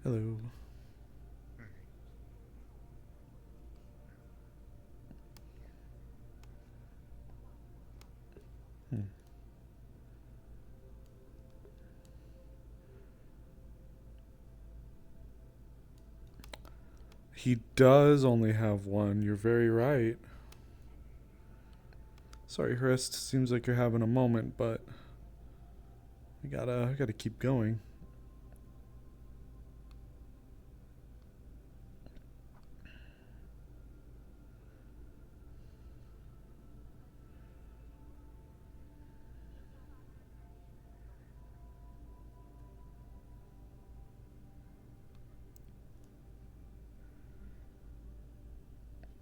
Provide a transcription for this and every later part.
Hello. Hmm. He does only have one. You're very right. Sorry, Hrist. Seems like you're having a moment, but we gotta keep going.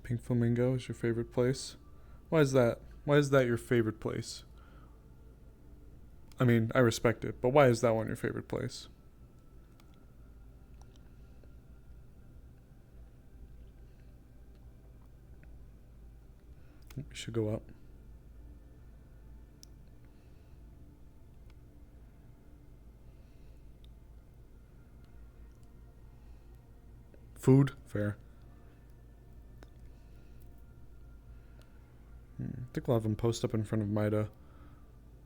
Pink Flamingo is your favorite place. Why is that? Why is that your favorite place? I mean, I respect it, but why is that one your favorite place? We should go up. Food? Fair. I think we'll have him post up in front of Mida.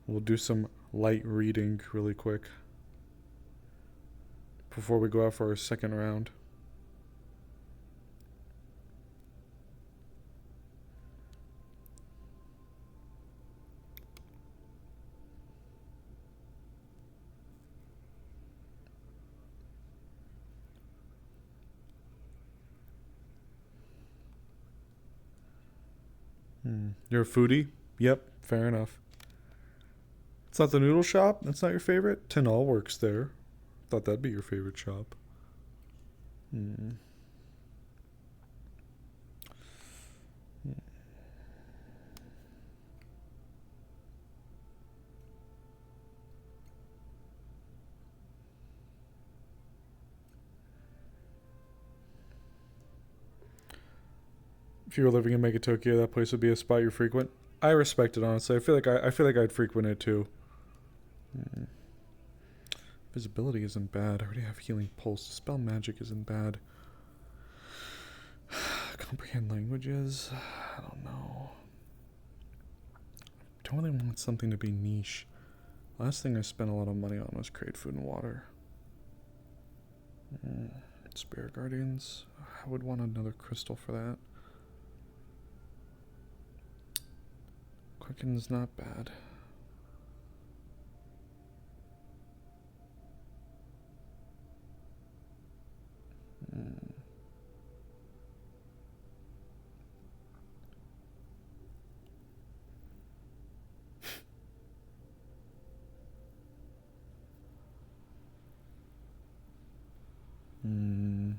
We'll do some light reading really quick before we go out for our second round. You're a foodie? Yep, fair enough. It's not the noodle shop? That's not your favorite? Tinal works there. Thought that'd be your favorite shop. Hmm. If you were living in Megatokyo, that place would be a spot you frequent. I respect it honestly. I feel like I'd frequent it too. Hmm. Visibility isn't bad. I already have healing pulse. Spell magic isn't bad. Comprehend languages. I don't know. I don't really want something to be niche. Last thing I spent a lot of money on was create food and water. Spirit Guardians. I would want another crystal for that. Quicken's not bad. Mm. Mm.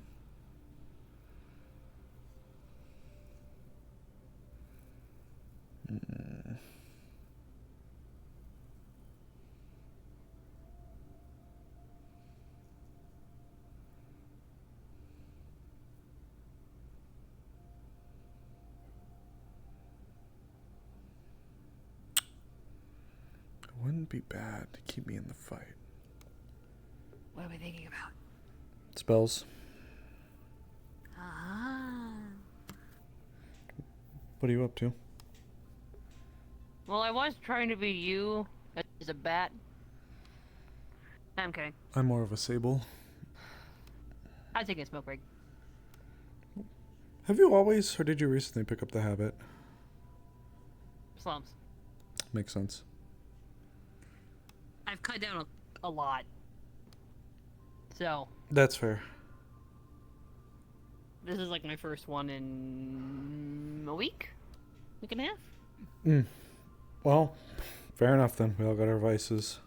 It wouldn't be bad to keep me in the fight. What are we thinking about? Spells. Ah. What are you up to? Well, I was trying to be you as a bat. I'm kidding. I'm more of a Sable. I was taking a smoke break. Have you always, or did you recently pick up the habit? Slumps. Makes sense. I've cut down a lot. So, That's fair. this is like my first one in a week? Week and a half? Well, fair enough then. We all got our vices.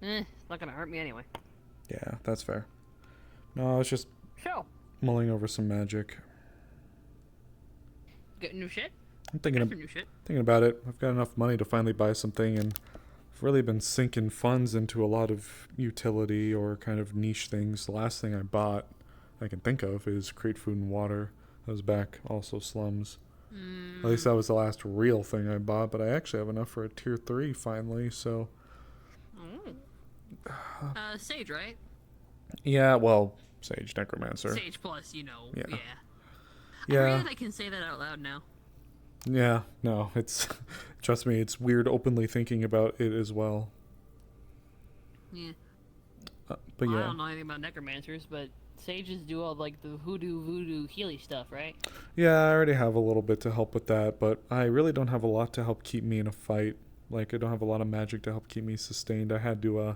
It's not gonna hurt me anyway. Yeah, that's fair. No, I was just So, mulling over some magic. getting new shit? I'm New shit. thinking about it. I've got enough money to finally buy something, and I've really been sinking funds into a lot of utility or kind of niche things. The last thing I bought I can think of is Create Food and Water. That was back also Slums. At least that was the last real thing I bought, but I actually have enough for a tier 3 finally, so. Sage, right? Yeah, well, Sage Necromancer. Sage plus, you know. Yeah. Yeah. Yeah. I forget that I can say that out loud now. Yeah, no, it's trust me, it's weird openly thinking about it as well. Yeah. But Well, I yeah, don't know anything about necromancers, but sages do all like the voodoo healy stuff, right? yeah, I already have a little bit to help with that, but I really don't have a lot to help keep me in a fight. Like I don't have a lot of magic to help keep me sustained. I had to I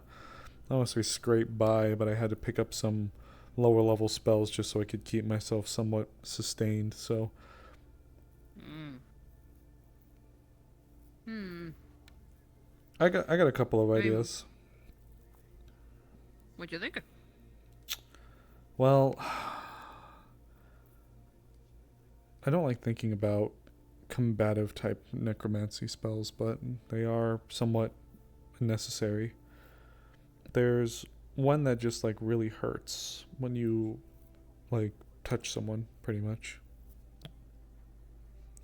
don't want to say scrape by, but I had to pick up some lower level spells just so I could keep myself somewhat sustained. So I got a couple of I mean, ideas. what you think? Well, I don't like thinking about combative type necromancy spells, but they are somewhat necessary. There's one that just like really hurts when you like touch someone, pretty much.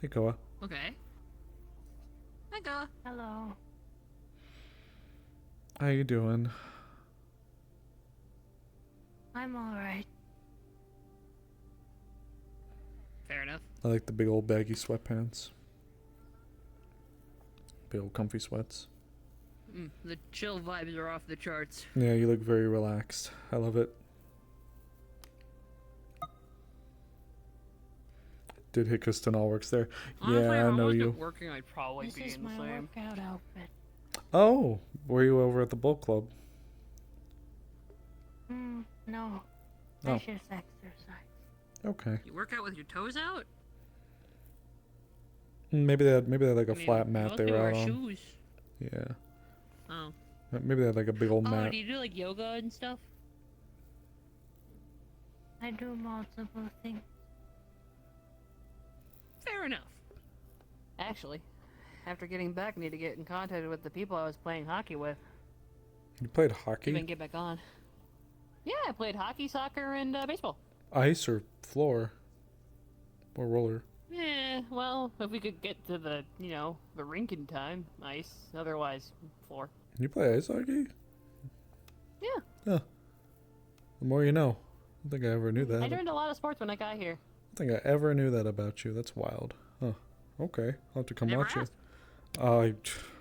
Hey, Koa. Okay. Hi, go. Hello. How you doing? I'm alright. Fair enough. I like the big old baggy sweatpants. Big old comfy sweats. The chill vibes are off the charts. Yeah, you look very relaxed. I love it. Did Hickeston all works there? Honestly, Yeah, if I know wasn't you. working, I'd probably This be is in the my same. workout outfit. Oh, were you over at the bowl club? No. Oh. That's just exercise. Okay. You work out with your toes out? Maybe they had like a I mean, flat mat most they people were wear out on. shoes. Yeah. Oh. Maybe they had like a big old Oh, mat. do you do like yoga and stuff? I do multiple things. Fair enough. Actually, after getting back, I need to get in contact with the people I was playing hockey with. You played See if I hockey? can get back on. Yeah, I played hockey, soccer, and baseball. Ice or floor? Or roller? Yeah, well, if we could get to the, the rink in time, ice. Otherwise, floor. You play ice hockey? Yeah. Huh. The more you know. I don't think I ever knew that. I learned a lot of sports when I got here. I don't think I ever knew that about you. That's wild. Huh. Okay. I'll have to come Never watch asked. it. I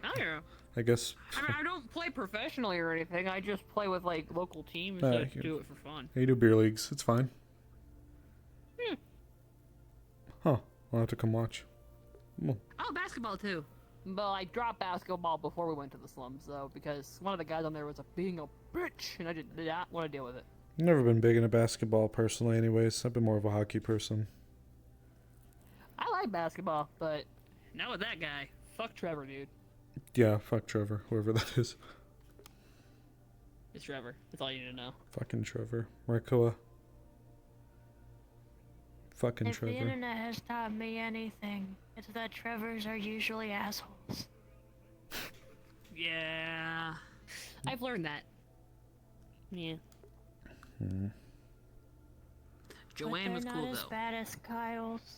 don't know. I guess. I mean, I don't play professionally or anything. I just play with, like, local teams Ah, that you- do it for fun. You do beer leagues. It's fine. Huh. I'll have to come watch. Well, Oh, basketball, too. But I dropped basketball before we went to the slums, though, because one of the guys on there was being a bitch, and I just did not want to deal with it. I've never been big into basketball personally, anyways. I've been more of a hockey person. I like basketball, but not with that guy. Fuck Trevor, dude. Yeah, fuck Trevor, whoever that is. It's Trevor. That's all you need to know. Fucking Trevor. Markoa. Fucking If the Trevor. internet has taught me anything, it's that Trevors are usually assholes. Yeah. I've learned that. Yeah. Joanne but was they're cool, not as though. bad as Kyle's.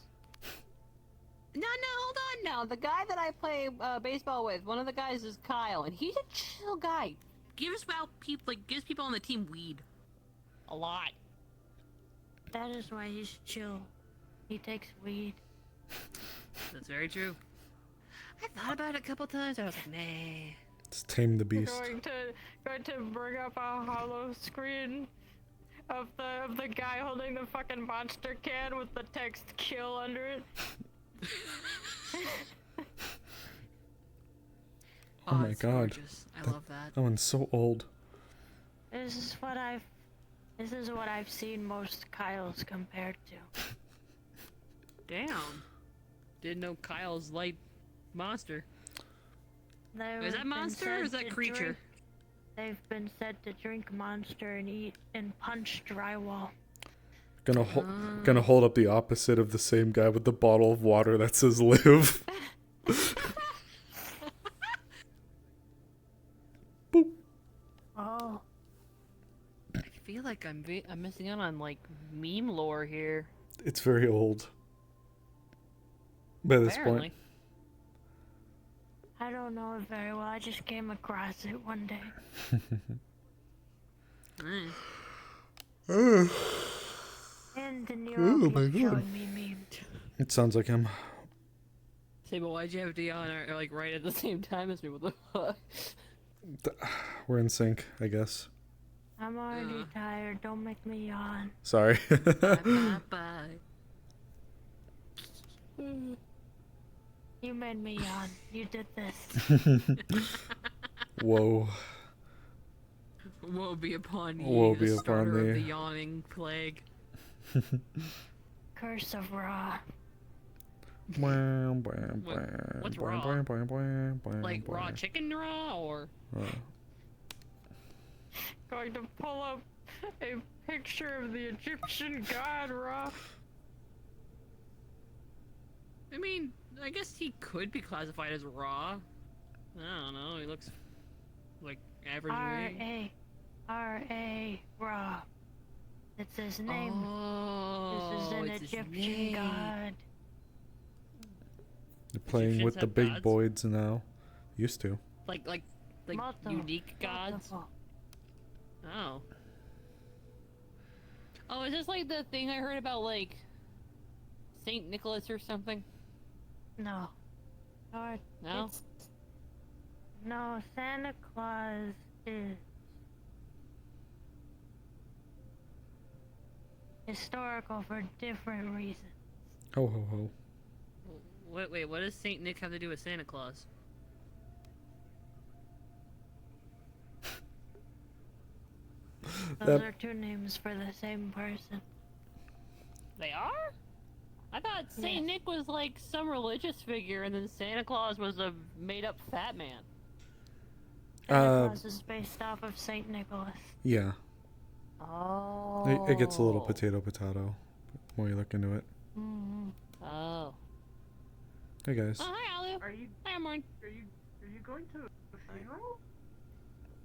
No, hold on now. The guy that I play baseball with, one of the guys is Kyle, and he's a chill guy. Gives people on the team weed. A lot. That is why he's chill. He takes weed. That's very true. I thought about it a couple times. I was like, nah. Let's tame the beast. Going to bring up a hollow screen of the guy holding the fucking monster can with the text "kill" under it. Oh my it's God. gorgeous. I love that. That one's so old. This is what I've seen most Kyles compared to. Damn. Didn't know Kyle's light monster. Is that monster or is that creature? They've been said to drink monster and eat and punch drywall. Gonna hold up the opposite of the same guy with the bottle of water that says live. Boop. Oh, I feel like I'm missing out on like meme lore here. It's very old. By this Apparently. point. I don't know it very well. I just came across it one day. Oh And De Niro my keeps God. showing me memes. It sounds like him. Sable, why'd you have Dion like right at the same time as me? What the fuck? We're in sync, I guess. I'm already tired. Don't make me yawn. Sorry. Bye. You made me yawn. You did this. Whoa. Woe be upon you, Woe the be upon starter of thee. the yawning plague. Curse of Ra. What's raw? Like raw chicken raw, or? Going to pull up a picture of the Egyptian god Ra. I mean, I guess he could be classified as raw. I don't know, he looks like average weight. R.A. Ra. It's his name. Oh, This is an it's his Egyptian name. god. You're playing Egyptians with the have big gods? boys now. Used to. Like Multiple- unique gods? multiple. Oh. Oh, is this like the thing I heard about, like, Saint Nicholas or something? No. No, No? it's- no, Santa Claus is historical for different reasons. Ho ho ho. Wait, what does Saint Nick have to do with Santa Claus? Those are two names for the same person. They are? I thought Saint Yes. Nick was like some religious figure, and then Santa Claus was a made-up fat man. Santa Claus is based off of Saint Nicholas. Yeah. Oh. It gets a little potato the more you look into it. Mm-hmm. Oh. Hey guys. Oh, hi, Alu. Are you Hi, Amorn. going to a funeral?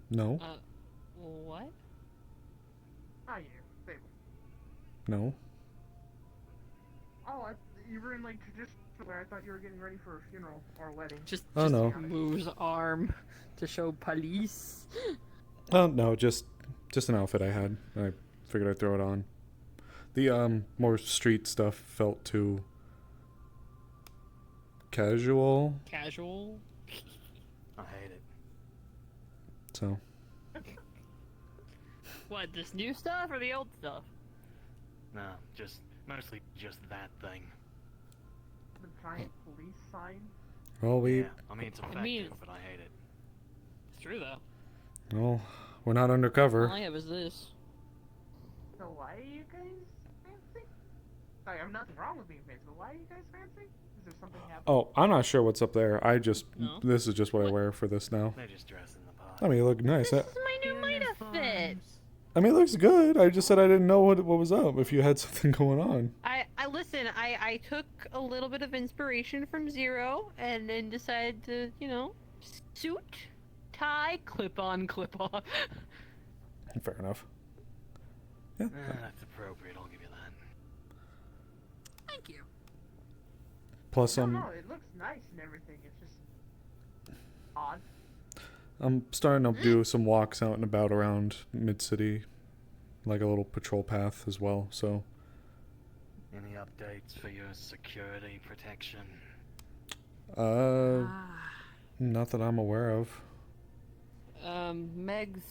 No. What? Oh yeah, Sable. No. Oh, you were in like traditional where I thought you were getting ready for a funeral or a wedding. Just Oh, no. moves arm to show police. Oh no, just an outfit I had. I figured I'd throw it on. The more street stuff felt too casual, Casual. I hate it. so What, this new stuff or the old stuff? No, just mostly just that thing. The giant police sign. well we Yeah, I mean it's effective, but I hate it. It's true, though. well we're not All undercover. I have is this. So why are you guys fancy? Sorry, I'm nothing wrong with being fancy, but why are you guys fancy? Is there something happening? Oh, I'm not sure what's up there. I just No? this is just what I What? wear for this now. They're just dressing the part. I mean, you look nice. This is my new Mida fit. Uniforms. I mean, it looks good. I just said I didn't know what was up. If you had something going on. I listen, I took a little bit of inspiration from Zero and then decided to, suit, tie, clip on, clip off. Fair enough. Yeah. That's appropriate, I'll give you that. Thank you. Plus, No, it looks nice and everything. It's just odd. I'm starting to do some walks out and about around Mid-City, like a little patrol path as well, so... Any updates for your security protection? Not that I'm aware of. Meg's,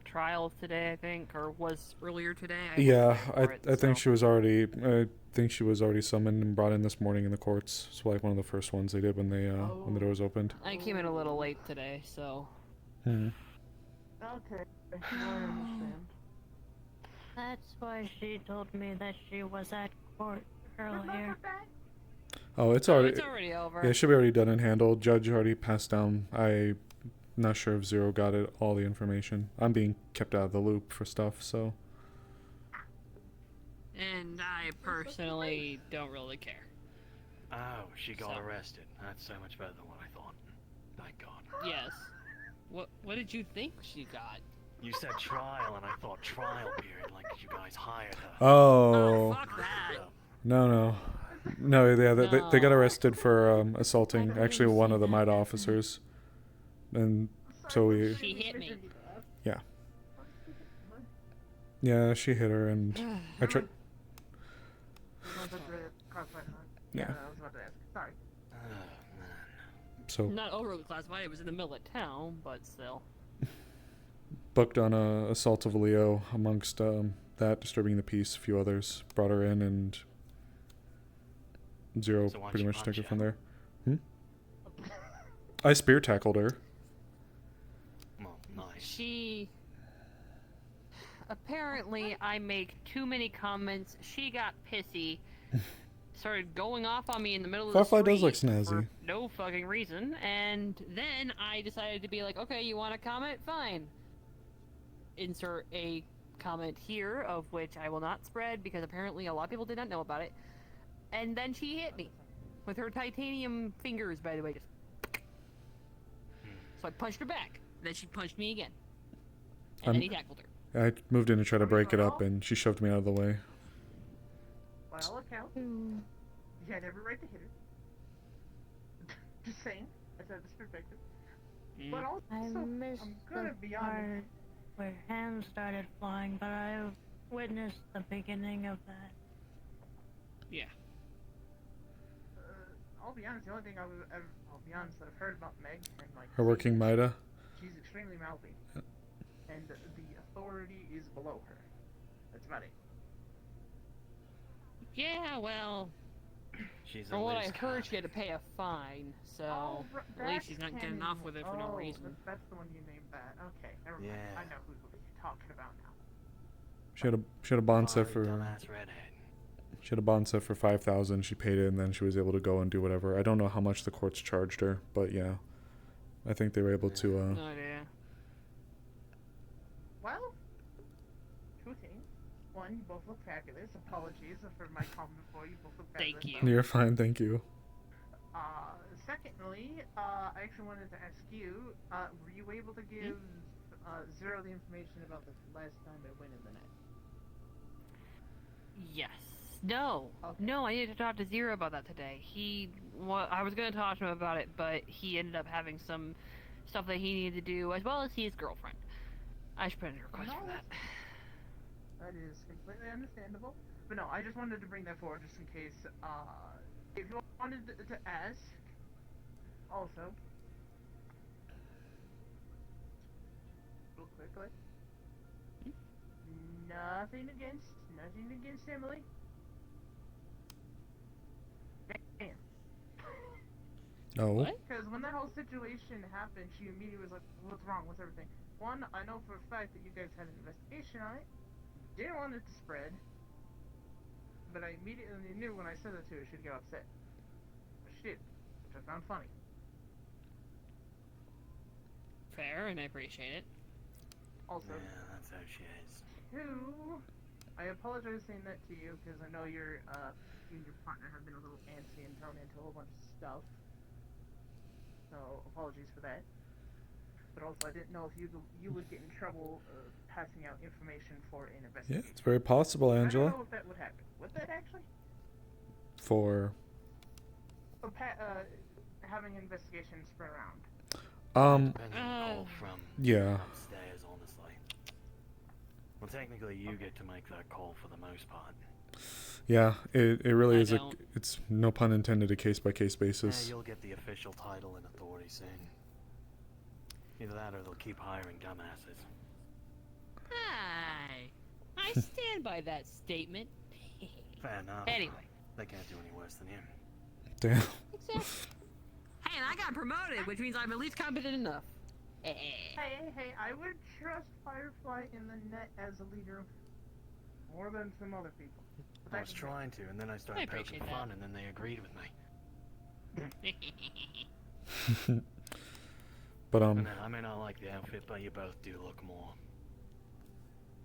trial today, I think, or was earlier today? Yeah, I think she was already... I think she was already summoned and brought in this morning in the courts. It's like one of the first ones they did when when the doors opened. I came in a little late today, so... Hmm. Okay, I understand. That's why she told me that she was at court earlier. Oh, it's Oh, already... it's already over. Yeah, it should be already done and handled. Judge already passed down. I'm not sure if Zero got all the information. I'm being kept out of the loop for stuff, so... And I personally don't really care. Oh, she got So- arrested. That's so much better than what I thought. Thank God. Yes. What did you think she got? You said trial, and I thought trial period, like you guys hired her. Oh... Fuck that. No. Yeah, they got No. arrested for assaulting actually one of the MIDA officers. And so we... She hit me. Yeah. Yeah, she hit her, and I tried. We're going to the crossfire, huh? Yeah. I was about to ask. Sorry. So Not overly classified. It was in the middle of town, but still. booked on a assault of Leo amongst that, disturbing the peace, a few others. Brought her in, and Zero So why'd pretty you much took punch it her? from there. I spear tackled her. Well, nice. She. Apparently, I make too many comments. She got pissy. Started going off on me in the middle of the Firefly street does look for snazzy. no fucking reason, and then I decided to be like, okay, you want to comment? Fine. Insert a comment here, of which I will not spread because apparently a lot of people did not know about it. And then she hit me with her titanium fingers, by the way. Just so I punched her back. Then she punched me again, and then he tackled her. I moved in to try to break it up, and she shoved me out of the way. By all accounts, you had every right to hit her. Just saying. I said this perspective. But also, I missed I'm gonna the be honest. part where hands started flying, but I witnessed the beginning of that. Yeah. I'll be honest. The only thing I'll be honest that I've heard about Meg and like Her working Mida. she's extremely mouthy, and the authority is below her. That's about it. Yeah, well, She's a from what I loose heard, cannon. she had to pay a fine, so at least that's she's not getting Kenny. off with it for no reason. That's the one you named that. Okay, never mind. Yeah. I know who you're talking about now. She had a bond set Fiery for dumbass redhead. she had a bond set for 5,000. She paid it, and then she was able to go and do whatever. I don't know how much the courts charged her, but yeah, I think they were able to. No idea. Well, two things. One, you both look fabulous. Apologies for my comment before. You both look fabulous. Thank you. You're fine, thank you. Secondly, I actually wanted to ask you, were you able to give Zero the information about the last time it went in the net? Yes. No. Okay. No, I needed to talk to Zero about that today. I was going to talk to him about it, but he ended up having some stuff that he needed to do, as well as his girlfriend. I should put in a request for that. That is completely understandable. But no, I just wanted to bring that forward just in case, if you wanted to ask, also, real quickly, nothing against Emily. Damn. Oh, What? Because when that whole situation happened, she immediately was like, what's wrong with everything? One, I know for a fact that you guys had an investigation on it. Didn't want it to spread. But I immediately knew when I said that to her, she'd get upset. But she did, which I found funny. Fair, and I appreciate it. Also, Yeah, that's how she is. two, I apologize saying that to you, because I know you and your partner have been a little antsy and thrown into a whole bunch of stuff. So, apologies for that. But also, I didn't know if you would get in trouble passing out information for an yeah, investigation. it's very possible, I don't Angela. know if that would happen. Would that actually? For Having an investigation spread around. Depends on the call from yeah. upstairs, honestly. Well, technically, you get to make that call for the most part. Yeah, it really I is don't. it's no pun intended, a case by case Yeah, basis. you'll get the official title and authority soon. Either that or they'll keep hiring dumbasses. Hi. I stand by that statement. Fair enough. Anyway. They can't do any worse than you. Damn. Exactly. Hey, and I got promoted, which means I'm at least competent enough. Hey, I would trust Firefly in the net as a leader more than some other people. But I was trying to, and then I started poking appreciate that. fun, and then they agreed with me. But And I may not like the outfit, but you both do look more.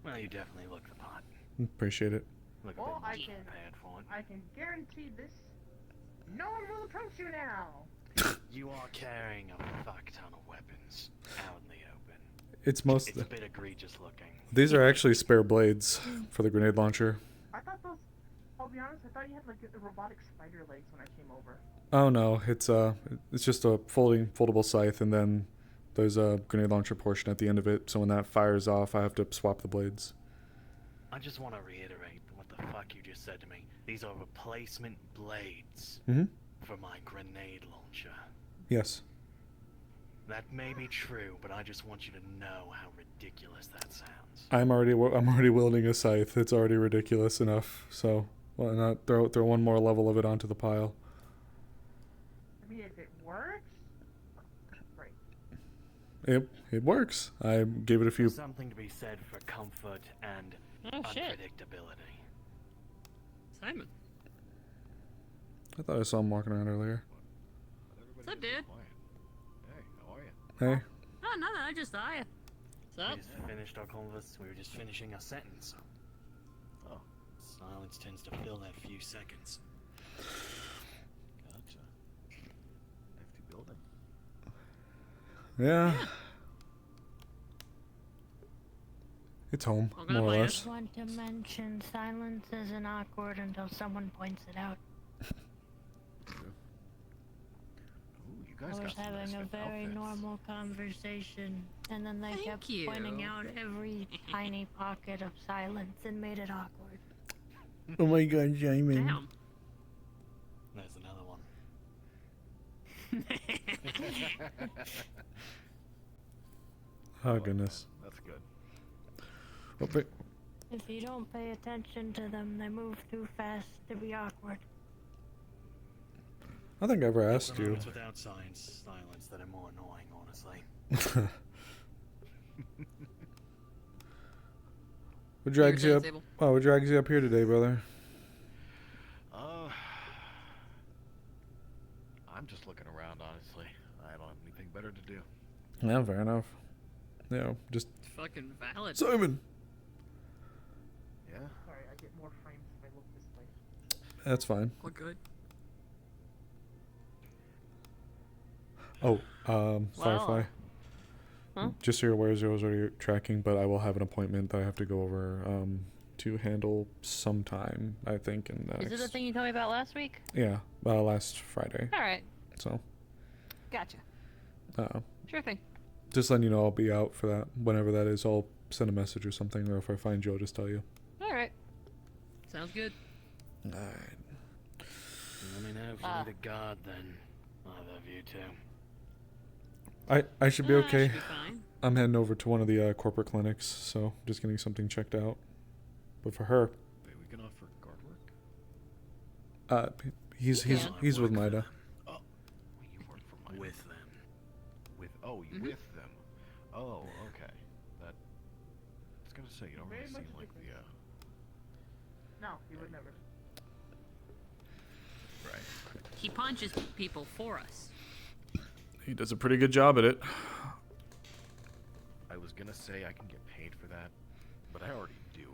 Well, you definitely look the part. appreciate it. Look a Well, bit I more can- prepared for it. I can guarantee this. No one will approach you now. You are carrying a fuck ton of weapons out in the open. It's It's a bit egregious looking. these are actually spare blades for the grenade launcher. I thought those. I'll be honest. I thought you had like robotic spider legs when I came over. Oh no, it's just a foldable scythe, and then there's a grenade launcher portion at the end of it. So when that fires off, I have to swap the blades. I just want to reiterate what the fuck you just said to me. These are replacement blades Mm-hmm. for my grenade launcher. Yes. That may be true, but I just want you to know how ridiculous that sounds. I'm already wielding a scythe. It's already ridiculous enough. So why not throw one more level of it onto the pile? I mean, if it works, great. It works. I gave it a few. Something to be said for comfort and Oh shit, unpredictability. Simon. I thought I saw him walking around earlier. What's up, dude? Hey, how are you? Hey. Oh, nothing. I just saw you. What's up? We just finished our converse. We were just finishing our sentence. Oh, Silence tends to fill that few seconds. gotcha. Hefty building. Yeah. It's home, I'm gonna more or buy less. I want to mention silence isn't awkward until someone points it out. Ooh, you I guys was got some nice having a very outfits. normal conversation, and then they Thank kept you. pointing out every tiny pocket of silence and made it awkward. Oh my god, Simon. Damn. There's another one. Oh goodness. That's good. Oh, but If you don't pay attention to them, they move too fast to be awkward. I think I ever It's asked the you. moments without silence that are more annoying, honestly. What drags you up? Sable. Oh, what drags you up here today, brother? I'm just looking around, honestly. I don't have anything better to do. Yeah, fair enough. Just Fucking valid. Simon. Yeah. Sorry, I get more frames if I look this way. That's fine. We're good. Oh, Well. Firefly. Huh? Just so you're aware, Zero's already tracking, but I will have an appointment that I have to go over to handle sometime, I think. In the Is this the next- thing you told me about last week? Yeah, last Friday. All right. So, Gotcha. uh, Sure thing. just letting you know I'll be out for that. Whenever that is, I'll send a message or something, or if I find you, I'll just tell you. All right. Sounds good. Alright. Let me know if you need a guard, then I love you too. I should be okay. Should be fine. I'm heading over to one of the corporate clinics, so just getting something checked out. But for her, Wait, we can offer guard work? he's Yeah. he's with I work for Mida. them. Oh, wait, you work for mine. With them. You Mhm. with them. Oh, okay. I was gonna say, you don't Very really much seem like the, different. No, he would never. right. He punches people for us. He does a pretty good job at it. I was gonna say I can get paid for that, but I already do,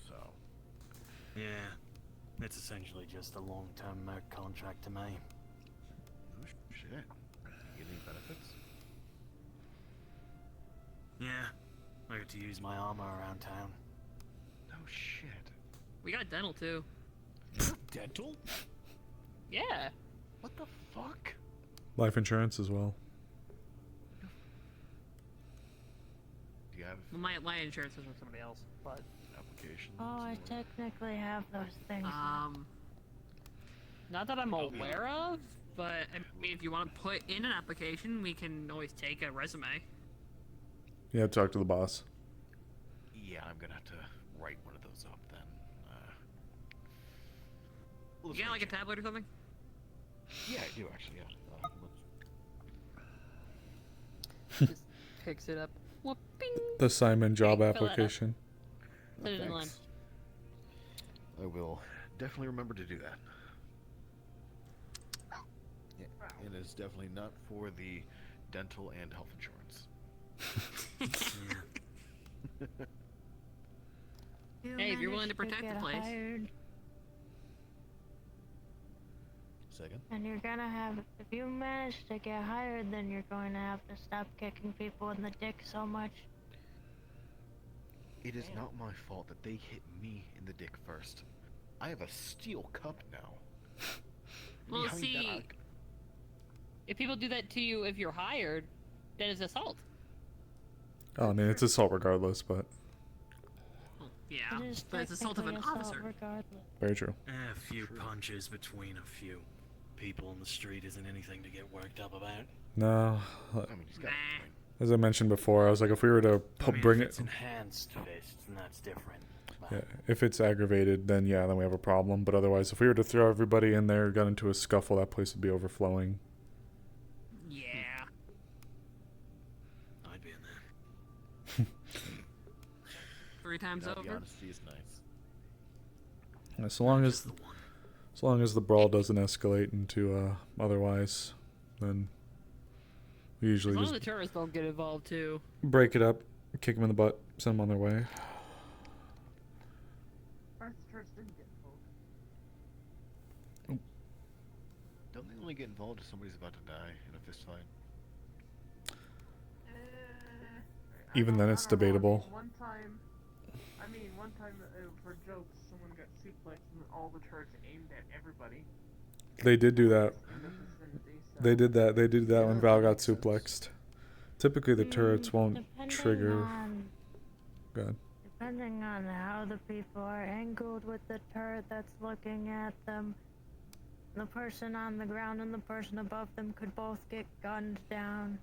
so. Yeah. It's essentially just a long-term merc contract to me. Oh, shit. Do you get any benefits? Yeah. I get to use my armor around town. No shit. We got dental too. Dental? Yeah. What the fuck? Life insurance as well. Do you have Well, my insurance is from somebody else, but applications? Oh, I or- technically have those things. now. not that I'm aware of. But I mean, if you want to put in an application, we can always take a resume. Yeah, talk to the boss. Yeah, I'm gonna have to write one of those up then. You got like a tablet or something? Yeah, I do actually. Yeah. Just picks it up. Whooping. The Simon job Hey, fill that up. application. Put it in line. Thanks. I will definitely remember to do that. Yeah, it is definitely not for the dental and health insurance. Hey, if you're willing to managed protect the get place. hired, Second. and you're gonna have, if you manage to get hired, then you're going to have to stop kicking people in the dick so much. It is not my fault that they hit me in the dick first. I have a steel cup now. Well, Behind see, that, if people do that to you if you're hired, then it's assault. Oh, I mean, it's assault regardless, but Well, Yeah, It is but it's assault of an technically assault officer. regardless. Very true. A few punches between a few people in the street isn't anything to get worked up about. No, I mean, he's got a point. as I mentioned before, I was like, if we were to I mean, bring if it, it's enhanced fists, then that's different. But yeah, if it's aggravated, then yeah, then we have a problem. But otherwise, if we were to throw everybody in there, got into a scuffle, that place would be overflowing. Yeah. I'd be in there. 3 times The over. honesty is nice. Yeah, so long as Just the one. so long as the brawl doesn't escalate into otherwise, then we As usually long as just the tourists don't get involved too. break it up, kick them in the butt, send them on their way. First church didn't get involved. Don't they only get involved if somebody's about to die in a fist fight? Even then, it's debatable. One time for jokes, someone got suplexed and all the turrets aimed at everybody. They did do that. In the vicinity, so- They did that. They did that Yeah, when that Val got makes sense. suplexed. Typically, the turrets won't Depending trigger. on- God. Depending on how the people are angled with the turret that's looking at them, the person on the ground and the person above them could both get gunned down.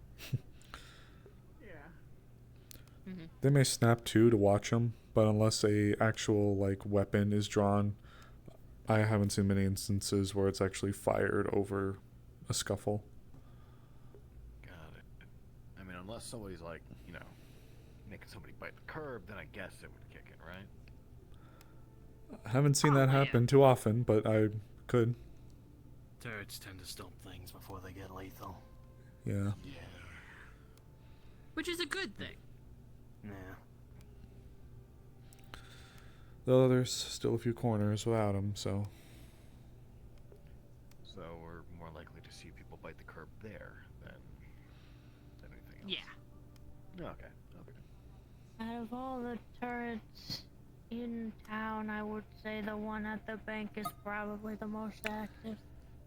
Yeah. They may snap to watch them, but unless a actual like weapon is drawn, I haven't seen many instances where it's actually fired over a scuffle. Got it. I mean, unless somebody's like, making somebody bite the curb, then I guess it would kick it, right? I haven't seen that Probably, happen too often, but I could. Turrets tend to stop things before they get lethal. Yeah. Yeah. Which is a good thing. Yeah. Though there's still a few corners without them, so. So we're more likely to see people bite the curb there than anything else. Yeah. Okay. Out of all the turrets in town, I would say the one at the bank is probably the most active.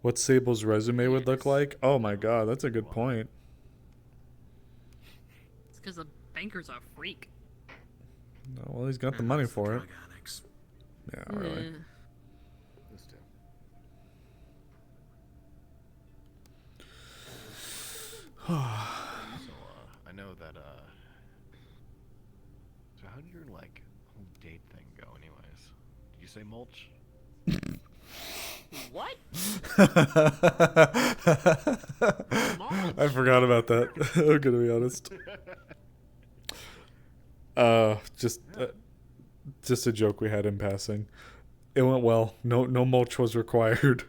What Sable's resume would look Yes. like? Oh my god, that's a good point. It's because the banker's a freak. No, well, he's got the And money that's the for it. drug addicts. Yeah, really. Yeah. This too. So, I know that, so how did your, whole date thing go anyways? Did you say mulch? What? I forgot about that. I'm gonna be honest. Just a joke we had in passing. It went well. No mulch was required.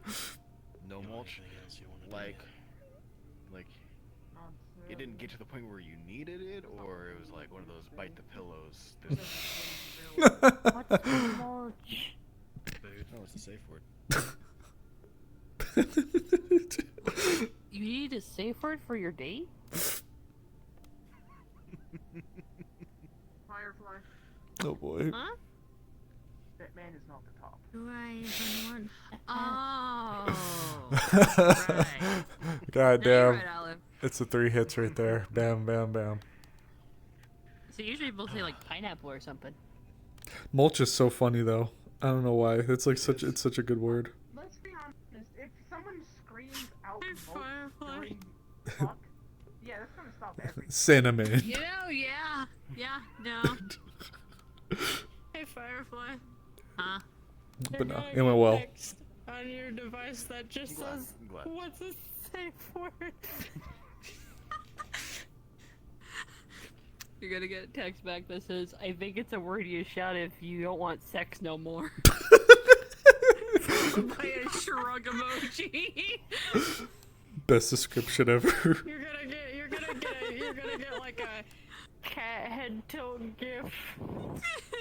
No You know mulch? anything else you wanna do? Like, it didn't get to the point where you needed it, or it was like one of those bite the pillows. What's the mulch? Food. No, it's a safe word. You need a safe word for your date? Firefly, Oh boy. Huh? that man is not the top. Do I even want to Oh. Right. God No, you're damn. right, Olive. It's the 3 hits right there. Bam, bam, bam. So usually people say like pineapple or something. Mulch is so funny though. I don't know why. It's such a good word. Let's be honest, if someone screams out Hey, mulch Firefly. during fuck, yeah, that's gonna stop everything. Cinnamon. You know, yeah. Yeah, no. Hey, Firefly. Huh? But no, You're it gonna went get well. text on your device that just says, I'm glad. what's a safe word? You're gonna get a text back that says, I think it's a word you shout if you don't want sex no more. By a shrug emoji. Best description ever. You're gonna get like a cat head tilt gif.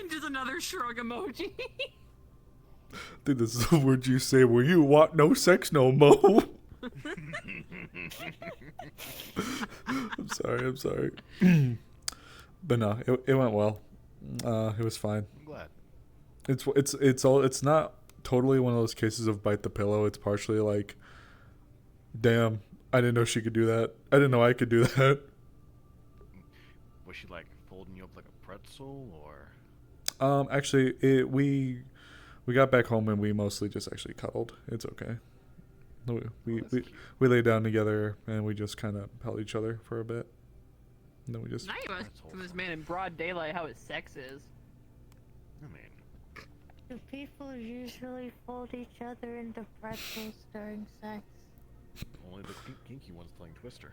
Just another shrug emoji. Dude, this is the word you say when you want no sex no more. I'm sorry. But no, it went well. It was fine. I'm glad. It's not totally one of those cases of bite the pillow. It's partially like, damn, I didn't know she could do that. I didn't know I could do that. Was she like folding you up like a pretzel, or? Actually, we got back home and we mostly just actually cuddled. It's okay. We lay down together and we just kind of held each other for a bit. And then we just. Now you must to this man in broad daylight how his sex is. I mean, Do people usually fold each other into pretzels during sex? only the kinky ones playing Twister.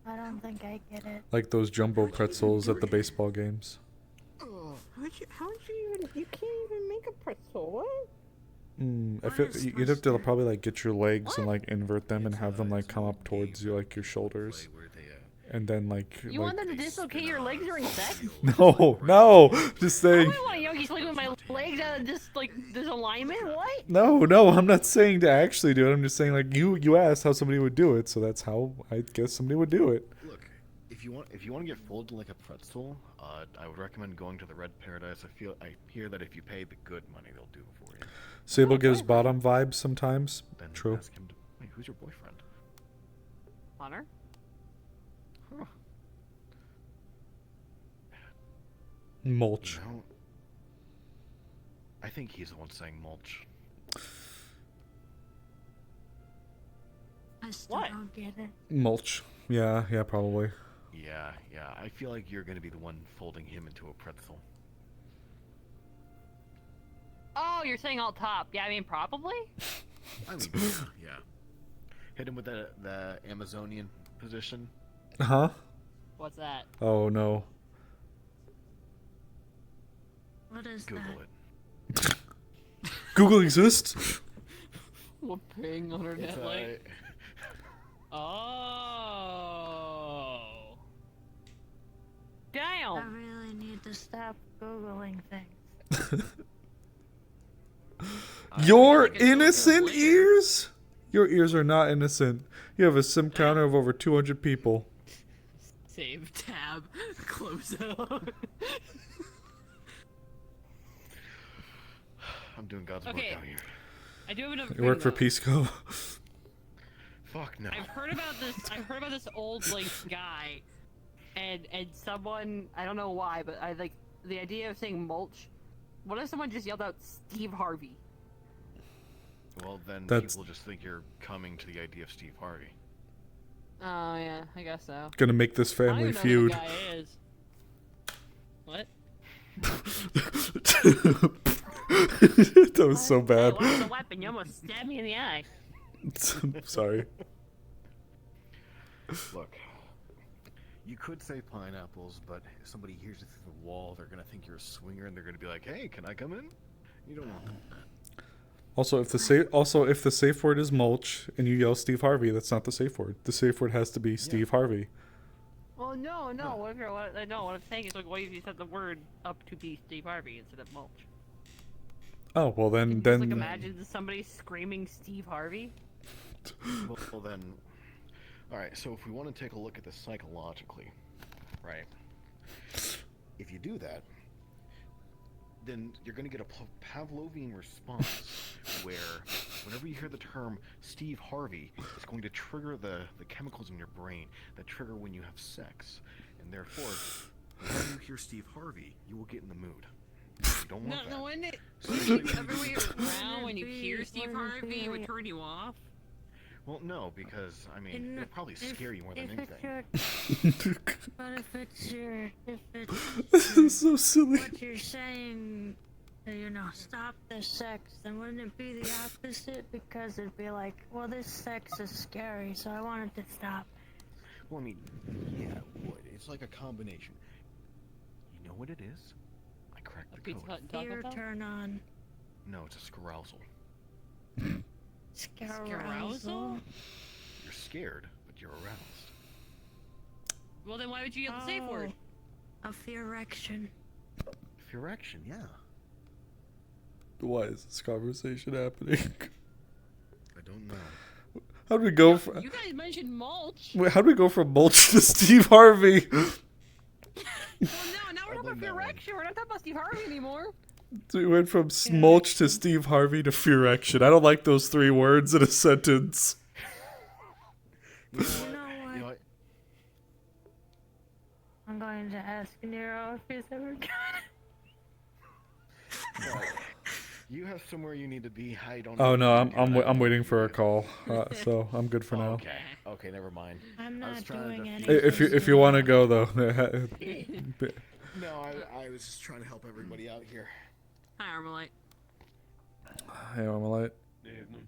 I don't think I get it. Like those jumbo pretzels at the baseball games. How'd you even? You can't even make a pretzel. What? I feel you'd have to probably like get your legs and like invert them and have them like come up towards you like your shoulders, and then like. You want them to dislocate your legs during sex? No, just I saying. don't want a yogi sleeping with my legs out of this alignment. What? No, I'm not saying to actually do it. I'm just saying like you asked how somebody would do it, so that's how I guess somebody would do it. Look, if you want to get folded like a pretzel, I would recommend going to the Red Paradise. I hear that if you pay the good money, they'll do it for you. Sable gives bottom vibes sometimes. Then True. ask him to, wait, who's your boyfriend? Hunter? Huh. Mulch. You know, I think he's the one saying mulch. I still What? don't get it. Mulch. Yeah, probably. Yeah. I feel like you're gonna be the one folding him into a pretzel. Oh, you're saying alt top. Yeah, I mean, probably. I mean, yeah. Hit him with the Amazonian position. Huh? What's that? Oh no. What is Google that? it. Google exists. What ping on her It's, net like? Oh. I Damn. really need to stop Googling things. Your think it's going innocent later. ears? Your ears are not innocent. You have a sim counter of over 200 people. Save tab. Close out. I'm doing God's Okay. work out here. I do have another. You work for thing, though. Peace Co. Fuck no. I've heard about this old like guy, and someone, I don't know why, but I like the idea of saying mulch. What if someone just yelled out Steve Harvey? Well, then That's- people just think you're coming to the idea of Steve Harvey. Oh yeah, I guess so. Gonna make this I don't family even know feud. who the guy is. What? That was so bad. Hey, what's the weapon? You almost stabbed me in the eye. Sorry. Look, you could say pineapples, but if somebody hears it through the wall, they're gonna think you're a swinger, and they're gonna be like, "Hey, can I come in?" You don't want that. Also, if the safe word is mulch and you yell Steve Harvey, that's not the safe word. The safe word has to be Steve Harvey. Well, no. What I'm saying is, like, what if you set the word up to be Steve Harvey instead of mulch? Oh well, Can then you just, like, imagine somebody screaming Steve Harvey? Well, then, all right. So if we want to take a look at this psychologically, right? If you do that, then you're going to get a Pavlovian response where whenever you hear the term Steve Harvey, it's going to trigger the chemicals in your brain that trigger when you have sex. And therefore, when you hear Steve Harvey, you will get in the mood. You don't want that. No, wouldn't it? So it's like- Every way around, when you hear Steve wouldn't it Harvey, be it would like- turn you off. Well, no, because, I mean, In- it'll probably scare you more than If it's anything. your, but if it's This is so silly. what you're saying, stop the sex, then wouldn't it be the opposite? Because it'd be like, well, this sex is scary, so I want it to stop. Well, I mean, yeah, it would. It's like a combination. You know what it is? I cracked A the Pizza code. Hut and Taco Fear Bell? turn on. No, it's a scarousal. Scarousal? You're scared, but you're aroused. Well, then why would you yell the safe word? A fear erection. Erection, yeah. Why is this conversation happening? I don't know. How did we go from? You guys mentioned mulch. Wait, how did we go from mulch to Steve Harvey? Well, no, now we're talking blame about that one. erection. We're not talking about Steve Harvey anymore. So we went from mulch to Steve Harvey to fearection. I don't like those three words in a sentence. You know You what? know what? You know what? I'm going to ask Nero if he's ever got Well, you have somewhere you need to be. I don't. Oh no, know I'm waiting for a call, so I'm good for now. Okay. Okay, never mind. I'm I was not trying to doing defeat- anything. If you want to go though, No, I was just trying to help everybody out here. Hi, Armalite. hey, Armalite. Evening.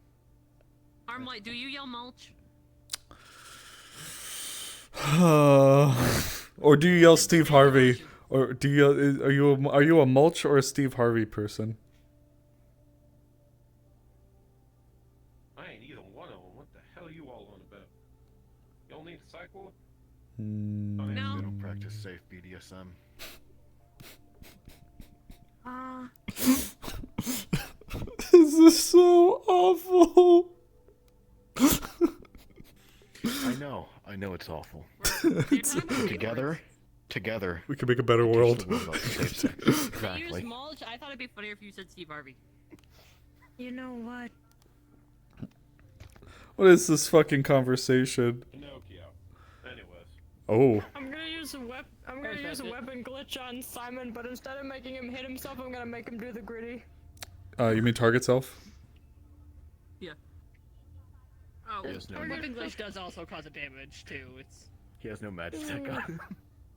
Armalite, do you yell mulch? Or do you yell Steve Harvey? Or do you are you a mulch or a Steve Harvey person? I ain't either one of them. What the hell are you all on about? You don't need a psych ward? No. They don't practice safe BDSM. This is so awful. I know it's awful. Together. Together. We can make a better teach world. the world about safe sex. You use Exactly. mulch? I thought it'd be funnier if you said Steve Harvey. You know what? What is this fucking conversation? Pinocchio. Anyways. Oh, I'm gonna use a weapon glitch on Simon, but instead of making him hit himself, I'm gonna make him do the gritty. you mean target self? Yeah. Oh, He has no weapon glitch does also cause a damage too. It's He has no magic tech on.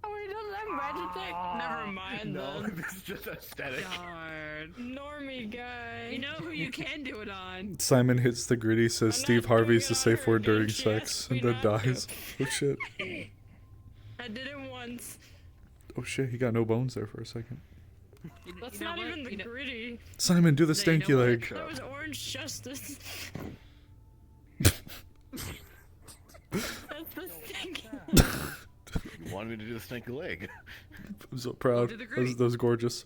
Oh, he doesn't have magic tech? Never mind No, then. this is just aesthetic. darn. Normie guy. You know who you can do it on? Simon hits the gritty, says I'm not Steve doing Harvey's it the on safe her word during again. She sex, asked and me then not to. dies. Oh shit. I did it once. Oh shit, he got no bones there for a second. That's You know not what? even the You know- gritty. Simon, do the No, you know stanky what? leg. That was orange justice. That's the stinky. You wanted me to do the stinky leg. I'm so proud. do the That was gorgeous.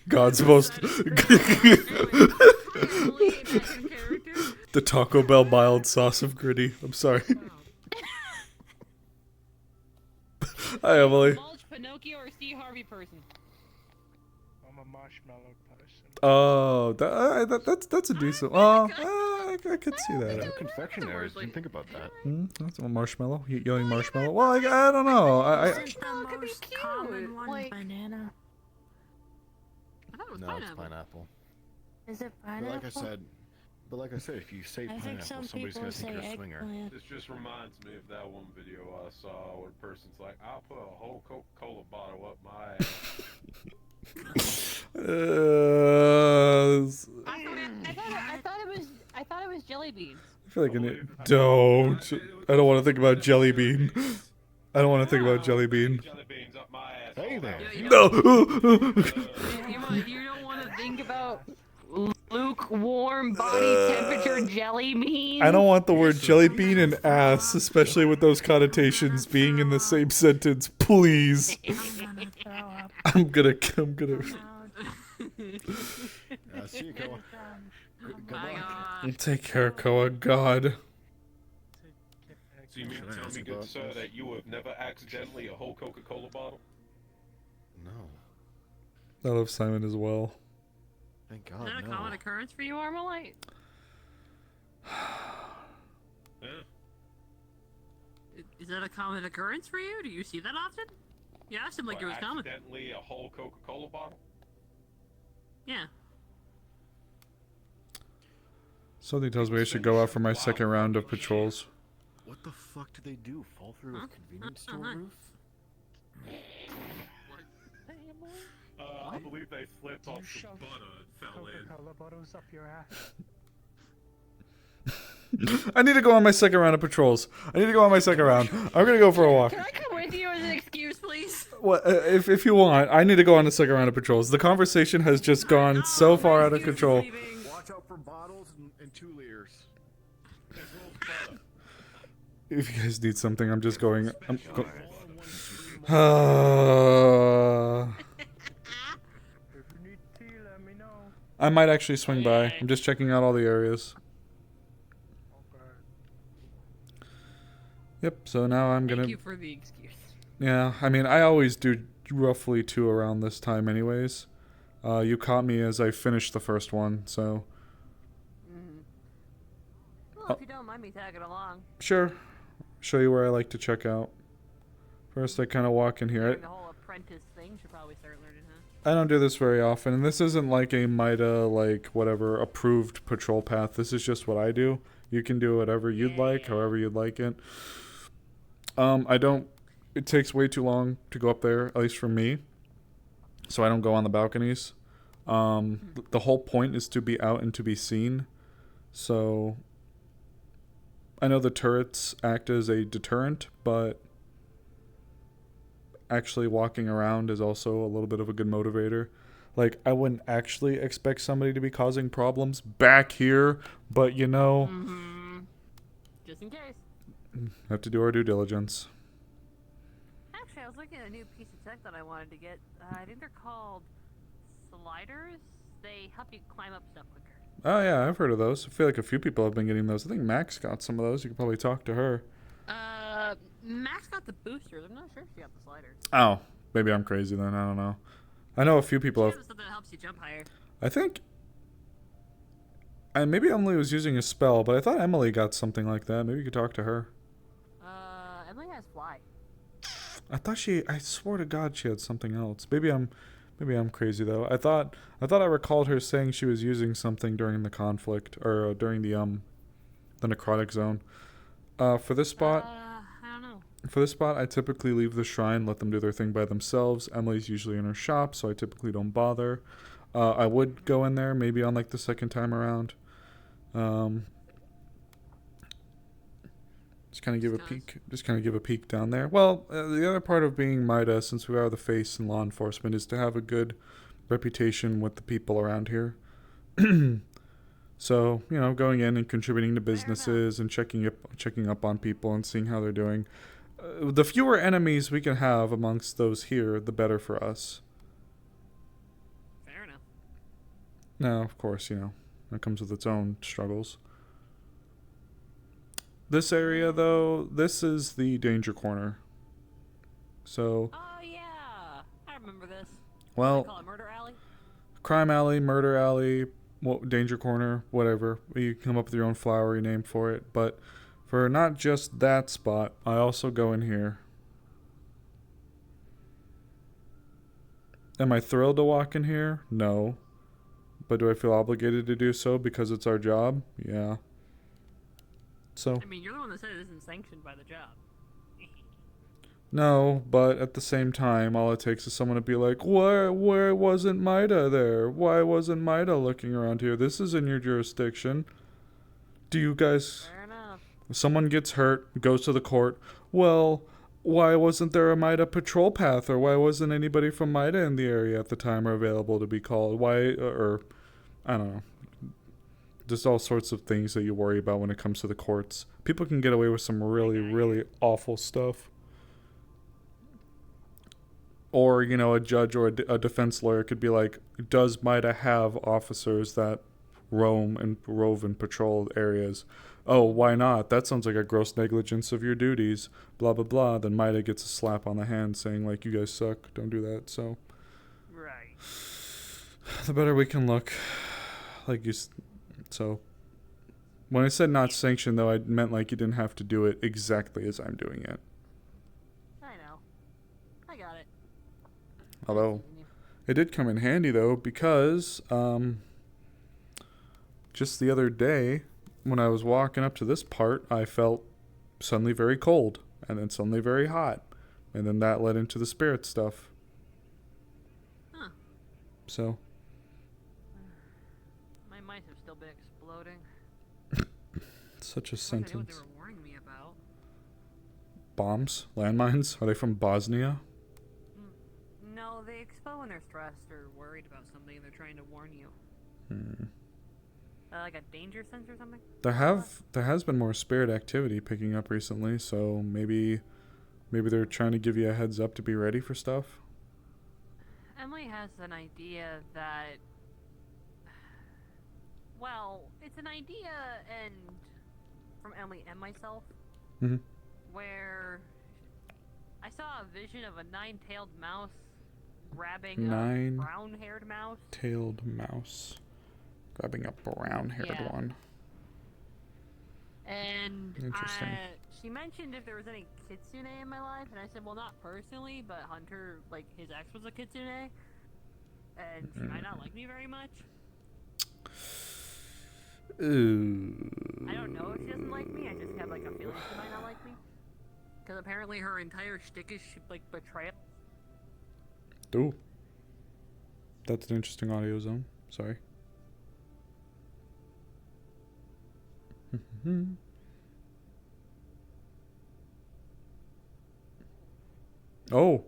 God's most. The Taco Bell mild sauce of gritty. I'm sorry. Hi, Emily. Mulch, Pinocchio, or Steve Harvey person? I'm a marshmallow person. Oh, that's a decent. Well, I could see that. No confectionaries. Didn't think about that. That's a marshmallow. Yelling marshmallow. Well, I don't know. Isn't the could be most cute, common one like- banana? I thought it was No, it's pineapple. pineapple. Is it But pineapple? like I said, if you say I think pineapple, some somebody's people gonna think say you're a swinger. eggplant. This just reminds me of that one video I saw where the person's like, I'll put a whole Coca-Cola bottle up my ass. I thought it was jelly beans. I feel like don't. I don't want to think about jelly bean. I don't want to think about jelly bean. Jelly beans up my ass. Hey there. You No. don't want to think about lukewarm body temperature jelly beans. I don't want the word jelly bean and ass, especially with those connotations being in the same sentence. Please. I'm gonna throw up. I'm gonna. See you, Koa. Good My luck. God. Take care, Koa. God. So you mean to tell me, good sir, that you have never accidentally a whole Coca-Cola bottle? No. I love Simon as well. Thank Is God, that a no. common occurrence for you, Armalite? Yeah. Is that a common occurrence for you? Do you see that often? You asked him like it was common. Accidentally a whole Coca-Cola bottle? Yeah. Something tells me I should go out for my second round of patrols. What the fuck did they do? Fall through a convenience store roof? I believe they flipped off some shove butter and fell in. Coca-Cola bottles up your ass. I need to go on my second round of patrols. I'm gonna go for a walk. Can I come with you as an excuse, please? What, if you want, I need to go on a second round of patrols. The conversation has just gone so far out of control. Watch out for bottles and 2 liters. If you guys need something, I'm just going. If you need tea, let me know. I might actually swing by. I'm just checking out all the areas. Okay. Yep. So now I'm Thank gonna. you for the excuse. Yeah. I mean, I always do roughly 2 around this time, anyways. You caught me as I finished the first one, so. Well, if you don't mind me tagging along. Sure. Show you where I like to check out. First, I kind of walk in here. The whole apprentice thing should probably start learning, huh? I don't do this very often, and this isn't like a MIDA, like, whatever, approved patrol path. This is just what I do. You can do whatever you'd like, however you'd like it. I don't... It takes way too long to go up there, at least for me. So I don't go on the balconies. The whole point is to be out and to be seen. So... I know the turrets act as a deterrent, but... actually walking around is also a little bit of a good motivator. Like, I wouldn't actually expect somebody to be causing problems back here, but you know... Just in case. Have to do our due diligence. Actually, I was looking at a new piece of tech that I wanted to get. I think they're called sliders. They help you climb up stuff quicker. Oh yeah, I've heard of those. I feel like a few people have been getting those. I think Max got some of those. You could probably talk to her. Max got the boosters. I'm not sure if she got the sliders. Oh, maybe I'm crazy then. I don't know. I know a few people have... Something that helps you jump higher. I think... And maybe Emily was using a spell, but I thought Emily got something like that. Maybe you could talk to her. Emily has fly. I thought she... I swore to God she had something else. Maybe I'm crazy though. I thought I recalled her saying she was using something during the conflict or during the necrotic zone. For this spot, I don't know. For this spot, I typically leave the shrine, let them do their thing by themselves. Emily's usually in her shop, so I typically don't bother. I would go in there maybe on like the second time around. Just kind of give a peek down there. Well, the other part of being MIDA, since we are the face in law enforcement, is to have a good reputation with the people around here. So, you know, going in and contributing to businesses and checking up on people and seeing how they're doing. The fewer enemies we can have amongst those here, the better for us. Fair enough. Now, of course, you know, that comes with its own struggles. This area, though, this is the danger corner. So... Oh, yeah. I remember this. Well... What do they call it, murder alley? Crime alley, murder alley, danger corner, whatever. You can come up with your own flowery name for it. But for not just that spot, I also go in here. Am I thrilled to walk in here? No. But do I feel obligated to do so because it's our job? Yeah. So... I mean, you're the one that said it isn't sanctioned by the job. No, but at the same time, all it takes is someone to be like, where wasn't Mida there? Why wasn't Mida looking around here? This is in your jurisdiction. Do you guys... Fair enough. If someone gets hurt, goes to the court, well, why wasn't there a Mida patrol path? Or why wasn't anybody from Mida in the area at the time or available to be called? Why, or, I don't know. Just all sorts of things that you worry about when it comes to the courts. People can get away with some really, really awful stuff. Or, you know, a judge or a defense lawyer could be like, does MIDA have officers that rove and patrol areas? Oh, why not? That sounds like a gross negligence of your duties. Blah, blah, blah. Then MIDA gets a slap on the hand saying, like, you guys suck. Don't do that. So, Right. the better we can look. So, when I said not sanctioned, though, I meant like you didn't have to do it exactly as I'm doing it. I know. I got it. Although, it did come in handy, though, because just the other day, when I was walking up to this part, I felt suddenly very cold, and then suddenly very hot. And then that led into the spirit stuff. Huh. So. My mice have still been exploding. Such a I knew what sentence. they were warning me about. Bombs? Landmines? Are they from Bosnia? No, they explode when they're stressed or worried about something and they're trying to warn you. Like a danger sense or something? There has been more spirit activity picking up recently, so maybe they're trying to give you a heads up to be ready for stuff. Emily has an idea that... Well, it's an idea and from Emily and myself, where I saw a vision of a nine-tailed mouse grabbing a brown-haired mouse. Tailed mouse. Grabbing a brown-haired one. And Interesting. she mentioned if there was any kitsune in my life, and I said, well, not personally, but Hunter, like, his ex was a kitsune, and she might not like me very much. Ooh. I don't know if she doesn't like me, I just have, like, a feeling she might not like me. Because apparently her entire shtick is, like, betrayal. Ooh. That's an interesting audio zone. Sorry. Oh.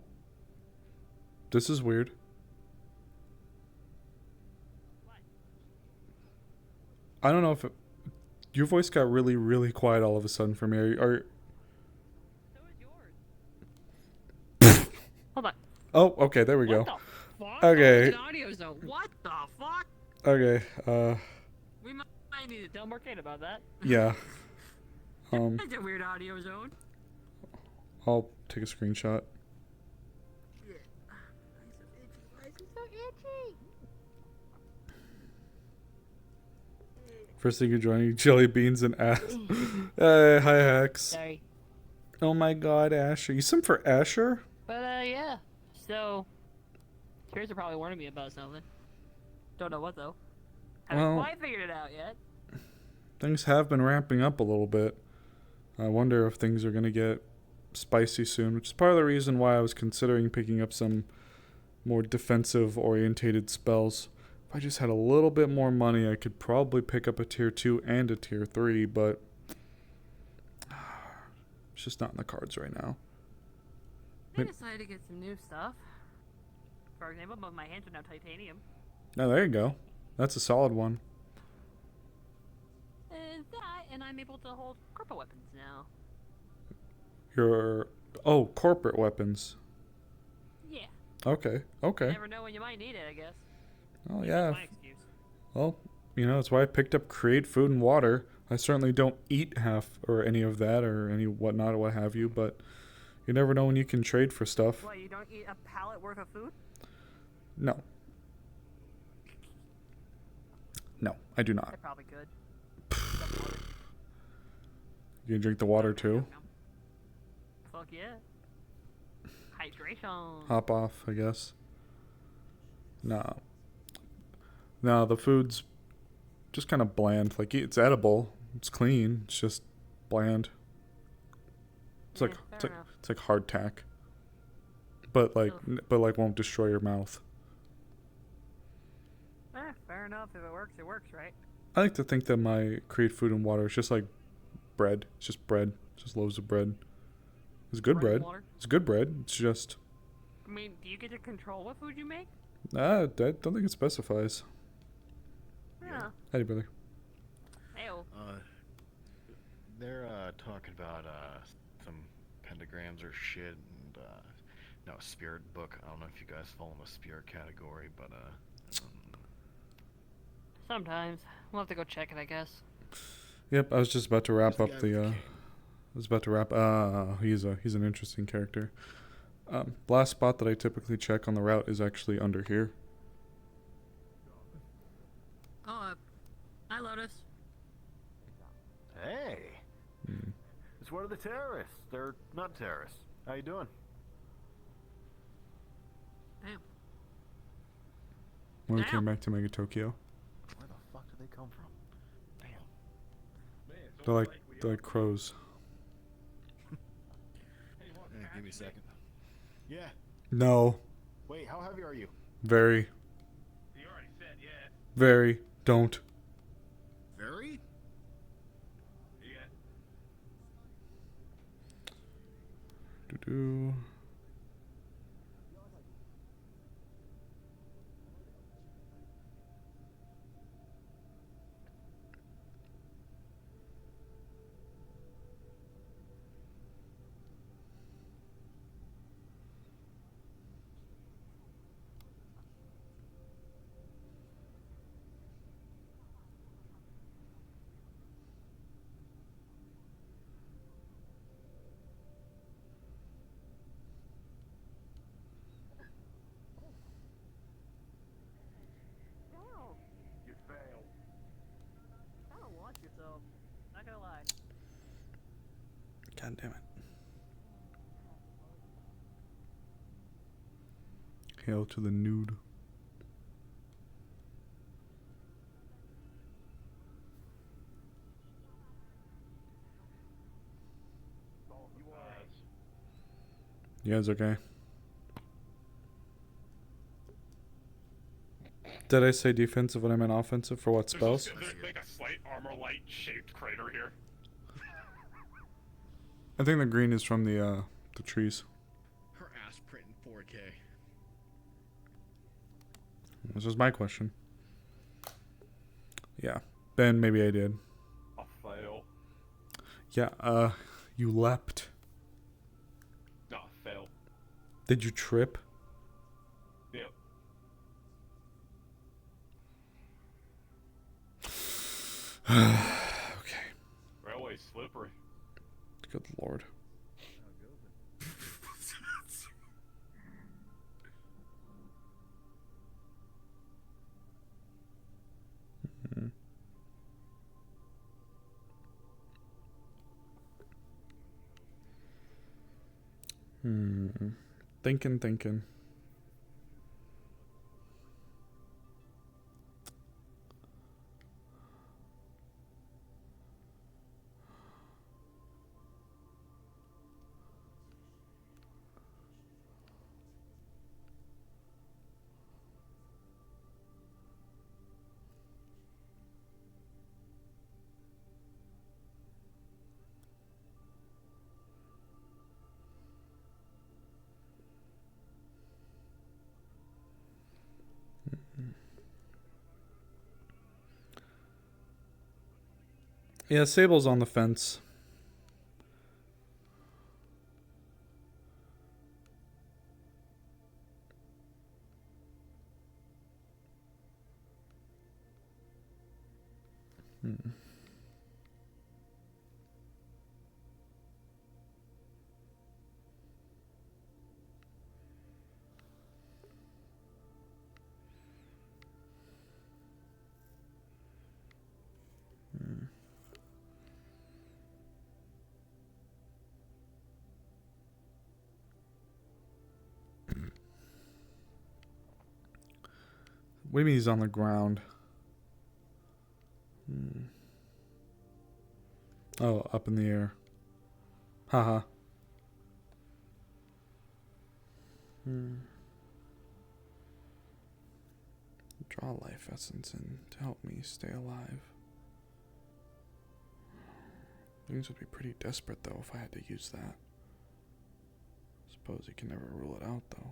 This is weird. I don't know if your voice got really, really quiet all of a sudden for me. So is yours. Hold on. Oh, okay, there we go. What the fuck? Okay. That was an audio zone. What the fuck? Okay, We might need to tell Morcane about that. yeah. That's a weird audio zone. I'll take a screenshot. Yeah. Why is it so itchy? First thing you're joining, jelly beans and ass. Hey, hi, Hex. Sorry. Oh my god, Asher. You sim for Asher? But, yeah. So, Tears are probably warning me about something. Don't know what, though. Haven't Well, quite figured it out yet. things have been ramping up a little bit. I wonder if things are going to get spicy soon, which is part of the reason why I was considering picking up some more defensive-orientated spells. If I just had a little bit more money, I could probably pick up a tier 2 and a tier 3, but it's just not in the cards right now. I decided to get some new stuff. For example, both my hands are now titanium. Oh, there you go. That's a solid one. And I'm able to hold corporate weapons now. Corporate weapons. Yeah. Okay, You okay. never know when you might need it, I guess. Oh, That's yeah. my excuse. Well, that's why I picked up Create Food and Water. I certainly don't eat half or any of that or any whatnot or what have you, but you never know when you can trade for stuff. What, you don't eat a pallet worth of food? No. No, I do not. I probably could. You can drink the water too. Fuck yeah. Hydration. Hop off, I guess. No. No, the food's just kind of bland. Like, it's edible. It's clean. It's just bland. It's Yeah, like fair enough. it's like hardtack. But like won't destroy your mouth. Fair enough. If it works, right? I like to think that my Create Food and Water is just like bread. It's just bread. It's just loaves of bread. It's good Bread and bread. water? It's good bread. It's just I mean, do you get to control what food you make? I don't think it specifies. Yeah. Hey, brother. Ew. They're talking about some pentagrams or shit, and no, spirit book. I don't know if you guys fall in the spirit category, but Sometimes. We'll have to go check it, I guess. Yep, I was just about to wrap Who's up the guy the. with I the cane? was about to wrap. He's an interesting character. Last spot that I typically check on the route is actually under here. Oh, hi, Lotus. Hey, it's one of the terrorists. They're not terrorists. How you doing? Damn. When we Damn. came back to Mega Tokyo, Where the fuck did they come from? Damn. Man, it's they're almost like we they're like crows. Hey, look, give me a second. Yeah. No, Wait, how heavy are you? very, You already said yeah. very don't. Very. Yeah. Doo-doo. You failed. Kind of want yourself. Not gonna lie. God damn it. Hail to the nude. You guys okay? Did I say defensive when I meant offensive? For what spells? There's like a slight armor light shaped crater here. I think the green is from the trees. Her ass print in 4K. This was my question. Yeah. Ben, maybe I did. A fail. Yeah, you leapt. No, fail. Did you trip? Yep. Okay. Railway slippery. Good lord. Mhm. Thinking. Yeah, Sable's on the fence. What do you mean he's on the ground? Oh, up in the air. Haha. Draw life essence in to help me stay alive. Things would be pretty desperate though if I had to use that. Suppose you can never rule it out though.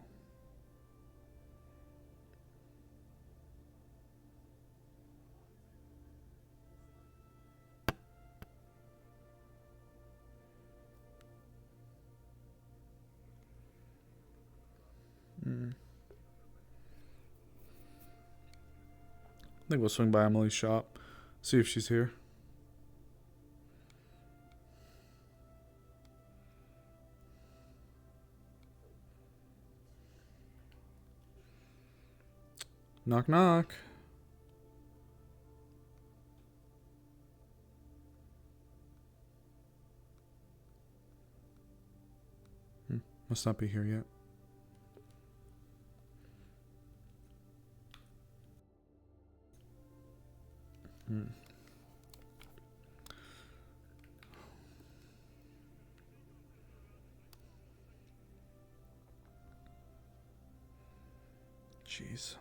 I think we'll swing by Emily's shop, see if she's here. Knock knock. Must not be here yet. Jeez.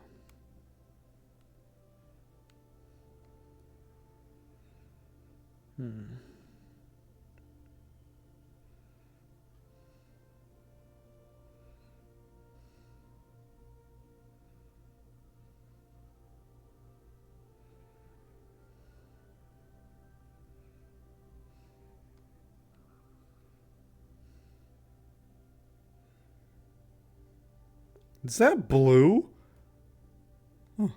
Is that blue? Huh.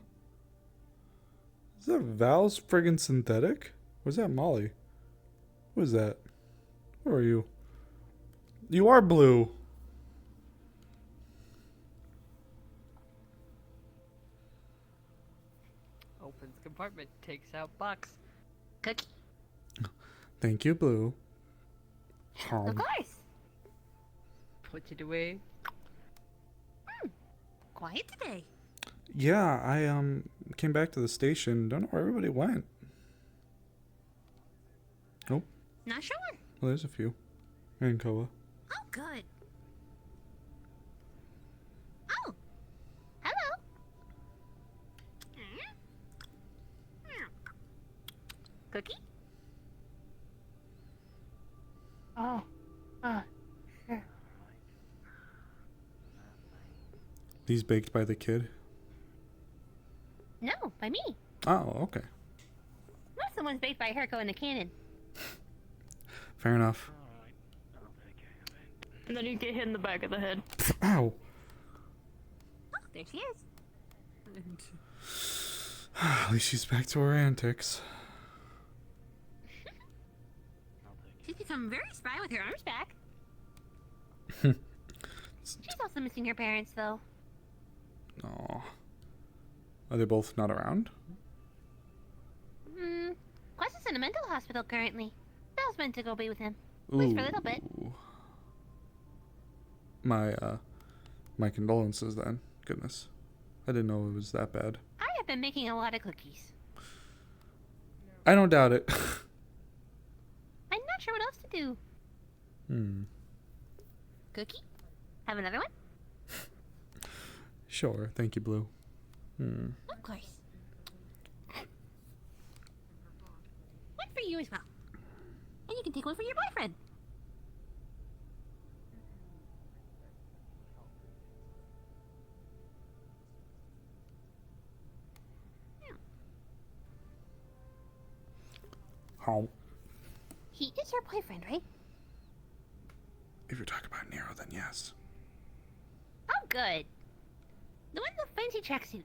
Is that Val's friggin' synthetic? Or is that Molly? What is that? Who are you? You are blue. Opens compartment, takes out box. Cookie. Thank you, Blue. Of course. Put it away. Quiet today. Yeah, I came back to the station. Don't know where everybody went. Oh, Not sure. well, there's a few. And Koa. Oh, good. Oh, hello. Cookie? Oh, sure. These baked by the kid. No, by me. Oh, okay. Most of the ones baked by Herco in the cannon. Fair enough. Alright, I'll take care of it. And then you get hit in the back of the head. Ow. Oh, there she is. At least she's back to her antics. I'll take She's become very spry with her arms back. She's also missing her parents, though. Aw. Are they both not around? Quest is in a mental hospital currently. Belle's meant to go be with him. At least for a little bit. My condolences then. Goodness. I didn't know it was that bad. I have been making a lot of cookies. I don't doubt it. I'm not sure what else to do. Cookie? Have another one? Sure. Thank you, Blue. Of course. One for you as well. And you can take one for your boyfriend. How? He is your boyfriend, right? If you're talking about Nero, then yes. Oh, good. The one in the fancy tracksuit.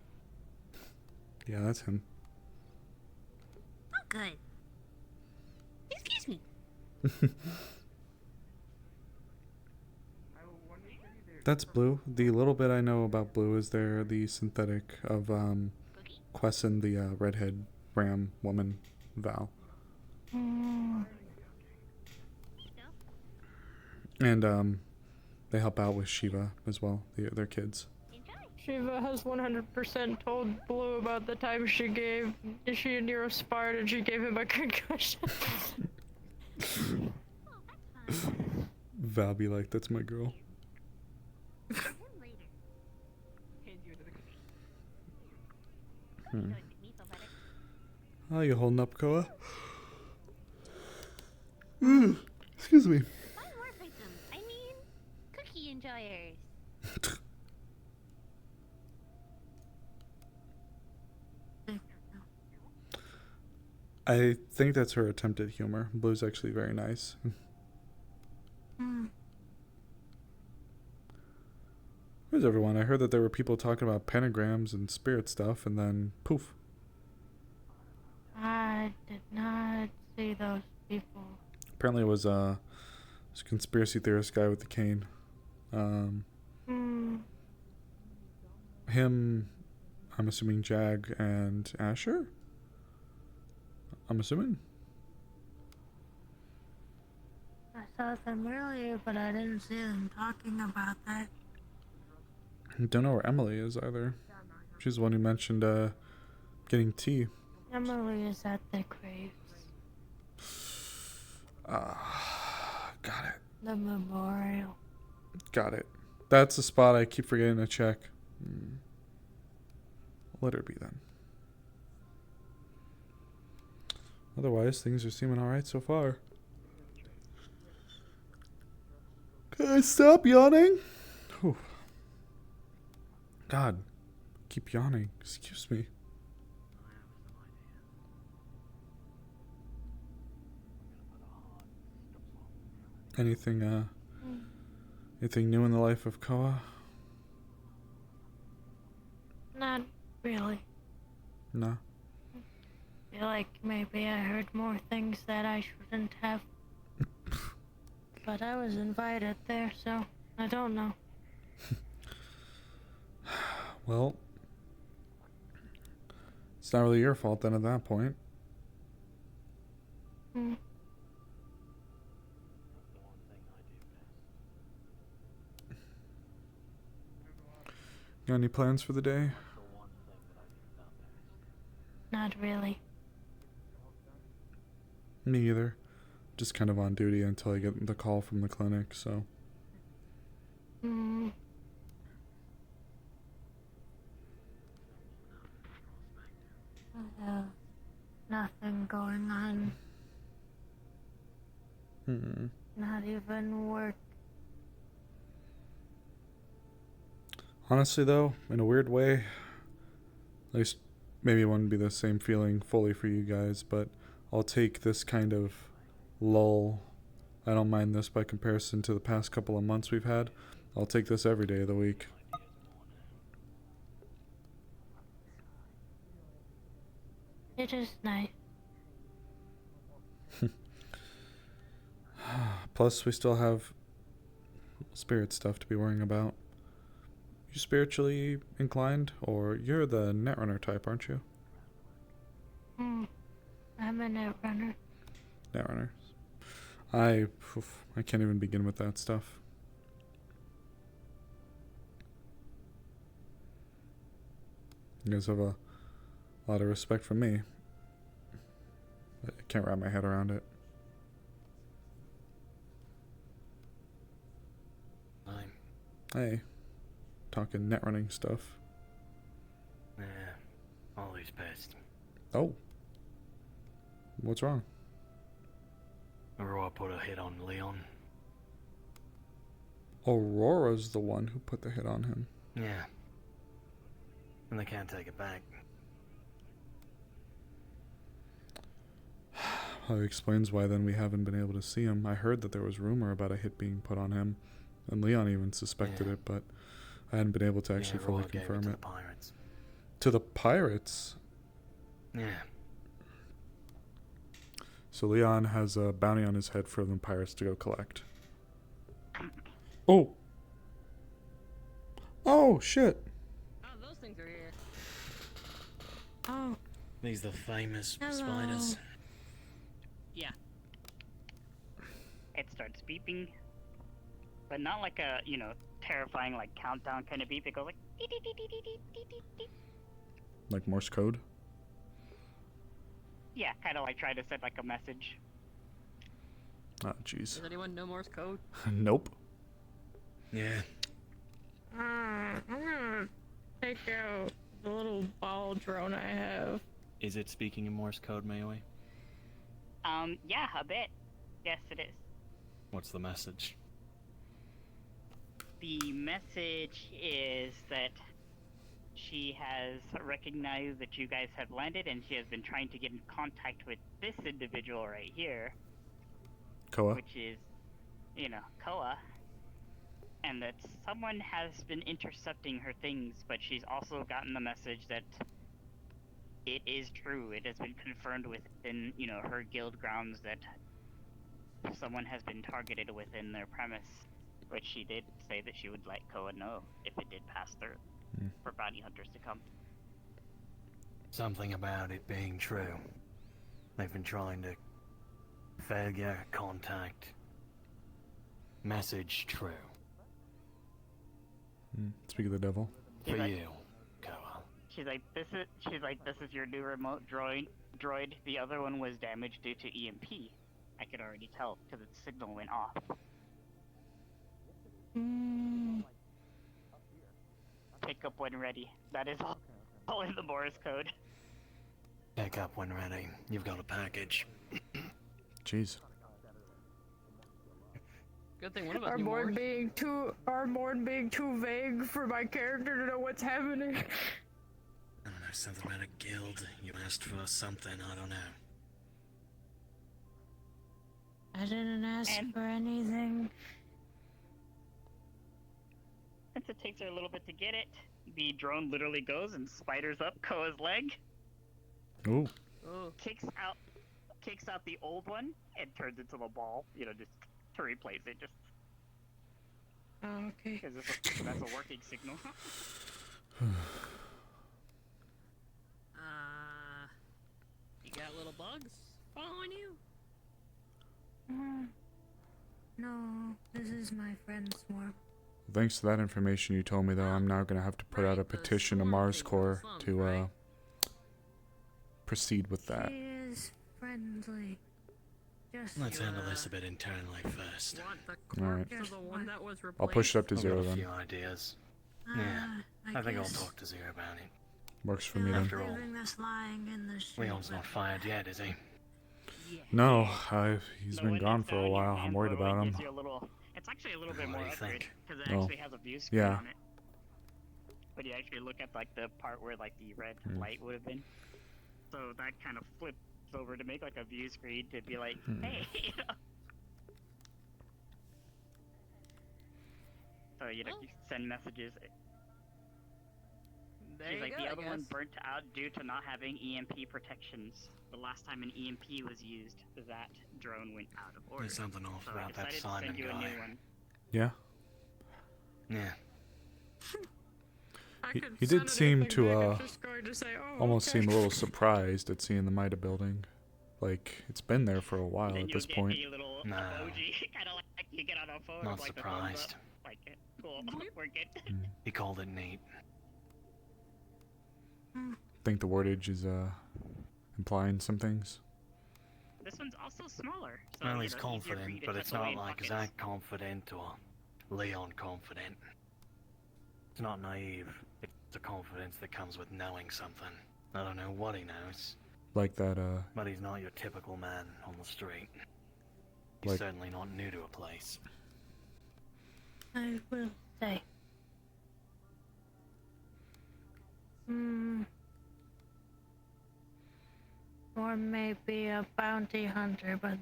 Yeah, that's him. Oh, good. Excuse me. That's Blue. The little bit I know about Blue is they're the synthetic of Quest and the redhead ram woman, Val. And they help out with Shiva as well, their kids. Shiva has 100% told Blue about the time she and Nero sparred and she gave him a concussion. Val be like, that's my girl. Oh, you holding up, Koa? Excuse me. Buy more items. I mean, cookie enjoyers. I think that's her attempt at humor. Blue's actually very nice. Where's everyone? I heard that there were people talking about pentagrams and spirit stuff, and then poof. I did not see those people. Apparently it was this conspiracy theorist guy with the cane. Him, I'm assuming Jag and Asher? I'm assuming. I saw them earlier, but I didn't see them talking about that. Don't know where Emily is either. She's the one who mentioned getting tea. Emily is at the graves. Got it. The memorial. Got it. That's the spot I keep forgetting to check. Let her be then. Otherwise, things are seeming alright so far. Can I stop yawning? Whew. God, keep yawning. Excuse me. Anything new in the life of Koa? Not really. No. I feel like maybe I heard more things that I shouldn't have. But I was invited there, so I don't know. Well, it's not really your fault then at that point. Got any plans for the day? Not really. Me either. Just kind of on duty until I get the call from the clinic, so. Hmm. Nothing going on. Not even work. Honestly, though, in a weird way, at least maybe it wouldn't be the same feeling fully for you guys, but I'll take this kind of lull. I don't mind this by comparison to the past couple of months we've had. I'll take this every day of the week. It is nice. Plus, we still have spirit stuff to be worrying about. You spiritually inclined? Or you're the netrunner type, aren't you? I'm a netrunner. Netrunner. I can't even begin with that stuff. You guys have a lot of respect from me. I can't wrap my head around it. Hey, talking net running stuff. Yeah, always best. Oh. What's wrong? Aurora put a hit on Leon. Aurora's the one who put the hit on him. Yeah. And they can't take it back. Well, it explains why then we haven't been able to see him. I heard that there was rumor about a hit being put on him, and Leon even suspected it, but I hadn't been able to actually fully Aurora gave confirm to it. the pirates. To the pirates? Yeah. So Leon has a bounty on his head for the pirates to go collect. Oh! Oh, shit! Oh, those things are here. Oh. These the famous Hello. spiders. Yeah. It starts beeping, but not like a, terrifying, like, countdown kind of beep. It goes like... dee, dee, dee, dee, dee, dee, dee, dee. Like Morse code? Yeah, kind of like trying to send, like, a message. Oh, jeez. Does anyone know Morse code? Nope. Yeah. I'm gonna take out the little ball drone I have. Is it speaking in Morse code, Mayoi? Yeah, a bit. Yes, it is. What's the message? The message is that she has recognized that you guys have landed, and she has been trying to get in contact with this individual right here. Koa? Which is, Koa. And that someone has been intercepting her things, but she's also gotten the message that it is true. It has been confirmed within, her guild grounds that someone has been targeted within their premise, which she did say that she would let Koa know if it did pass through for bounty hunters to come. Something about it being true. They've been trying to failure contact. Message true. Speak of the devil. She's For like, you, Koa. She's like, this is your new remote droid. The other one was damaged due to EMP. I could already tell because its signal went off. Pick up when ready. That is all in the Morse code. Pick up when ready. You've got a package. Jeez. Good thing one of us Our knew board Morse. being too vague for my character to know what's happening. I don't know, something about a guild. You asked for something, I don't know. I didn't ask for anything. Since it takes her a little bit to get it, the drone literally goes and spiders up Koa's leg, Ooh. kicks out the old one, and turns into the ball. Just to replace it. Just. Oh, okay. Because that's a working signal. You got little bugs following you? No, this is my friend Swarm. Thanks to that information you told me, though, I'm now going to have to put out a petition to Mars Corps to proceed with that. She is friendly. Just Let's handle this a bit internally first. Alright. The one that was I'll push it up to I've 0 got a then. few ideas. Yeah, I think I'll talk to Zero about it. Works for me then. After all, this lying in the street Leon's not fired yet, is he? No, he's No, been when gone it's for a down, your while. I'm hand worried forward about him. gives you a little- It's actually a little bit What more do you accurate think? because it Oh. actually has a view screen Yeah. on it. But you actually look at like the part where like the red Hmm. light would have been. So that kind of flips over to make like a view screen to be like, Hmm. hey. So you know, you send messages. There She's you like, go, the I other one guess. burnt out due to not having EMP protections. The last time an EMP was used, that drone went out of order. There's something off So I about that decided to Simon send you a guy. new one. Yeah. Yeah. He did seem to almost seem a little surprised at seeing the MIDA building. Like, it's been there for a while Then at you'll this get point. a little No. emoji, kind of like you get on a phone. Not like the thumbs surprised. up, like, cool, we're good. He called it neat. Think the wordage is implying some things. This one's also smaller. So, Well, you he's know, easier for you confident, to but tuck it's away not in like pockets. Zach confident or Leon confident. It's not naive. It's a confidence that comes with knowing something. I don't know what he knows, Like that, but he's not your typical man on the street. He's Like- certainly not new to a place. I will say. Or maybe a bounty hunter, but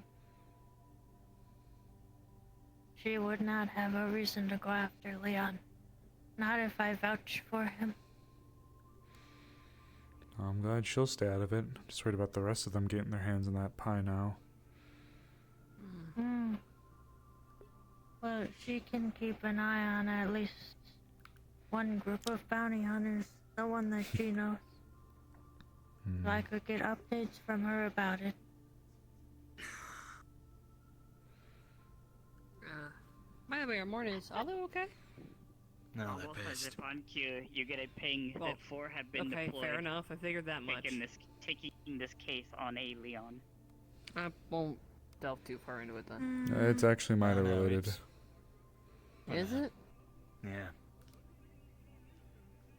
she would not have a reason to go after Leon. Not if I vouch for him. I'm glad she'll stay out of it. Just worried about the rest of them getting their hands on that pie now. Well, she can keep an eye on at least one group of bounty hunters, the one that she knows. So I could get updates from her about it. By the way, our mornings, are they okay? No, Almost they're as pissed. if on cue, you get a ping Well, that 4 have been Okay, deployed. fair enough. I figured that much. Taking this case on a Leon. I won't delve too far into it then. It's actually MIDA no, related. it's- Is it? Yeah.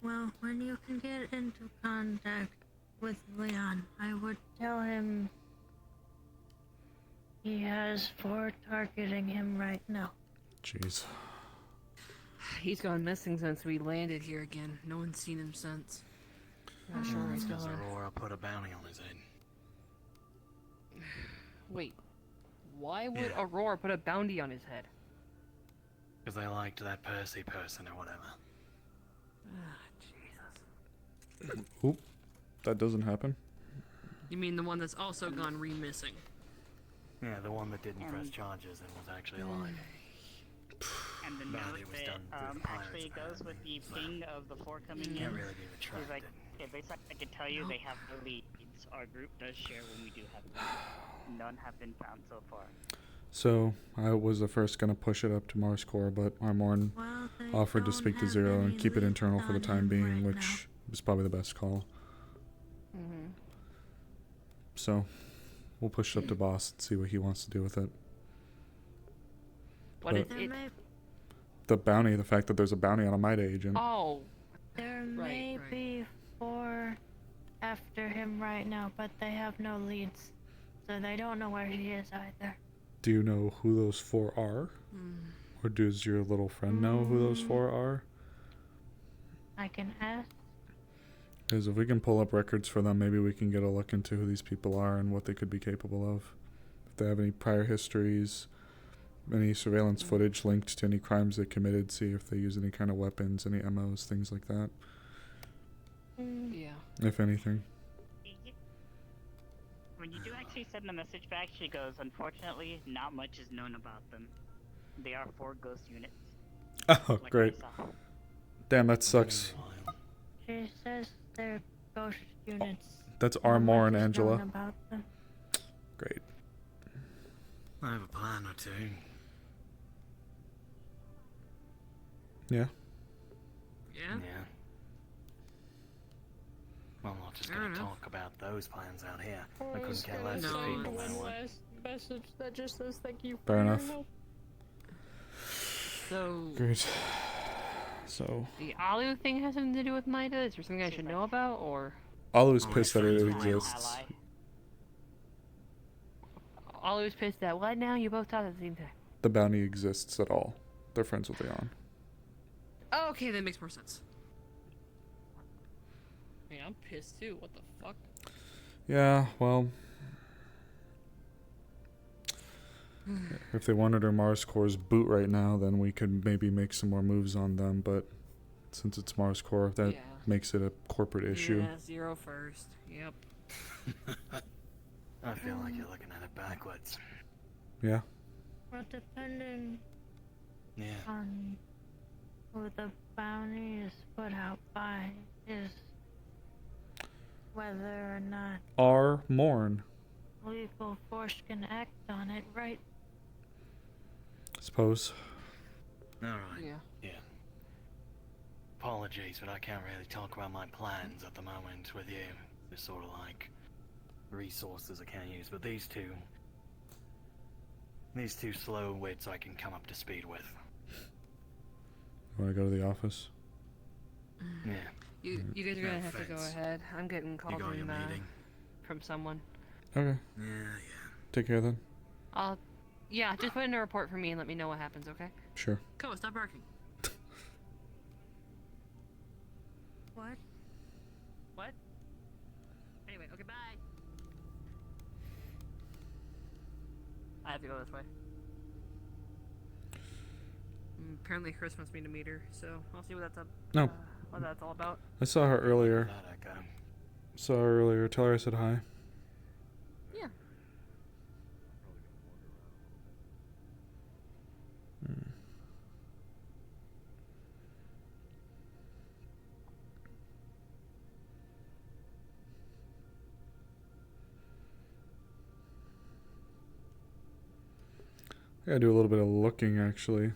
Well, when you can get into contact with Leon, I would tell him he has 4 targeting him right now. Jeez. He's gone missing since we landed here again. No one's seen him since. Not sure where he's Because gone. Aurora put a bounty on his head. Wait, why would Yeah. Aurora put a bounty on his head? Because they liked that Percy person or whatever. Jesus. Oop. That doesn't happen. You mean the one that's also gone re-missing? Yeah, the one that didn't press charges and was actually alive. And the Bad note it was that done through the actually pirates, goes with the ping of the 4 coming in. Can't really be He's retracted. like, okay, basically I can tell you they have no leads. Our group does share when we do have leads. None have been found so far. So, I was the first gonna push it up to Mars Corps, but Armorn Well, they offered to don't speak to have Zero any and keep it leads internal for the on time him being, right which was probably the best call. Mm-hmm. So, we'll push it up to boss and see what he wants to do with it. What But- is There it? may, The bounty, the fact that there's a bounty on a MIDA agent. Oh, there Right, may right. be 4 after him right now, but they have no leads. So they don't know where he is either. Do you know who those 4 are? Or does your little friend know who those 4 are? I can ask. Because if we can pull up records for them, maybe we can get a look into who these people are and what they could be capable of. If they have any prior histories, any surveillance footage linked to any crimes they committed, see if they use any kind of weapons, any MOs, things like that, yeah. if anything. When you do actually send a message back, she goes, unfortunately, not much is known about them. They are 4 ghost units. Oh, Like great. myself. Damn, that sucks. She says they're ghost units. That's Not Armor much and is Angela. known about them. Great. I have a plan or two. Yeah. Yeah. Yeah. I'm not just Fair gonna enough. talk about those plans out here. I I couldn't was care gonna less if No, send people it's- know one it. last message that just says thank you for Fair your enough. help. So Great. So, the Alu thing has something to do with Mida? Is there something I should know about, or Alu's Oh, pissed yeah, that it friends with my exists. Ally. Alu's pissed at what now? You both talk at the same time. The bounty exists at all. They're friends with Leon. Oh, okay, that makes more sense. I mean, I'm pissed too. What the fuck? Yeah, well, if they wanted her Mars Core's boot right now, then we could maybe make some more moves on them, but since it's Mars Core, that Yeah. makes it a corporate issue. Yeah, 0 first. Yep. I feel like you're looking at it backwards. Yeah. Well, depending Yeah. on who the bounty is put out by is whether or not R. Morn, legal force can act on it, right? suppose. Alright. Yeah. Yeah. Apologies, but I can't really talk about my plans at the moment with you. They're sort of like resources I can't use, but these two slow wits I can come up to speed with. You want to go to the office? Yeah. You guys are No gonna have to go offense. ahead. I'm getting You called got your in, meeting? from someone. Okay. Yeah. Take care then. Yeah, just put in a report for me and let me know what happens, okay? Sure. Come on, stop barking. What? What? Anyway, okay, bye. I have to go this way. Apparently Chris wants me to meet her, so I'll see what that's up. No. What that's all about. I saw her earlier. That I go. Saw her earlier. Tell her I said hi. Yeah. I gotta do a little bit of looking, actually.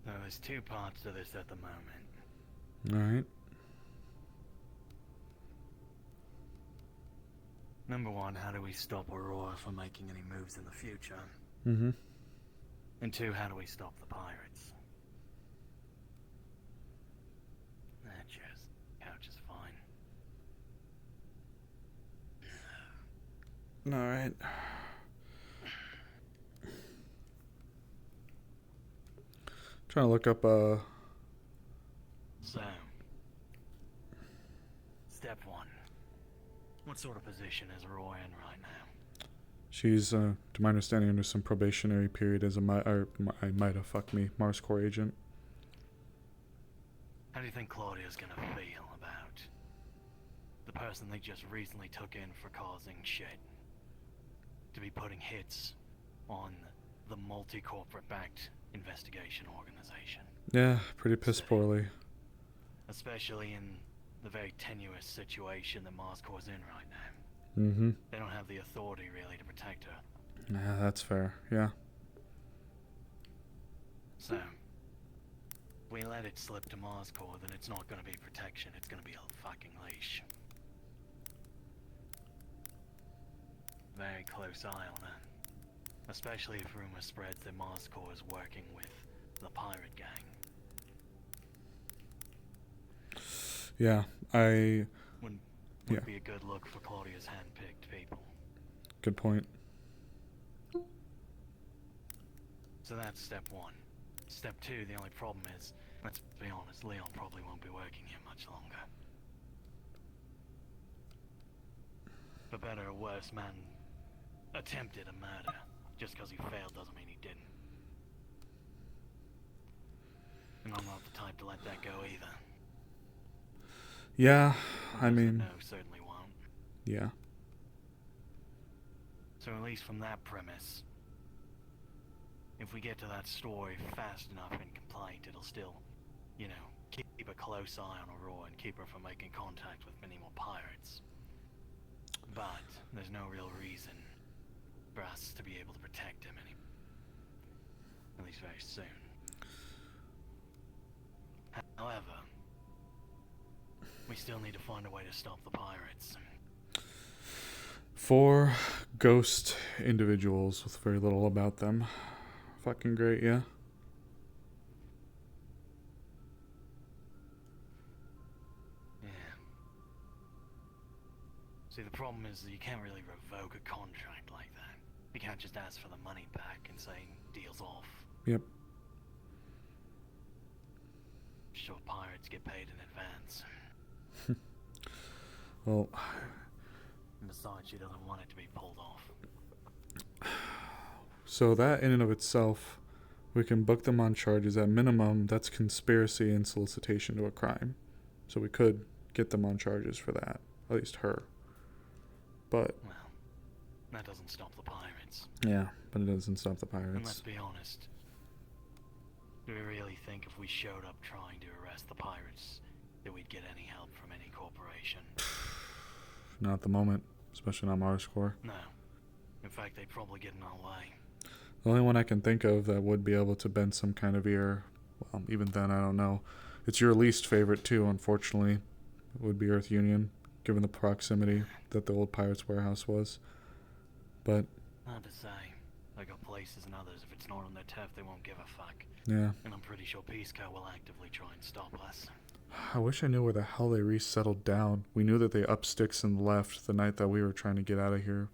So there's two parts to this at the moment. Alright. Number one, how do we stop Aurora from making any moves in the future? Mm-hmm. And two, how do we stop the pirates? That chest couch is fine. Alright. Trying to look up, So, step one. What sort of position is Roy in right now? she's, to my understanding, under some probationary period as a Mars Core agent. How do you think Claudia's gonna feel about the person they just recently took in for causing shit? To be putting hits on the multi-corporate backed investigation organization. Yeah, pretty piss poorly. Especially in the very tenuous situation that Mars Corps in right now. Mm-hmm. They don't have the authority really to protect her. Yeah, that's fair. Yeah. So, if we let it slip to Mars Corps, then it's not gonna be protection, it's gonna be a fucking leash. Very close eye on her. Especially if rumor spreads that Mars Corps is working with the pirate gang. Yeah, Would be a good look for Claudia's hand-picked people. good point. So that's step one. Step two, the only problem is, let's be honest, Leon probably won't be working here much longer. For better or worse, man attempted a murder. Just because he failed doesn't mean he didn't. And I'm not the type to let that go either. Yeah, I Those that mean, know certainly won't. yeah. So at least from that premise, if we get to that story fast enough in complaint, it'll still, you know, keep a close eye on Aurora and keep her from making contact with many more pirates. But there's no real reason for us to be able to protect him at least very soon. However, we still need to find a way to stop the pirates. 4 ghost individuals with very little about them. Fucking great, yeah? Yeah. See, the problem is that you can't really revoke a contract like that. You can't just ask for the money back and say, deal's off. Yep. Sure, pirates get paid in advance. Well, And besides, she doesn't want it to be pulled off. so that in and of itself, we can book them on charges. At minimum, that's conspiracy and solicitation to a crime. So we could get them on charges for that. At least her. But, Well, that doesn't stop the pirates. yeah, but it doesn't stop the And let's pirates. be honest. Do we really think if we showed up trying to arrest the pirates that we'd get any help from any corporation? Not at the moment, especially not Mars Corps. No. In fact, they'd probably get in our way. The only one I can think of that would be able to bend some kind of ear, well, even then, I don't know. It's your least favorite, too, unfortunately. It would be Earth Union, given the proximity that the old Pirates Warehouse was. But, Hard to say. They got places and others. If it's not on their turf, they won't give a fuck. yeah. And I'm pretty sure Peace Co will actively try and stop us. I wish I knew where the hell they resettled down. We knew that they up sticks and left the night that we were trying to get out of here.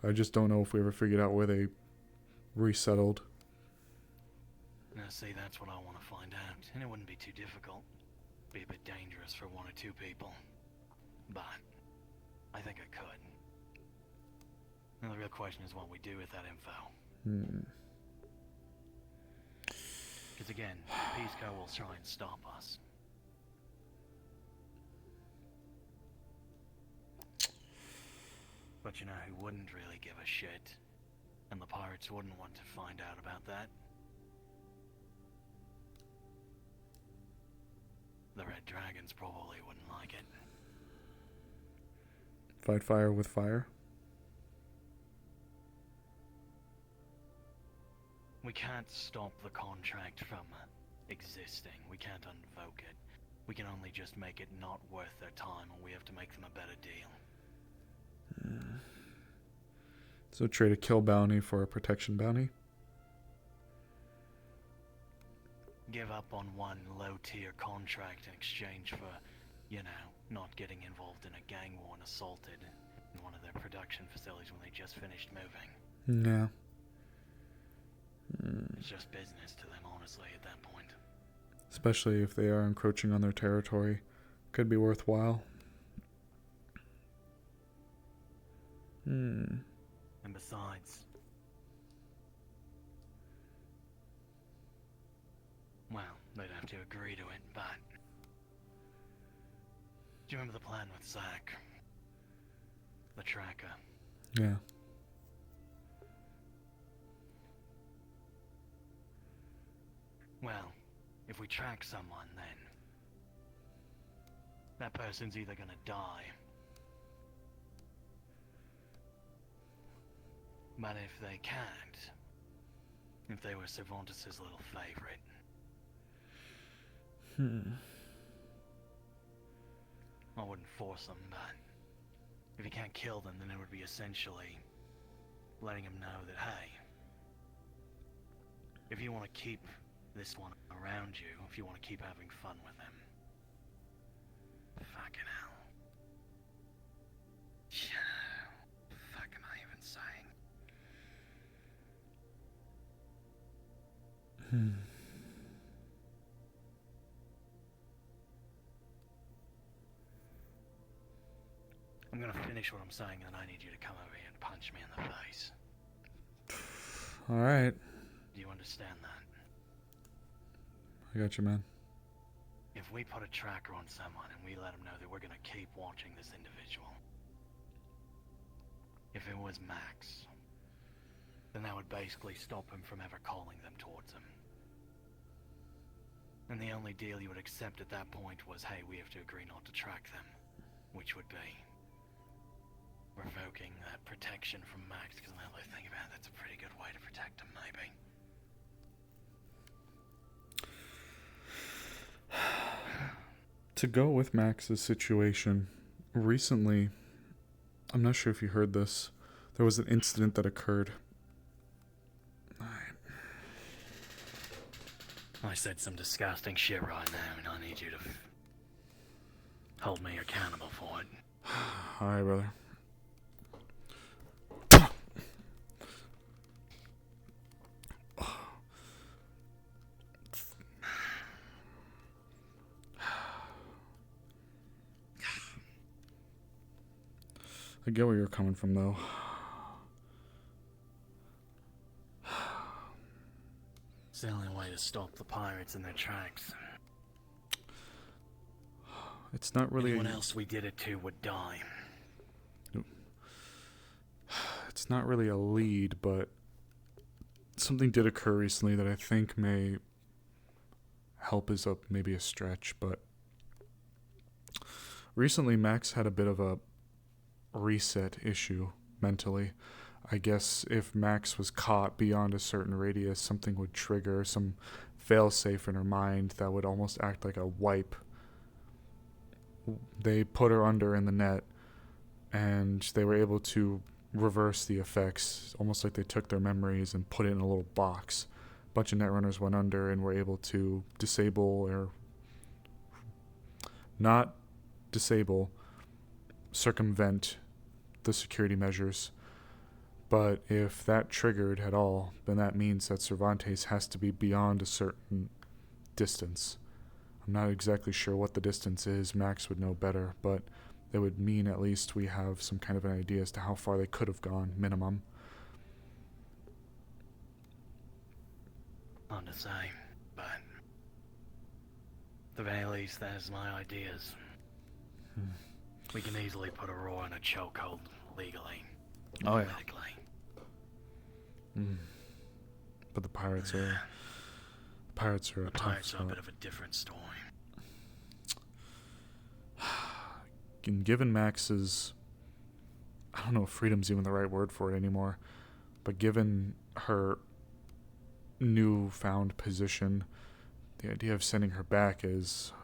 I just don't know if we ever figured out where they resettled. Now, see, that's what I want to find out. And it wouldn't be too difficult. Be a bit dangerous for 1 or 2 people. But I think I could. Now, the real question is what we do with that info. Because again, Peace Co will try and stop us. But you know who wouldn't really give a shit? And the pirates wouldn't want to find out about that? The Red Dragons probably wouldn't like it. Fight fire with fire. We can't stop the contract from existing. We can't unvoke it. We can only just make it not worth their time, and we have to make them a better deal. So trade a kill bounty for a protection bounty. Give up on one low-tier contract in exchange for, you know, not getting involved in a gang war and assaulted in one of their production facilities when they just finished moving. Yeah. It's just business to them, honestly, at that point. Especially if they are encroaching on their territory. Could be worthwhile. And besides, well, they'd have to agree to it, but do you remember the plan with Zach? The tracker. Yeah. Well, if we track someone, then that person's either gonna die, but if they can't, if they were Cervantes' little favorite, I wouldn't force them, but if you can't kill them, then it would be essentially letting them know that, hey, if you want to keep this one around you, if you want to keep having fun with him, fucking hell. What the fuck am I even saying? I'm gonna finish what I'm saying, and I need you to come over here and punch me in the face. Alright. Do you understand that? I got you, man. If we put a tracker on someone and we let them know that we're gonna keep watching this individual, if it was Max, then that would basically stop him from ever calling them towards him. And the only deal you would accept at that point was, hey, we have to agree not to track them, which would be revoking that protection from Max, because now that I think about it, that's a pretty good way to protect him, maybe. To go with Max's situation, recently, I'm not sure if you heard this, there was an incident that occurred. I said some disgusting shit right now, and I need you to hold me accountable for it. Alright, brother. I get where you're coming from, though. It's the only way to stop the pirates in their tracks. It's not really... Anyone else we did it to would die. It's not really a lead, but something did occur recently that I think may help is maybe a stretch, but recently Max had a bit of a reset issue mentally. I guess if Max was caught beyond a certain radius, something would trigger some failsafe in her mind that would almost act like a wipe. They put her under in the net, and they were able to reverse the effects, almost like they took their memories and put it in a little box. A bunch of netrunners went under and were able to disable, or not disable, circumvent the security measures. But if that triggered at all, then that means that Cervantes has to be beyond a certain distance. I'm not exactly sure what the distance is. Max would know better, but it would mean at least we have some kind of an idea as to how far they could have gone, minimum. Hard to say, but at the very least, there's my ideas. We can easily put Aurora in a chokehold legally. Oh, yeah. Politically. But the pirates are... The pirates are a The tough pirates are a spot. bit of a different story. And given Max's... I don't know if freedom's even the right word for it anymore, but given her newfound position, the idea of sending her back is...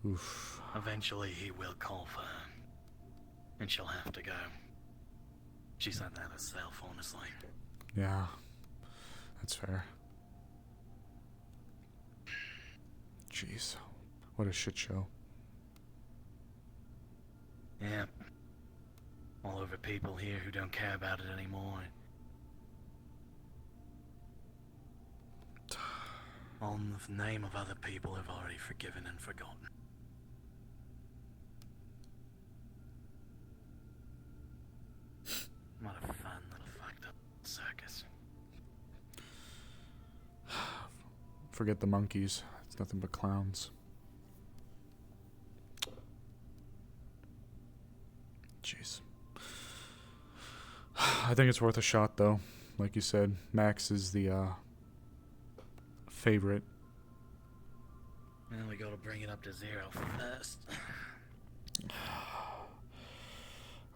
Oof. Eventually he will call for her. And she'll have to go. She said that herself, honestly. Yeah. That's fair. Jeez. What a shit show. Yeah. All over people here who don't care about it anymore. All in the name of other people who've already forgiven and forgotten. What a fun little fucked up circus. Forget the monkeys. It's nothing but clowns. Jeez. I think it's worth a shot, though. Like you said, Max is the favorite. Well, we gotta bring it up to 0 first.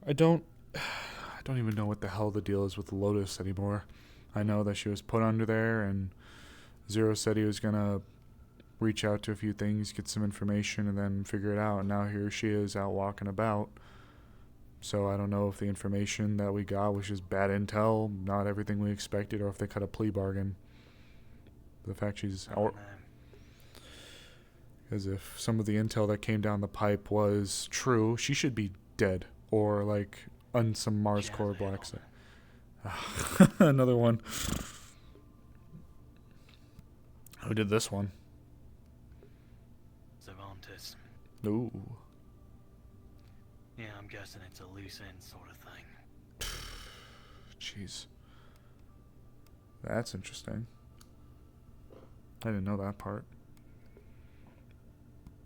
I don't even know what the hell the deal is with Lotus anymore. I know that she was put under there, and Zero said he was gonna reach out to a few things, get some information, and then figure it out. And now here she is out walking about. So I don't know if the information that we got was just bad intel, not everything we expected, or if they cut a plea bargain. The fact she's out. As if some of the intel that came down the pipe was true, she should be dead. Or like on some Mars core black site. Another one. Who did this one? Cervantes. Ooh. Yeah, I'm guessing it's a loose end sort of thing. Jeez. That's interesting. I didn't know that part.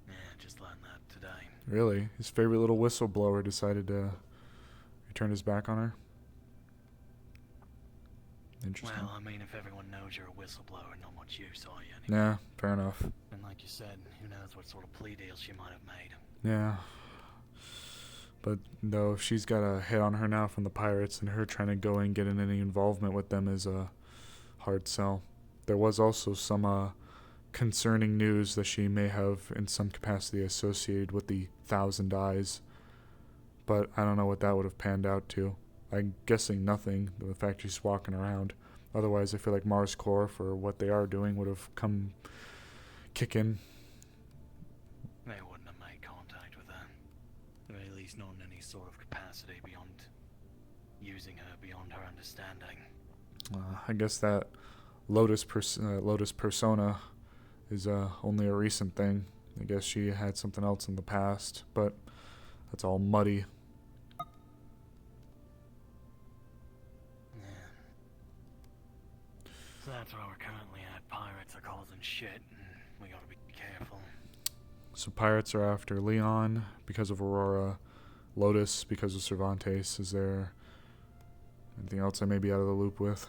Yeah, just learned that today. Really? His favorite little whistleblower decided to turn his back on her? Interesting. Well, I mean, if everyone knows you're a whistleblower, not much use are you anyway? Yeah, fair enough. And like you said, who knows what sort of plea deal she might have made. Yeah. But no, if she's got a hit on her now from the pirates, and her trying to go and get in any involvement with them is a hard sell. There was also some concerning news that she may have in some capacity associated with the Thousand Eyes, but I don't know what that would have panned out to. I'm guessing nothing, the fact she's walking around. Otherwise, I feel like Mars Corps, for what they are doing, would have come kicking. They wouldn't have made contact with her. Or at least not in any sort of capacity beyond using her beyond her understanding. I guess that Lotus persona is only a recent thing. I guess she had something else in the past, but that's all muddy. Yeah. So that's where we're currently at. Pirates are causing shit, and we gotta be careful. So pirates are after Leon because of Aurora, Lotus because of Cervantes. Is there anything else I may be out of the loop with?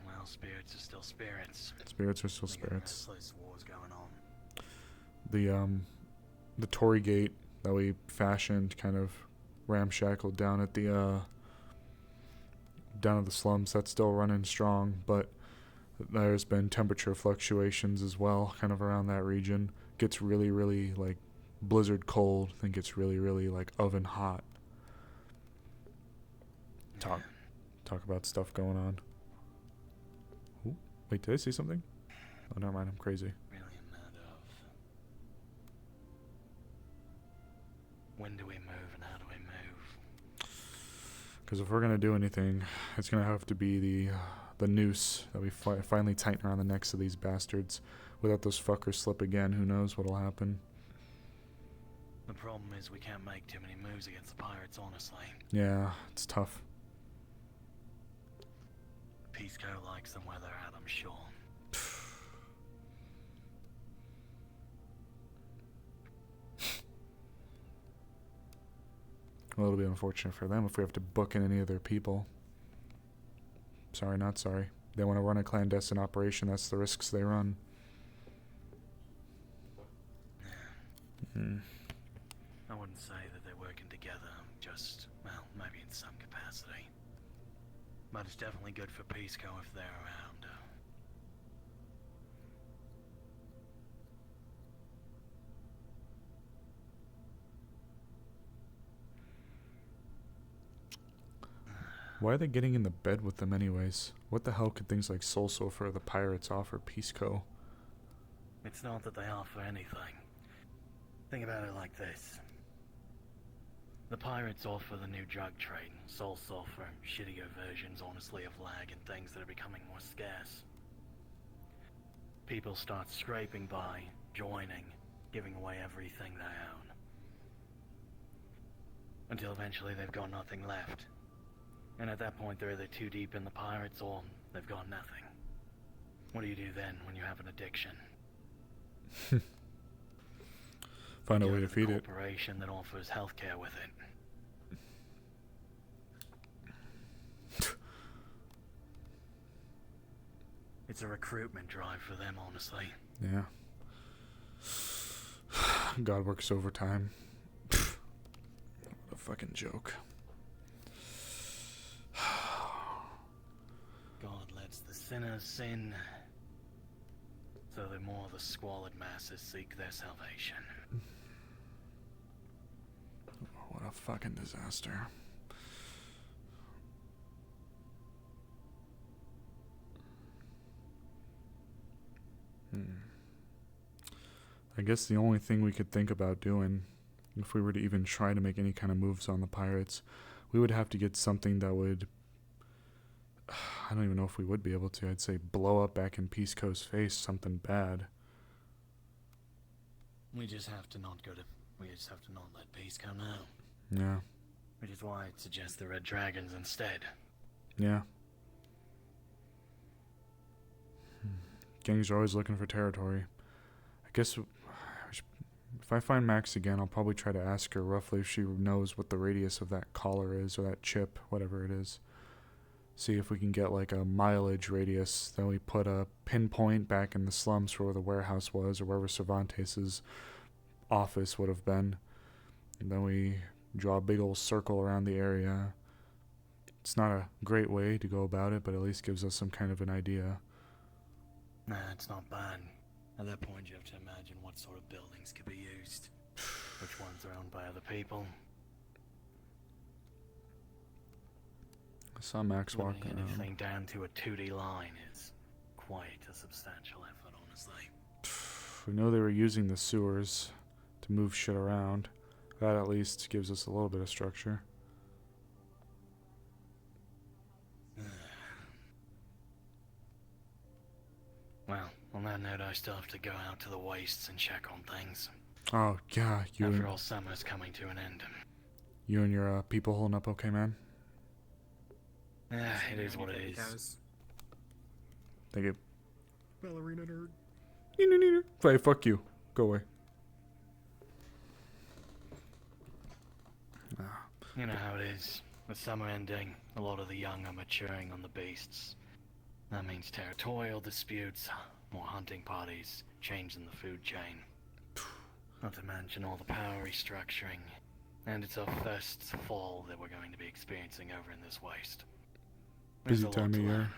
Well, spirits are still spirits. Spirits are still We got spirits. restless wars going on. The Tory Gate that we fashioned kind of ramshackled down at the slums, that's still running strong, but there's been temperature fluctuations as well, kind of around that region. Gets really, really like blizzard cold, then gets really, really like oven hot. Talk about stuff going on. Ooh, wait, did I see something? Oh, never mind, I'm crazy. Really a matter of when do we move and how do we move? Because if we're gonna do anything, it's gonna have to be the noose that we finally tighten around the necks of these bastards. Without those fuckers slip again, who knows what'll happen. The problem is we can't make too many moves against the pirates, honestly. Yeah, it's tough. Pisco likes them where they're at, I'm sure. Well, it'll be unfortunate for them if we have to book in any of their people. Sorry, not sorry. They want to run a clandestine operation, that's the risks they run. I wouldn't say that they're working together, just, well, maybe in some capacity. But it's definitely good for Pisco if they're around. Why are they getting in the bed with them anyways? What the hell could things like Soul Sulphur or the pirates offer Pisco? It's not that they offer anything. Think about it like this. The pirates offer the new drug trade, Soul Sulphur, shittier versions, honestly, of lag and things that are becoming more scarce. People start scraping by, joining, giving away everything they own. Until eventually they've got nothing left. And at that point they're either too deep in the pirates or they've got nothing. What do you do then when you have an addiction? Find a way to feed it. A corporation that offers healthcare with it. It's a recruitment drive for them, honestly. Yeah. God works overtime. What a fucking joke. God lets the sinners sin, so the more the squalid masses seek their salvation. What a fucking disaster. I guess the only thing we could think about doing, if we were to even try to make any kind of moves on the pirates, we would have to get something that would, I don't even know if we would be able to, I'd say blow up back in Pisco's face, something bad. We just have to not let peace come out. Yeah. Which is why I'd suggest the Red Dragons instead. Yeah. Gangs are always looking for territory. I guess if I find Max again, I'll probably try to ask her roughly if she knows what the radius of that collar is, or that chip, whatever it is. See if we can get like a mileage radius. Then we put a pinpoint back in the slums for where the warehouse was, or wherever Cervantes' office would have been. And then we draw a big old circle around the area. It's not a great way to go about it, but at least gives us some kind of an idea. Nah, it's not bad. At that point, you have to imagine what sort of buildings could be used. Which ones are owned by other people. I saw Max walking Limiting around. anything down to a 2D line is quite a substantial effort, honestly. We know they were using the sewers to move shit around. That at least gives us a little bit of structure. Well, on that note, I still have to go out to the wastes and check on things. Oh, yeah, After all, summer's coming to an end. you and your people holding up okay, man? Yeah, it is what it is. Thank you. Ballerina nerd. Hey, fuck you. Go away. You know how it is. With summer ending, a lot of the young are maturing on the beasts. That means territorial disputes, more hunting parties, change in the food chain. Not to mention all the power restructuring. And it's our first fall that we're going to be experiencing over in this waste. Busy time of year.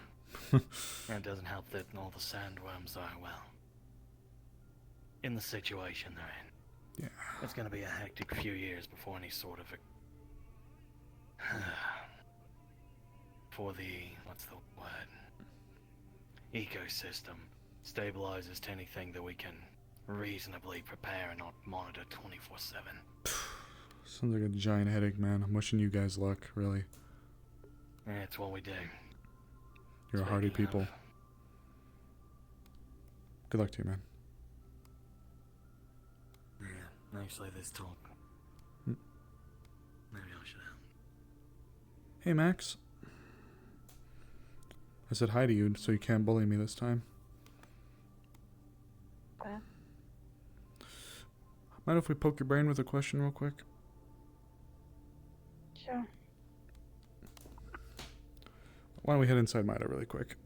And it doesn't help that all the sandworms are, well, in the situation they're in. Yeah. It's going to be a hectic few years before any sort of for the, what's the word, ecosystem stabilizes to anything that we can reasonably prepare and not monitor 24/7. Sounds like a giant headache, man. I'm wishing you guys luck, really. Yeah, it's what we do. You're a hardy Speaking people. of, Good luck to you, man. yeah, actually this talk. Hmm. Maybe I should help. Hey, Max. I said hi to you, so you can't bully me this time. Okay. Mind if we poke your brain with a question real quick? Sure. Why don't we head inside Mida really quick?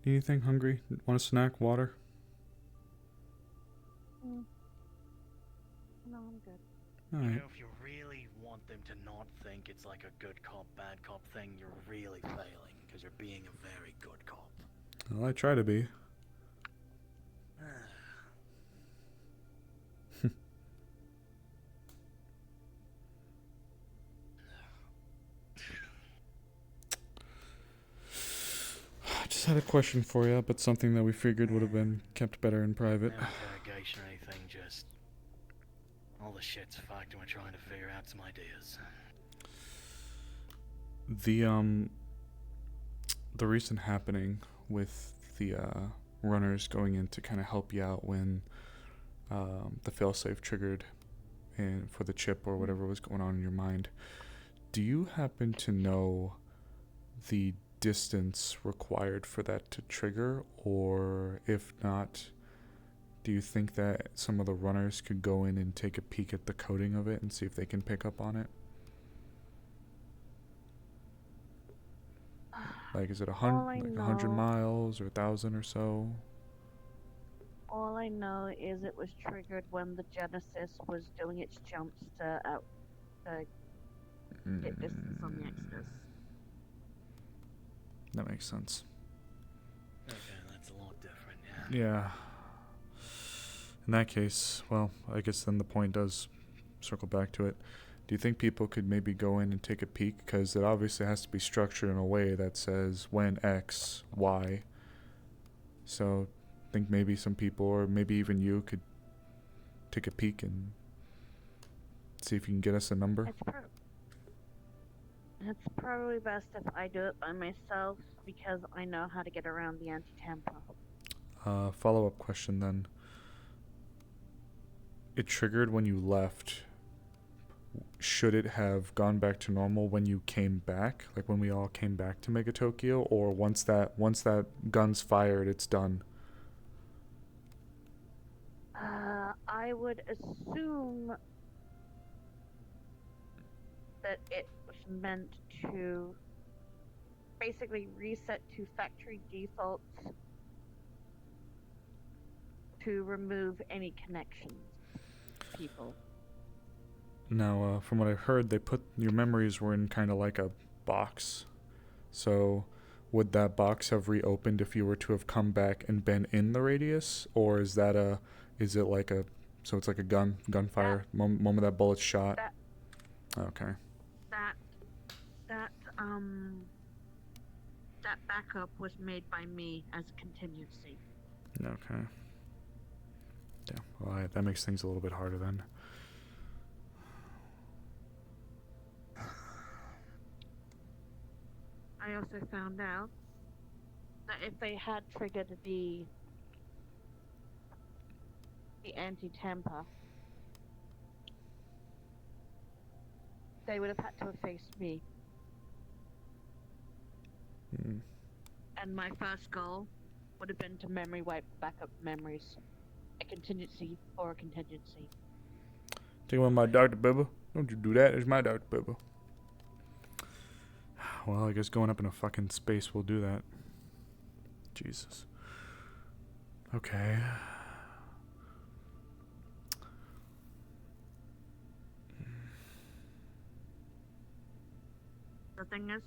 Need anything? Hungry? Want a snack? Water? No, I'm good. You Alright. know, if you really want them to not think it's like a good cop, bad cop thing, you're really failing, because you're being a very good cop. Well, I try to be. I just had a question for you, but something that we figured would have been kept better in private. No interrogation or anything, just all the shit's fact and we're trying to figure out some ideas. The recent happening with the runners going in to kind of help you out when the failsafe triggered and for the chip or whatever was going on in your mind. Do you happen to know the distance required for that to trigger, or if not, do you think that some of the runners could go in and take a peek at the coding of it and see if they can pick up on it? Like, is it All I 100 know- miles or 1,000 or so? All I know is it was triggered when the Genesis was doing its jumps to get distance on the Exodus. That makes sense. Okay, that's a lot different, Yeah. In that case, well, I guess then the point does circle back to it. Do you think people could maybe go in and take a peek? Because it obviously has to be structured in a way that says when X, Y. So I think maybe some people, or maybe even you, could take a peek and see if you can get us a number. It's probably best if I do it by myself because I know how to get around the anti-tempo. Follow-up question then. It triggered when you left. should it have gone back to normal when you came back, like when we all came back to Mega Tokyo, or once that gun's fired, it's done? I would assume that it was meant to basically reset to factory defaults to remove any connections to people. Now, from what I heard, they put your memories were in kind of like a box. So, would that box have reopened if you were to have come back and been in the radius, or is it like a, so it's like a gunfire moment that bullet's shot? Okay. That backup was made by me as a contingency. Okay. Yeah. Well, that makes things a little bit harder then. I also found out that if they had triggered the anti-tamper, they would have had to have faced me. And my first goal would have been to memory wipe backup memories. A contingency or a contingency. Take one of my Dr. Pepper. Don't you do that. It's my Dr. Pepper. Well, I guess going up in a fucking space will do that. Jesus. Okay. The thing is,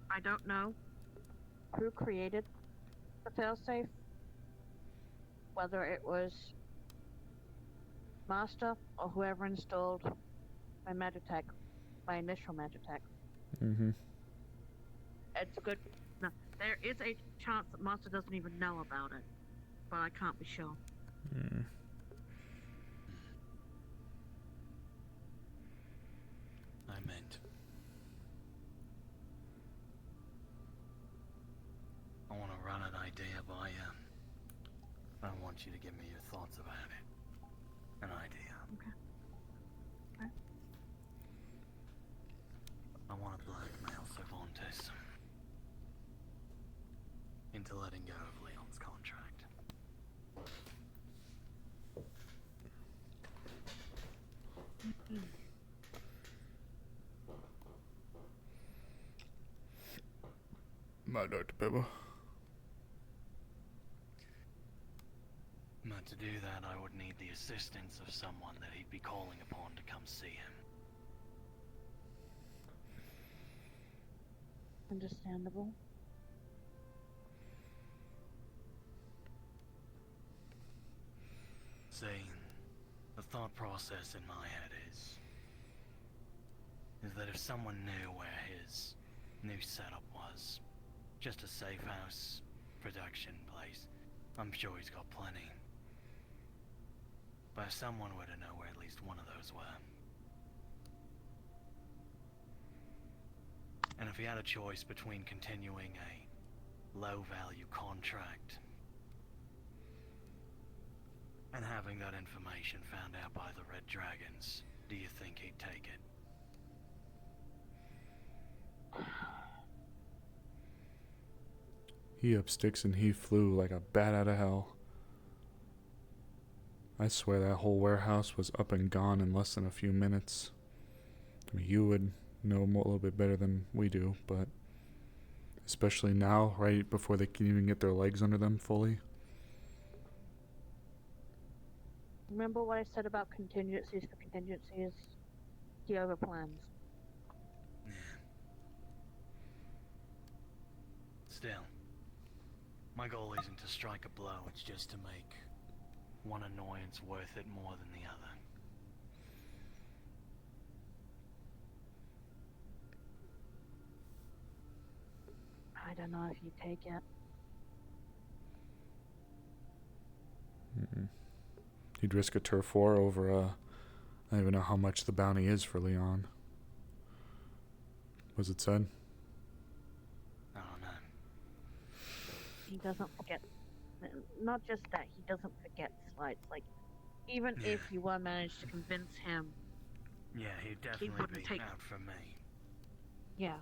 I don't know who created the failsafe. Whether it was Master or whoever installed my Magitech, my initial Magitech. Mm-hmm. It's a good. No, there is a chance that Master doesn't even know about it, but I can't be sure. I meant, I want to run an idea by you. I want you to give me your thoughts about it. An idea. Okay. I want to blackmail Cervantes into letting go of Leon's contract. My Dr. Pepper. But to do that, I would need the assistance of someone that he'd be calling upon to come see him. Understandable. See, the thought process in my head is that if someone knew where his new setup was, just a safe house production place, I'm sure he's got plenty. But if someone were to know where at least one of those were, and if he had a choice between continuing a low-value contract and having that information found out by the Red Dragons, do you think he'd take it? He up sticks and he flew like a bat out of hell. I swear that whole warehouse was up and gone in less than a few minutes. I mean, you would know a little bit better than we do, but especially now, right before they can even get their legs under them fully. Remember what I said about contingencies for contingencies? He overplans. Yeah. Still, my goal isn't to strike a blow, it's just to make one annoyance worth it more than the other. I don't know if you take it. He'd risk a turf war over I don't even know how much the bounty is for Leon. Was it said? I don't know. He doesn't forget. Not just that, he doesn't forget slights. Like, even if you were managed to convince him Yeah, he'd definitely wouldn't be take- out for me. Yeah.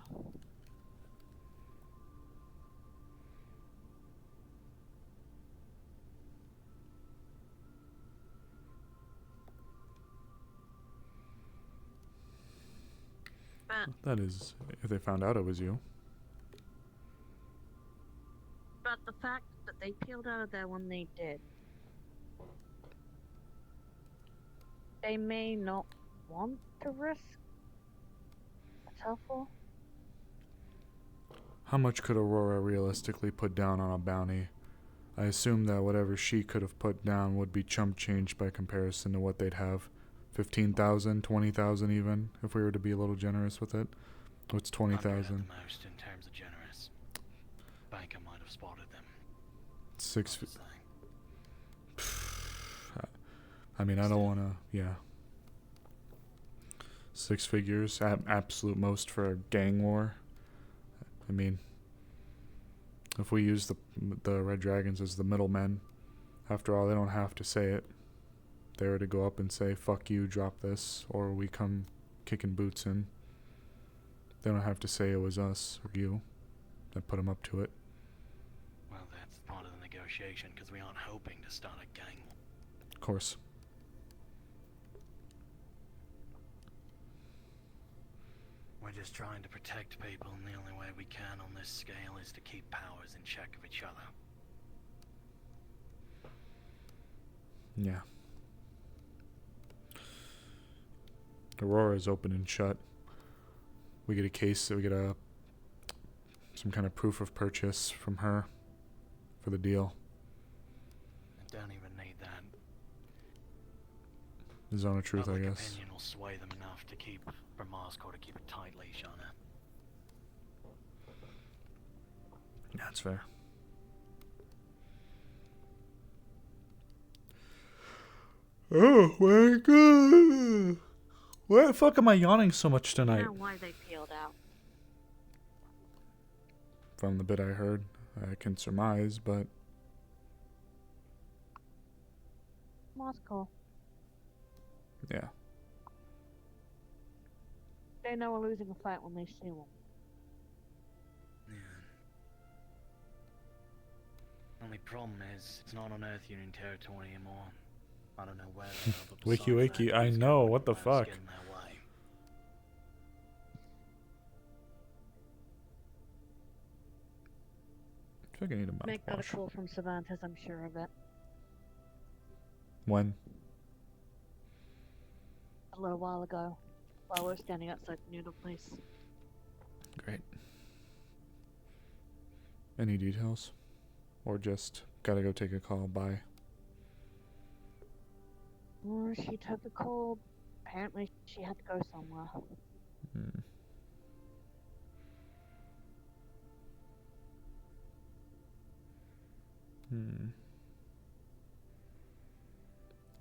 That is, if they found out it was you. But the fact that they peeled out of there when they did, they may not want to risk a tuffle. How much could Aurora realistically put down on a bounty? I assume that whatever she could have put down would be chump change by comparison to what they'd have. 15,000, 20,000 even, if we were to be a little generous with it. What's 100 at 20,000? the most in terms of generous. Banker might have spotted them. Six. Just saying. I mean, I don't want to. Yeah. 6 figures, absolute most for a gang war. I mean, if we use the Red Dragons as the middlemen, after all, they don't have to say it. They were to go up and say, fuck you, drop this, or we come kicking boots in. They don't have to say it was us or you that put them up to it. Well, that's part of the negotiation, because we aren't hoping to start a gang war. Of course. We're just trying to protect people, and the only way we can on this scale is to keep powers in check of each other. Yeah. Aurora's open and shut. We get a case, we get some kind of proof of purchase from her for the deal. I don't even need that. The zone of truth, I Public guess. opinion will sway them enough to keep, for Moscow to keep a tight leash on her. That's fair. Oh my god! Why the fuck am I yawning so much I tonight? don't know why they peeled out. From the bit I heard, I can surmise, but Moscow. yeah. They know we're losing a fight when they see one. Yeah. Only problem is, it's not on Earth Union territory anymore. I don't know where they are, but Wakey besides wakey, that, I who's know, gonna what the let us fuck? get in their way? I feel like I need a Make that a mouthwash. call from Cervantes, I'm sure of it. When? A little while ago, while we were standing outside the noodle place. Great. Any details? Or just gotta go take a call, bye? Or she took a call. Apparently, she had to go somewhere. Hmm.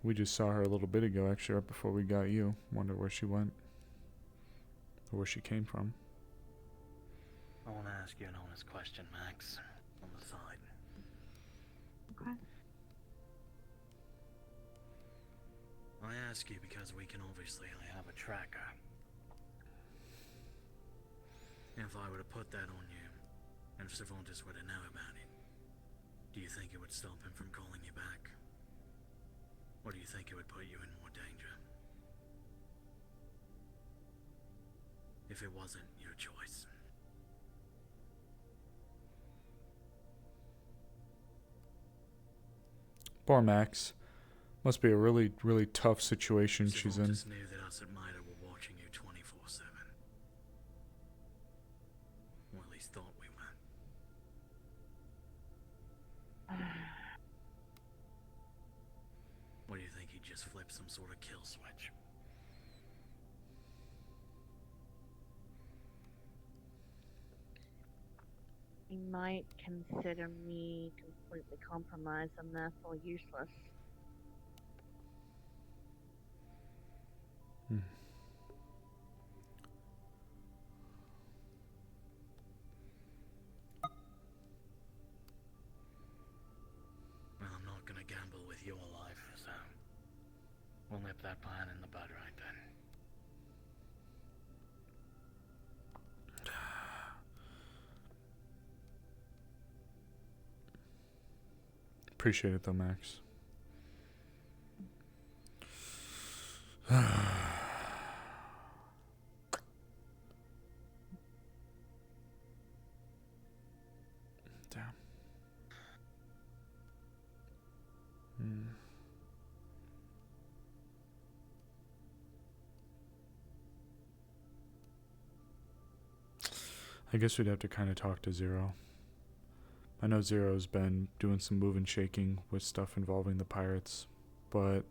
We just saw her a little bit ago, actually, right before we got you. Wonder where she went. Or where she came from. I want to ask you an honest question, Max, on the side. Okay. I ask you because we can obviously have a tracker. If I were to put that on you, and if Cervantes were to know about it, do you think it would stop him from calling you back? Or do you think it would put you in more danger? If it wasn't your choice. Poor Max. Must be a really, really tough situation she's in. Cervantes knew that us at Mida were watching you 24/7. Or at least thought we were. Or do you think he'd just flip some sort of kill switch? He might consider me completely compromised and therefore useless. Well, I'm not gonna gamble with your life, so we'll nip that plan in the bud right then. Appreciate it though, Max. Damn. I guess we'd have to kind of talk to Zero. I know Zero's been doing some move and shaking with stuff involving the pirates, but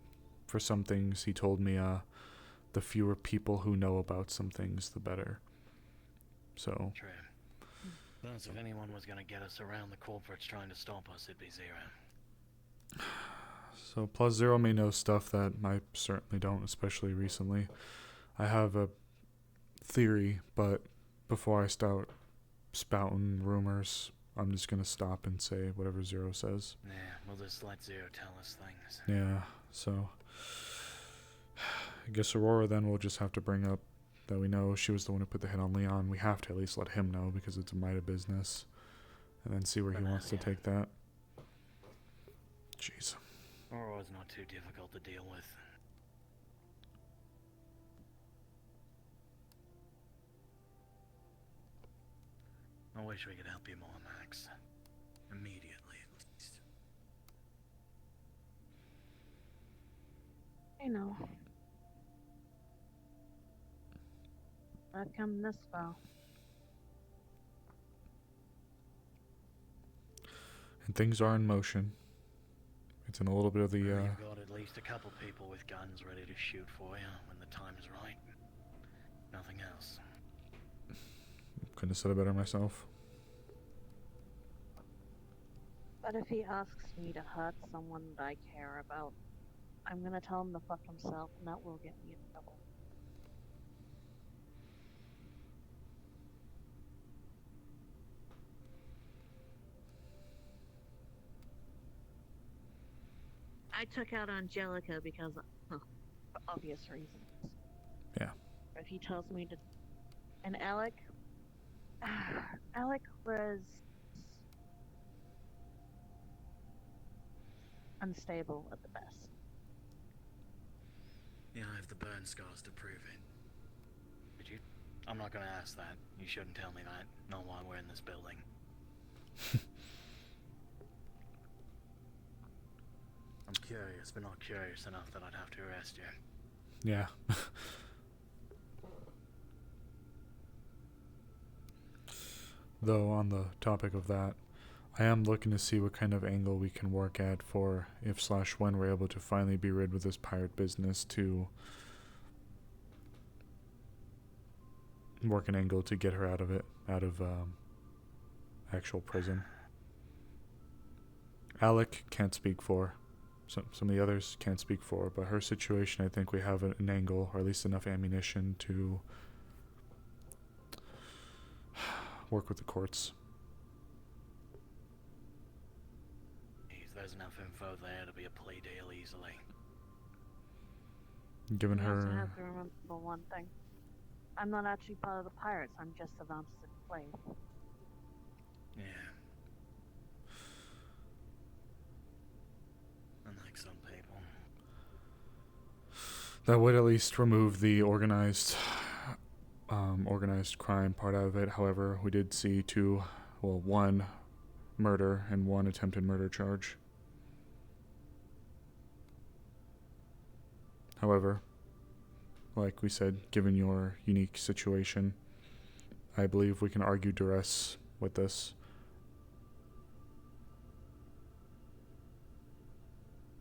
for some things he told me the fewer people who know about some things, the better. So. True. Thus, if anyone was gonna get us around the corporates trying to stop us, it'd be Zero. So plus Zero may know stuff that I certainly don't, especially recently. I have a theory, but before I start spouting rumors, I'm just gonna stop and say whatever Zero says. Yeah, we'll just let Zero tell us things. Yeah, so I guess Aurora then will just have to bring up that we know she was the one who put the hit on Leon. We have to at least let him know because it's a Mida business. And then see where he wants to take that. Jeez. Aurora's not too difficult to deal with. I wish we could help you more, Max. Immediately, at least. I know. I've come this far. And things are in motion. It's in a little bit of the, You've got at least a couple people with guns ready to shoot for you when the time is right. Nothing else. Couldn't have said it better myself. But if he asks me to hurt someone that I care about, I'm gonna tell him to fuck himself, and that will get me in trouble. I took out Angelica because, for obvious reasons. Yeah. If he tells me to... And Alec... Alec was... unstable at the best. Yeah, I have the burn scars to prove it. Did you? I'm not gonna ask that. You shouldn't tell me that. Not while we're in this building. I'm curious, but not curious enough that I'd have to arrest you. Yeah. Though, on the topic of that, I am looking to see what kind of angle we can work at for if/when we're able to finally be rid of this pirate business to work an angle to get her out of it, out of actual prison. Alec can't speak for. Some of the others can't speak for, but her situation, I think we have an angle, or at least enough ammunition to work with the courts. There's enough info there to be a plea deal easily. Given You also her... have to remember one thing. I'm not actually part of the pirates, I'm just a non slave. Yeah. Unlike some people. That would at least remove the organized crime part out of it. However, we did see one murder and one attempted murder charge. However, like we said, given your unique situation, I believe we can argue duress with this.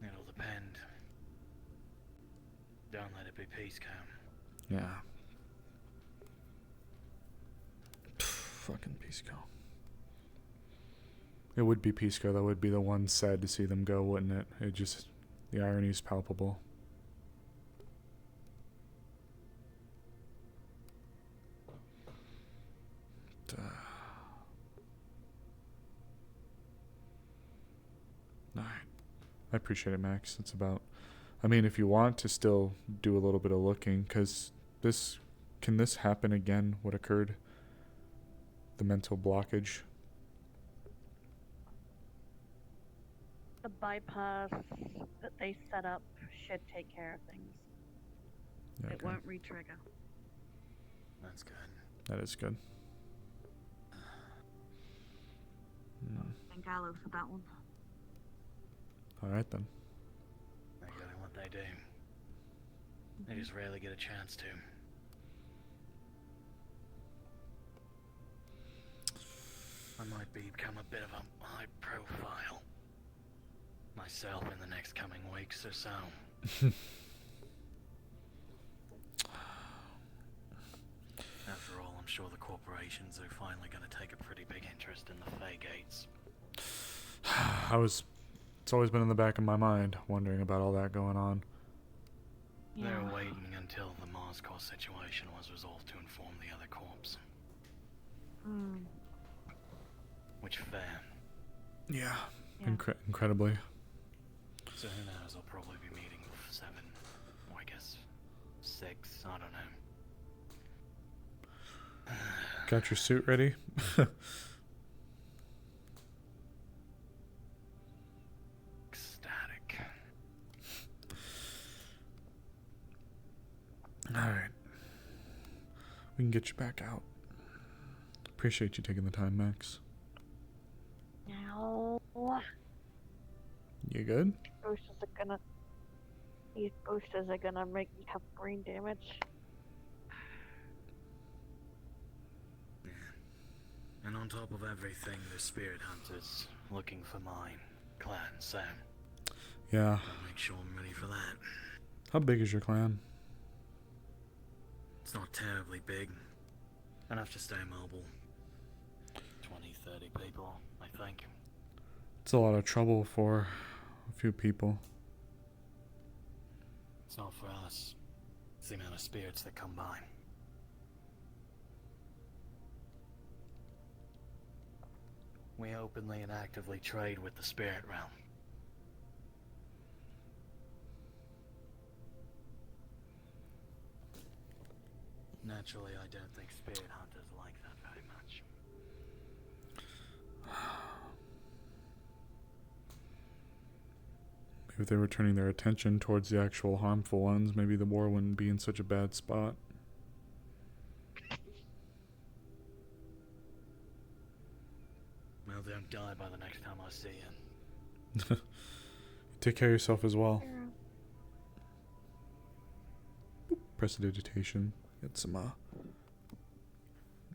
It'll depend. Don't let it be peace count. Yeah. Fucking Pisco. It would be Pisco. That would be the one sad to see them go, wouldn't it? It just... the irony is palpable. Alright. I appreciate it, Max. It's about... I mean, if you want to still do a little bit of looking, because this... Can this happen again, what occurred? The mental blockage? the bypass that they set up should take care of things. Yeah, It okay. won't re-trigger. That's good. That is good. Thank Gallo for that one. All right then. They're good at what they do. They just rarely get a chance to. I might become a bit of a high profile myself in the next coming weeks or so. After all, I'm sure the corporations are finally going to take a pretty big interest in the Fey Gates. It's always been in the back of my mind, wondering about all that going on. They were waiting until the Mars Corps situation was resolved to inform the other corps. Which fair. Yeah. Incredibly. So who knows, I'll probably be meeting with 7, or I guess 6, I don't know. Got your suit ready? Ecstatic. Alright. We can get you back out. Appreciate you taking the time, Max. Now, You good? these boosters are gonna make me have brain damage. And on top of everything, the spirit hunters looking for my clan, so Yeah. I'll make sure I'm ready for that. How big is your clan? It's not terribly big. Enough to stay mobile. 20, 30 people, I think. It's a lot of trouble for a few people. It's not for us. It's the amount of spirits that come by. We openly and actively trade with the spirit realm. Naturally, I don't think spirit hunters like that very much. Maybe if they were turning their attention towards the actual harmful ones, maybe the war wouldn't be in such a bad spot. Well, don't die by the next time I see you. Take care of yourself as well. Prestidigitation. Get some,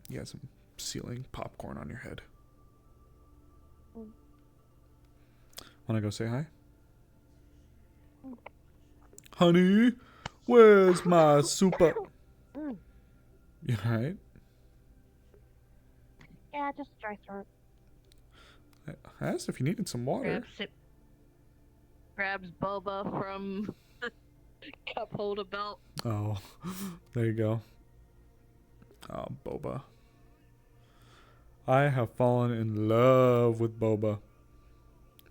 you got some ceiling popcorn on your head. Wanna go say hi? Honey, where's my super? You alright? Yeah, just dry throat. I asked if you needed some water. Grabs boba from the cup holder belt. Oh, there you go. Oh, boba. I have fallen in love with boba.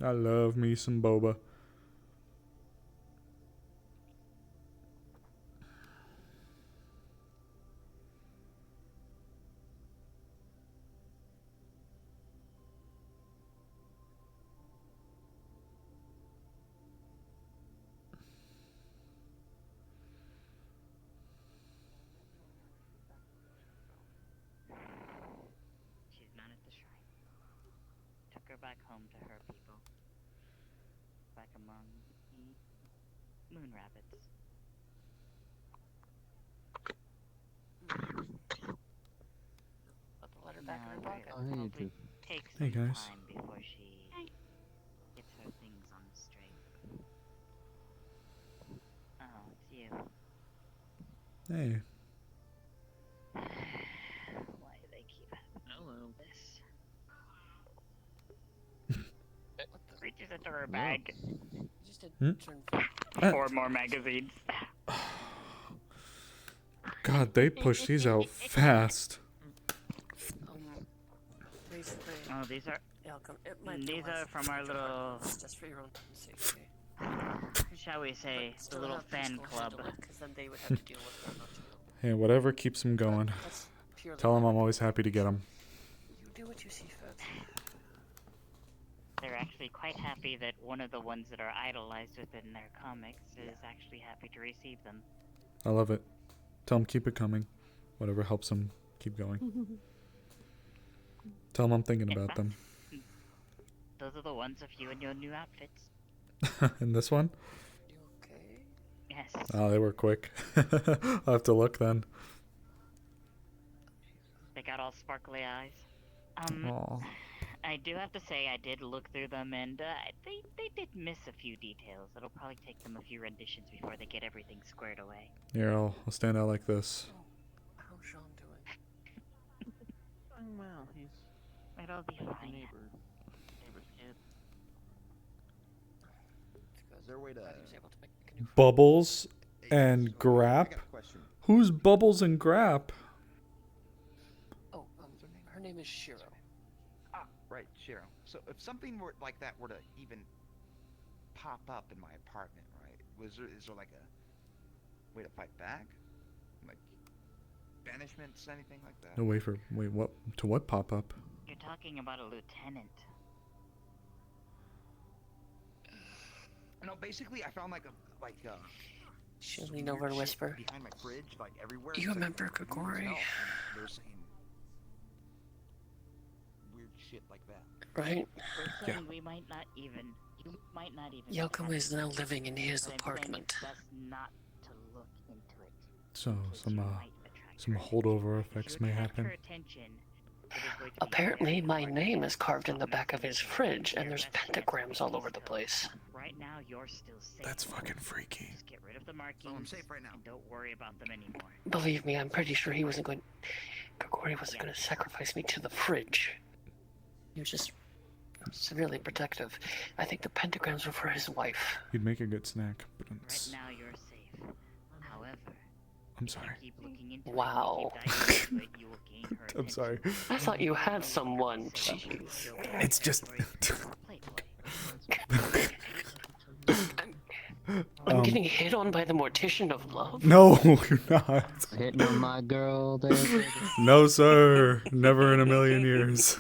I love me some boba. She's not at the shrine. Took her back home to her people. Back among the moon rabbits. Put the letter back in her Now, pocket. it probably takes Hey, some guys. time before she gets her things on straight. Oh, it's you. Hey. Why do they keep Hello. this? Reaches into her bag. Just a Hmm? turn. 4 more magazines. God, they push these out fast. Basically, Oh, these are it might be these less are from our than little, $2, just for your own safety. shall we say, But the still little have fan peaceful club. handle it, 'cause then they would have to deal with it, not you. Hey, whatever keeps them going. That's purely Tell them my I'm always happy to get them. You do what you see fit. they're actually quite happy that one of the ones that are idolized within their comics is actually happy to receive them. I love it. Tell them keep it coming. Whatever helps them keep going. Tell them I'm thinking about them. Those are the ones of you in your new outfits. And this one? You okay? Yes. Oh, they were quick. I'll have to look then. They got all sparkly eyes. Aw. I do have to say I did look through them, and they did miss a few details. It'll probably take them a few renditions before they get everything squared away. Here, I'll stand out like this. How's Sean doing? Doing well. He's It'll be a fine. neighbor's kid. Is there a way to... Glad he was able to make a new Bubbles and I Grap? got a question. Who's Bubbles and Grap? Oh, her name is Shiro. Ah, right, Shiro. So if something were like that were to even pop up in my apartment, right? Is there like a way to fight back? Like banishments, anything like that? No, wait, what? To what pop up? You're talking about a lieutenant. No, basically I found like She'll some lean over weird and shit whisper. behind my fridge, like everywhere. You It's like remember weird Grigori? smell, and they're saying weird shit like that. Right? Person, we might not even. You might not even. Yoko catch is now it, living in his but I'm saying apartment. It's best not to look into it. So, because you might attract some her holdover attention. effects If you may attract happen. her attention, it is going to be Apparently, very my hard to name get is carved in the some back of his message fridge, to and your there's best pentagrams all over the so place. right now, you're still safe. That's fucking freaky. Just get rid of the markings. I'm safe right now. And don't worry about them anymore. Believe me, I'm pretty sure he wasn't going. Grigori wasn't going to sacrifice me to the fridge. He was just severely protective. I think the pentagrams were for his wife. You'd make a good snack, but Right now, you're safe. However, I'm if sorry. you keep looking into Wow. it, if you dive into it, you will gain her I'm sorry. I thought you had someone. Jeez. It's just. I'm getting hit on by the mortician of love. No, you're not. Hitting on my girl there. No, sir. Never in a million years.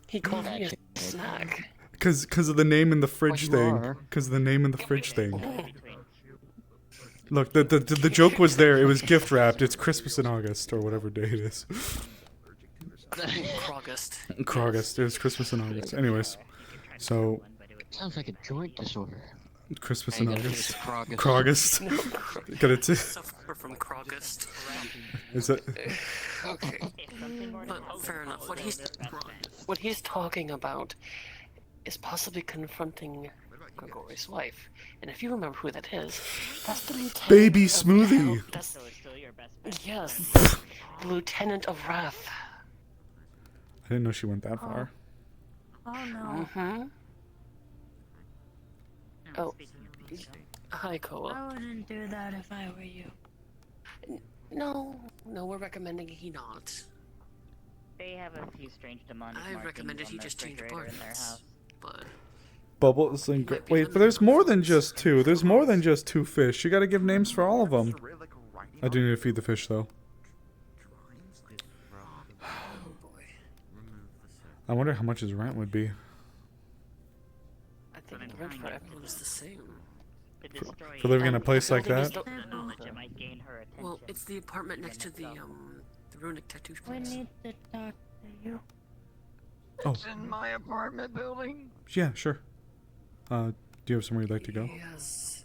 He called me a snack. Cause of the name in the fridge you thing. are. Cause of the name in the fridge thing. Look, the joke was there. It was gift wrapped. It's Christmas in August or whatever day it is. Crogust. Crogust. It was Christmas in August. Anyways, so Sounds like a joint disorder. Christmas I in gotta August. say it's Crogust. Got it. Suffer from Crogust. Is it? Okay. But fair enough. What he's talking about is possibly confronting Grigori's wife. And if you remember who that is, that's the lieutenant. Baby of Smoothie. So it's still your best bet. Yes. The lieutenant of Wrath. I didn't know she went that far. Oh no. Mm-hmm. Oh. Speaking of which, Hi, Koa. I wouldn't do that if I were you. No, we're recommending he not. they have a few strange demonic I markings recommended on he their just change refrigerator in their apartments. house. But Bubbles and wait, but there's more than just two. There's more than just two fish. You got to give names for all of them. I do need to feed the fish though. I wonder how much his rent would be. I think the rent for everyone is the same. For living in a place like that? Well, it's the apartment next to the runic tattoo We place. need to talk to you. Oh. It's in my apartment building. Yeah, sure. Do you have somewhere you'd like to go? Yes.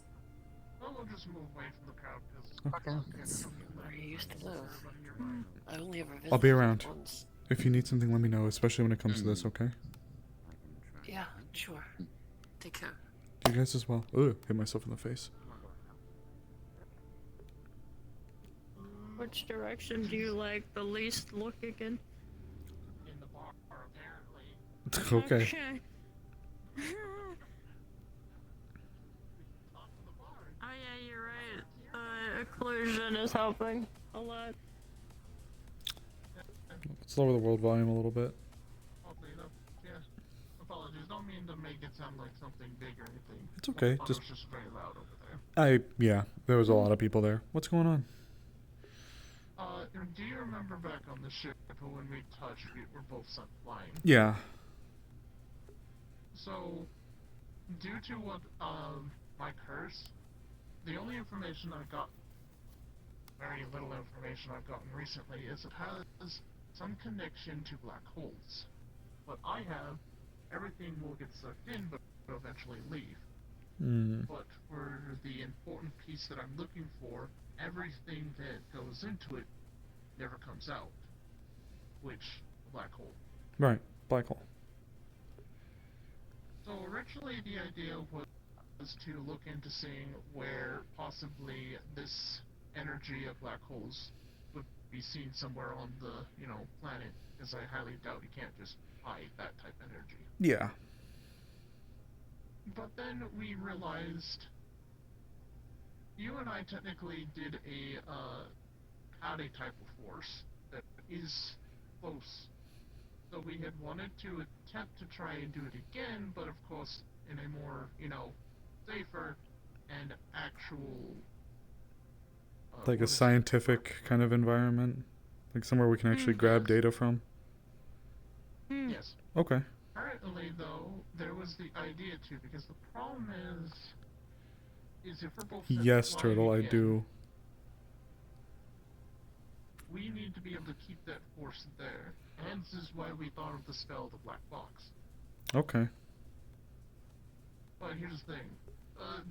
Well, we'll just move away from the crowd because That's where he used to live. I only ever visited I'll be around. once. If you need something, let me know, especially when it comes to this, okay? Yeah, sure. Take care. You guys as well. Ugh, hit myself in the face. Which direction do you like the least looking in? in the bar, apparently. Okay. Oh yeah, you're right. Occlusion is helping a lot. Let's lower the world volume a little bit. Hopefully, yeah. Apologies. Don't mean to make it sound like something big or anything. It's okay, Thought it just- was just very loud over there. Yeah, there was a lot of people there. What's going on? Do you remember back on the ship when we touched, we were both sent flying? Yeah. So, due to what, my curse, the only information I've got, very little information I've gotten recently, is it has some connection to black holes. What I have, everything will get sucked in, but eventually leave. But for the important piece that I'm looking for, everything that goes into it never comes out. Which, a black hole. Right, black hole. So originally the idea was to look into seeing where possibly this energy of black holes would be seen somewhere on the, planet, because I highly doubt you can't just hide that type of energy. Yeah. But then we realized you and I technically did had a type of force that is close. So we had wanted to attempt to try and do it again, but of course in a more, safer and actual... Like a scientific kind of environment? Like somewhere we can actually grab data from? Yes. Okay. Currently, though, there was the idea too, because the problem is if we're both set to Yes, fly Turtle, I again, do. we need to be able to keep that force there. Hence is why we thought of the spell, the black box. Okay. But here's the thing.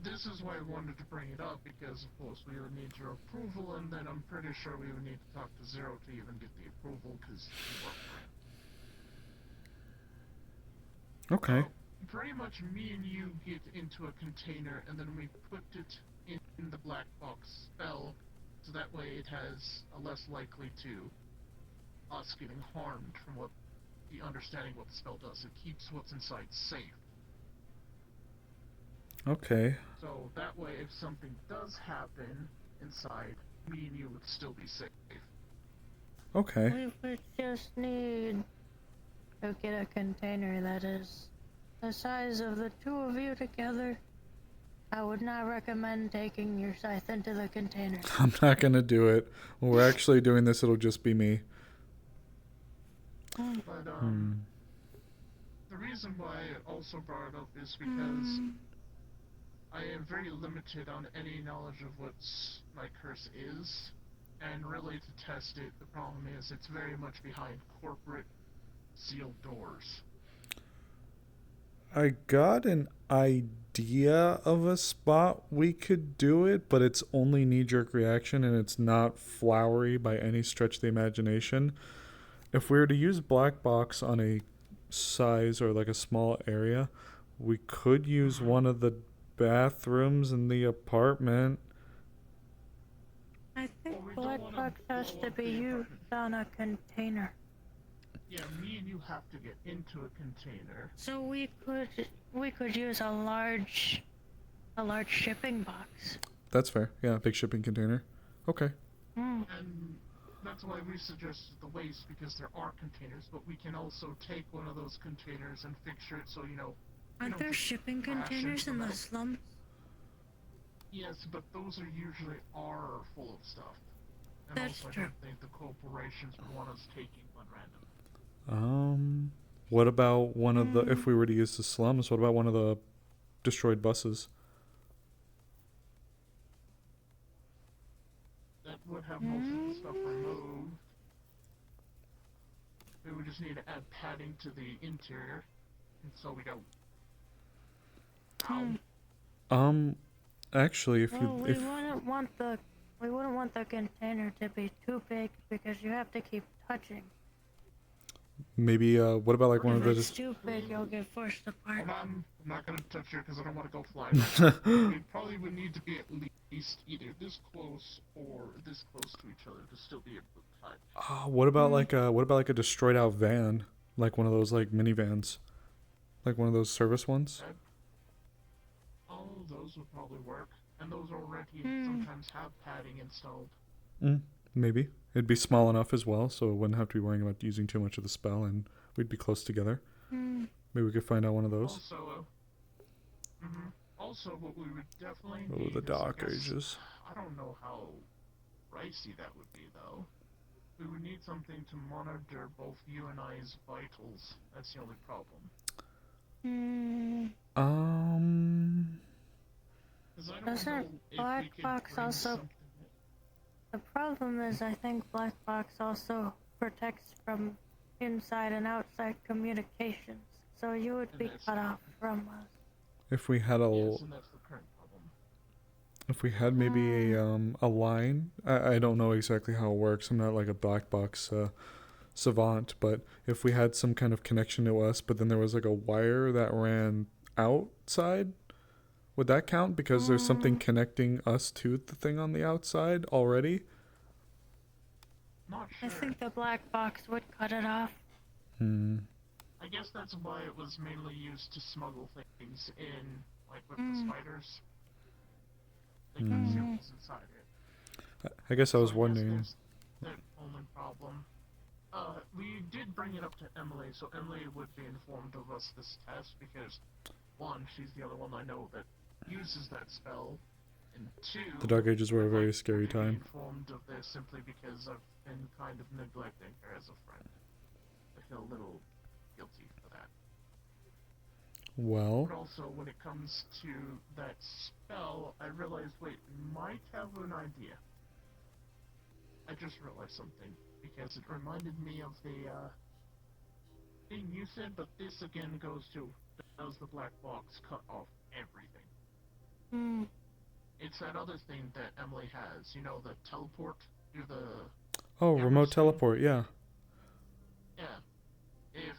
This is why I wanted to bring it up, because of course we would need your approval, and then I'm pretty sure we would need to talk to Zero to even get the approval, because he worked for it. Okay. Pretty much me and you get into a container, and then we put it in the black box spell, so that way it has a less likely to us getting harmed from what the understanding what the spell does. It keeps what's inside safe. Okay. So that way, if something does happen inside, me and you would still be safe. Okay. We would just need to get a container that is the size of the two of you together. I would not recommend taking your scythe into the container. I'm not gonna do it. When we're actually doing this, it'll just be me. But, the reason why I also brought it up is because I am very limited on any knowledge of what my curse is, and really to test it, the problem is it's very much behind corporate sealed doors. I got an idea of a spot we could do it, but it's only knee-jerk reaction and it's not flowery by any stretch of the imagination. If we were to use black box on a size or like a small area, we could use one of the bathrooms in the apartment. I think black box has to be used on a container. Yeah, me and you have to get into a container. So we could use a large shipping box. That's fair. Yeah, big shipping container. Okay. And that's why we suggested the waste, because there are containers, but we can also take one of those containers and fixture it so, Aren't there shipping containers in the slums? Yes, but those are usually full of stuff. And That's also, true. I don't think the corporations would want us taking one random. What about one of the, if we were to use the slums, what about one of the destroyed buses? That would have most of the stuff removed. We would just need to add padding to the interior, and so we go. Actually, if we wouldn't want the container to be too big because you have to keep touching. maybe, what about like one of If the it's too big, you'll get forced apart. I'm not gonna touch you because I don't want to go fly. We probably would need to be at least either this close or this close to each other to still be able to touch. what about like a destroyed out van, like one of those like minivans, like one of those service ones? All of those would probably work, and those already sometimes have padding installed. Maybe it'd be small enough as well, so it wouldn't have to be worrying about using too much of the spell, and we'd be close together. Maybe we could find out one of those. Also, what we would definitely Oh, need the is, Dark I guess, Ages. I don't know how pricey that would be, though. We would need something to monitor both you and I's vitals. That's the only problem. Hmm. Um. Because I don't Doesn't know if Black we could Box bring also... something. The problem is I think Black Box also protects from inside and outside communications, so you would be cut off from us. If we had a, Yes, and that's the current problem. if we had maybe a line, I don't know exactly how it works. I'm not like a black box savant, but if we had some kind of connection to us, but then there was like a wire that ran outside, would that count? Because there's something connecting us to the thing on the outside already. Not sure. I think the Black Box would cut it off. I guess that's why it was mainly used to smuggle things in, like with the spiders. They can see what's inside it. I guess I was So wondering. there's the only problem. We did bring it up to Emily, so Emily would be informed of us this test because, one, she's the other one I know that uses that spell, and two, The Dark Ages were a very scary be time. informed of this simply because I've been kind of neglecting her as a friend. I feel a little guilty for that. Well, But also, when it comes to that spell, I realized, wait, might have an idea. I just realized something, because it reminded me of the, thing you said, but this again goes to, does the black box cut off everything? It's that other thing that Emily has, you know, the teleport through the... oh, remote teleport, yeah. Yeah. If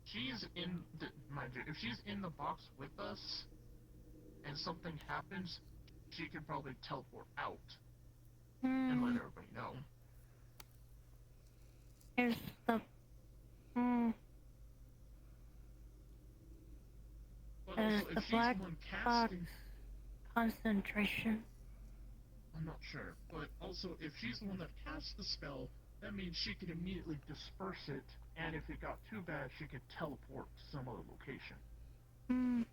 she's in the, mind you, if she's in the box with us, and something happens, she could probably teleport out, and let everybody know. Here's the... But There's also, the if she's Black the one Box casting... concentration. I'm not sure, but also, if she's the one that casts the spell, that means she could immediately disperse it, and if it got too bad, she could teleport to some other location.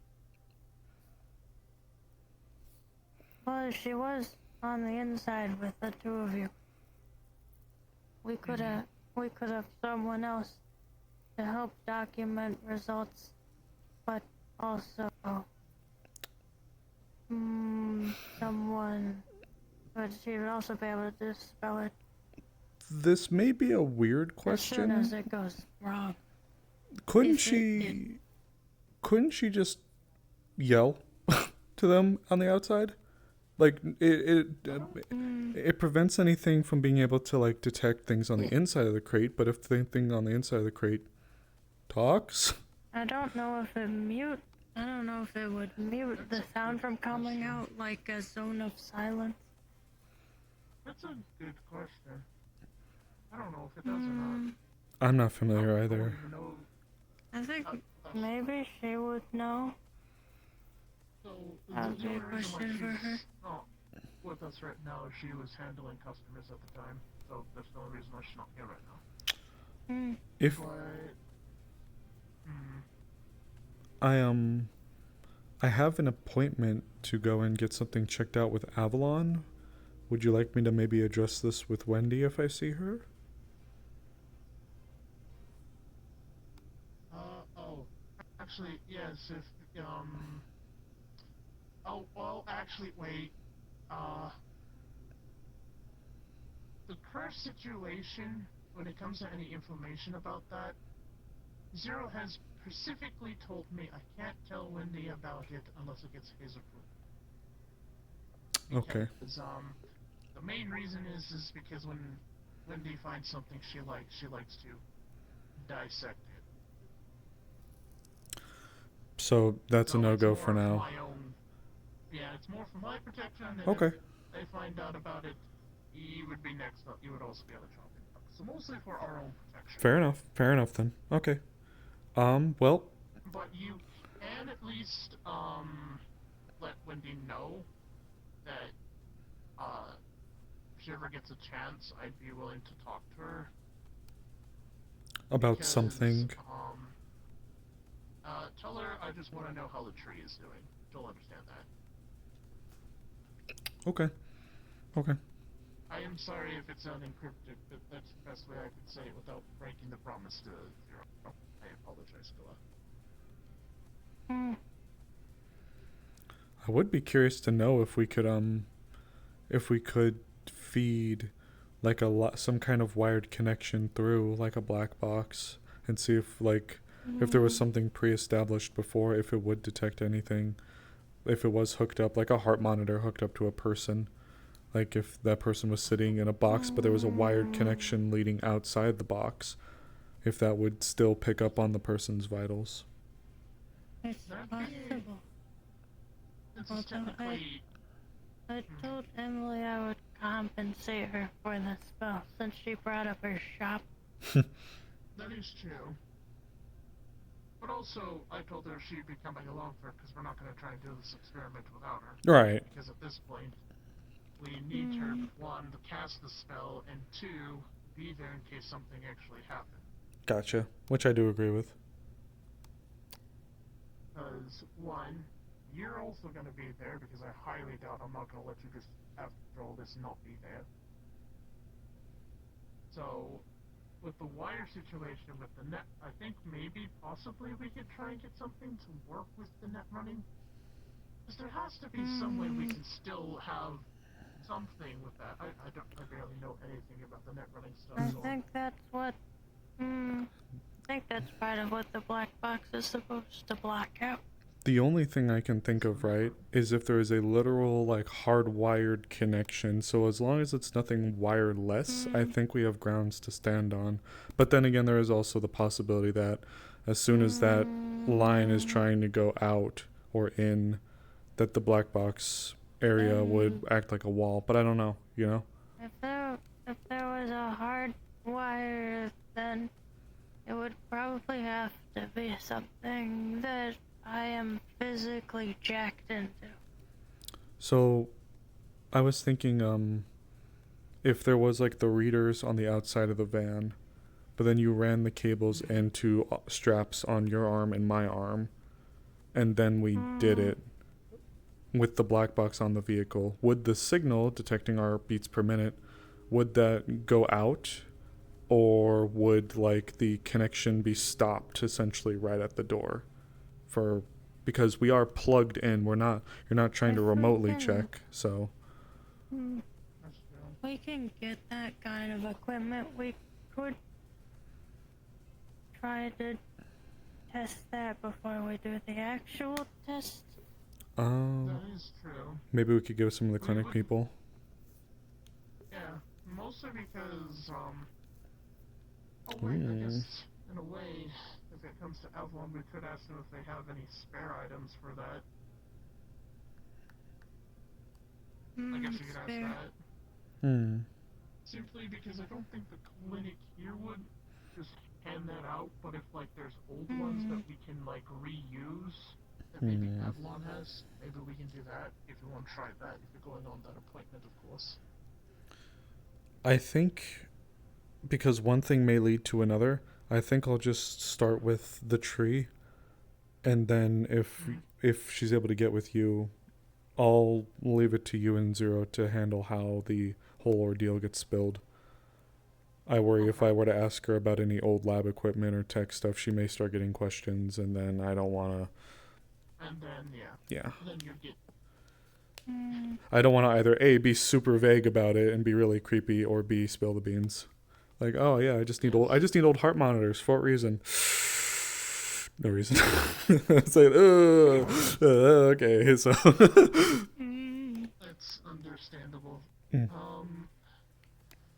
Well, she was on the inside with the two of you. We could have someone else to help document results, but also someone, but she would also be able to dispel it This may be a weird as soon question. as it goes wrong. Couldn't she just yell to them on the outside? Like it prevents anything from being able to like detect things on the inside of the crate, but if the thing on the inside of the crate talks, I don't know if it would mute the sound from coming out like a zone of silence. That's a good question. I don't know if it does or not. I'm not familiar either. I think maybe she would know. So, That'd be a question for her. With us right now, she was handling customers at the time, so that's the only reason why she's not here right now. If I have an appointment to go and get something checked out with Avalon. Would you like me to maybe address this with Wendy if I see her? Actually, yes, if, oh, well, actually, wait, the curse situation, when it comes to any information about that, Zero has specifically told me I can't tell Wendy about it unless it gets his approval. Okay. Because, the main reason is because when Wendy finds something she likes to dissect it. So that's a no-go for now. My own, yeah, it's more for my protection. And Okay. If they find out about it, you would be next up. You would also be on the chopping block. So mostly for our own protection. Fair enough. Fair enough then. Okay. Well. But you can at least let Wendy know that if she ever gets a chance, I'd be willing to talk to her. About something. Tell her I just want to know how the tree is doing. She'll understand that. Okay. Okay. I am sorry if it sounded cryptic, but that's the best way I could say it without breaking the promise to Zero. I apologize, I would be curious to know if we could feed like some kind of wired connection through like a black box and see if there was something pre-established before, if it would detect anything, if it was hooked up like a heart monitor hooked up to a person, like if that person was sitting in a box but there was a wired connection leading outside the box, if that would still pick up on the person's vitals. It's possible. Although I told Emily I would compensate her for the spell since she brought up her shop. That is true. But also, I told her she'd be coming along for it because we're not going to try and do this experiment without her. Right. Because at this point, we need her, one, to cast the spell, and two, be there in case something actually happened. Gotcha. Which I do agree with. Because, one, you're also going to be there because I highly doubt I'm not going to let you just, after all this, not be there. So, with the wire situation with the net, I think maybe, possibly, we could try and get something to work with the net running. Because there has to be some way we can still have something with that. I barely know anything about the net running stuff. I think that's what, I think that's part of what the black box is supposed to block out. The only thing I can think of, right, is if there is a literal, like, hardwired connection. So as long as it's nothing wireless, I think we have grounds to stand on. But then again, there is also the possibility that as soon as that line is trying to go out or in, that the black box area would act like a wall. But I don't know, you know? If there was a hard wire, then it would probably have to be something that I am physically jacked into. So, I was thinking, if there was like the readers on the outside of the van, but then you ran the cables into straps on your arm and my arm, and then we did it with the black box on the vehicle, would the signal detecting our beats per minute, would that go out? Or would like the connection be stopped essentially right at the door? Because we are plugged in, you're not trying to remotely check, so We can get that kind of equipment. We could try to test that before we do the actual test. That is true. Maybe we could give some of the clinic people. Yeah, mostly because, oh wait, I guess, in a way, if it comes to Avalon, we could ask them if they have any spare items for that. I guess you could ask that. Simply because I don't think the clinic here would just hand that out, but if, like, there's old ones that we can, like, reuse, that maybe Avalon has, maybe we can do that, if you want to try that, if you're going on that appointment, of course. I think, because one thing may lead to another, I think I'll just start with the tree, and then if she's able to get with you, I'll leave it to you and Zero to handle how the whole ordeal gets spilled. I worry if I were to ask her about any old lab equipment or tech stuff, she may start getting questions, and then I don't want to... And then, Yeah. Then you get... I don't want to either A, be super vague about it and be really creepy, or B, spill the beans. Like, oh yeah, I just need old heart monitors for a reason. No reason. It's like, okay, so... That's understandable.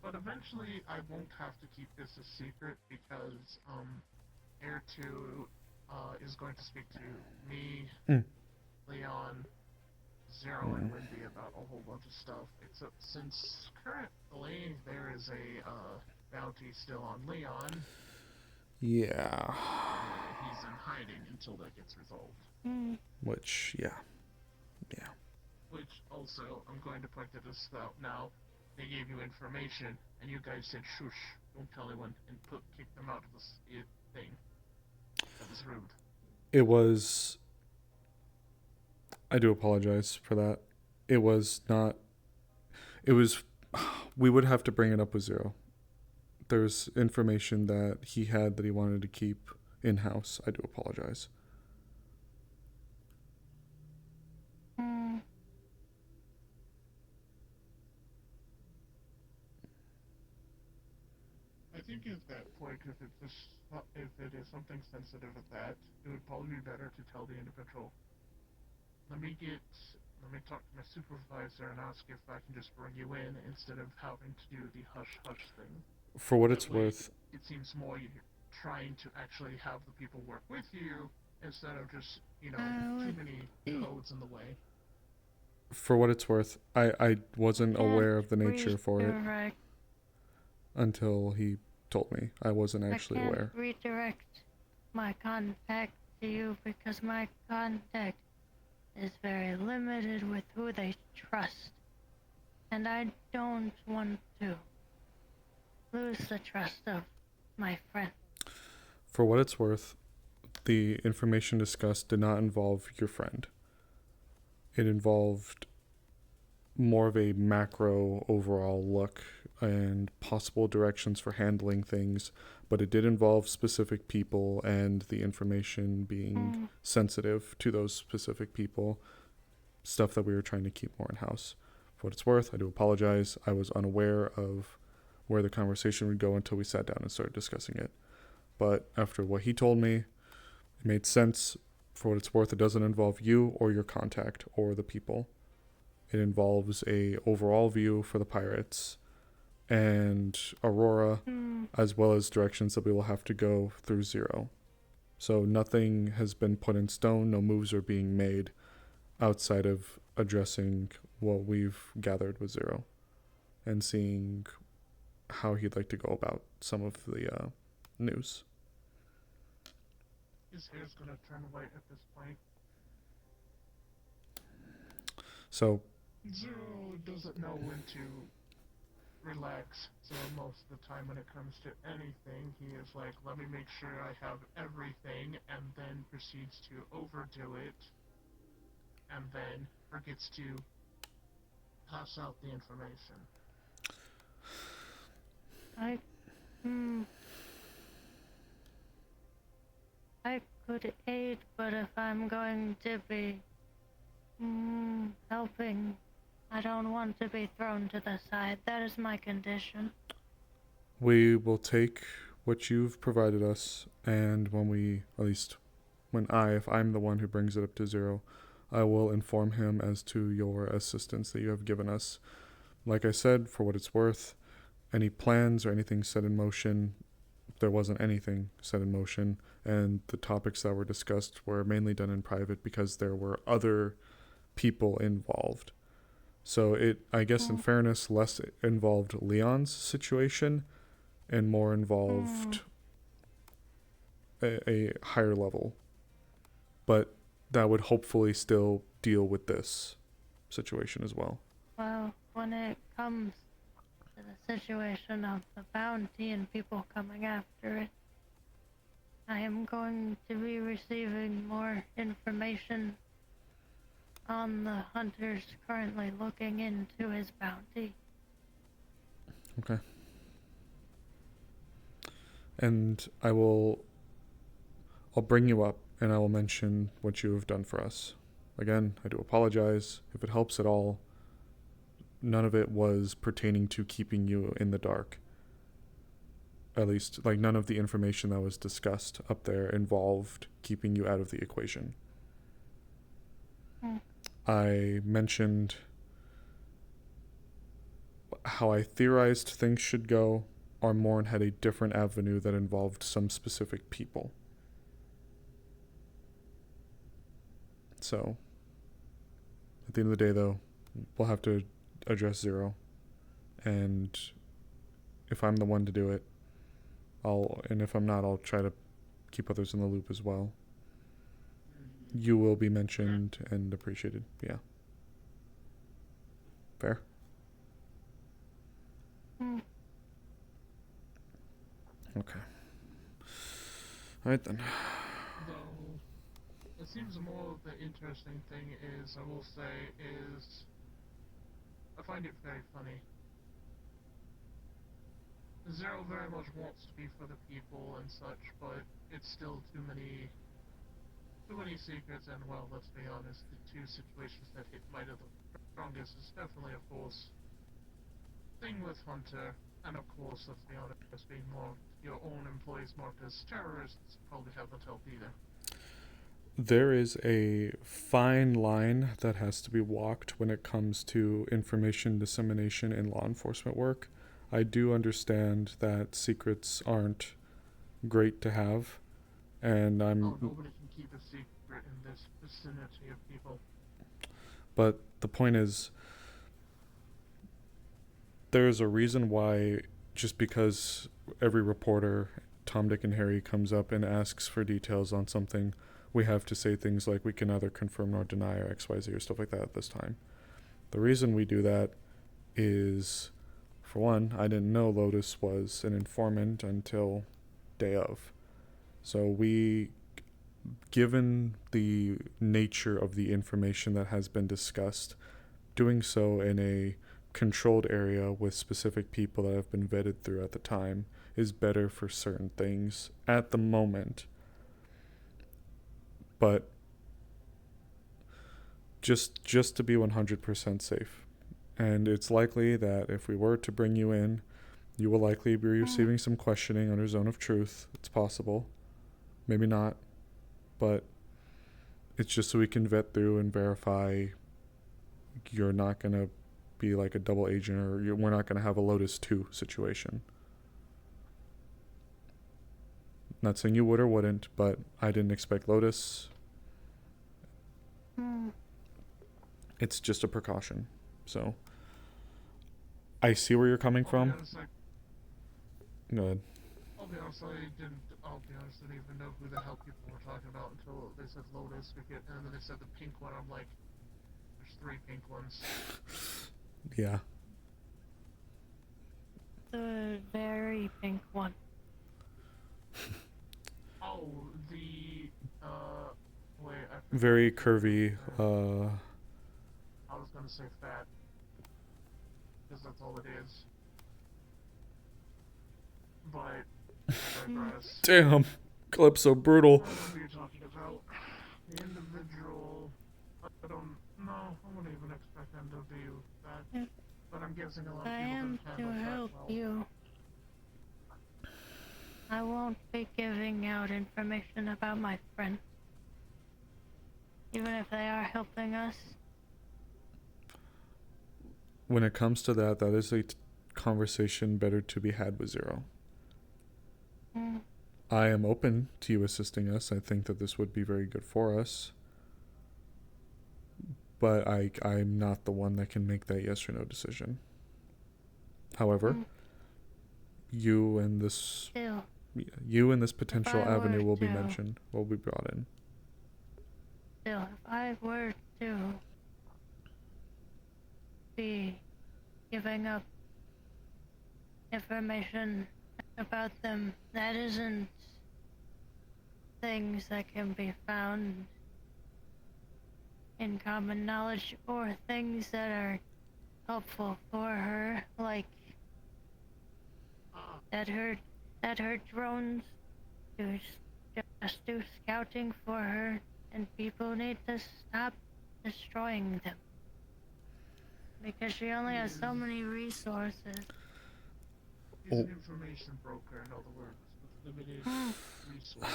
But eventually I won't have to keep this a secret because, Air 2, is going to speak to me, Leon, Zero, and Wendy about a whole bunch of stuff, except since currently there is a, bounty still on Leon. Yeah. He's in hiding until that gets resolved. Which, yeah. Which, also, I'm going to point this out now. They gave you information, and you guys said, shush, don't tell anyone, and kick them out of this thing. That was rude. It was... I do apologize for that. It was not... It was... We would have to bring it up with Zero. There's information that he had that he wanted to keep in-house. I do apologize. think at that point, if it is something sensitive at that, it would probably be better to tell the individual. Let me talk to my supervisor and ask if I can just bring you in instead of having to do the hush hush thing. For what That it's way, worth, it seems more you're trying to actually have the people work with you instead of just, too many codes in the way. I wasn't aware of the nature for it Redirect. until he told me. I wasn't actually I can't aware. redirect my contact to you because my contact is very limited with who they trust. And I don't want to lose the trust of my friend. For what it's worth, the information discussed did not involve your friend. It involved more of a macro overall look and possible directions for handling things, but it did involve specific people and the information being sensitive to those specific people, stuff that we were trying to keep more in-house. For what it's worth, I do apologize. I was unaware of where the conversation would go until we sat down and started discussing it. But after what he told me, it made sense. For what it's worth, it doesn't involve you or your contact or the people. It involves a overall view for the pirates and Aurora, as well as directions that we will have to go through Zero. So nothing has been put in stone, no moves are being made outside of addressing what we've gathered with Zero and seeing how he'd like to go about some of the news. His hair's gonna turn white at this point. So Zero doesn't know when to relax, so most of the time when it comes to anything, he is like, let me make sure I have everything, and then proceeds to overdo it, and then forgets to pass out the information. I could aid, but if I'm going to be helping, I don't want to be thrown to the side. That is my condition. we will take what you've provided us, and if I'm the one who brings it up to Zero, I will inform him as to your assistance that you have given us. Like I said, for what it's worth, any plans or anything set in motion, there wasn't anything set in motion, and the topics that were discussed were mainly done in private because there were other people involved. So it, I guess in fairness, less involved Leon's situation and more involved a higher level. But that would hopefully still deal with this situation as well. Well, when it comes to the situation of the bounty and people coming after it, I am going to be receiving more information on the hunters currently looking into his bounty. Okay. And I'll bring you up and I will mention what you have done for us. Again, I do apologize. If it helps at all, none of it was pertaining to keeping you in the dark. At least, like, none of the information that was discussed up there involved keeping you out of the equation. I mentioned how I theorized things should go. Armorn had a different avenue that involved some specific people. So, at the end of the day, though, we'll have to address Zero. And if I'm the one to do it, and if I'm not, I'll try to keep others in the loop as well. You will be mentioned and appreciated. Yeah. Fair? Okay. Alright then. Though, it seems more the interesting thing is, I will say, is I find it very funny. Zero very much wants to be for the people and such, but it's still too many secrets, and well, let's be honest, the two situations that hit might have the strongest is definitely, of course, thing with Hunter, And of course, let's be honest, being marked, your own employees marked as terrorists probably haven't helped either. There is a fine line that has to be walked when it comes to information dissemination in law enforcement work. I do understand that secrets aren't great to have, and Oh, nobody can keep a secret in this vicinity of people. but the point is, there's a reason why, just because every reporter, Tom, Dick, and Harry, comes up and asks for details on something, we have to say things like we can neither confirm nor deny or XYZ or stuff like that at this time. The reason we do that is, for one, I didn't know Lotus was an informant until day of. So we, given the nature of the information that has been discussed, doing so in a controlled area with specific people that have been vetted through at the time is better for certain things at the moment. But just to be 100% safe. And it's likely that if we were to bring you in, you will likely be receiving some questioning under zone of truth. It's possible. Maybe not. But it's just so we can vet through and verify you're not going to be like a double agent, or we're not going to have a Lotus 2 situation. Not saying you would or wouldn't, but I didn't expect Lotus. It's just a precaution. So I see where you're coming from. Go ahead. I'll be honest, I didn't even know who the hell people were talking about until they said Lotus, and then they said the pink one. I'm like, there's 3 pink ones. Yeah. The very pink one. Oh, the, wait, Very curvy, I was gonna say fat. Because that's all it is. But, I digress. Damn. Calypso brutal. What are you talking about? The individual, I don't know, I wouldn't even expect them to be that. But I'm guessing a lot of I people am don't to handle that help well. you. I won't be giving out information about my friend. Even if they are helping us. When it comes to that, that is a conversation better to be had with Zero. I am open to you assisting us. I think that this would be very good for us. But I'm not the one that can make that yes or no decision. However, you and this potential If I avenue were will be to- mentioned, will be brought in. Still, if I were to be giving up information about them, that isn't things that can be found in common knowledge, or things that are helpful for her, like that her drones just do scouting for her, and people need to stop destroying them. Because she only has so many resources. He's an information broker, in other words, with limited resources,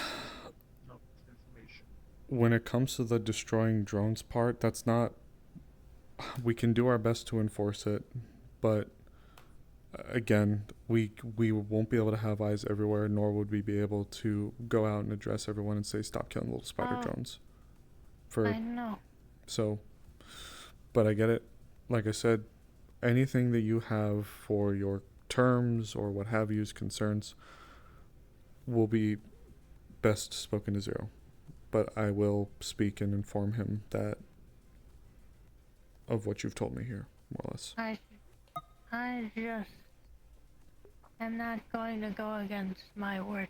not information. When it comes to the destroying drones part, that's not... We can do our best to enforce it, but again, we won't be able to have eyes everywhere, nor would we be able to go out and address everyone and say, stop killing little spider drones. I know. So, but I get it. Like I said, anything that you have for your terms or what have you's concerns will be best spoken to Zero. But I will speak and inform him that of what you've told me here, more or less. I just am not going to go against my word.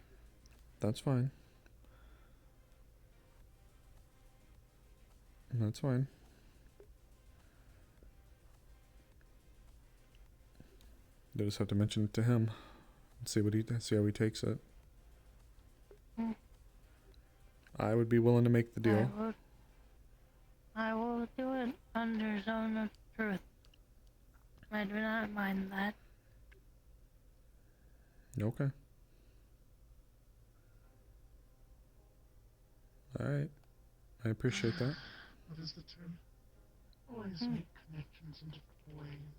That's fine. That's fine. You just have to mention it to him and see how he takes it. I would be willing to make the deal. I will do it under zone of truth. I do not mind that. Okay. Alright. I appreciate that. What is the term? Always make connections in different ways.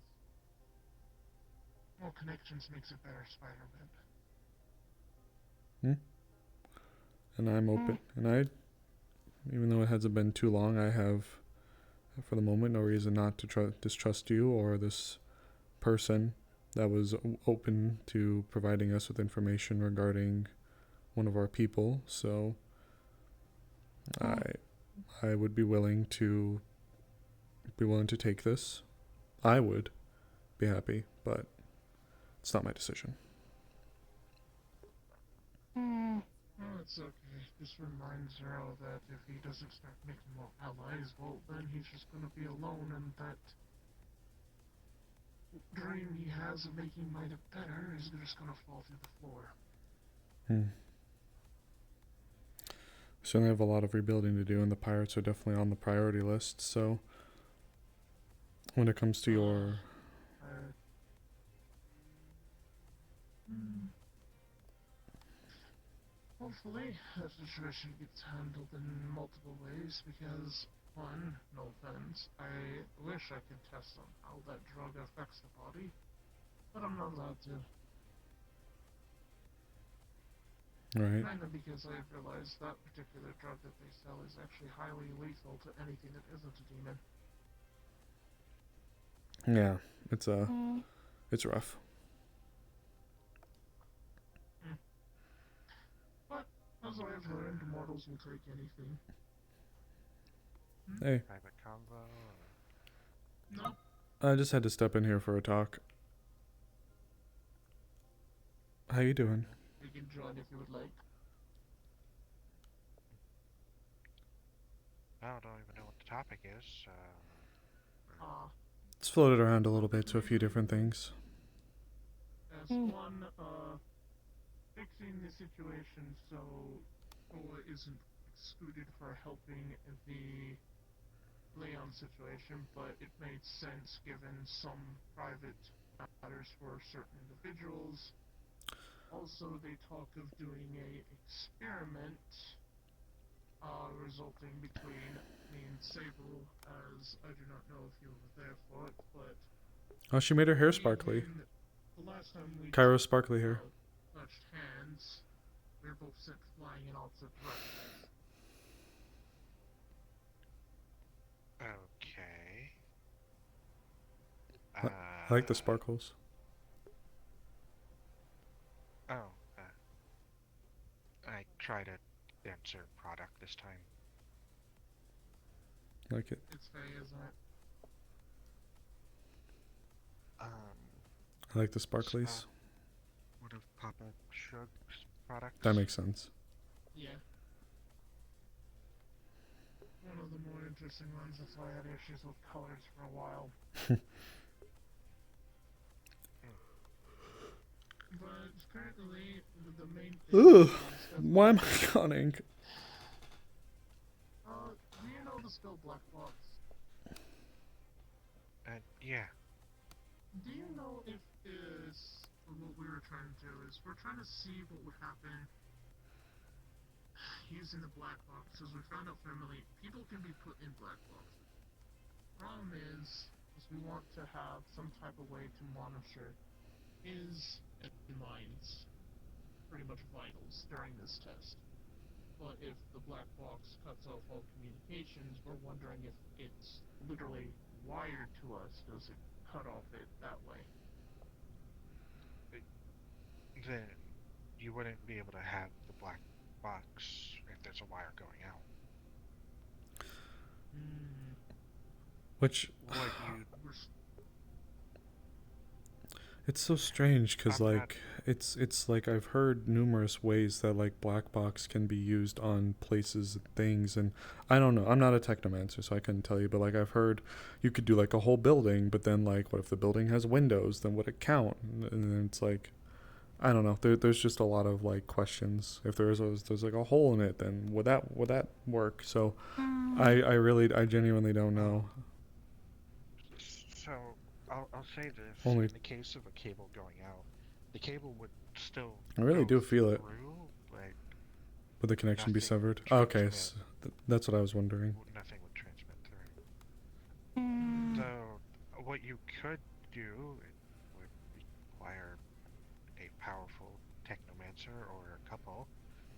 More connections makes a better spider web. And I'm open. And even though it hasn't been too long, I have, for the moment, no reason not to distrust you or this person that was open to providing us with information regarding one of our people. So I would be willing to take this. I would be happy, but it's not my decision. Oh, it's okay. Just remind Zero that if he doesn't start making more allies, well, then he's just gonna be alone, and that dream he has of making Might better is just gonna fall through the floor. We certainly have a lot of rebuilding to do, and the pirates are definitely on the priority list. So when it comes to your Hopefully, that situation gets handled in multiple ways because, one, no offense, I wish I could test on how that drug affects the body, but I'm not allowed to. Right. Mainly because I've realized that particular drug that they sell is actually highly lethal to anything that isn't a demon. Yeah, it's rough. But, as I've learned, mortals will take anything. Hey. Private convo? No. I just had to step in here for a talk. How you doing? You can join if you would like. I don't even know what the topic is. It's floated around a little bit to a few different things. As one, fixing the situation so Noah isn't excluded for helping the Leon situation, but it made sense given some private matters for certain individuals. Also, they talk of doing a experiment resulting between me and Sable, as I do not know if you were there for it, but Oh, she made her hair sparkly. the last time we Cairo sparkly hair. touched hands, we were both sent flying in opposite directions. Okay. I like the sparkles. Oh, I tried a denser product this time. Like it. It's fair, isn't it? I like the sparklies. One of Papa Shug's products. That makes sense. Yeah. One of the more interesting ones, that's why I had issues with colors for a while. But currently, the main thing Why am I yawning? do you know the spell Black Box? Yeah. Do you know if what we were trying to do is, we're trying to see what would happen using the black box, because we found out family, people can be put in black boxes. Problem is we want to have some type of way to monitor his mind's pretty much vitals during this test. But if the black box cuts off all communications, we're wondering if it's literally wired to us. Does it cut off it that way? Then you wouldn't be able to have the black box if there's a wire going out. Which it's so strange because like it's like I've heard numerous ways that like black box can be used on places and things, and I don't know, I'm not a technomancer so I couldn't tell you, but like I've heard you could do like a whole building, but then like what if the building has windows, then would it count? And then it's like I don't know, there's just a lot of like questions. If there's like a hole in it, then would that work? So I genuinely don't know. So I'll say this: Only in the case of a cable going out, the cable would still I really go do feel it. through, like Would the connection be nothing severed? would Okay, transmit. so that's what I was wondering. Nothing would transmit through. Mm. So, what you could do, it would require a powerful technomancer or a couple,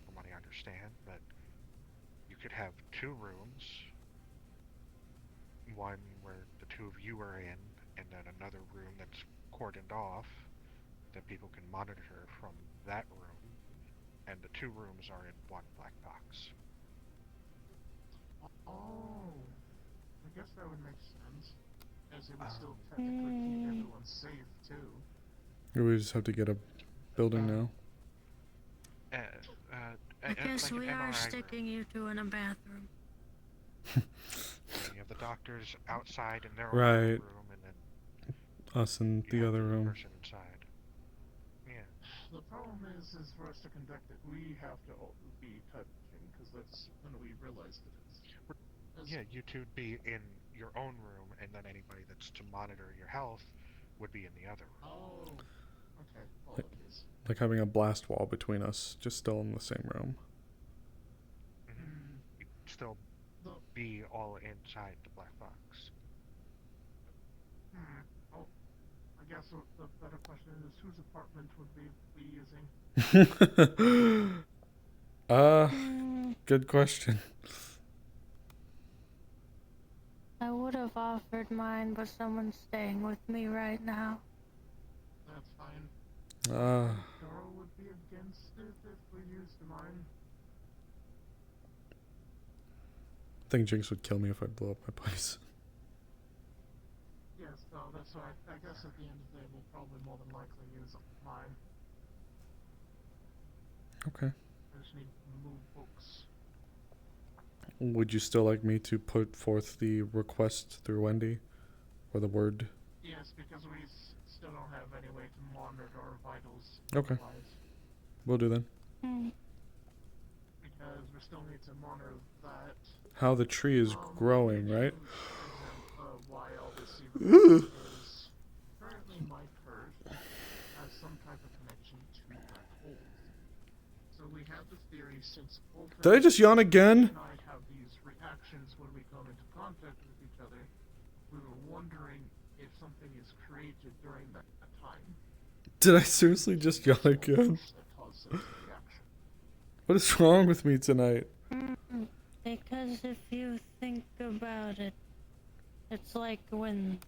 from what I understand, but you could have 2 rooms, one where the 2 of you are in, and then another room that's cordoned off that people can monitor from that room, and the 2 rooms are in one black box. Oh, I guess that would make sense, as it would still technically keep everyone safe too. We just have to get a building now. I guess like we an are MRI sticking you two in a bathroom. You have the doctors outside in their own Right. room, and then Us in you the have other the room. person inside. Yeah. The problem is for us to conduct it, we have to be touching, because that's when we realize that it's... Yeah, you two would be in your own room, and then anybody that's to monitor your health would be in the other room. Oh, okay, apologies. Like having a blast wall between us, just still in the same room. You'd still be all inside the black box. Oh, I guess the better question is, whose apartment would we be using? Good question. I would have offered mine, but someone's staying with me right now. That's fine. Ah. Would be against it if we used mine. I think Jinx would kill me if I blew up my place. Yes, so that's why I guess at the end of the day we'll probably more than likely use mine. Okay. I just need to move books. Would you still like me to put forth the request through Wendy? Or the word? Yes, because we still don't have any way to monitor our vitals. Okay. Otherwise. We'll do then. Because we still need to monitor that. How the tree is growing, right? Why all this is currently my curse has some type of connection to black holes. So we have the theory since both Did I just yawn again? and I have these reactions when we come into contact with each other. We were wondering if something is created during that time. Did I seriously just yawn again? What is wrong with me tonight? Because if you think about it, it's like when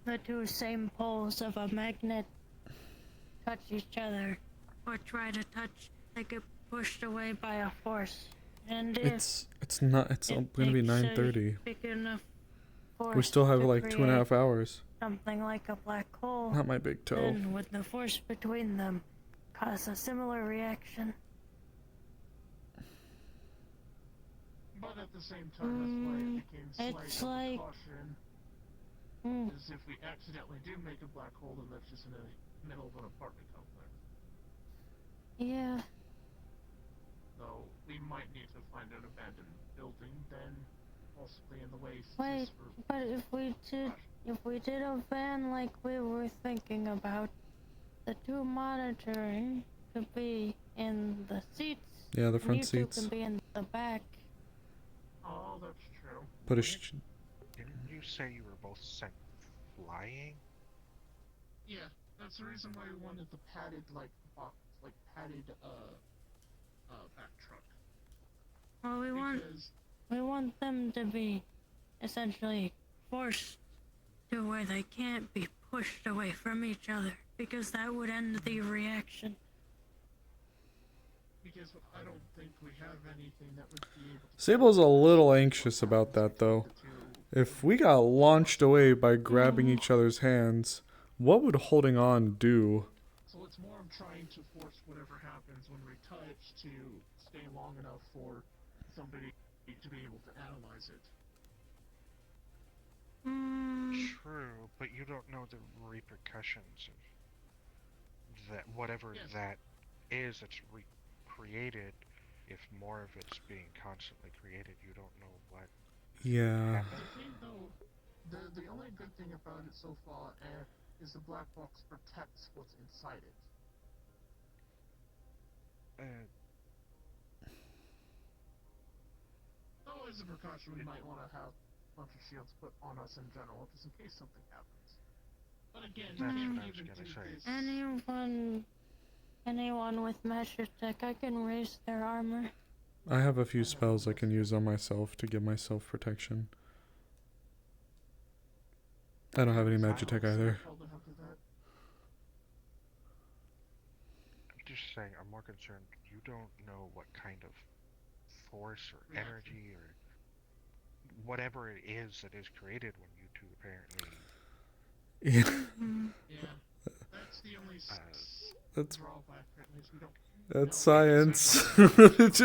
the 2 same poles of a magnet touch each other, or try to touch, they get pushed away by a force. And It's not. It's gonna be 9:30. Big enough force We still have to like 2.5 hours. something like a black hole. Not my big toe. Then with the force between them, cause a similar reaction. But at the same time, that's why it became slight caution. Is if we accidentally do make a black hole, then that's just in the middle of an apartment complex. Yeah. So we might need to find an abandoned building, then possibly in the waste. Wait, but if we did a van like we were thinking about, the 2 monitoring could be in the seats. Yeah, the front and you 2 seats. can be in the back. Oh, that's true. Put a Didn't you say you were both sent flying? Yeah, that's the reason why we wanted the padded, padded, back truck. Well, we want them to be essentially forced to where they can't be pushed away from each other, because that would end the reaction. Because I don't think we have anything that would be able to... Sable's a little anxious about that, though. If we got launched away by grabbing each other's hands, what would holding on do? So it's more of trying to force whatever happens when we touch to stay long enough for somebody to be able to analyze it. True, but you don't know the repercussions of that, whatever that is that's created. If more of it's being constantly created, you don't know what. Yeah. I think though, the only good thing about it so far is the black box protects what's inside it. Always a precaution we might want to have a bunch of shields put on us in general, just in case something happens. But again, you can't even do this. Anyone with Magitek, I can raise their armor. I have a few spells I can use on myself to give myself protection. I don't have any Magitek either. I'm just saying, I'm more concerned. You don't know what kind of force or energy or whatever it is that is created when you two apparently. Yeah, that's the only drawback. At least we don't. That's science. It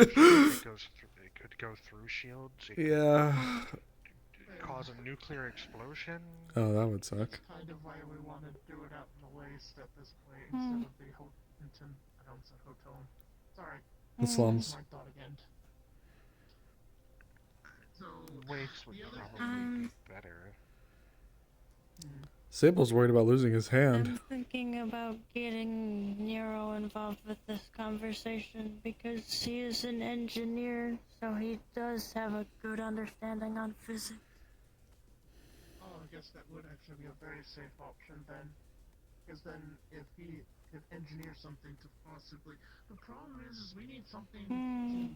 could go through shields. It Yeah. could cause a nuclear explosion. Oh, that would suck. That's kind of why we want to do it out in the waste at this way instead of the I don't say hotel. Sorry. The slums. My thought again. So waste would probably be better. Sable's worried about losing his hand. I'm thinking about getting Nero involved with this conversation because he is an engineer, so he does have a good understanding on physics. Oh, I guess that would actually be a very safe option then. Because then if he could engineer something to possibly... The problem is we need something to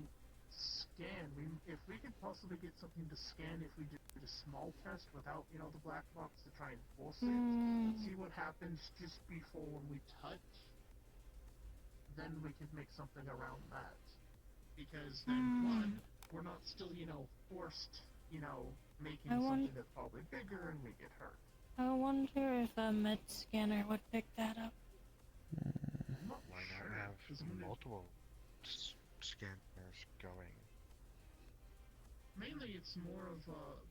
scan. If we could possibly get something to scan if we do the small test without, the black box to try and force it, see what happens just before when we touch, then we could make something around that. Because then, one, we're not still, forced, making something that's probably bigger and we get hurt. I wonder if a med scanner would pick that up. Why not have multiple scanners going? Mainly it's more of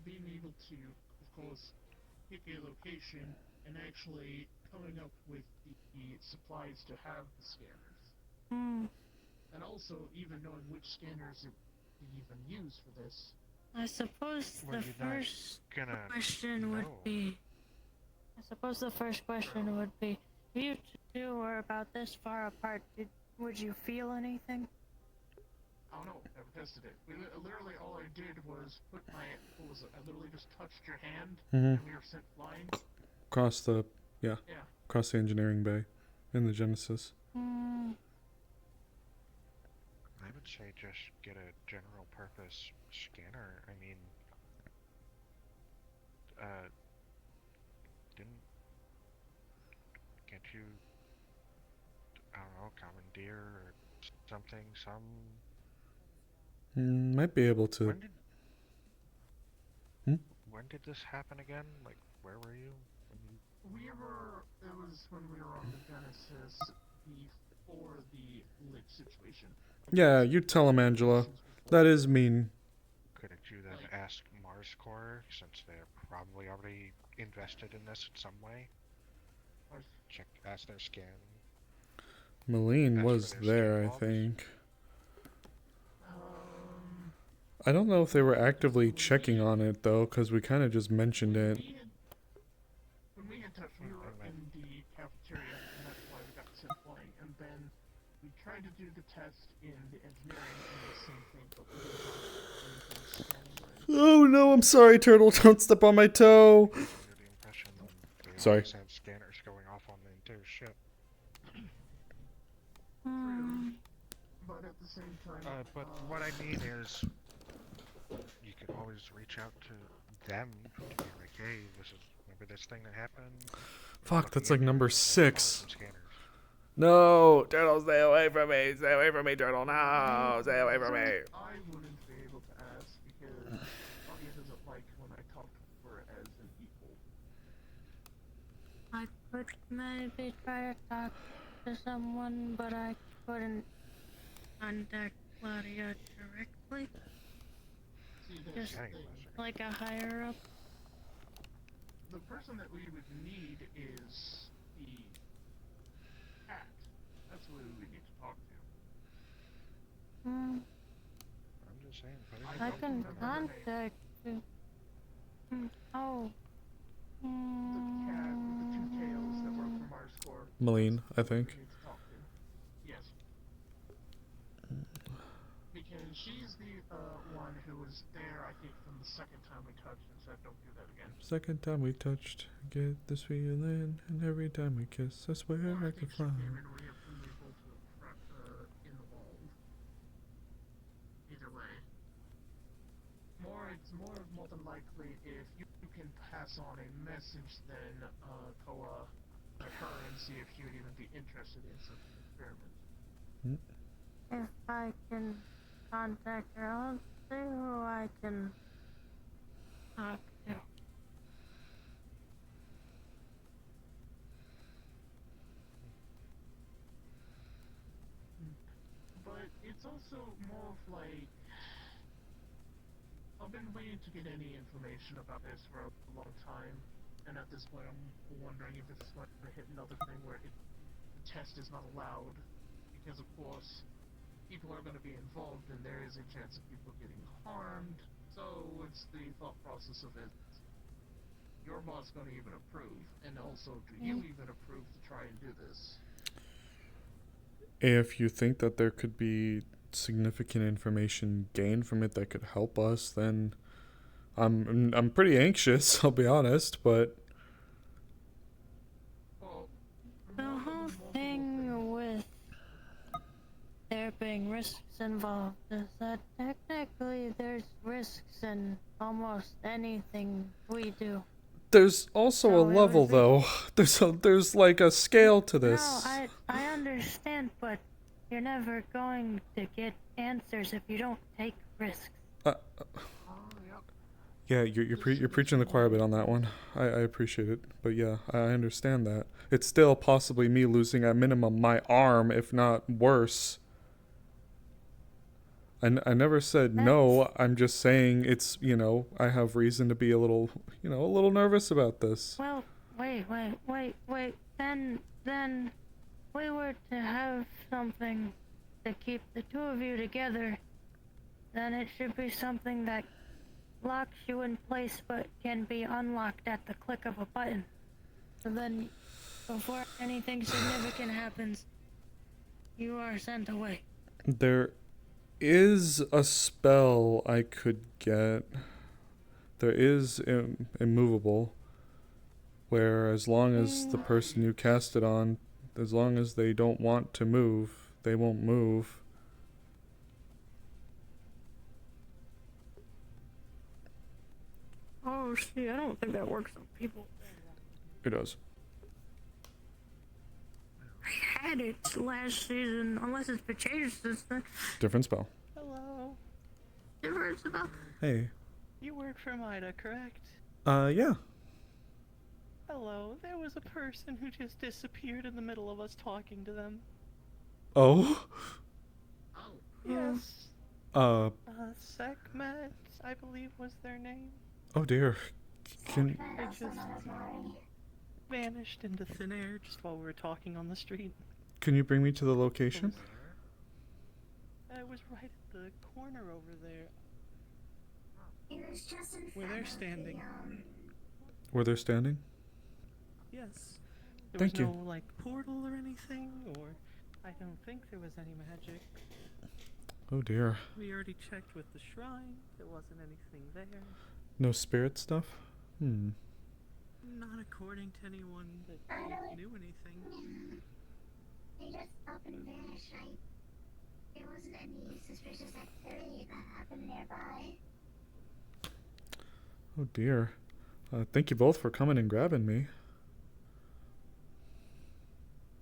being able to, of course, pick a location and actually coming up with the supplies to have the scanners. And also even knowing which scanners you even use for this. I suppose the first question would be... if you two were about this far apart, would you feel anything? I don't know, never tested it. Literally all I did was put I literally just touched your hand and we were sent flying. Across the engineering bay in the Genesis. I would say just get a general purpose scanner. I mean, can't you, I don't know, commandeer or something, Might be able to. When did this happen again? Like, where were you? It was when we were on the Genesis before the lich situation. Yeah, you tell him, Angela. That is mean. Couldn't you then ask Mars Corps, since they're probably already invested in this in some way? Ask their scan. Malene was there, I think. I don't know if they were actively checking on it, though, because we kind of just mentioned it. When we had touched, we were in the cafeteria, and that's why we got sent flying. And then we tried to do the test in the engineering, and the same thing, but we didn't have anything scanning. Oh no, I'm sorry, Turtle. Don't step on my toe. Sorry. Have scanners going off on the entire ship. But at the same time... but what I mean is, you can always reach out to them to be like, hey, remember this thing that happened? Fuck, that's like number 6. No, Turtle, stay away from me. Stay away from me, Turtle. No, stay away from me. I wouldn't be able to ask because Augie doesn't like when I talk to her as an equal. I could maybe try to talk to someone, but I couldn't contact Claudia directly. Just like a higher up. The person that we would need is the cat. That's who we need to talk to. I'm just saying. I can contact you. Oh. The cat with the 2 tails that work for Mars Corps. Malene, I think. Yes. Because she's the one who was there, I think, from the second time we touched and said, don't do that again. Second time we touched, get this feeling, and every time we kiss, I swear I could fly. Either way. It's more than likely if you can pass on a message then Koa to her and see if she would even be interested in such an experiment. If I can contact her, I'll see who I can talk to. But it's also more of like, I've been waiting to get any information about this for a long time, and at this point I'm wondering if it's going to hit another thing where the test is not allowed, because of course people are going to be involved and there is a chance of people getting harmed, so it's the thought process of it. Your boss going to even approve, and also do you even approve to try and do this? If you think that there could be significant information gained from it that could help us, then I'm pretty anxious, I'll be honest, but The whole thing with there being risks involved is that technically there's risks in almost anything we do. there's also a level though. There's like a scale to this. No, I understand, but you're never going to get answers if you don't take risks. Yeah, you're preaching the choir a bit on that one. I appreciate it, but yeah, I understand that. It's still possibly me losing at minimum my arm, if not worse. I never said no. I'm just saying it's, I have reason to be a little nervous about this. Well, wait. Then we were to have something to keep the two of you together, then it should be something that locks you in place but can be unlocked at the click of a button. So then, before anything significant happens, you are sent away. There is a spell I could get. There is immovable, where as long as the person you cast it on, as long as they don't want to move, they won't move. Oh, see, I don't think that works on people. It does. I had it last season, unless it's been changed since then. Different spell. Hello. Different spell? Hey. You work for Mida, correct? Yeah. Hello. There was a person who just disappeared in the middle of us talking to them. Oh? Yes. Sekhmet, I believe was their name. Oh dear. They just vanished into thin air just while we were talking on the street. Can you bring me to the location? It was right at the corner over there. Where they're standing. Where they're standing? Yes. There Thank was you. no, portal or anything, or I don't think there was any magic. Oh dear. We already checked with the shrine. There wasn't anything there. No spirit stuff? Not according to anyone that knew anything. They just up and vanished, right? There wasn't any suspicious activity that happened nearby. Oh dear. Thank you both for coming and grabbing me.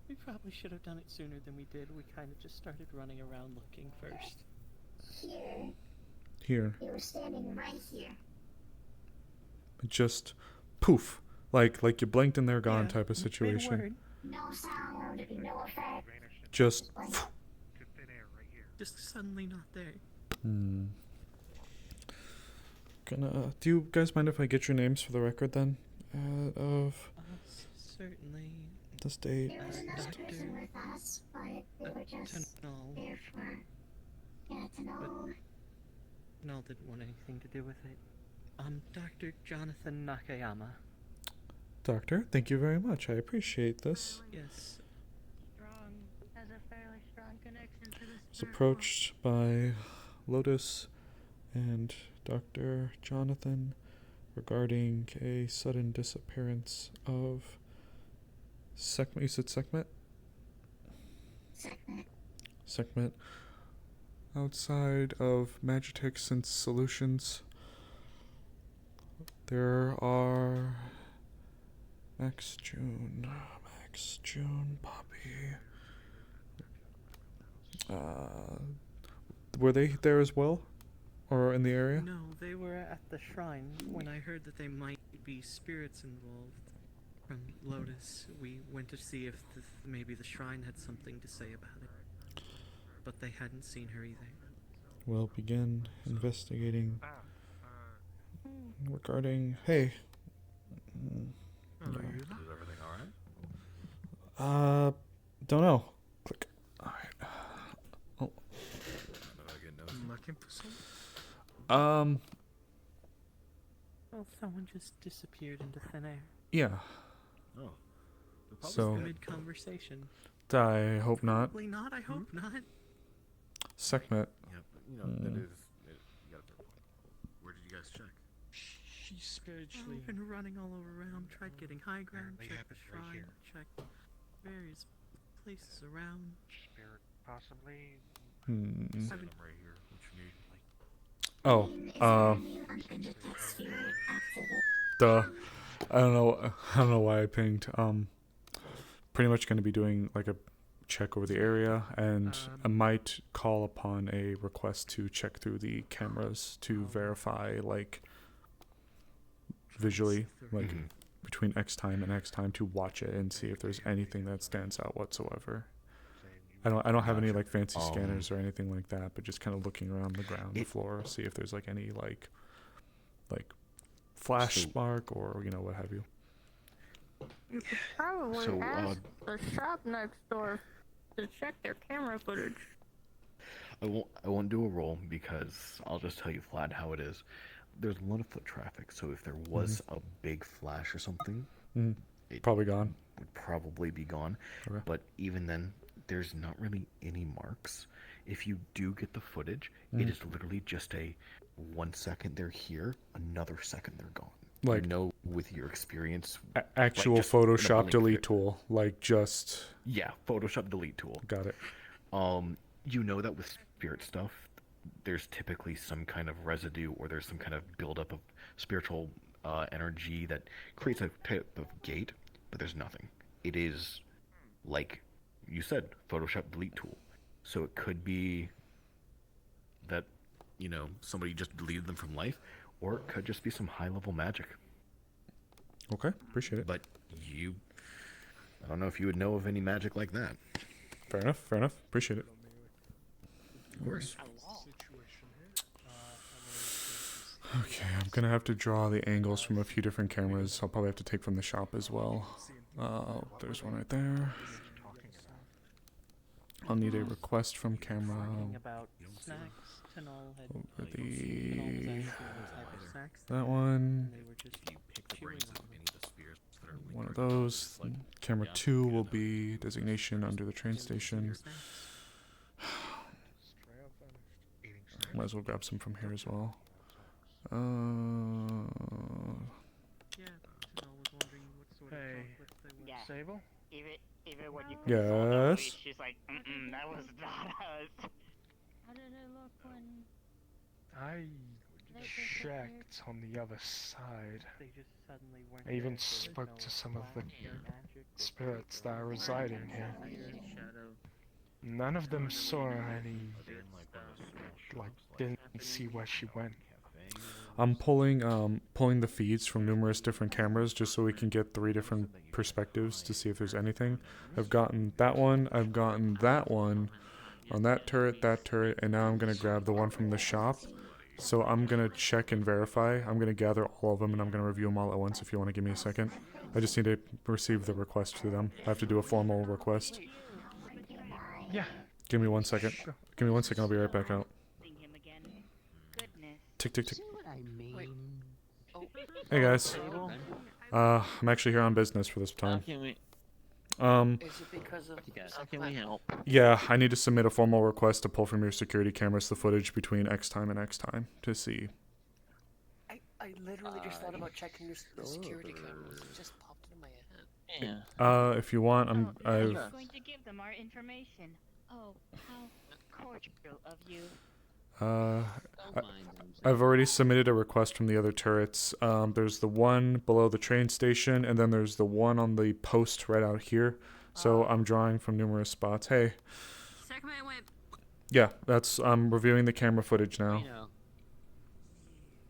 We probably should have done it sooner than we did. We kind of just started running around looking first. Here. You were standing right here. Just poof. Like you blinked and they're gone type of situation. No sound, no effect. Just Just suddenly not there. Do you guys mind if I get your names for the record then? Certainly. This date. There was another person with us, but they were just there for to know. Null didn't want anything to do with it. Dr. Jonathan Nakayama. Doctor, thank you very much. I appreciate this. Yes. Has a fairly strong connection to this. Was approached by Lotus and Dr. Jonathan regarding a sudden disappearance of Sekhmet. You said Sekhmet? Sekhmet. Outside of Magitech and Solutions, there are Max June, Poppy. Were they there as well? Or in the area? No, they were at the shrine. When I heard that they might be spirits involved from Lotus, we went to see if maybe the shrine had something to say about it. But they hadn't seen her either. We'll begin investigating regarding... Hey. Is everything alright? Don't know. Click. Alright. Oh. Looking for something? Well, someone just disappeared into thin air. Yeah. Oh. So... Mid-conversation. I hope not. Probably not, I hope not. Sekhmet. Yeah, you know, that is... you got a fair point. Where did you guys check? She's spiritually... I've been running all around, tried getting high ground, checked the shrine, checked various places around. Spirit, possibly. I'm right here. What you need? Duh. I don't know why I pinged. Pretty much going to be doing like a check over the area, and I might call upon a request to check through the cameras to verify, like, visually, like, between X time and X time, to watch it and see if there's anything that stands out whatsoever. I don't have any like fancy scanners or anything like that, but just kind of looking around the ground, the floor, see if there's like any like flash spark or what have you. You could probably ask the shop next door to check their camera footage. I won't do a roll because I'll just tell you flat how it is. There's a lot of foot traffic, so if there was a big flash or something, it probably gone. Would probably be gone. Okay. But even then, there's not really any marks. If you do get the footage, it is literally just a 1 second they're here, another second they're gone. Like, with your experience, actual Photoshop delete tool, like just... Yeah, Photoshop delete tool. Got it. That with spirit stuff, there's typically some kind of residue or there's some kind of buildup of spiritual energy that creates a type of gate, but there's nothing. It is, like you said, Photoshop delete tool. So it could be that, somebody just deleted them from life, or it could just be some high-level magic. Okay, appreciate it. But I don't know if you would know of any magic like that. Fair enough, appreciate it. Of course. Okay, I'm gonna have to draw the angles from a few different cameras. I'll probably have to take from the shop as well. There's one right there. I'll need a request from camera over that one. One of those. Camera 2 will be designation under the train station. Might as well grab some from here as well. Hey, Sable? Even when you Yes. she's like, that was not us. How did it look when... I checked on the other side. I even spoke to some of the spirits that are residing here. None of them saw any, didn't see where she went. I'm pulling the feeds from numerous different cameras just so we can get 3 different perspectives to see if there's anything. I've gotten that one, I've gotten that one on that turret, and now I'm gonna grab the one from the shop. So I'm gonna check and verify. I'm gonna gather all of them and I'm gonna review them all at once if you want to give me a second. I just need to receive the request to them. I have to do a formal request. Yeah. Give me 1 second. Sure. Give me 1 second, I'll be right back out. Tick, tick, tick. Hey guys. I'm actually here on business for this time. Is it because of... How can we help? Yeah, I need to submit a formal request to pull from your security cameras the footage between X time and X time to see. I literally just thought about checking the security cameras. It just popped into my head. Yeah. If you want, I've Going to give them our information. Oh, how cordial of you. I've already submitted a request from the other turrets. There's the one below the train station, and then there's the one on the post right out here. So I'm drawing from numerous spots. Hey. Second man went. Yeah, I'm reviewing the camera footage now.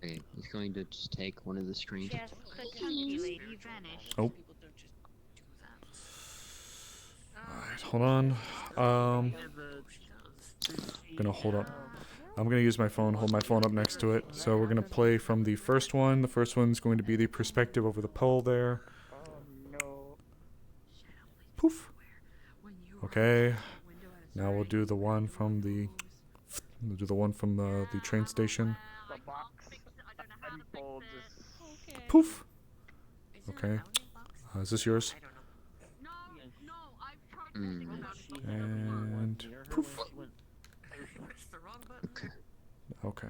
Okay, he's going to just take one of the screens. Yes, the chunky lady vanished. Oh. Alright, hold on. I'm gonna hold up. I'm gonna use my phone, hold my phone up next to it. So we're gonna play from the first one. The first one's going to be the perspective over the pole there. Poof. Okay. Now we'll do the one from the the train station. Poof. Okay. Is this yours? And poof. Okay.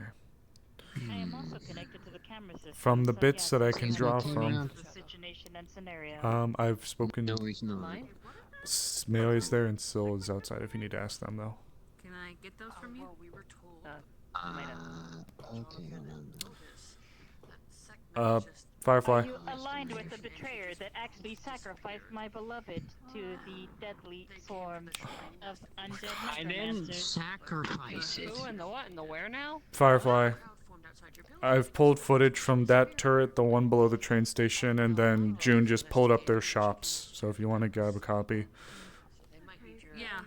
I am also connected to the camera system. From the so bits yes, that I it's can just draw the from, situation and scenario. I've spoken. No, he's not. Melee's there and Syl is outside if you need to ask them though. Can I get those from you? We were told. Okay, Firefly. Are you aligned with the betrayer that actually sacrificed my beloved to the deadly form of undead I didn't necromancers? sacrifice it. Who and the what and the where now? Firefly. I've pulled footage from that turret, the one below the train station, and then June just pulled up their shops. So if you want to grab a copy. Yeah.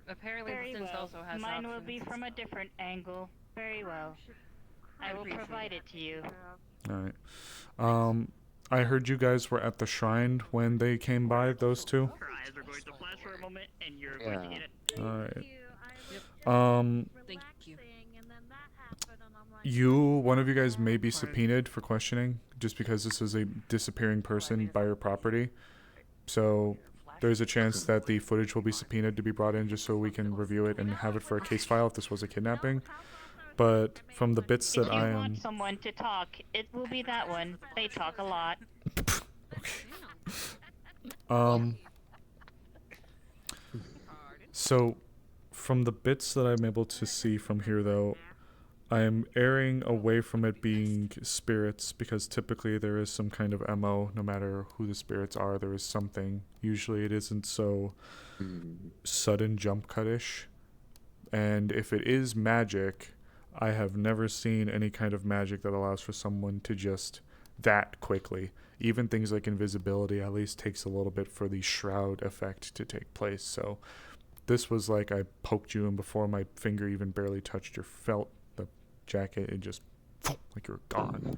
Apparently Very the Sims well. also has Mine will options. be from a different angle. Very well. I will provide it to you. Alright. I heard you guys were at the shrine when they came by, those two. Your eyes are going to flash for a moment, and you're going to get it. Alright. Thank you. One of you guys may be subpoenaed for questioning, just because this is a disappearing person by your property. So there's a chance that the footage will be subpoenaed to be brought in just so we can review it and have it for a case file if this was a kidnapping. But from the bits that If you want someone to talk, it will be that one. They talk a lot. So from the bits that I'm able to see from here though, I am erring away from it being spirits because typically there is some kind of MO, no matter who the spirits are, there is something. Usually it isn't so sudden jump cut-ish. And if it is magic, I have never seen any kind of magic that allows for someone to just that quickly. Even things like invisibility at least takes a little bit for the shroud effect to take place. So this was like I poked you and before my finger even barely touched your felt the jacket, it just like you're gone.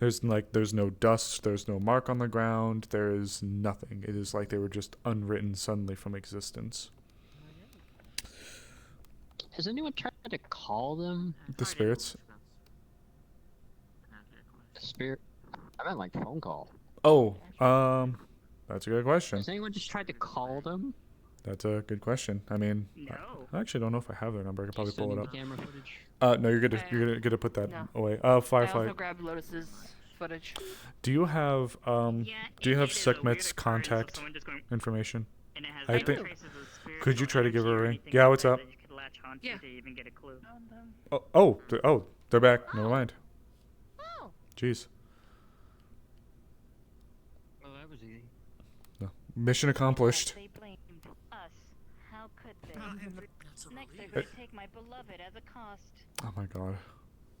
There's no dust, there's no mark on the ground, there is nothing. It is like they were just unwritten suddenly from existence. Has anyone tried to call them? The spirits? Spirit? I meant like phone call. Oh, that's a good question. Has anyone just tried to call them? That's a good question. I mean, I actually don't know if I have their number. I could probably pull it up. Camera footage? No, you're gonna put that No. away. Firefly. I also grabbed Lotus's footage. Do you have Sekhmet's contact information? I think. Could you try to give her a ring? Yeah, what's up? Yeah. They're back. Never mind. Oh. Jeez. Oh, that was easy. No. Mission accomplished. They blamed us. How could they? Next, they're going to take my beloved as a cost. Oh my god.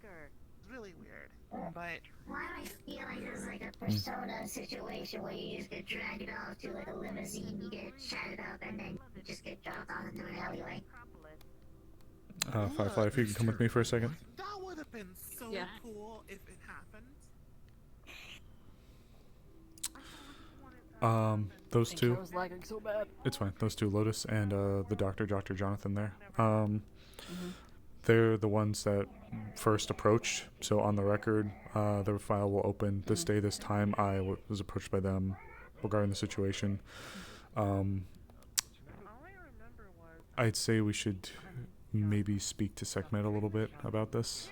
It's really weird. But why do I feel like there's like a persona situation where you just get dragged off to like a limousine, you get chatted up, and then you just get dropped off into an alleyway? Firefly, if you can come with me for a second. that would have been so cool if it happened. Those two. I was lagging so bad. It's fine. Those two, Lotus and the Dr. Jonathan there. They're the ones that first approached. So on the record, their file will open this day, this time. I was approached by them regarding the situation. I'd say we should maybe speak to SecMed a little bit about this.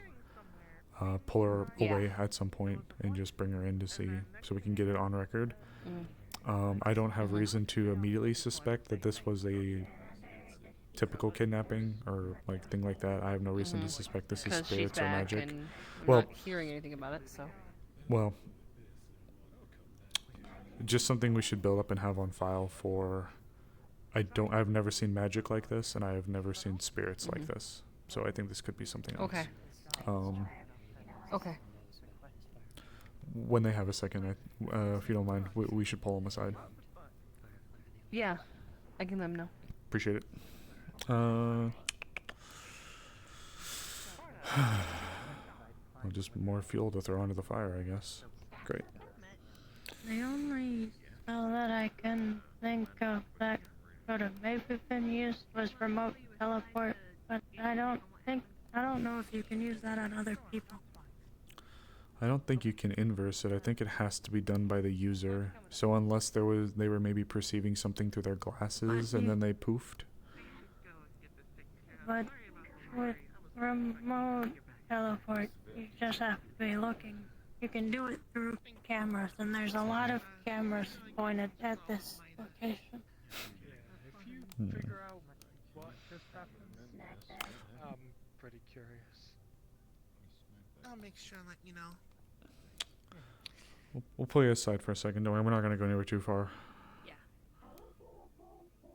Pull her away at some point and just bring her in to see, so we can get it on record. I don't have reason to immediately suspect that this was a typical kidnapping or like thing like that. I have no reason to suspect this is Because she's spirits or back magic. and we're Well, not hearing anything about it, so. well, just something we should build up and have on file for. I've never seen magic like this, and I have never seen spirits like this. So I think this could be something else. Okay. Okay. When they have a second, if you don't mind, we should pull them aside. Yeah, I can let them know. Appreciate it. Well, just more fuel to throw onto the fire, I guess. Great. The only spell that I can think of that could have maybe been used was remote teleport, but I don't know if you can use that on other people. I don't think you can inverse it. I think it has to be done by the user. So unless they were maybe perceiving something through their glasses and then they poofed. But with remote teleport, you just have to be looking. You can do it through cameras, and there's a lot of cameras pointed at this location. If you figure out what just happened, I'm pretty curious. I'll make sure and let you know. We'll pull you aside for a second. Don't worry, we're not going to go anywhere too far. Yeah.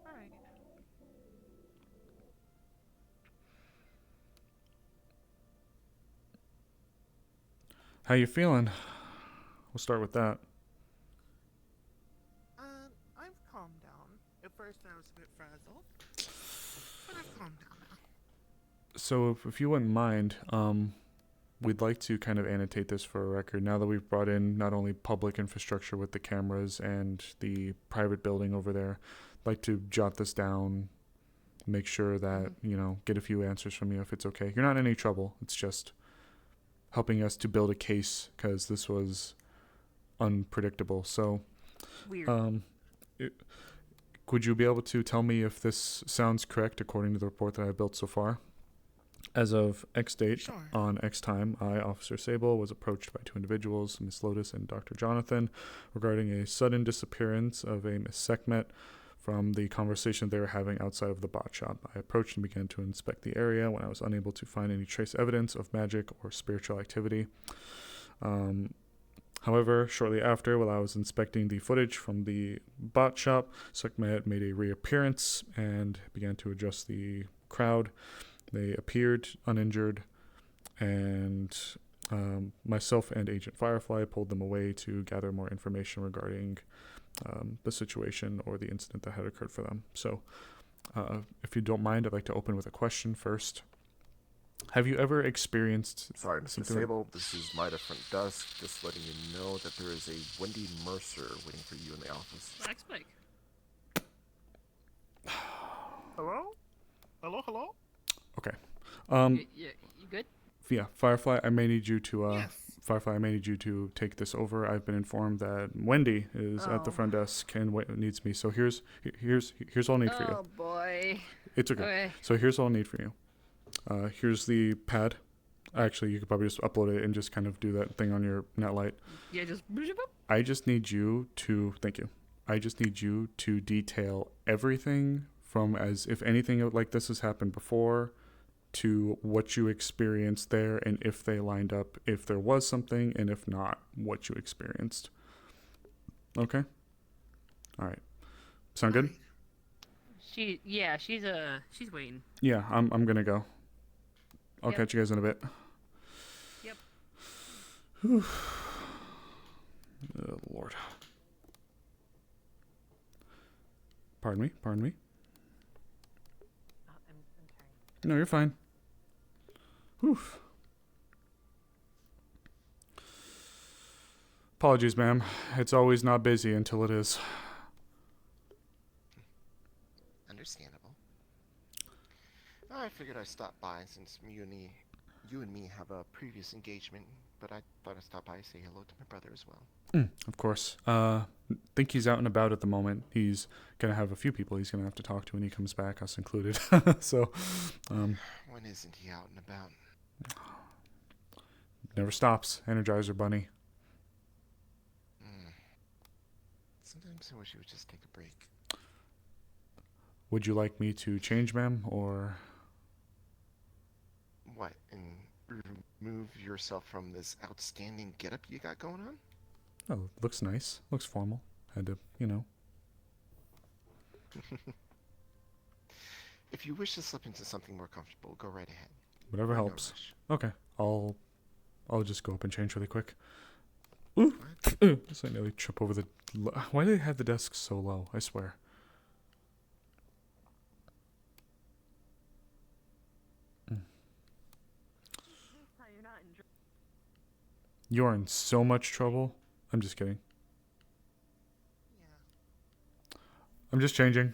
Alright. How you feeling? We'll start with that. I've calmed down. At first I was a bit frazzled, but I've calmed down now. So if you wouldn't mind, we'd like to kind of annotate this for a record now that we've brought in not only public infrastructure with the cameras and the private building over there. I'd like to jot this down, make sure that, get a few answers from you if it's okay. You're not in any trouble. It's just helping us to build a case because this was unpredictable. So, weird. Would you be able to tell me if this sounds correct according to the report that I built so far? As of X date, on X time, I, Officer Sable, was approached by two individuals, Miss Lotus and Dr. Jonathan, regarding a sudden disappearance of a Miss Sekhmet from the conversation they were having outside of the bot shop. I approached and began to inspect the area when I was unable to find any trace evidence of magic or spiritual activity. However, shortly after, while I was inspecting the footage from the bot shop, Sekhmet made a reappearance and began to adjust the crowd. They appeared uninjured, and myself and Agent Firefly pulled them away to gather more information regarding the situation or the incident that had occurred for them. So, if you don't mind, I'd like to open with a question first. Have you ever experienced... Sorry, Mr. Sable, this is my different desk. Just letting you know that there is a Wendy Mercer waiting for you in the office. Black Spike. Hello? Hello? Okay. You good? Yeah, Firefly, I may need you to Firefly, I may need you to take this over. I've been informed that Wendy is at the front desk and needs me. So here's all I need for you. Oh boy. It's okay. So here's all I need for you. Here's the pad. Actually, you could probably just upload it and just kind of do that thing on your NetLight. Yeah, just. I just need you to I just need you to detail everything from as if anything like this has happened before to what you experienced there and if they lined up, if there was something, and if not, what you experienced. Okay? All right. Sound good? She's waiting. Yeah, I'm gonna go. I'll Yep. catch you guys in a bit. Yep. Whew. Oh, Lord. Pardon me. I'm sorry. No, you're fine. Whew. Apologies, ma'am. It's always not busy until it is. Understandable. I figured I'd stop by since Muni you and me have a previous engagement, but I thought I'd stop by and say hello to my brother as well. Of course. Think he's out and about at the moment. He's gonna have a few people he's gonna have to talk to when he comes back, us included. So, When isn't he out and about? never stops. Energizer Bunny. Sometimes I wish he would just take a break. Would you like me to change, ma'am, or? What, and remove yourself from this outstanding getup you got going on? Oh, looks nice. Looks formal. Had to, If you wish to slip into something more comfortable, go right ahead. Whatever We're in no helps. rush. Okay, I'll just go up and change really quick. Ooh, just I nearly trip over the. Why do they have the desk so low? I swear. You're in so much trouble. I'm just kidding. I'm just changing.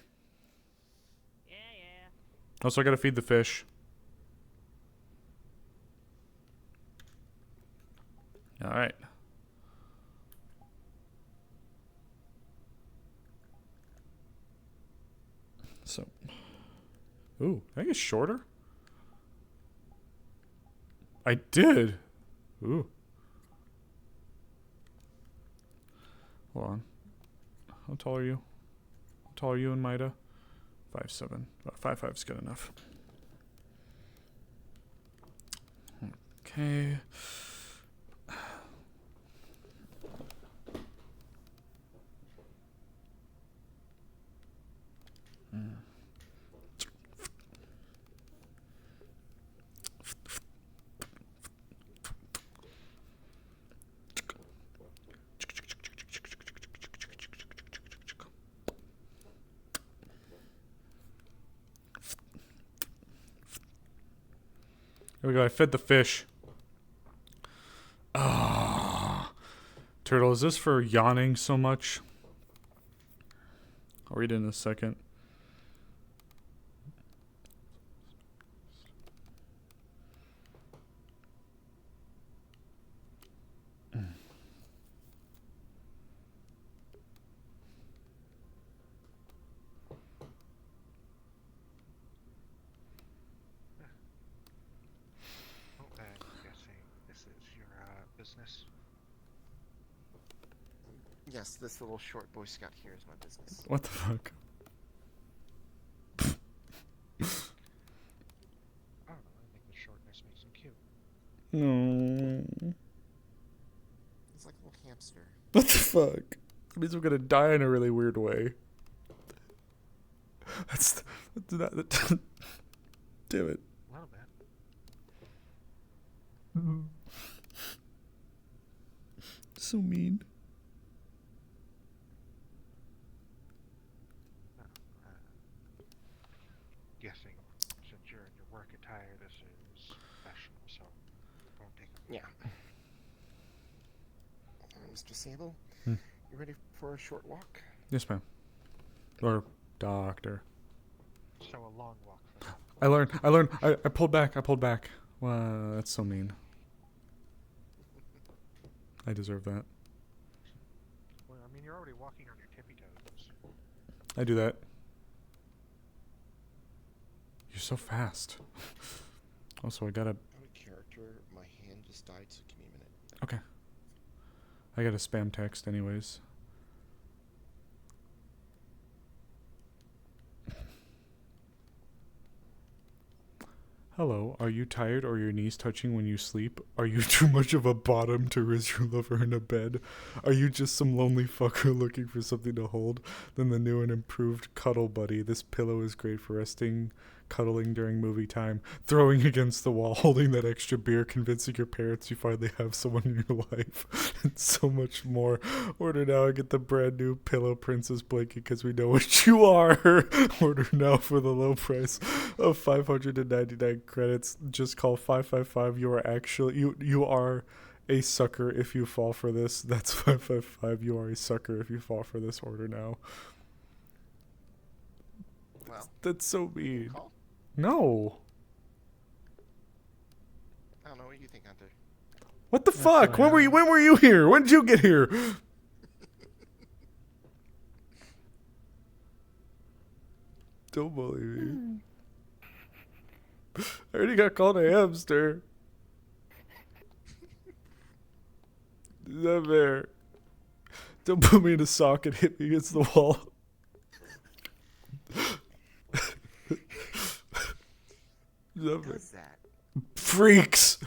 Yeah. Also, I gotta feed the fish. Alright. So. Ooh, did I get shorter? I did. Ooh. Hold on. How tall are you? How tall are you and Maida? 5'7". 5'5" is good enough. Okay. There we go. I fed the fish. Ah, Turtle, is this for yawning so much? I'll read it in a second. Oh, I'm guessing this is your business. Yes, this little short Boy Scout here is my business. What the fuck? I don't know, I think the shortness makes him cute. No. He's like a little hamster. What the fuck? That means I'm gonna die in a really weird way. That's not. Damn it. A little bit. So mean. Guessing since you're in your work attire, this is professional, so won't take a Yeah. Mr. Sable, Hmm. you ready for a short walk? Yes, ma'am. Or doctor. So a long walk for them. I learned. I pulled back. Wow, that's so mean. I deserve that. Well, I mean, you're already walking on your tippy toes. I do that. You're so fast. Also, I gotta. Out of character, my hand just died, so give me a minute. Okay. I gotta spam text, anyways. Hello, are you tired or your knees touching when you sleep? Are you too much of a bottom to risk your lover in a bed? Are you just some lonely fucker looking for something to hold? Then the new and improved Cuddle Buddy. This pillow is great for resting, cuddling during movie time, throwing against the wall, holding that extra beer, convincing your parents you finally have someone in your life, and so much more. Order now and get the brand new Pillow Princess blanket because we know what you are. Order now for the low price of 599 credits. Just call 555. You are actually you are a sucker if you fall for this. That's 555. You are a sucker if you fall for this. Order now. Well, that's so mean. call? No. don't know what you think, Hunter. What the fuck? When were you here? When did you get here? Don't bully me. I already got called a hamster. Is that fair? Don't put me in a sock and hit me against the wall. Who does that? Freaks!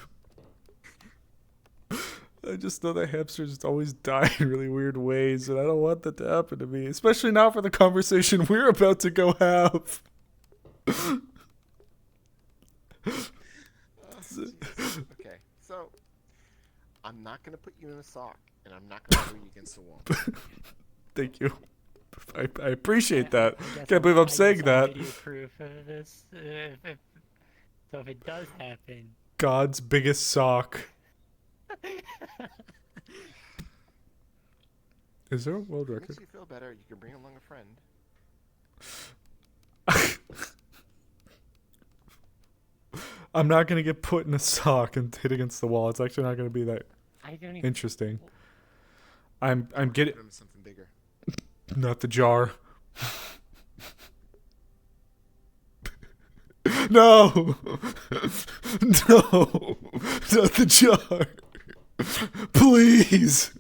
I just know that hamsters always die in really weird ways, and I don't want that to happen to me, especially now for the conversation we're about to go have. Okay, so I'm not gonna put you in a sock, and I'm not gonna throw you against the wall. Thank you. I appreciate that. I guess Can't believe I'm I saying guess that. video proof of this. So if it does happen. God's biggest sock. Is there a world If it record? makes you feel better, you can bring along a friend. I'm not gonna get put in a sock and hit against the wall. It's actually not gonna be that I don't even- interesting. I'm getting Put him in something bigger. not the jar. No, no, not the jar. Please,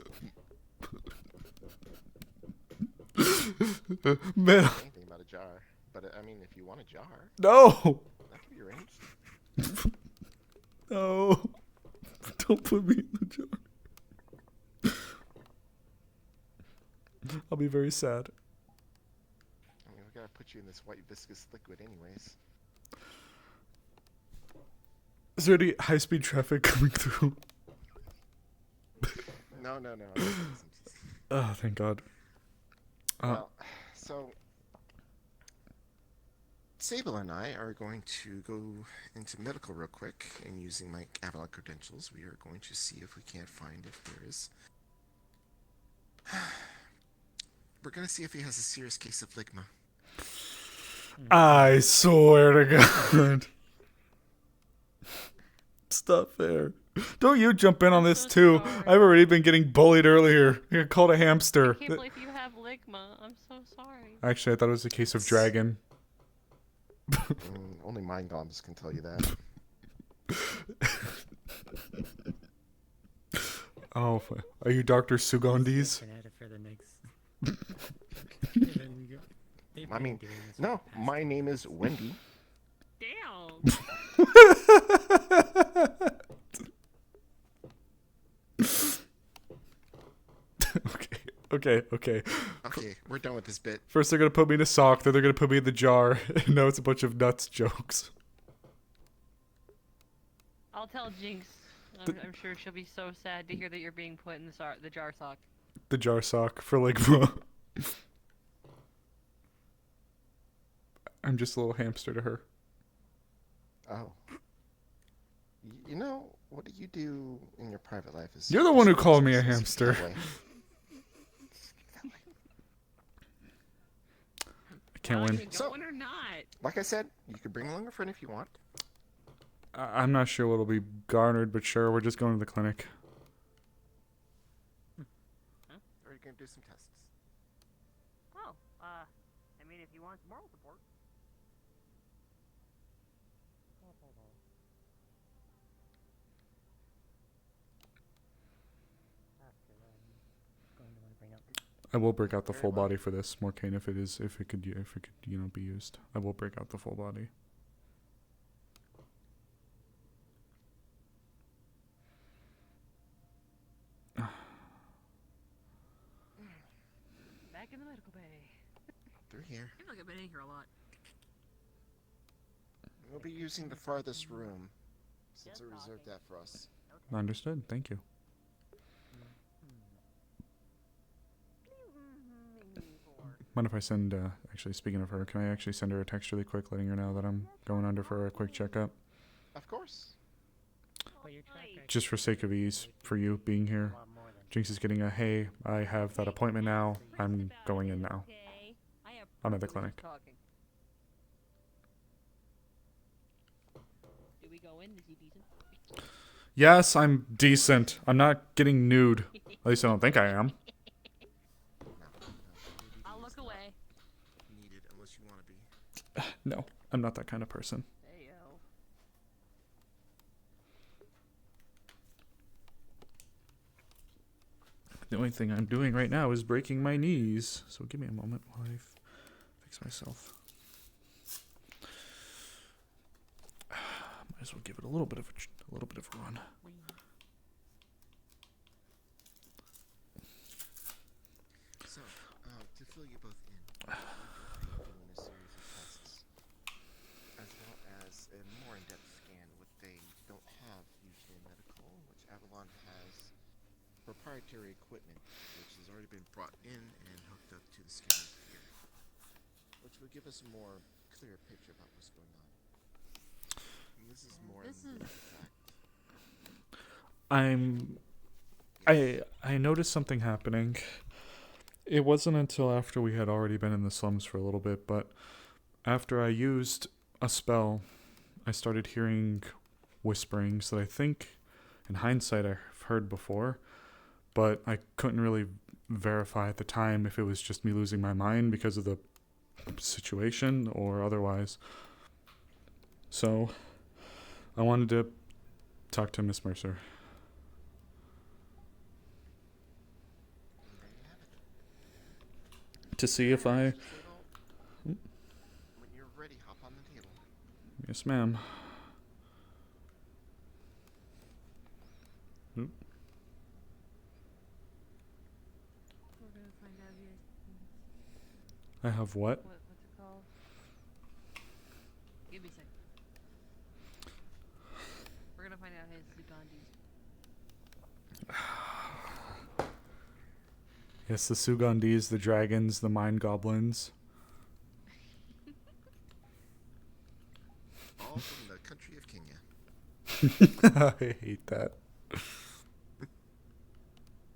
man. Anything about a jar, but I mean, if you want a jar, No, that can be arranged. no, don't put me in the jar. I'll be very sad. I mean, we gotta put you in this white viscous liquid, anyways. Is there any high-speed traffic coming through? No. Oh, thank God. Well, so Sable and I are going to go into medical real quick, and using my Avalon credentials, we are going to see if we can't find if there is. We're gonna see if he has a serious case of ligma. I swear to God. It's not fair. Don't you jump in on this too. I've already been getting bullied earlier. I got called a hamster. I can't believe you have ligma. I'm so sorry. Actually, I thought it was a case of dragon. Only mind golems can tell you that. Oh, are you Dr. Sugandis? For the next. I mean, no, my name is Wendy. Damn. Okay. Okay, we're done with this bit. First they're gonna put me in a sock, then they're gonna put me in the jar, and now it's a bunch of nuts jokes. I'll tell Jinx. I'm sure she'll be so sad to hear that you're being put in the jar sock. The jar sock for ligma. I'm just a little hamster to her. Oh. You know, what do you do in your private life? You're the one who called me a hamster. I can't win. Going or not? Like I said, you could bring along a friend if you want. I'm not sure what'll be garnered, but sure, we're just going to the clinic. Or you can do some tests. Oh, I mean, if you want moral support. I will break out the full body for this, Morcane, if it could be used. I will break out the full body. Back in the medical bay. Through here. I feel like I've been in here a lot. We'll be using the farthest room, since I reserved that for us. Understood. Thank you. Mind if I send, actually speaking of her, can I actually send her a text really quick letting her know that I'm going under for a quick checkup? Of course. Just for sake of ease, for you being here. Jinx is getting a, hey, I have that appointment now. I'm going in now. I'm at the clinic. Do we go in? Is he decent? Yes, I'm decent. I'm not getting nude. At least I don't think I am. I'll look away. Needed unless you want to be. No, I'm not that kind of person. Heyo. The only thing I'm doing right now is breaking my knees. So give me a moment while I fix myself. Might as well give it a little bit of a run. So, to fill you both in, we're doing a series of tests, as well as a more in-depth scan. What they don't have usually in medical, which Avalon has proprietary equipment, which has already been brought in and hooked up to the scanner here, which would give us a more clear picture about what's going on. And this is more in fact. I noticed something happening. It wasn't until after we had already been in the slums for a little bit, but after I used a spell, I started hearing whisperings that I think, in hindsight, I've heard before, but I couldn't really verify at the time if it was just me losing my mind because of the situation or otherwise. So, I wanted to talk to Miss Mercer. To see if I... When you're ready, hop on the table. Yes, ma'am. Oop. We're gonna find out he has... I have what? What's it called? Give me a sec. We're gonna find out his Sugandis. Yes, the Sugandis, the dragons, the mind goblins. All from the country of Kenya. I hate that. I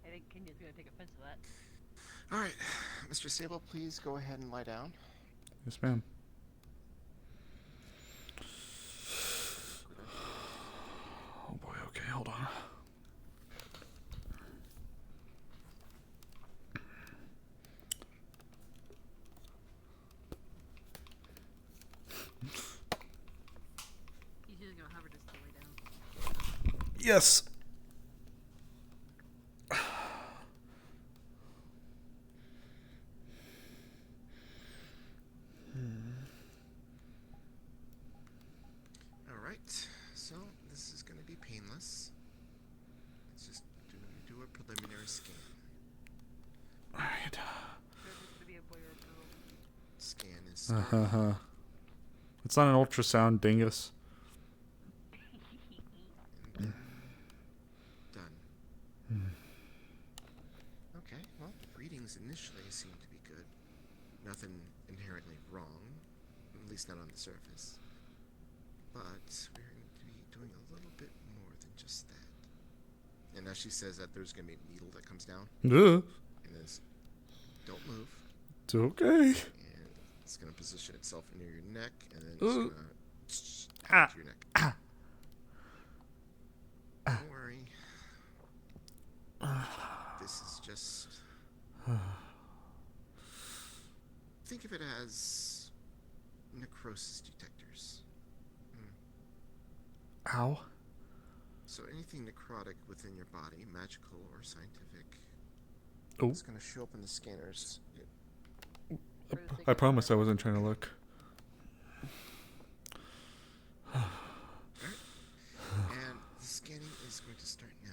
think Kenya's gonna take offense to that. Alright, Mr. Sable, please go ahead and lie down. Yes, ma'am. Oh boy, okay, hold on. He's just gonna hover just to lay down. Yes! Alright, so this is going to be painless. Let's just do a preliminary scan. Alright. Scan is It's not an ultrasound, dingus. done. Okay, well, readings initially seem to be good. Nothing inherently wrong, at least not on the surface. But we're going to be doing a little bit more than just that. And now she says that there's going to be a needle that comes down. Ugh. And it's, don't move. It's okay. And it's going to position itself near your neck, and then it's going to to your neck. Don't worry. This is just... think of it as necrosis detectors. Ow. So anything necrotic within your body, magical or scientific, Oh. it's going to show up in the scanners. I promise I wasn't trying to look. And the scanning is going to start now.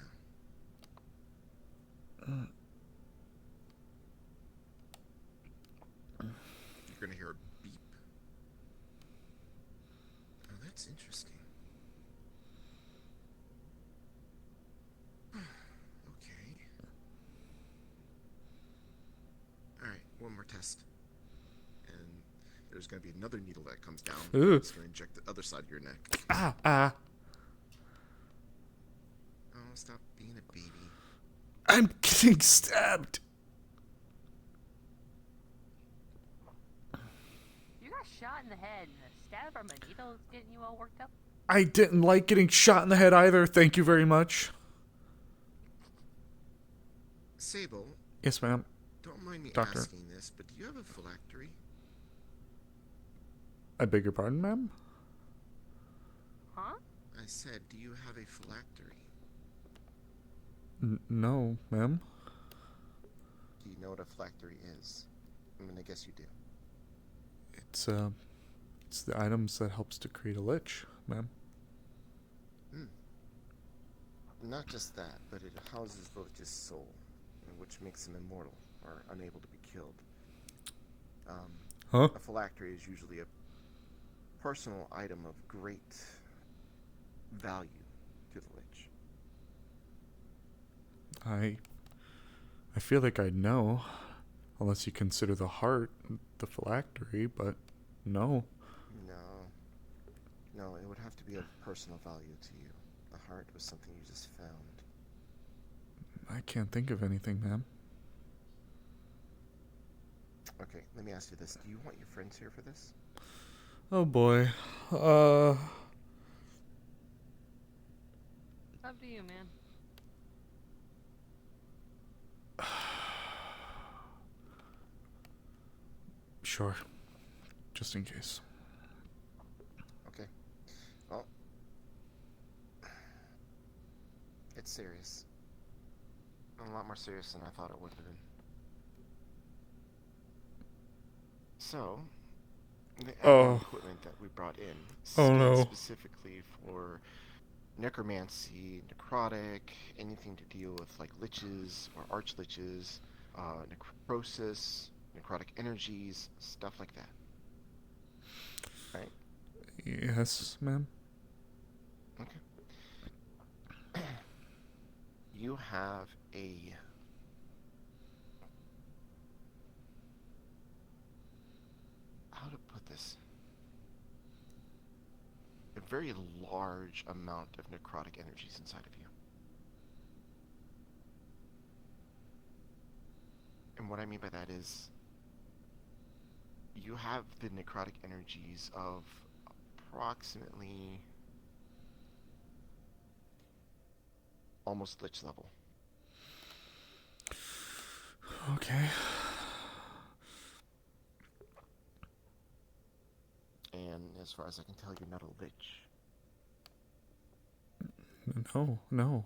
You're going to hear a beep. Oh, that's interesting. Okay. Alright, one more test. And there's going to be another needle that comes down. Ooh. It's going to inject the other side of your neck. Ah. Oh, stop being a baby. I'm getting stabbed. You got shot in the head, and a stab from a needle is getting you all worked up? I didn't like getting shot in the head either. Thank you very much. Sable. Yes, ma'am. Don't mind me Doctor. asking this, but do you have a phylactery? I beg your pardon, ma'am? Huh? I said, do you have a phylactery? No, ma'am. Do you know what a phylactery is? I mean, I guess you do. It's the items that helps to create a lich, ma'am. Not just that, but it houses the lich's soul, which makes him immortal or unable to be killed. Huh? A phylactery is usually a personal item of great value to the lich. I feel like I'd know, unless you consider the heart the phylactery, but no. No, it would have to be of personal value to you. The heart was something you just found. I can't think of anything, ma'am. Okay, let me ask you this. Do you want your friends here for this? Oh boy. It's up to you, man. Sure. Just in case. Okay. Well, it's serious. A lot more serious than I thought it would have been. So, the equipment that we brought in stands specifically for necromancy, necrotic, anything to deal with like liches or archliches, necrosis, necrotic energies, stuff like that. Right? Yes, ma'am. Okay. You have how to put this? A very large amount of necrotic energies inside of you. And what I mean by that is you have the necrotic energies of approximately almost lich level. Okay. And as far as I can tell, you're not a lich. No.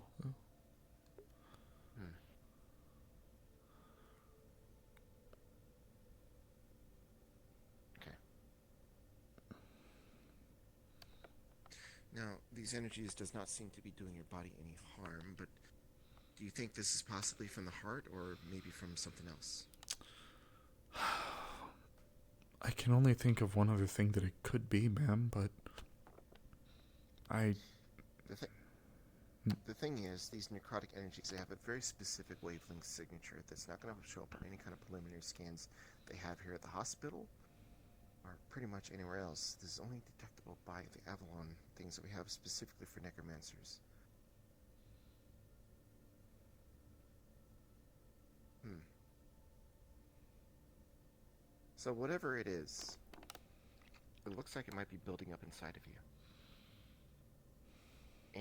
Okay. Now, these energies does not seem to be doing your body any harm, but do you think this is possibly from the heart or maybe from something else? I can only think of one other thing that it could be, ma'am, but The thing is, these necrotic energies, they have a very specific wavelength signature that's not going to show up on any kind of preliminary scans they have here at the hospital or pretty much anywhere else. This is only detectable by the Avalon things that we have specifically for necromancers. So whatever it is, it looks like it might be building up inside of you.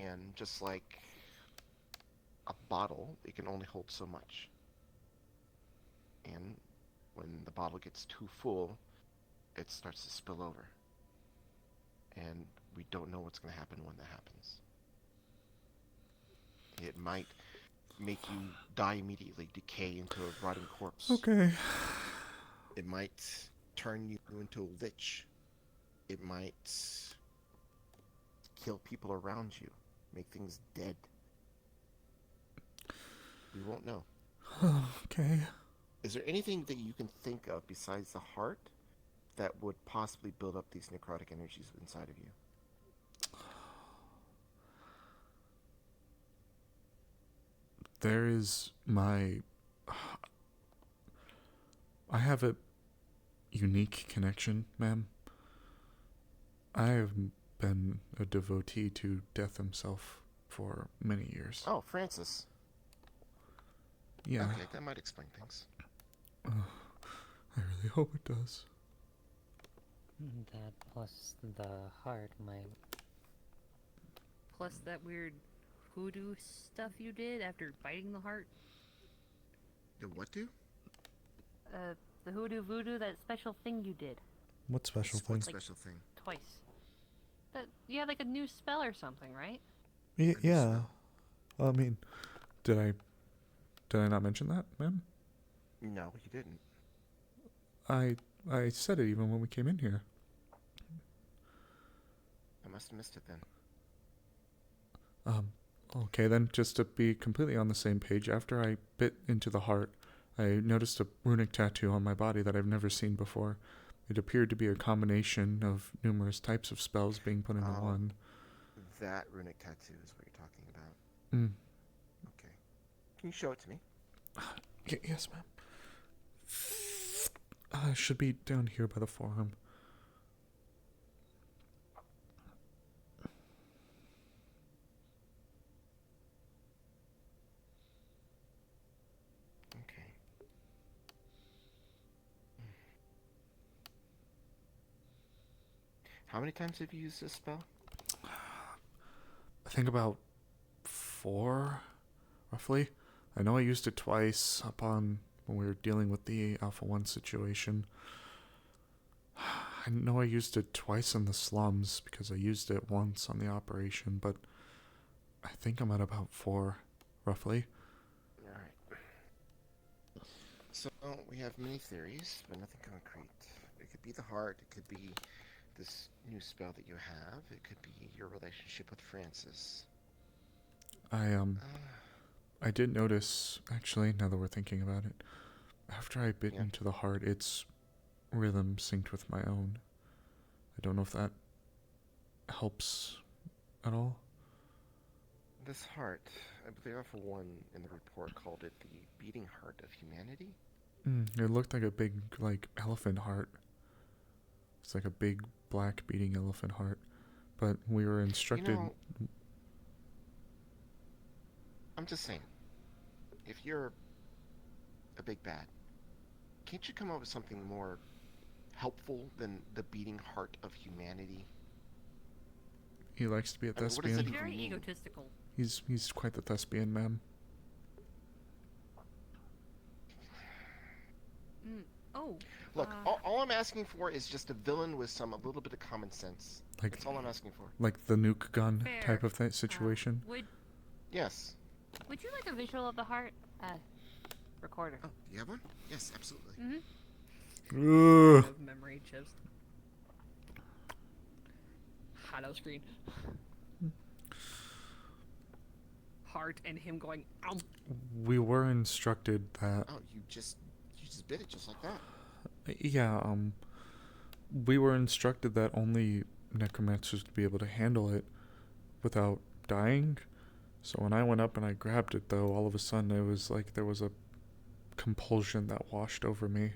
And just like a bottle, it can only hold so much. And when the bottle gets too full, it starts to spill over. And we don't know what's going to happen when that happens. It might make you die immediately, decay into a rotting corpse. Okay. It might turn you into a lich. It might kill people around you, make things dead. We won't know. Okay. Is there anything that you can think of besides the heart that would possibly build up these necrotic energies inside of you? There is I have a unique connection, ma'am. I have been a devotee to Death himself for many years. Oh, Francis. Yeah. Okay, that might explain things. I really hope it does. That plus the heart might plus that weird hoodoo stuff you did after biting the heart. The what do? The hoodoo voodoo, that special thing you did. What special What thing? special thing? Twice. That you had like a new spell or something, right? Yeah. I mean, did I not mention that, ma'am? No, you didn't. I said it even when we came in here. I must have missed it then. Okay, then just to be completely on the same page, after I bit into the heart, I noticed a runic tattoo on my body that I've never seen before. It appeared to be a combination of numerous types of spells being put into one. That runic tattoo is what you're talking about. Mm. Okay. Can you show it to me? Yes, ma'am. It should be down here by the forearm. Okay. How many times have you used this spell? I think about 4, roughly. I know I used it twice when we were dealing with the Alpha 1 situation. I know I used it twice in the slums because I used it once on the operation, but I think I'm at about 4, roughly. Alright. So, we have many theories, but nothing concrete. It could be the heart, it could be this new spell that you have, it could be your relationship with Francis. I did notice, actually, now that we're thinking about it, after I bit into the heart, its rhythm synced with my own. I don't know if that helps at all. This heart, I believe Alpha 1 in the report called it the beating heart of humanity. It looked like a big, elephant heart. It's like a big, black, beating elephant heart. But we were instructed... You know, I'm just saying, if you're a big bad, can't you come up with something more helpful than the beating heart of humanity? He likes to be a thespian. What does it even Very mean? egotistical. He's quite the thespian, ma'am. Look, all I'm asking for is just a villain with a little bit of common sense. That's all I'm asking for. Like the nuke gun Fair. type of situation? Yes. Would you like a visual of the heart? Recorder. Oh, do you have one? Yes, absolutely. Ugh. Of memory chips. Hollow screen. Heart and him going, ow. We were instructed that... Oh, you just bit it just like that. Yeah, we were instructed that only necromancers would be able to handle it without dying. So when I went up and I grabbed it, though, all of a sudden it was like there was a compulsion that washed over me.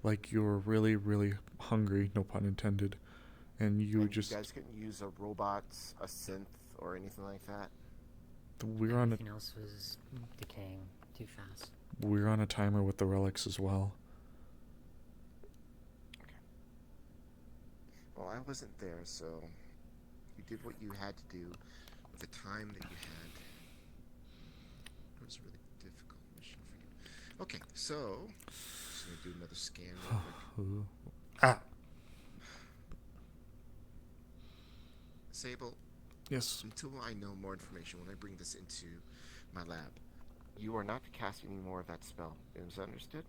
Like you were really, really hungry, no pun intended, and you just... You guys couldn't use a robot, a synth, or anything like that? We were on Everything else was decaying too fast. We were on a timer with the relics as well. Well, I wasn't there, so you did what you had to do with the time that you had. It was a really difficult mission for you. Okay, so just gonna do another scan real quick. Sable. Yes. Until I know more information, when I bring this into my lab, you are not to cast any more of that spell. Is that understood?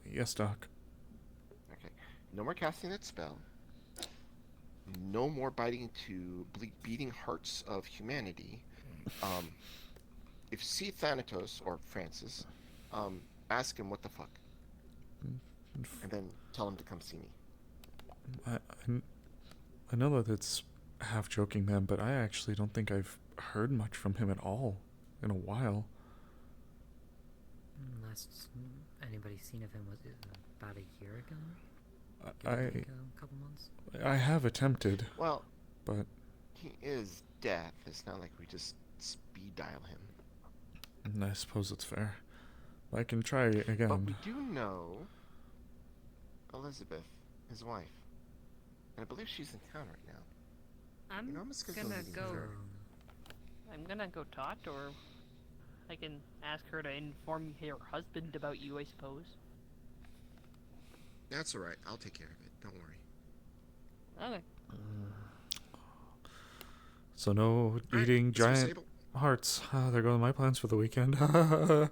Yes, Doc. Okay. No more casting that spell. No more biting into beating hearts of humanity. If you see Thanatos or Francis, ask him what the fuck, and then tell him to come see me. I know that it's half joking, man, but I actually don't think I've heard much from him at all in a while. Last anybody seen of him was about a year ago. A couple months. I have attempted. Well, but he is death. It's not like we just speed dial him. I suppose it's fair. I can try again. But we do know Elizabeth, his wife, and I believe she's in town right now. I'm You know, I'm gonna schedule a gonna meeting go. with her. I'm gonna go talk to her. I can ask her to inform her husband about you, I suppose. That's alright. I'll take care of it. Don't worry. Okay. So no eating let's go, giant Sable. hearts. There go my plans for the weekend. That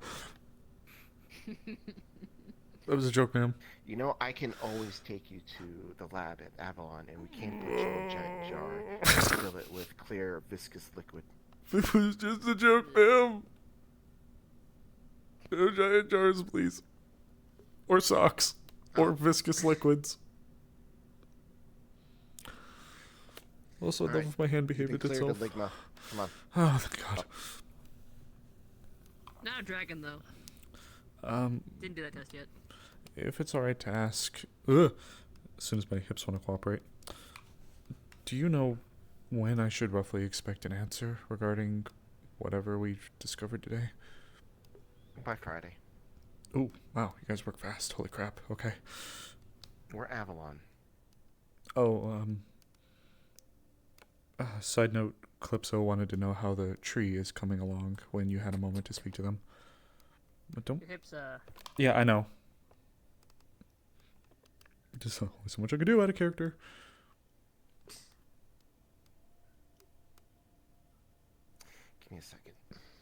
was a joke, ma'am. You know, I can always take you to the lab at Avalon, and we can put you in a giant jar and fill it with clear, viscous liquid. It was just a joke, ma'am. No giant jars, please. Or socks. Or viscous liquids. Also, I love if my hand behaved itself. Ligma. Come on. Oh, thank God. Not a dragon, though. Didn't do that test yet. If it's alright to ask, as soon as my hips want to cooperate, do you know when I should roughly expect an answer regarding whatever we've discovered today? By Friday. Oh, wow, you guys work fast. Holy crap. Okay. We're Avalon. Oh, side note, Calypso wanted to know how the tree is coming along when you had a moment to speak to them. But don't... Your hips, Yeah, I know. Just only so much I could do out of character. Give me a second.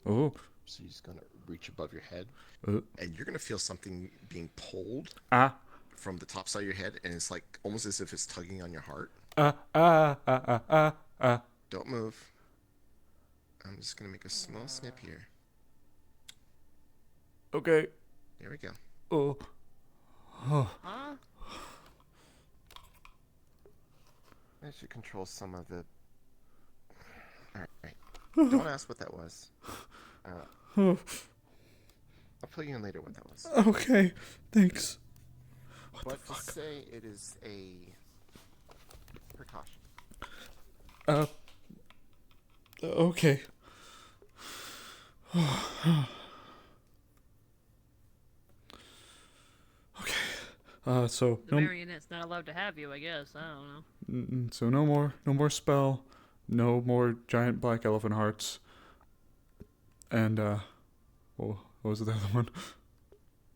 Oh. So you're just gonna reach above your head, Uh. and you're gonna feel something being pulled from the top side of your head, and it's like almost as if it's tugging on your heart. Don't move. I'm just gonna make a small snip here. Okay. There we go. Oh. Oh. Huh? That should control some of the... Alright. Don't ask what that was. I'll fill you in later what that was. Okay. Thanks. But to say it is a precaution. Okay. Okay. So The marionette's not allowed to have you, I guess. I don't know. So no more spell, no more giant black elephant hearts, and what was the other one?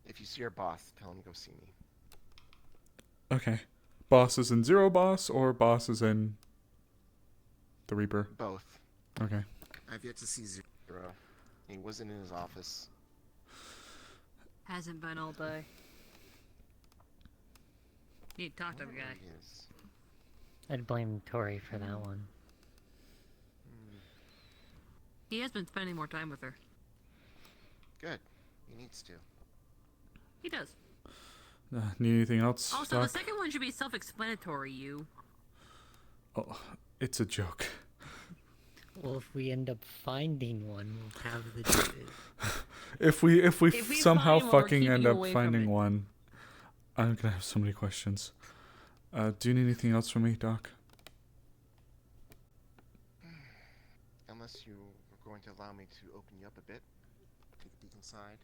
If you see your boss, tell him to go see me. Okay, boss is in Zero Boss or boss is in the Reaper? Both. Okay. I've yet to see Zero. He wasn't in his office. Hasn't been all day. Need to talk to the guy. I'd blame Tori for that one. He has been spending more time with her. Good. He needs to. He does. Need anything else? Also, Doc? the second one should be self-explanatory, you. Oh, it's a joke. Well, if we end up finding one, we'll have the... If we somehow find one, we're fucking keeping end you up away from finding it. one, I'm gonna have so many questions. Do you need anything else from me, Doc? Unless you are going to allow me to open you up a bit. Take a peek inside.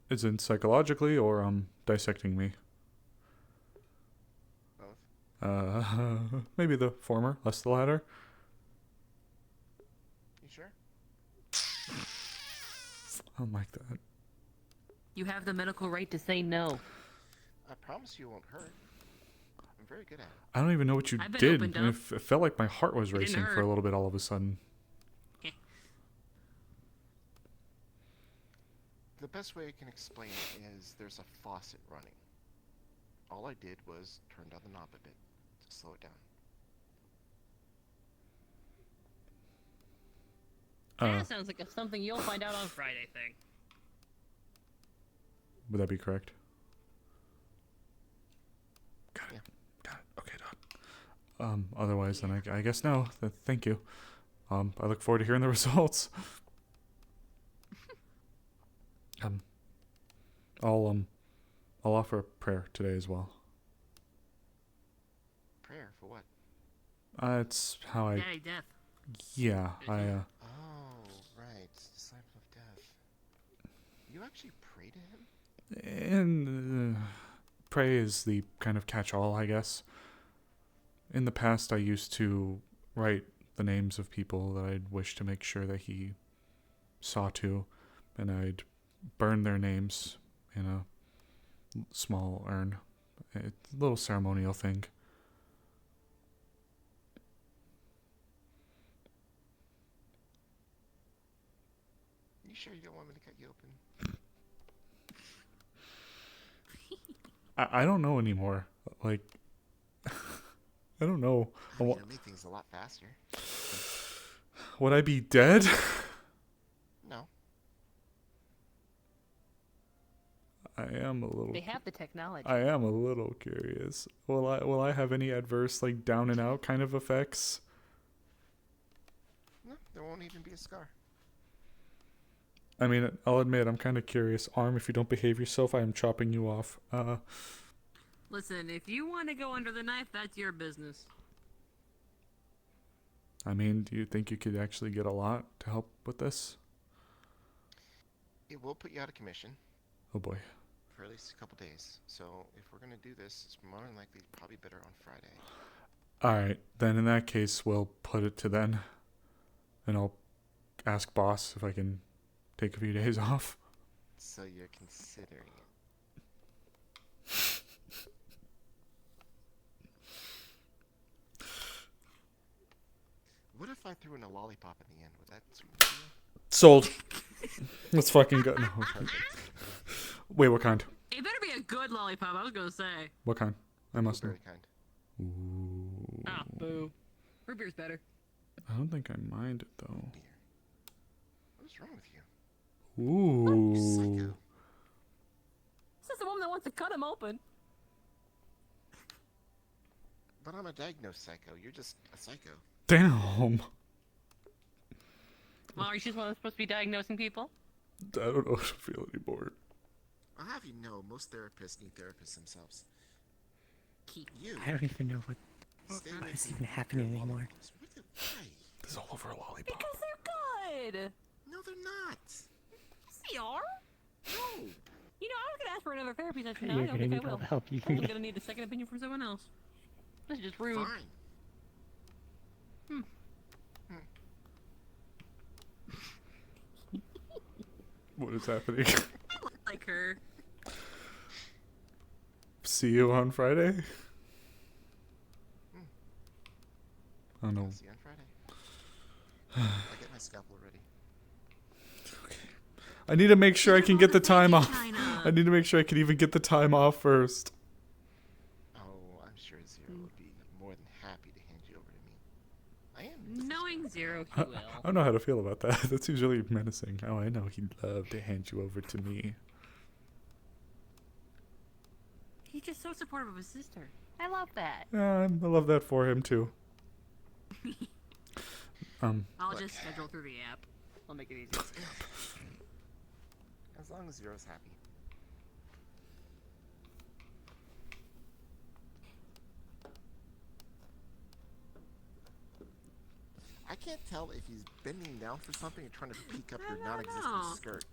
Is it psychologically or dissecting me? Both. Maybe the former, less the latter. You sure? I don't like that. You have the medical right to say no. I promise you it won't hurt. I'm very good at it. I don't even know what you I've been did. opened I mean, up. it felt like my heart was It didn't racing for a hurt. little bit all of a sudden. The best way I can explain it is there's a faucet running. All I did was turn down the knob a bit to slow it down. That sounds like something you'll find out on Friday thing. Would that be correct? Got it. Okay, Doc. Otherwise, then I guess no. Thank you. I look forward to hearing the results. I'll offer a prayer today as well. Prayer for what? It's how I. Daddy Death. Yeah, Oh, right. Disciple of Death. You actually pray to him? And prey is the kind of catch-all, I guess. In the past, I used to write the names of people that I'd wish to make sure that he saw to, and I'd burn their names in a small urn. It's a little ceremonial thing. You sure you don't want me to cut you open? I don't know anymore. Like, I don't know. I mean, it'll make things a lot faster. Would I be dead? No. I am a little. They have the technology. I am a little curious. Will I have any adverse, like, down and out kind of effects? No, there won't even be a scar. I mean, I'll admit, I'm kind of curious. Arm, if you don't behave yourself, I am chopping you off. Listen, if you want to go under the knife, that's your business. I mean, do you think you could actually get a lot to help with this? It will put you out of commission. Oh boy. For at least a couple days. So if we're gonna do this, it's more than likely probably better on Friday. Alright, then in that case, we'll put it to then. And I'll ask boss if I can take a few days off. So you're considering it. What if I threw in a lollipop at the end? Would that sweeten you? Sold. Let's fucking go. No. Wait, what kind? It better be a good lollipop, I was gonna say. What kind? I must know. Kind. Ooh. Ah, boo. Root beer's better. I don't think I mind it though. What's wrong with you? Ooh. This is the woman that wants to cut him open. But I'm a diagnosed psycho. You're just a psycho. Damn. Well, are you just supposed to be diagnosing people? I don't know how to feel anymore. I'll have you know, most therapists need therapists themselves. You. I don't even know what is even happening anymore. This is all over a lollipop. Because they're good! No, they're not. Yes, they are! No! You know, I was gonna ask for another therapy session now. You're I don't gonna think I need all will. the help you I'm can gonna need a second opinion from someone else. This is just rude. Fine. What is happening? I like her. See you on Friday? Oh no. See you on Friday. I get my scalpel ready. I need to make sure I can get the time off. I need to make sure I can even get the time off first. Oh, I'm sure Zero would be more than happy to hand you over to me. I am. Knowing Zero, he will. I don't know how to feel about that. That seems really menacing. Oh, I know he'd love to hand you over to me. He's just so supportive of his sister. I love that. I love that for him too. I'll Look. just schedule through the app. I'll make it easy. As long as Zero's happy. I can't tell if he's bending down for something or trying to peek up your non-existent know. skirt.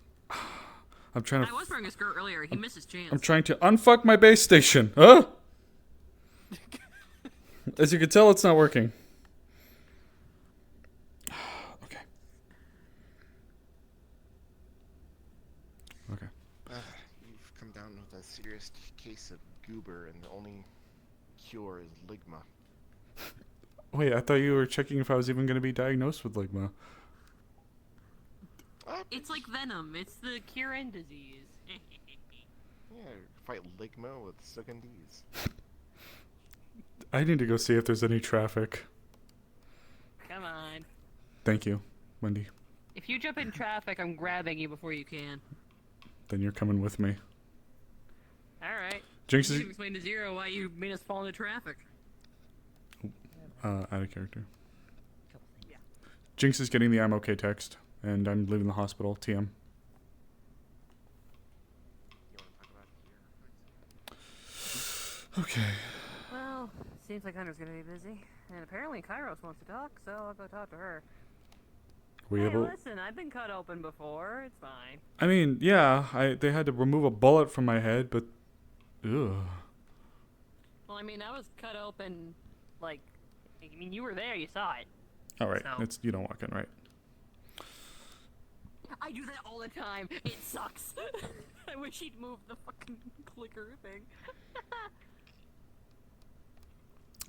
I'm trying to. I was wearing a skirt earlier. He missed his chance. I'm trying to unfuck my base station. Huh? As you can tell, it's not working. Okay. Okay. You've come down with a serious case of goober, and the only cure is ligma. Wait, I thought you were checking if I was even going to be diagnosed with ligma. It's like venom. It's the cure and disease. Yeah, fight ligma with sugandees. I need to go see if there's any traffic. Come on. Thank you, Wendy. If you jump in traffic, I'm grabbing you before you can. Then you're coming with me. Alright. Jinx You is can explain to Zero why you made us fall into traffic. out of character. Jinx is getting the I'm okay text, and I'm leaving the hospital. TM. Okay. Well, seems like Hunter's gonna be busy. And apparently Kairos wants to talk, so I'll go talk to her. We Hey, able? listen, I've been cut open before. It's fine. I mean, yeah. They had to remove a bullet from my head, but ugh. Well, I mean, I was cut open, like, I mean, you were there, you saw it. All right, So. it's you don't walk in, right? I do that all the time. It sucks. I wish he'd move the fucking clicker thing.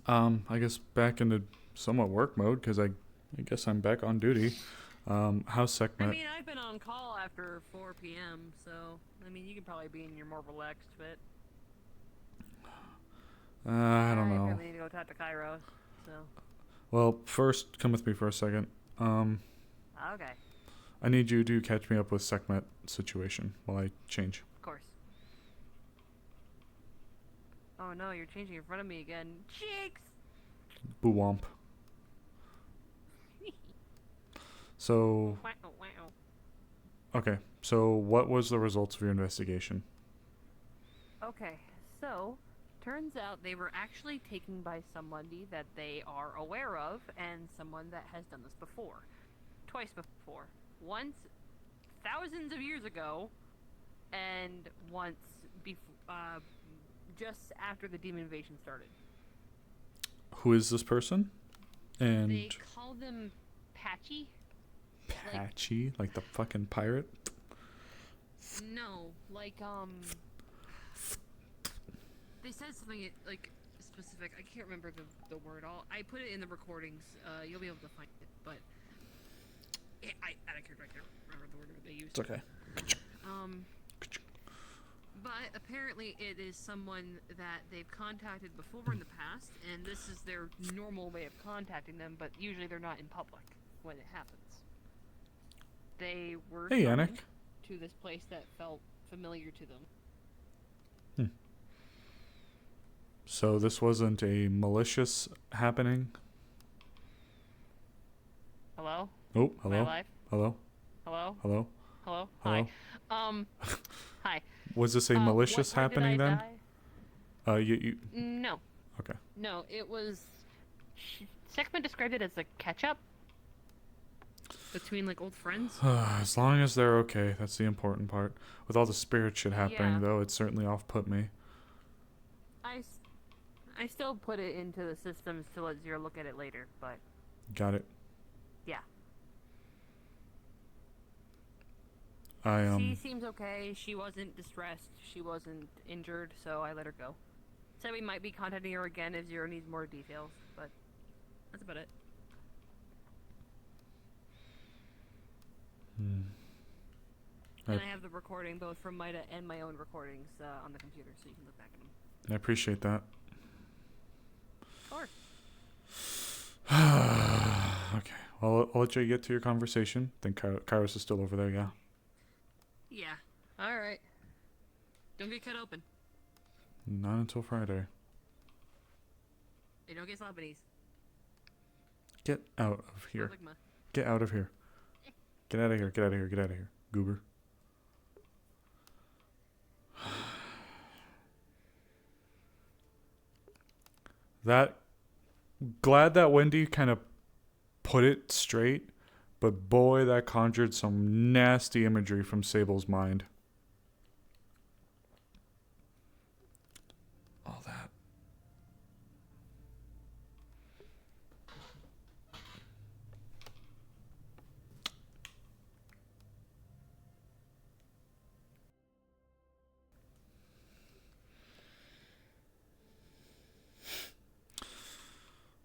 I guess back into somewhat work mode because I guess I'm back on duty. How's Sekhmet? I mean, I've been on call after 4 p.m., so I mean, you could probably be in your more relaxed fit. I don't I know. probably need to go talk to Kairos. So. Well, first, come with me for a second. Okay. I need you to catch me up with Sekhmet situation while I change. Of course. Oh no, you're changing in front of me again. Cheeks! Boo womp. So. Okay, so what was the results of your investigation? Okay, so turns out they were actually taken by somebody that they are aware of and someone that has done this before. Twice before. Once thousands of years ago, and once just after the demon invasion started. Who is this person? And They call them Patchy. Patchy, like the fucking pirate? No, like they said something like specific. I can't remember the word. I put it in the recordings. You'll be able to find it, but I can't remember the word they used. It's okay. But apparently it is someone that they've contacted before in the past, and this is their normal way of contacting them, but usually they're not in public when it happens. They were summoned to this place that felt familiar to them. So this wasn't a malicious happening? Hello? Oh, hello? Am I alive? Hello? Hello? Hello? Hello? Hello? Hi. Hi. Was this a malicious when did happening I then? die? You... No. Okay. No, it was... Sekhmet described it as a catch-up between, like, old friends. As long as they're okay, that's the important part. With all the spirit shit happening, Yeah. though, it certainly off-put me. I still put it into the systems to let Zero look at it later, but... Got it. Yeah. I, She seems okay. She wasn't distressed. She wasn't injured, so I let her go. Said we might be contacting her again if Zero needs more details, but that's about it. And I have the recording both from Maida and my own recordings on the computer, so you can look back at them. I appreciate that. Of course. Okay. Well, I'll let you get to your conversation. I think Kairos is still over there, yeah? Yeah. Alright. Don't get cut open. Not until Friday. Hey, don't get Slabanese. Get out of here. Ligma. Get out of here. Get out of here. Get out of here. Get out of here. Goober. Glad that Wendy kind of put it straight, but boy, that conjured some nasty imagery from Sable's mind. All that.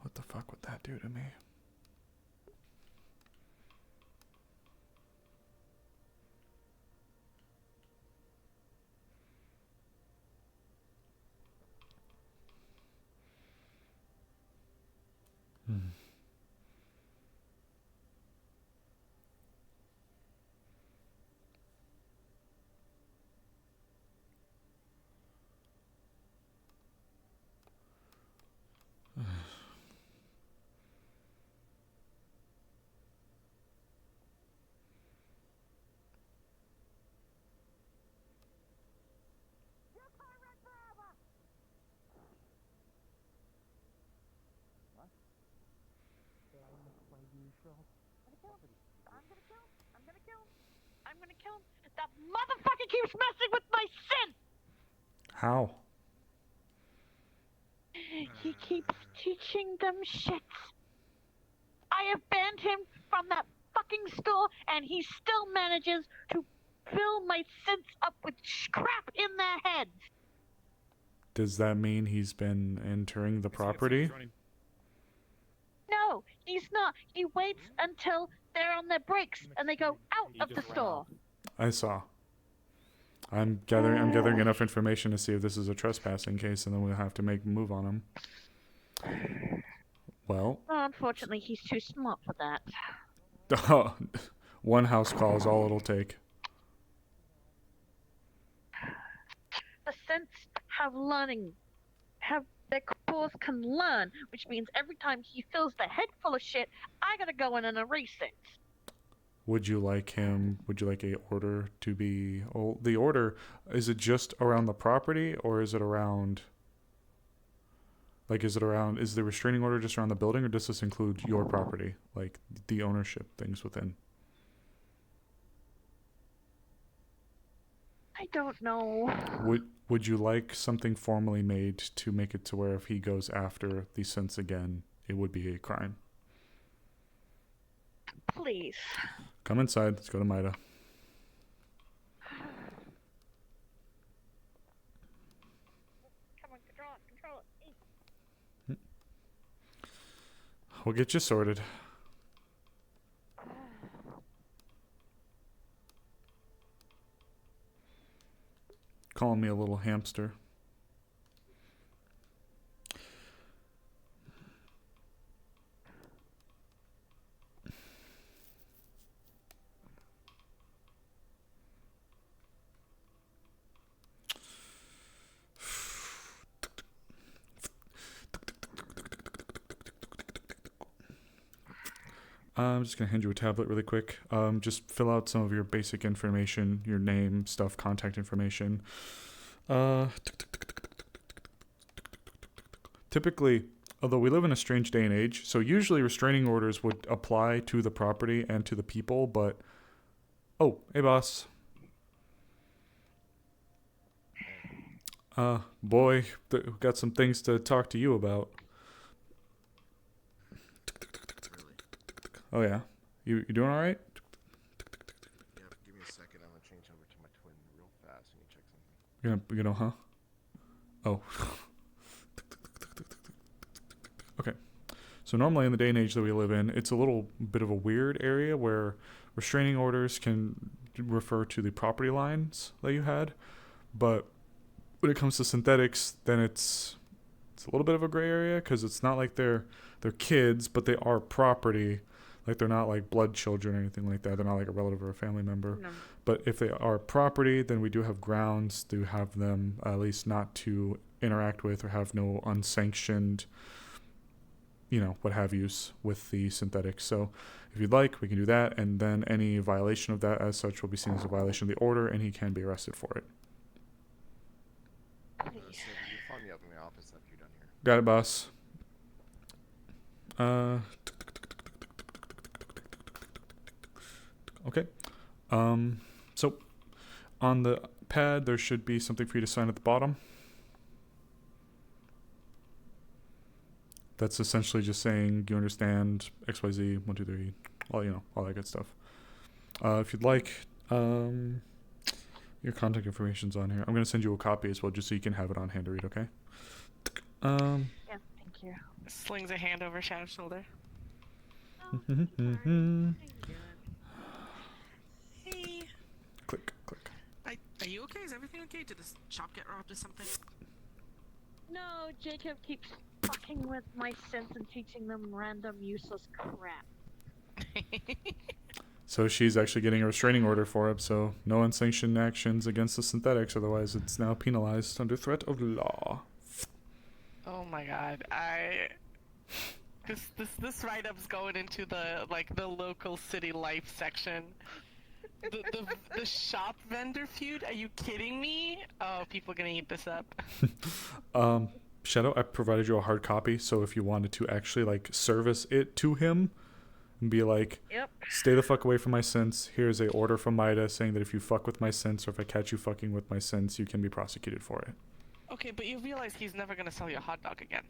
What the fuck would that do to me? I'm gonna kill him. That motherfucker keeps messing with my sin! How? He keeps teaching them shit. I have banned him from that fucking store, and he still manages to fill my synths up with crap in their heads. Does that mean he's been entering the property? No, he's not. He waits until they're on their breaks and they go out of the store. I saw. I'm gathering enough information to see if this is a trespassing case, and then we'll have to make a move on him. Well, Well, unfortunately, he's too smart for that. one house call is all it'll take. The synths have their cores can learn, which means every time he fills their head full of shit, I gotta go in and erase it. Would you like a order to be... Oh, the order, is it just around the property, or is it around... Like, is the restraining order just around the building, or does this include your property? Like, the ownership things within? I don't know. Would you like something formally made to make it to where if he goes after the synths again, it would be a crime? Please. Come inside. Let's go to Maida. Come on, control it. We'll get you sorted. Calling me a little hamster. I'm just going to hand you a tablet really quick. Just fill out some of your basic information, your name, stuff, contact information. Typically, although we live in a strange day and age, so usually restraining orders would apply to the property and to the people, but... Oh, hey boss. Boy, got some things to talk to you about. Oh yeah, you doing all right? Yeah, give me a second. I'm gonna change over to my twin real fast and check something. You know, huh? Oh. Okay. So normally in the day and age that we live in, it's a little bit of a weird area where restraining orders can refer to the property lines that you had, but when it comes to synthetics, then it's a little bit of a gray area because it's not like they're kids, but they are property. Like, they're not like blood children or anything like that. They're not like a relative or a family member. No. But if they are property, then we do have grounds to have them at least not to interact with or have no unsanctioned, what have yous with the synthetics. So if you'd like, we can do that. And then any violation of that as such will be seen as a violation of the order, and he can be arrested for it. So you find me up in the office up here down here. Got it, boss. Okay. So on the pad, there should be something for you to sign at the bottom. That's essentially just saying you understand XYZ, 1, 2, 3, all that good stuff. If you'd like, your contact information's on here. I'm going to send you a copy as well, just so you can have it on hand to read, okay? Yeah, thank you. Slings a hand over Shadow's shoulder. Hey. Click. Are you okay? Is everything okay? Did this shop get robbed or something? No, Jacob keeps fucking with my synths and teaching them random useless crap. So she's actually getting a restraining order for it, so no unsanctioned actions against the synthetics, otherwise it's now penalized under threat of law. Oh my god, This write-up's going into the local city life section. The shop vendor feud? Are you kidding me? Oh, people are gonna eat this up. Shadow, I provided you a hard copy, so if you wanted to actually service it to him and be like, yep, stay the fuck away from my synths. Here's a order from Maida saying that if you fuck with my synths or if I catch you fucking with my synths, you can be prosecuted for it. Okay, but you realize he's never gonna sell you a hot dog again.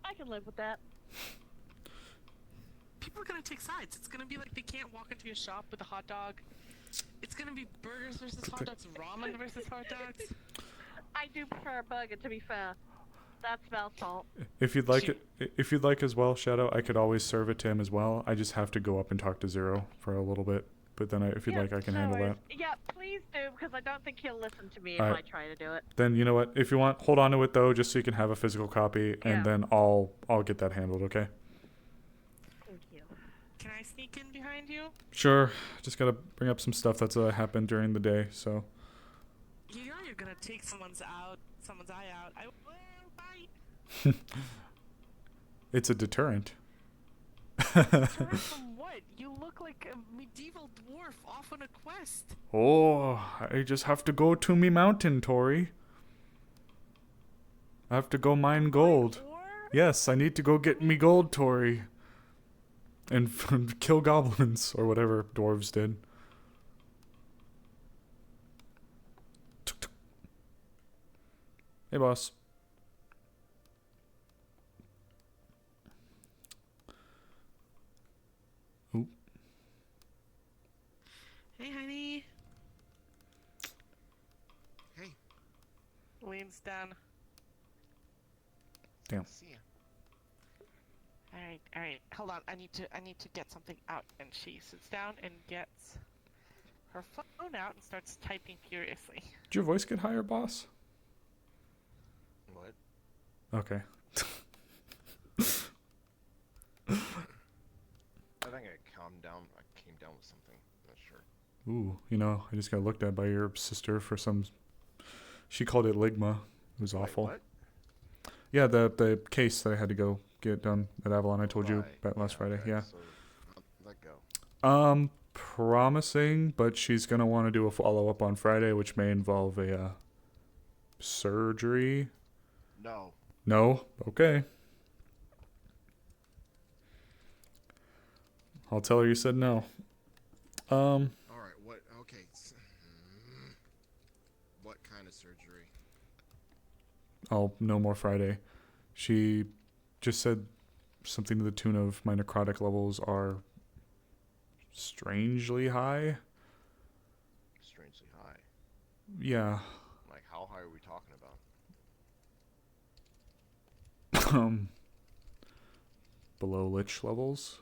I can live with that. People are gonna take sides. It's gonna be like they can't walk into your shop with a hot dog. It's gonna be burgers versus hot dogs, ramen versus hot dogs. I do prefer a burger, to be fair. That's Val's fault. If you'd like as well, Shadow, I could always serve it to him as well. I just have to go up and talk to Zero for a little bit. But then if you'd like, I can handle that. Yeah, please do, because I don't think he'll listen to me if Alright. I try to do it. Then you know what? If you want, hold on to it though, just so you can have a physical copy, and then I'll get that handled. Okay? Thank you. Can I sneak in behind you? Sure. Just gotta bring up some stuff that's happened during the day. So. You know you're gonna take someone's eye out. I will bite. It's a deterrent. Deterrent from what? You look like a medieval dwarf off on a quest. Oh, I just have to go to me mountain, Tori. I have to go mine gold. Yes, I need to go get me gold, Tori. And kill goblins, or whatever dwarves did. Hey, boss. Oop. Hey, honey. Hey. Leans down. Damn. See ya. All right. Hold on. I need to get something out. And she sits down and gets her phone out and starts typing furiously. Did your voice get higher, boss? What? Okay. I think I calmed down. I came down with something. I'm not sure. Ooh, I just got looked at by your sister for some. She called it ligma. It was awful. What? Yeah, the case that I had to go get done at Avalon. I told you about last Friday. Okay, Yeah. So, let go. Promising, but she's gonna want to do a follow up on Friday, which may involve a surgery. No. No. Okay. I'll tell her you said no. All right. What? Okay. What kind of surgery? I'll know more Friday. She just said something to the tune of my necrotic levels are strangely high. Strangely high. Yeah. Like, how high are we talking about? Below lich levels.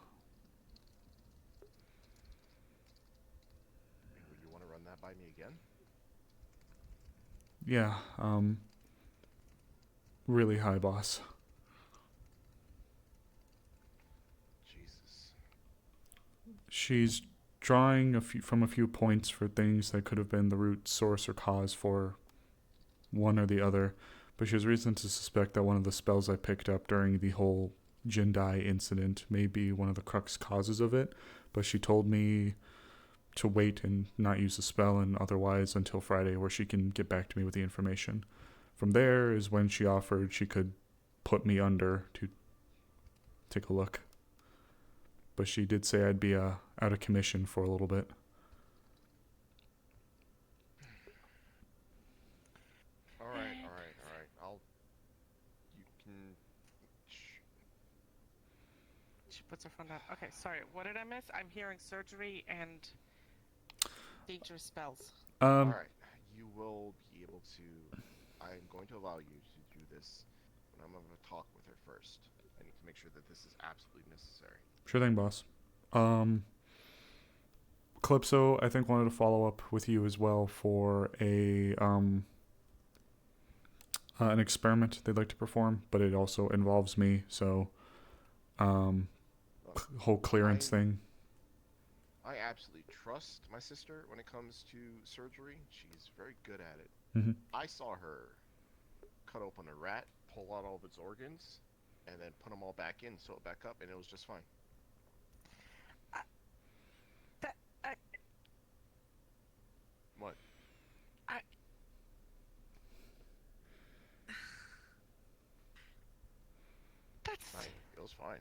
You want to run that by me again? Yeah, really high, boss. Jesus. She's drawing from a few points for things that could have been the root source or cause for one or the other, but she has reason to suspect that one of the spells I picked up during the whole Jindai incident may be one of the crux causes of it, but she told me to wait and not use the spell and otherwise until Friday, where she can get back to me with the information. From there is when she offered she could put me under to take a look. But she did say I'd be out of commission for a little bit. All right. She puts her phone down. Okay, sorry. What did I miss? I'm hearing surgery and dangerous spells. All right. You will be able to. I'm going to allow you to do this, but I'm going to talk with her first. I need to make sure that this is absolutely necessary. Sure thing, boss. Calypso, I think, wanted to follow up with you as well for an experiment they'd like to perform, but it also involves me, so whole clearance thing. I absolutely trust my sister when it comes to surgery. She's very good at it. Mm-hmm. I saw her cut open a rat, pull out all of its organs, and then put them all back in, sew it back up, and it was just fine. What? That's fine. It was fine.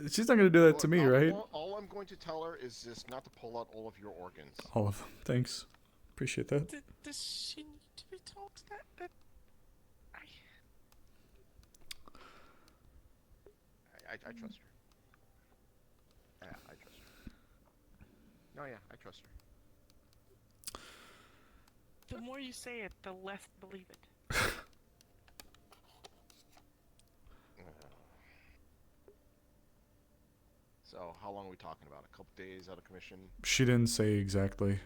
She's not gonna do that to me, right? All I'm going to tell her is just not to pull out all of your organs. All of them. Thanks. Appreciate that. Does she need to be told that? I trust her. Yeah, I trust her. No, yeah, I trust her. The more you say it, the less believe it. So, how long are we talking about? A couple days out of commission? She didn't say exactly.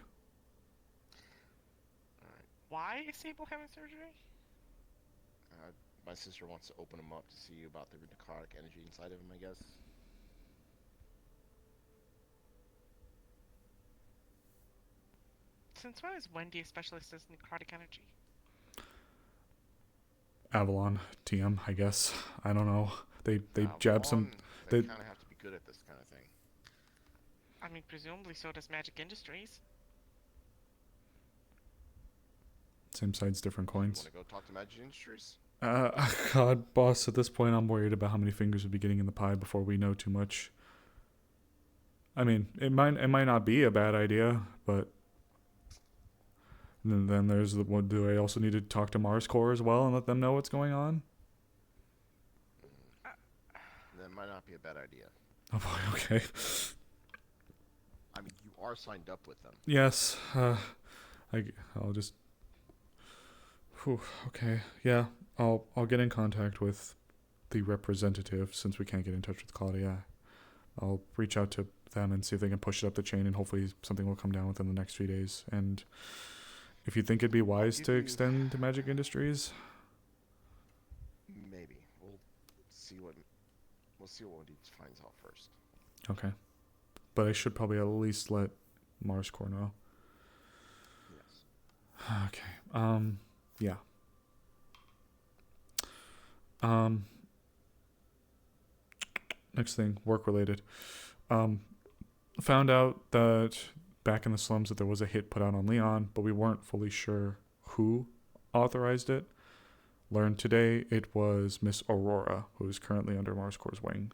Why is Sable having surgery? My sister wants to open him up to see about the necrotic energy inside of him, I guess. Since when is Wendy a specialist in necrotic energy? Avalon TM, I guess. I don't know. They jab some. They kind of have to be good at this kind of thing. I mean, presumably so does Magic Industries. Same sides, different coins. Want to go talk to Magic Industries? God, boss. At this point, I'm worried about how many fingers would be getting in the pie before we know too much. I mean, it might not be a bad idea, but then there's the one. Do I also need to talk to Mars Corps as well and let them know what's going on? That might not be a bad idea. Oh boy. Okay. I mean, you are signed up with them. Yes. I'll just. Whew, okay. Yeah. I'll get in contact with the representative since we can't get in touch with Claudia. I'll reach out to them and see if they can push it up the chain, and hopefully something will come down within the next few days. And if you think it'd be wise to extend to Magic Industries, maybe we'll see what Wendy finds out first. okay. But I should probably at least let Mars Corps know. Yes. Okay. Yeah. Next thing, work related. Found out that back in the slums that there was a hit put out on Leon, but we weren't fully sure who authorized it. Learned today it was Miss Aurora, who is currently under Mars Corps' wing.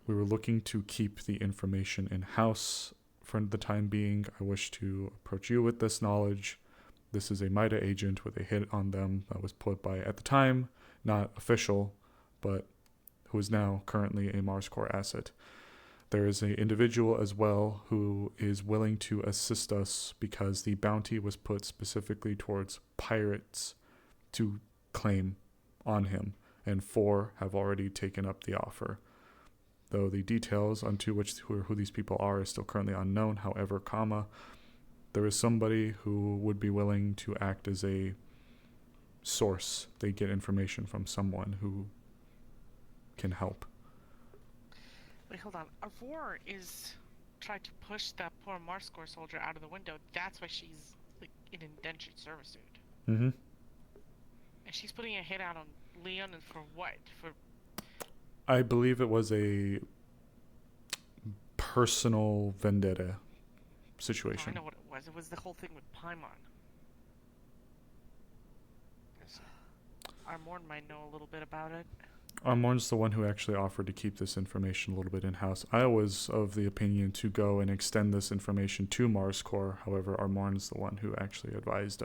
We were looking to keep the information in-house for the time being. I wish to approach you with this knowledge. This is a MIDA agent with a hit on them that was put by, at the time, not official, but who is now currently a Mars Corps asset. There is an individual as well who is willing to assist us because the bounty was put specifically towards pirates to claim on him, and 4 have already taken up the offer. Though the details onto who these people are is still currently unknown. However, there is somebody who would be willing to act as a source. They get information from someone who can help. Wait, hold on. Aurora is trying to push that poor Mars Corps soldier out of the window. That's why she's like in indentured servitude. Mm-hmm. And she's putting a hit out on Leon, and for what? For I believe it was a personal vendetta situation. I know what it was. It was the whole thing with Paimon. Armorn might know a little bit about it. Armorn's the one who actually offered to keep this information a little bit in-house. I was of the opinion to go and extend this information to Mars Corps. However, Armorn's the one who actually advised.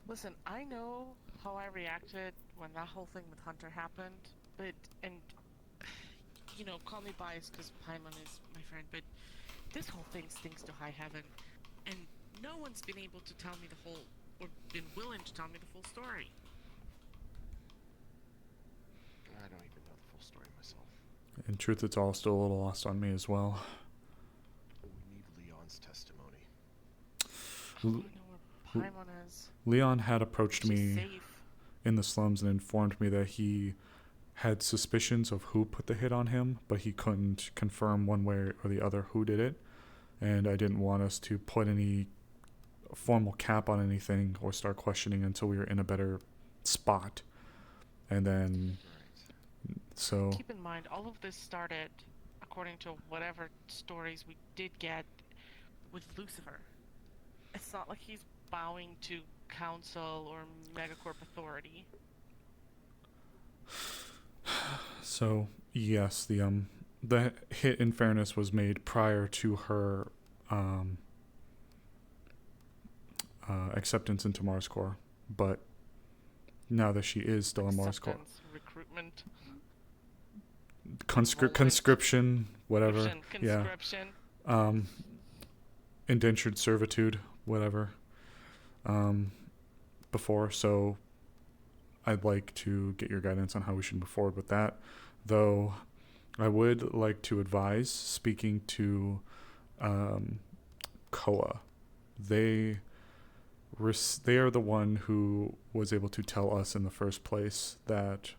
Listen, I know how I reacted when that whole thing with Hunter happened, but, and, you know, call me biased because Paimon is my friend, but this whole thing stinks to high heaven, and no one's been able to tell me the whole, or been willing to tell me the full story. I don't even know the full story myself. In truth, it's all still a little lost on me as well. We need Leon's testimony. I know where Paimon is. Leon had approached She's me safe. in the slums and informed me that he had suspicions of who put the hit on him, but he couldn't confirm one way or the other who did it. And I didn't want us to put any formal cap on anything or start questioning until we were in a better spot. And then, so... Keep in mind, all of this started, according to whatever stories we did get, with Lucifer. It's not like he's bowing to council or Megacorp authority. So yes, the hit in fairness was made prior to her acceptance into Mars Corps, but now that she is still in Mars Corps, recruitment, conscription, whatever, conscription. yeah, indentured servitude, whatever. Before, so I'd like to get your guidance on how we should move forward with that. Though I would like to advise speaking to Koa. They are the one who was able to tell us in the first place that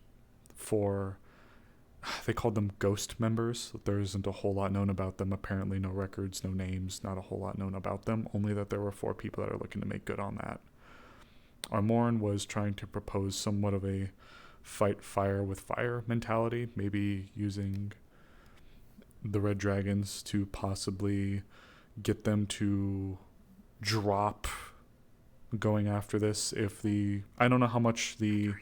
they called them ghost members. There isn't a whole lot known about them. Apparently no records, no names, not a whole lot known about them. Only that there were 4 people that are looking to make good on that. Armoran was trying to propose somewhat of a fight fire with fire mentality, maybe using the Red Dragons to possibly get them to drop going after this. I don't know how much the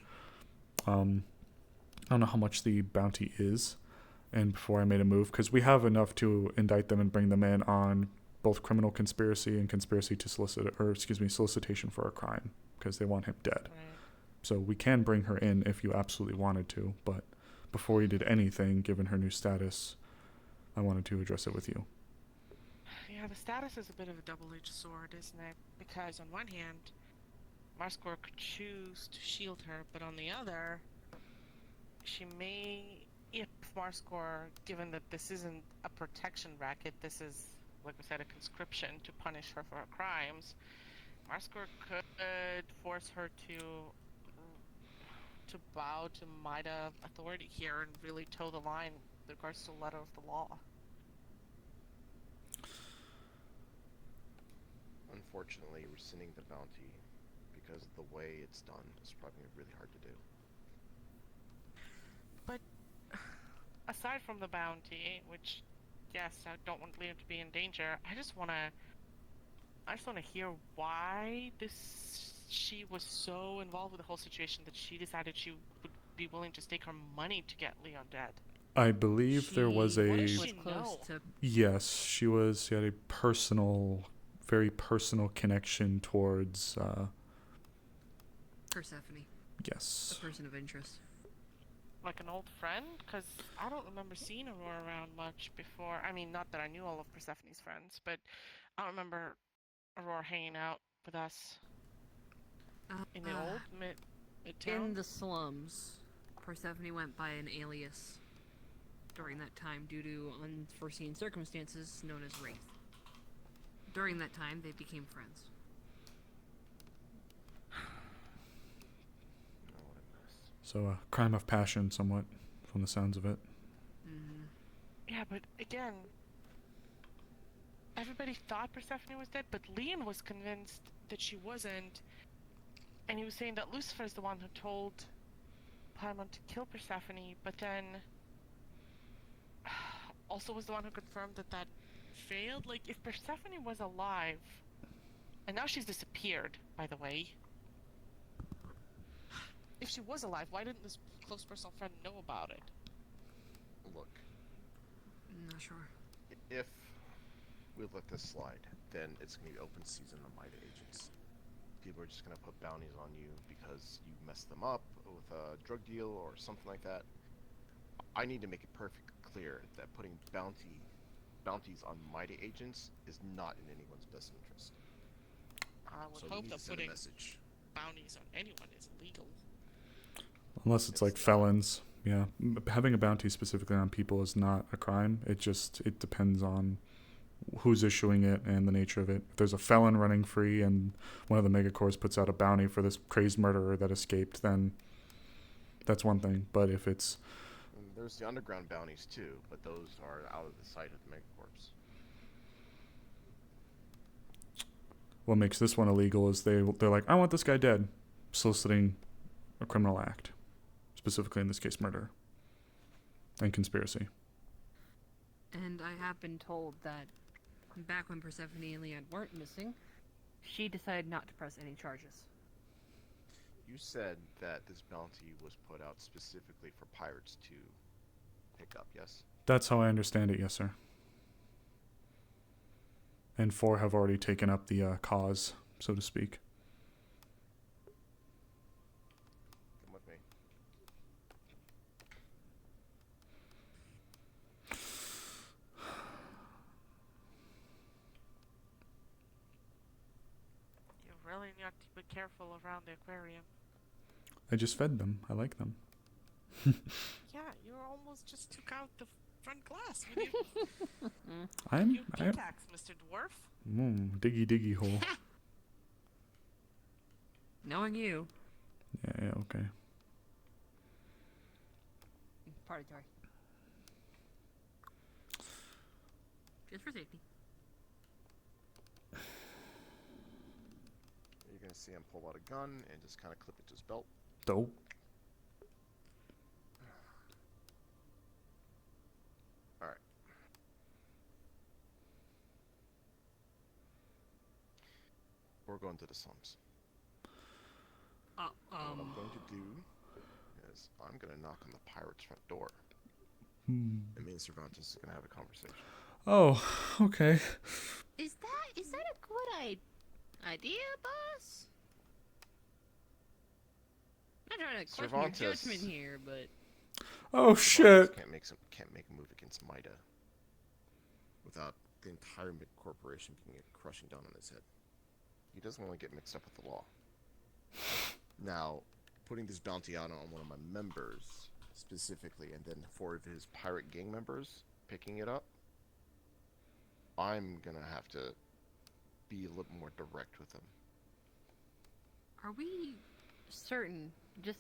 bounty is, and before I made a move, because we have enough to indict them and bring them in on both criminal conspiracy and conspiracy to solicitation for a crime, because they want him dead. Right. So we can bring her in if you absolutely wanted to, but before we did anything, given her new status, I wanted to address it with you. Yeah, the status is a bit of a double-edged sword, isn't it? Because on one hand, Marscore could choose to shield her, but on the other, she may, if Marscore, given that this isn't a protection racket, this is, like we said, a conscription to punish her for her crimes, Marscore could force her to bow to MIDA authority here and really toe the line with regards to the letter of the law. Unfortunately, rescinding the bounty, because of the way it's done, is probably really hard to do. But aside from the bounty, which, yes, I don't want Liam to be in danger, I just want to hear why she was so involved with the whole situation that she decided she would be willing to stake her money to get Leon dead. I believe there was What does she know? Yes, she had a very personal connection towards Persephone. Yes. A person of interest. Like an old friend? Because I don't remember seeing Aurora around much before. I mean, not that I knew all of Persephone's friends, but I don't remember Aurora hanging out with us in the old mid-town. In the slums, Persephone went by an alias during that time due to unforeseen circumstances known as Wraith. During that time, they became friends. So a crime of passion, somewhat, from the sounds of it. Mm-hmm. Yeah, but again, everybody thought Persephone was dead, but Leon was convinced that she wasn't, and he was saying that Lucifer is the one who told Paimon to kill Persephone, but then also was the one who confirmed that failed. Like, if Persephone was alive, and now she's disappeared, by the way. If she was alive, why didn't this close personal friend know about it? Look. I'm not sure. If we let this slide, then it's going to be open season on MIDA agents. People are just going to put bounties on you because you messed them up with a drug deal or something like that. I need to make it perfectly clear that putting bounties on MIDA agents is not in anyone's best interest. I would hope that putting bounties on anyone is illegal. Unless it's like felons. Yeah. Having a bounty specifically on people is not a crime. It depends on who's issuing it and the nature of it. If there's a felon running free and one of the megacorps puts out a bounty for this crazed murderer that escaped, then that's one thing. But if it's... There's the underground bounties too, but those are out of the sight of the megacorps. What makes this one illegal is they're like, I want this guy dead, soliciting a criminal act. Specifically in this case, murder. And conspiracy. And I have been told that back when Persephone and Leon weren't missing, she decided not to press any charges. You said that this bounty was put out specifically for pirates to pick up, yes? That's how I understand it, yes, sir. And 4 have already taken up the cause, so to speak. Come with me. You really need to be careful around the aquarium. I just fed them. I like them. Yeah, you almost just took out the front glass. You I'm pickaxe, Mr. Dwarf. diggy diggy hole. Knowing you. Yeah, okay. Party toy. Just for safety. You're gonna see him pull out a gun and just kind of clip it to his belt. Dope. Alright. We're going to the slums. What I'm going to do is I'm going to knock on the pirate's front door. And me and Cervantes is going to have a conversation. Oh, okay. Is that a good idea, boss? I'm not trying to question your Cervantes. judgment here, but Oh Cervantes shit. can't make a move against Mida without the entire mid corporation being crushing down on his head. He doesn't want to get mixed up with the law. Now, putting this bounty out on one of my members specifically, and then 4 of his pirate gang members picking it up, I'm gonna have to be a little more direct with them. are we certain, just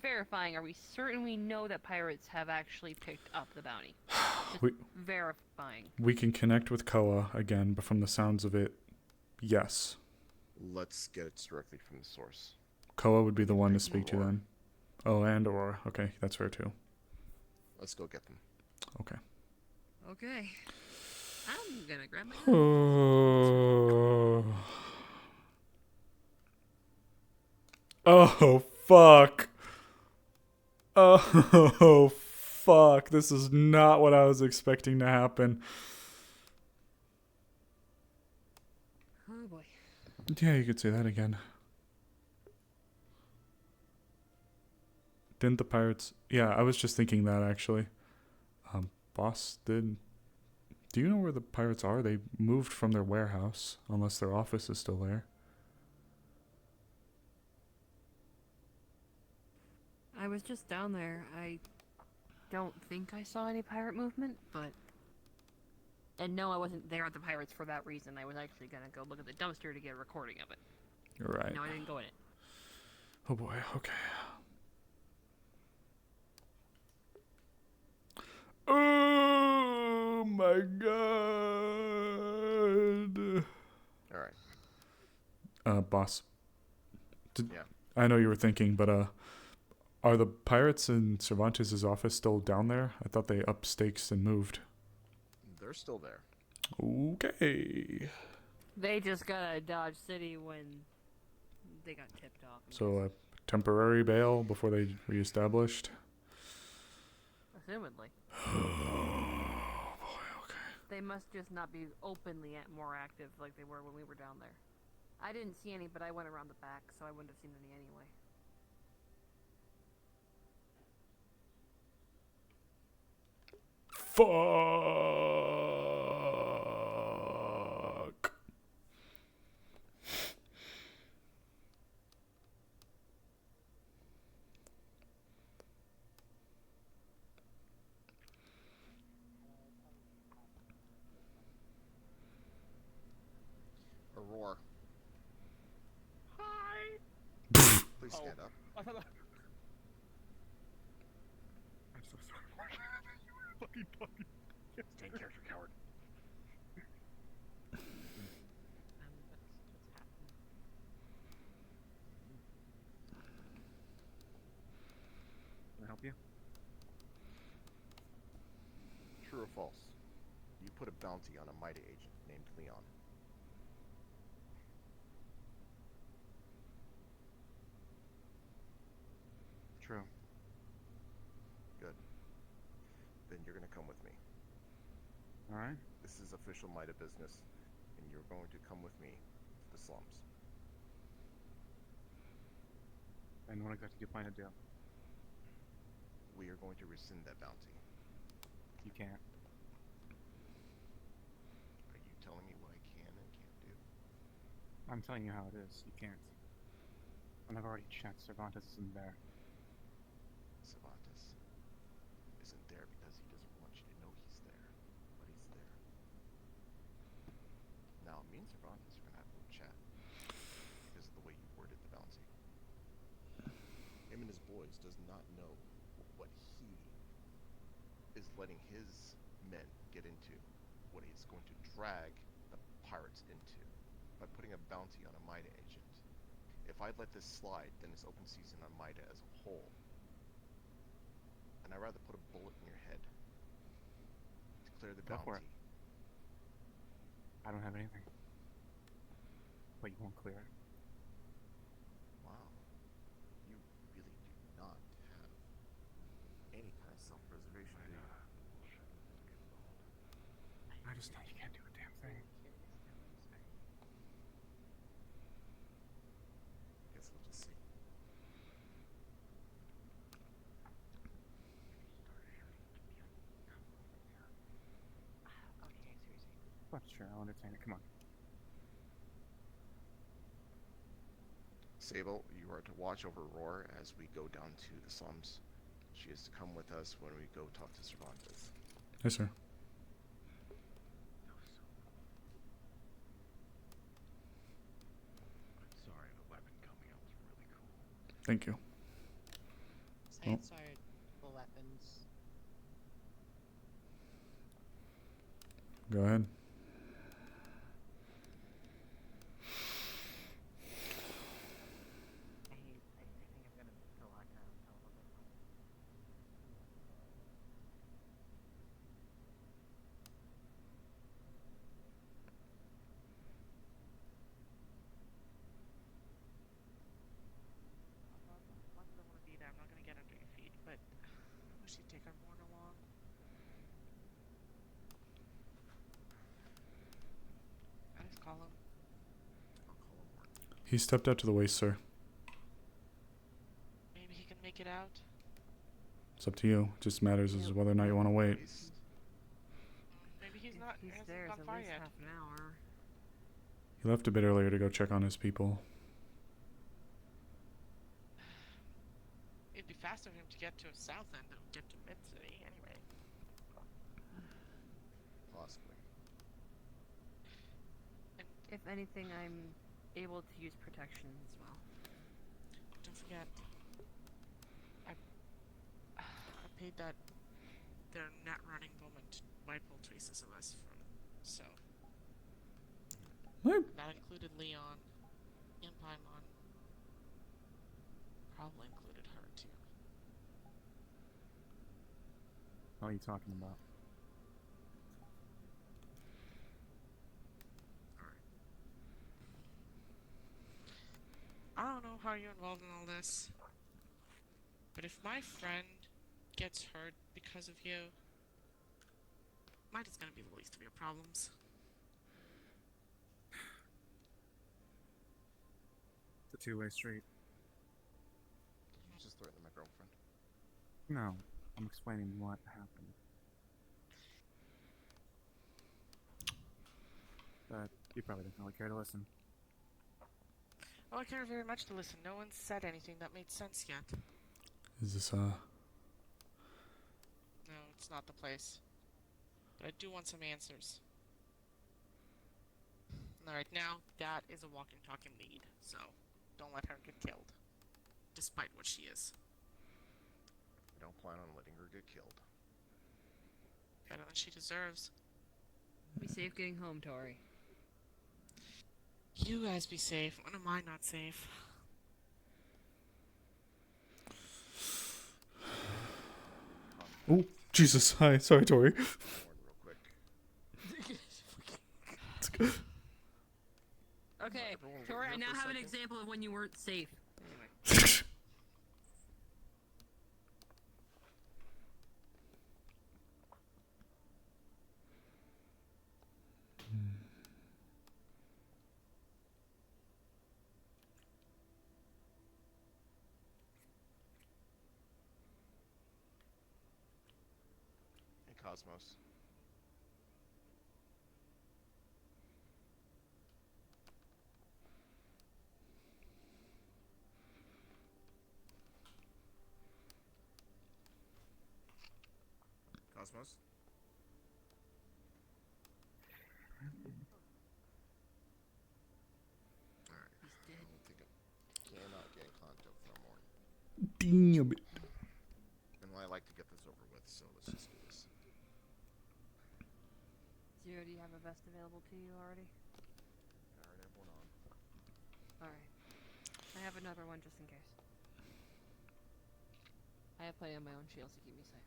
verifying, are we certain we know that pirates have actually picked up the bounty? Just verifying. We can connect with Koa again, but from the sounds of it, yes. Let's get it directly from the source. Koa would be the one to speak to then. Oh, and Aurora. Okay, that's fair too. Let's go get them. Okay. Okay. I'm gonna grab my Oh, fuck. Oh, fuck. This is not what I was expecting to happen. Oh boy. Yeah, you could say that again. Didn't the pirates... Yeah, I was just thinking that, actually. Boss, do you know where the pirates are? They moved from their warehouse, unless their office is still there. I was just down there. I don't think I saw any pirate movement, but... And no, I wasn't there at the pirates for that reason. I was actually gonna go look at the dumpster to get a recording of it. You're right. No, I didn't go in it. Oh boy, okay. Oh my god. Alright. Boss. Yeah. I know you were thinking, but are the pirates in Cervantes' office still down there? I thought they upped stakes and moved. They're still there. Okay. They just got out of Dodge City when they got tipped off. So a temporary bail before they reestablished? Assumedly. Oh boy, okay. They must just not be openly more active like they were when we were down there. I didn't see any, but I went around the back, so I wouldn't have seen any anyway. Fuck. Aurora. Hi. Please stand up. I thought I'm so sorry, Mark. You were a fucking puppy. Stay character, coward. Can I help you? True or false? You put a bounty on a Mida agent named Leon. True. Good. Then Alright. This is official Mida business, and you're going to come with me to the slums. And what exactly do you plan to do? We are going to rescind that bounty. You can't. Are you telling me what I can and can't do? I'm telling you how it is. You can't. And I've already checked. Cervantes isn't there. Cervantes isn't there because he doesn't want you to know he's there, but he's there. Now, me and Cervantes are gonna have a little chat because of the way you worded the bounty. Him and his boys does not know what he is letting his men get into, what he's going to drag the pirates into by putting a bounty on a Mida agent. If I let this slide, then it's open season on Mida as a whole. And I'd rather put a bullet in your head to clear the Go for bounty. it. I don't have anything. But you won't clear it. Wow. You really do not have any kind of self-preservation, do you? I just know you can't do a damn thing. Guess we'll just see. But sure, I'll entertain it. Come on. Sable, you are to watch over Roar as we go down to the slums. She is to come with us when we go talk to Cervantes. Yes, sir. Sorry, the weapon coming out was really cool. Thank you. Science are the weapons. Go ahead. I think I'm gonna go lock down a little bit more. Much as I want to be there, I'm not gonna get under your feet, but I wish you'd take our morn along. I just call him. He stepped out to the waist, sir. Maybe he can make it out. It's up to you. It just matters is whether or not you want to wait. Maybe he's not. He's hasn't there gone at far least yet. half an hour. He left a bit earlier to go check on his people. It'd be faster for him to get to South End than get to Mid City, anyway. Possibly. If anything, I'm able to use protection as well. Don't forget, I paid that their net running woman to wipe all traces of us from, so. What? That included Leon and Paimon. Probably included her too. What are you talking about? I don't know how you're involved in all this, but if my friend gets hurt because of you, mine is gonna be the least of your problems. It's a two-way street. Just threaten my girlfriend. No, I'm explaining what happened. But you probably didn't really care to listen. Oh, I care very much to listen. No one said anything that made sense yet. Is this, No, it's not the place. But I do want some answers. Alright, now, that is a walking, talking lead, so don't let her get killed. Despite what she is. I don't plan on letting her get killed. Better than she deserves. Be safe getting home, Tori. You guys be safe. When am I not safe? Oh, Jesus. Hi. Sorry, Tori. Real quick. Okay, Tori, I now have an example of when you weren't safe. Anyway. Cosmos. Cosmos? Alright. He's dead. I don't think I cannot get in contact with no more. Damn it. And I like to get this over with, so let's just do this. Zero, do you have a vest available to you already? I already have one on. Alright. I have another one just in case. I have plenty of my own shields to keep me safe.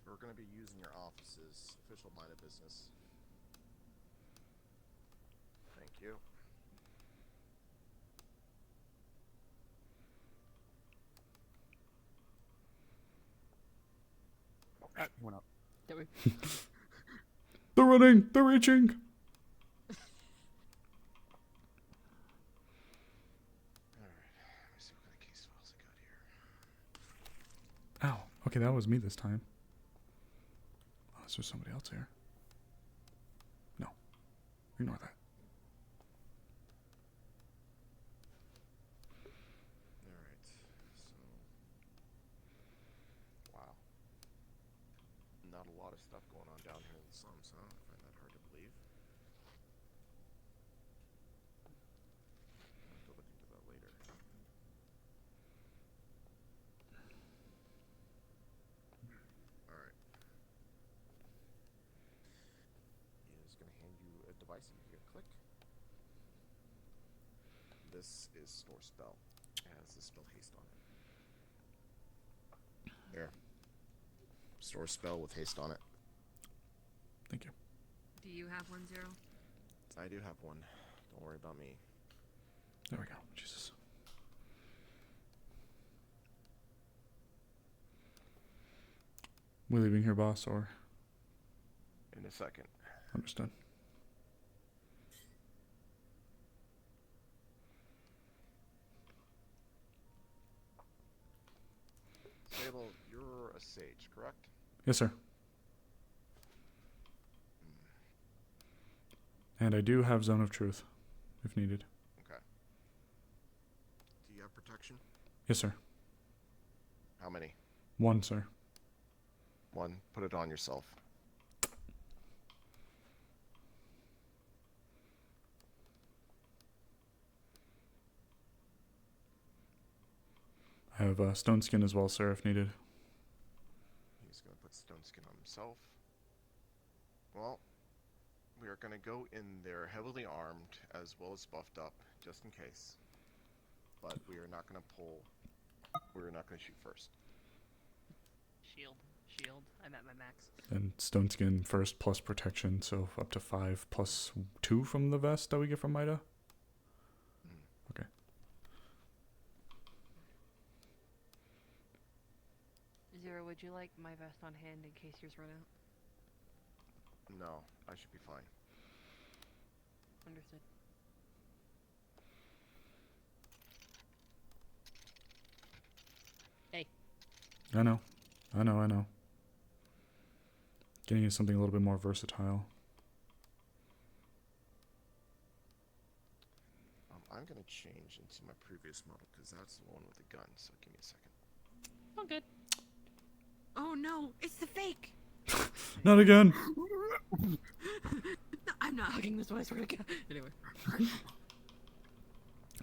We're going to be using your office's official line of business. Thank you. Went up. There we They're running! They're reaching! Alright, let me see what kind of case files I got here. Ow. Okay, that was me this time. Unless there's somebody else here. No. Ignore that. Alright, so... Wow. Not a lot of stuff going on down here in the slums, huh? I find that hard to believe. I'll have to look into that later. Alright. He is going to hand you a device and you click. This is Store Spell. It has the spell haste on it. There. Store Spell with haste on it. Thank you. Do you have 1-0? I do have one. Don't worry about me. There we go. Jesus. We leaving here, boss, or? In a second. Understood. Sable, you're a sage, correct? Yes, sir. And I do have Zone of Truth, if needed. Okay. Do you have protection? Yes, sir. How many? 1, sir. 1. Put it on yourself. I have Stone Skin as well, sir, if needed. He's going to put stone skin on himself. Well, we are going to go in there heavily armed as well as buffed up, just in case. But we are not going to pull. We're not going to shoot first. Shield. I'm at my max. And Stone Skin first plus protection, so up to 5 plus 2 from the vest that we get from Mida? Okay. Zero, would you like my vest on hand in case yours run out? No, I should be fine. Understood. Hey. I know. Getting you something a little bit more versatile. I'm going to change into my previous model because that's the one with the gun, so give me a second. Oh, good. Oh no, it's the fake! Not again! No, I'm not hugging this one, I swear to God. Anyway.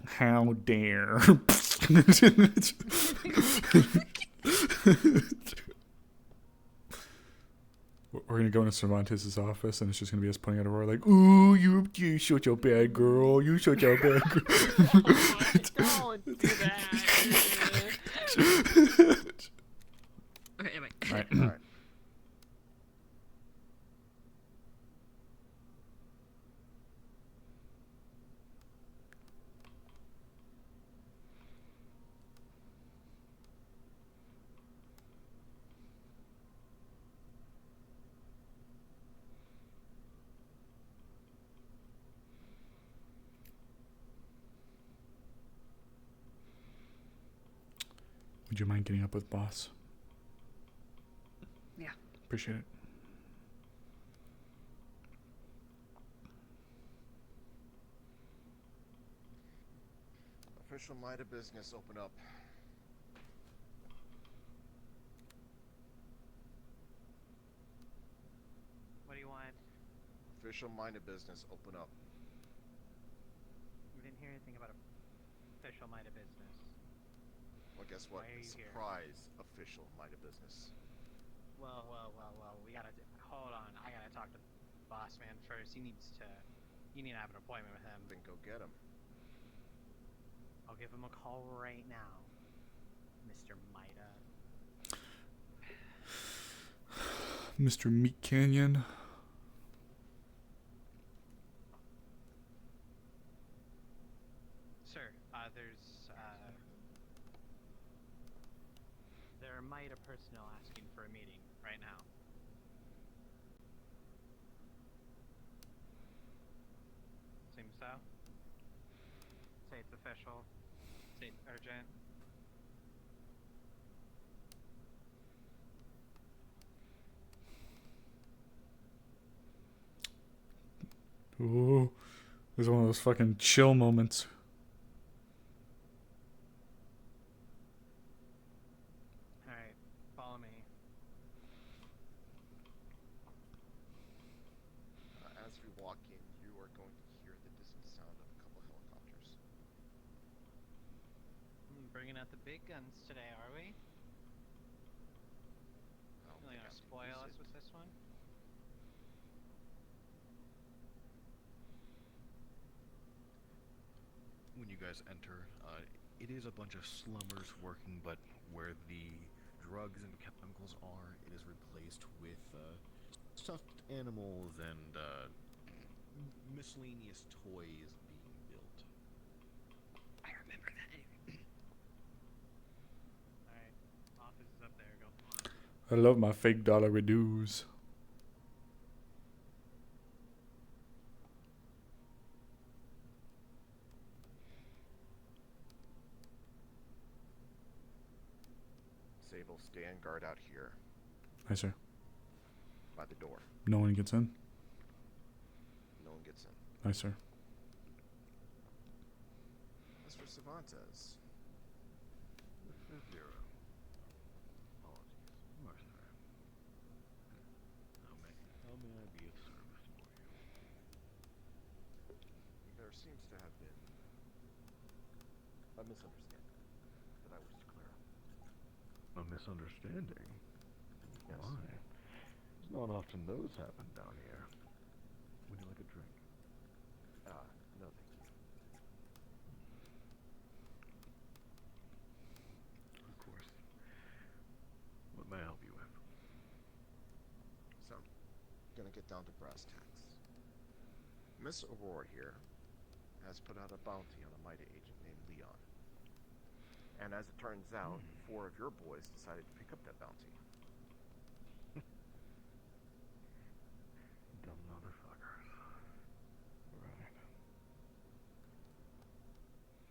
How dare. We're gonna go into Cervantes' office and it's just gonna be us putting out a roar like, ooh, you such a bad girl, you such a bad girl. Don't do that. Okay, anyway. Alright. Would you mind getting up with boss? Yeah. Appreciate it. Official Might of Business, open up. What do you want? Official Might of Business, open up. We didn't hear anything about official Might of Business. Well, guess what? Why are you here? Surprise official Might of Business. Well, we gotta, hold on, I gotta talk to boss man first. You need to have an appointment with him. Then go get him. I'll give him a call right now, Mr. Mida. Mr. Meat Canyon. Sir, there are Mida personnel asking for a meeting right now. Seems so. Say it's official. Say it's urgent. Ooh. It was one of those fucking chill moments. Alright, follow me. As we walk in, you are going to hear the distant sound of a couple helicopters. Bringing out the big guns today, are we? Really gonna spoil us with this one? When you guys enter, it is a bunch of slummers working, but where the drugs and chemicals are, it is replaced with stuffed animals and miscellaneous toys being built. I remember that. Alright, office is up there, go on. I love my fake dollar redos. Sable, stand guard out here. Hi, sir. By the door. No one gets in? No one gets in. Hi, sir. As for Cervantes. This is Zero. Apologies. Mercenary. How may I be of service for you? There seems to have been a misunderstanding that I wish to clear up. A misunderstanding? Yes. Why? It's not often those happen down here. Would you like a drink? No thank you. Of course. What may I help you with? So, gonna get down to brass tacks. Miss Aurora here has put out a bounty on a Mida agent named Leon. And as it turns out, 4 of your boys decided to pick up that bounty. Dumb motherfuckers. Right.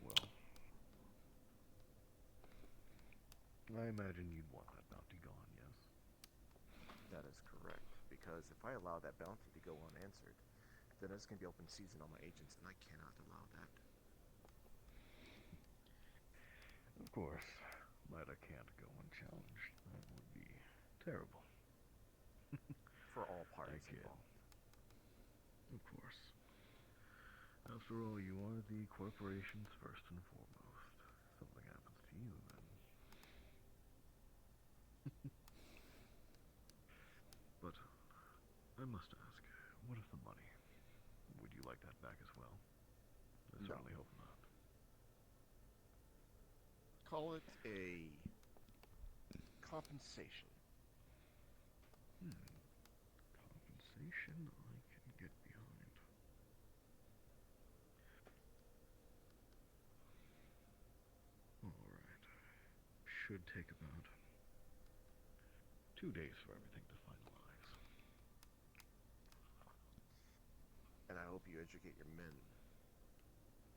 Well, I imagine you'd want that bounty gone, yes? That is correct, because if I allow that bounty to go unanswered, then it's going to be open season on my agents, and I cannot allow that. Of course, Mida can't go unchallenged. That would be terrible. For all parties I kid. involved. Of course. After all, you are the corporation's first and foremost. If something happens to you, then... But, I must ask, what of the money? Would you like that back as well? I No. certainly hope not. Call it a compensation. Compensation I can get behind. Alright. Should take about 2 days for everything to finalize. And I hope you educate your men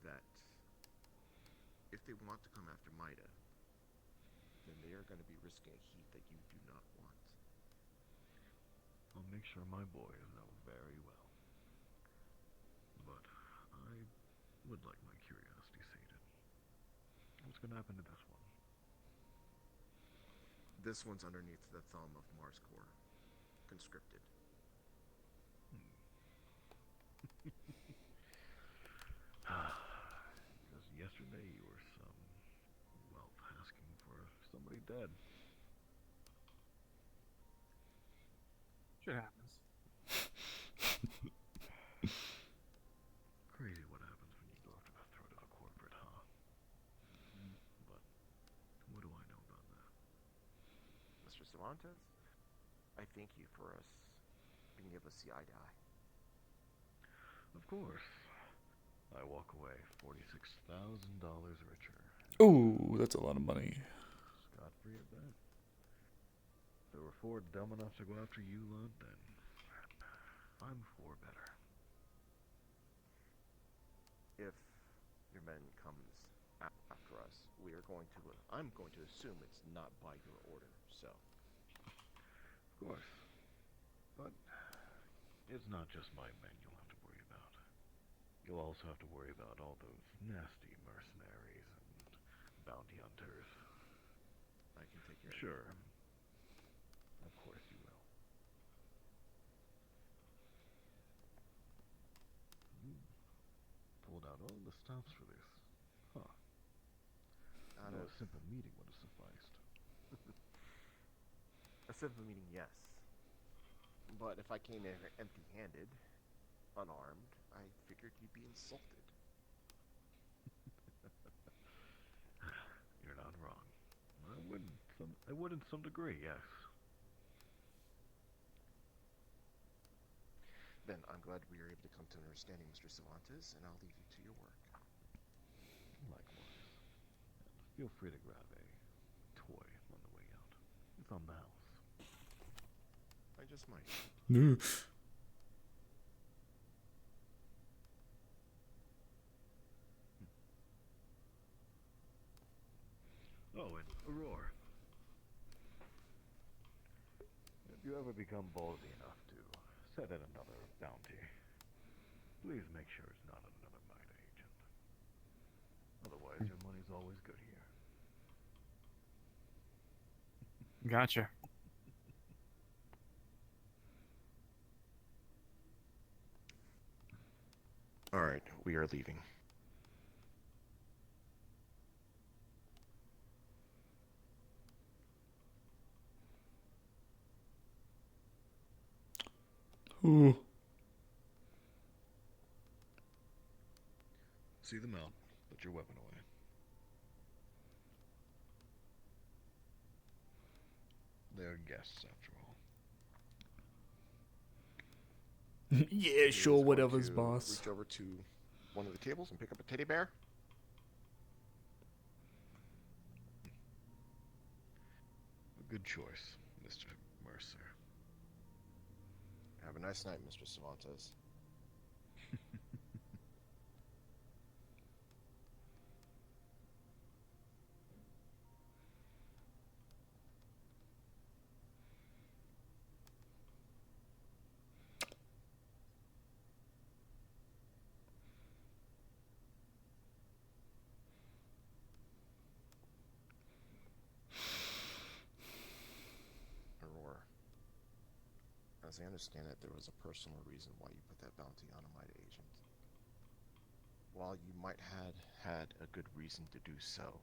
that if they want to come after Mida, then they are going to be risking a heat that you do not want. I'll make sure my boys know very well. But I would like my curiosity sated. What's gonna happen to this one? This one's underneath the thumb of Mars Core, conscripted. Because yesterday you were asking for somebody dead. Shit happens. Crazy what happens when you go after the throat of a corporate, huh? But what do I know about that? Mr. Cervantes, I thank you for us being able to see eye to eye. Of course. I walk away $46,000 richer. Ooh, that's a lot of money. Scot-free at that. If there were 4 dumb enough to go after you lot, then I'm 4 better. If your men comes after us, we are going to, I'm going to assume it's not by your order, so. Of course. But it's not just my men you'll have to worry about. You'll also have to worry about all those nasty mercenaries and bounty hunters. I can take care of Sure. Of course you will. You pulled out all the stops for this. Huh. I know a simple meeting would have sufficed. A simple meeting, yes. But if I came in empty-handed, unarmed, I figured you'd be insulted. You're not wrong. I would in some degree, yes. Then I'm glad we were able to come to an understanding, Mr. Cervantes, and I'll leave you to your work. Likewise. And feel free to grab a toy on the way out. It's on the house. I just might. No. Oh, and Aurora. If you ever become ballsy enough to set in another bounty, please make sure it's not another MIDA agent. Otherwise, your money's always good here. Gotcha. Alright, we are leaving. Ooh. See them out. Put your weapon away. They're guests, after all. Yeah, sure, whatever's, boss. Reach over to one of the tables and pick up a teddy bear. A good choice, Mr. Mercer. Have a nice night, Mr. Cervantes. Aurora, as I understand it, there was a personal reason why you put that bounty on a MIDA agent. While you might have had a good reason to do so,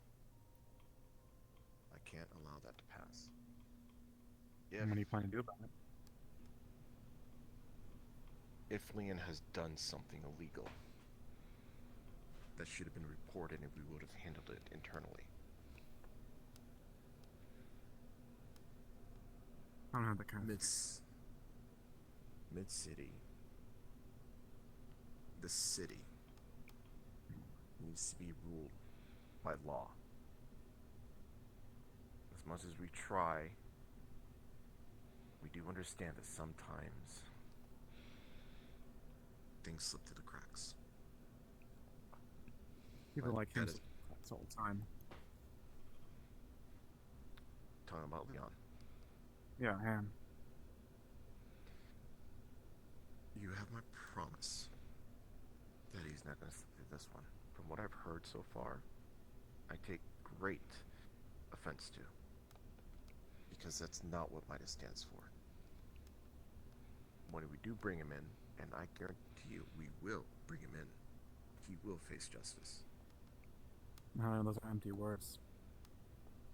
I can't allow that to pass. What do you plan to do about it? If Leon has done something illegal, that should have been reported and we would have handled it internally. I don't have the kind of Mid-city. The city needs to be ruled by law. As much as we try, we do understand that sometimes things slip through the cracks. People like him that's all the time. talking about Leon. Yeah, him. You have my promise that he's not going to slip through this one. From what I've heard so far, I take great offense to. Because that's not what Midas stands for. When we do bring him in, and I guarantee you we will bring him in, he will face justice. No, those are empty words.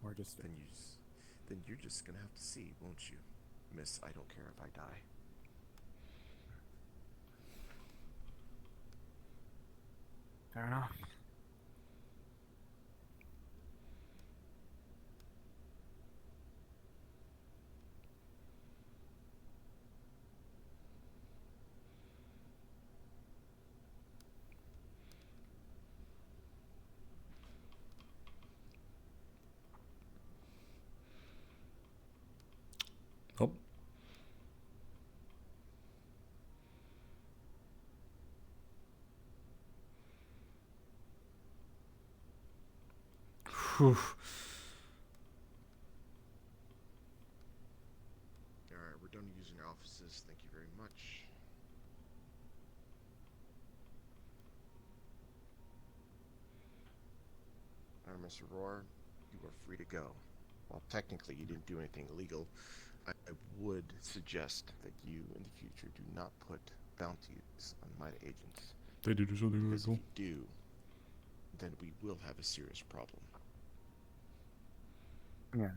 Or just... Then you're just going to have to see, won't you? Miss, I don't care if I die. Fair enough. Oh. Whew. Alright, we're done using your offices. Thank you very much. Alright, Mr. Roar, you are free to go. Well, technically you didn't do anything illegal. I would suggest that you, in the future, do not put bounties on my agents. They do something because illegal. if you do, then we will have a serious problem. Yeah.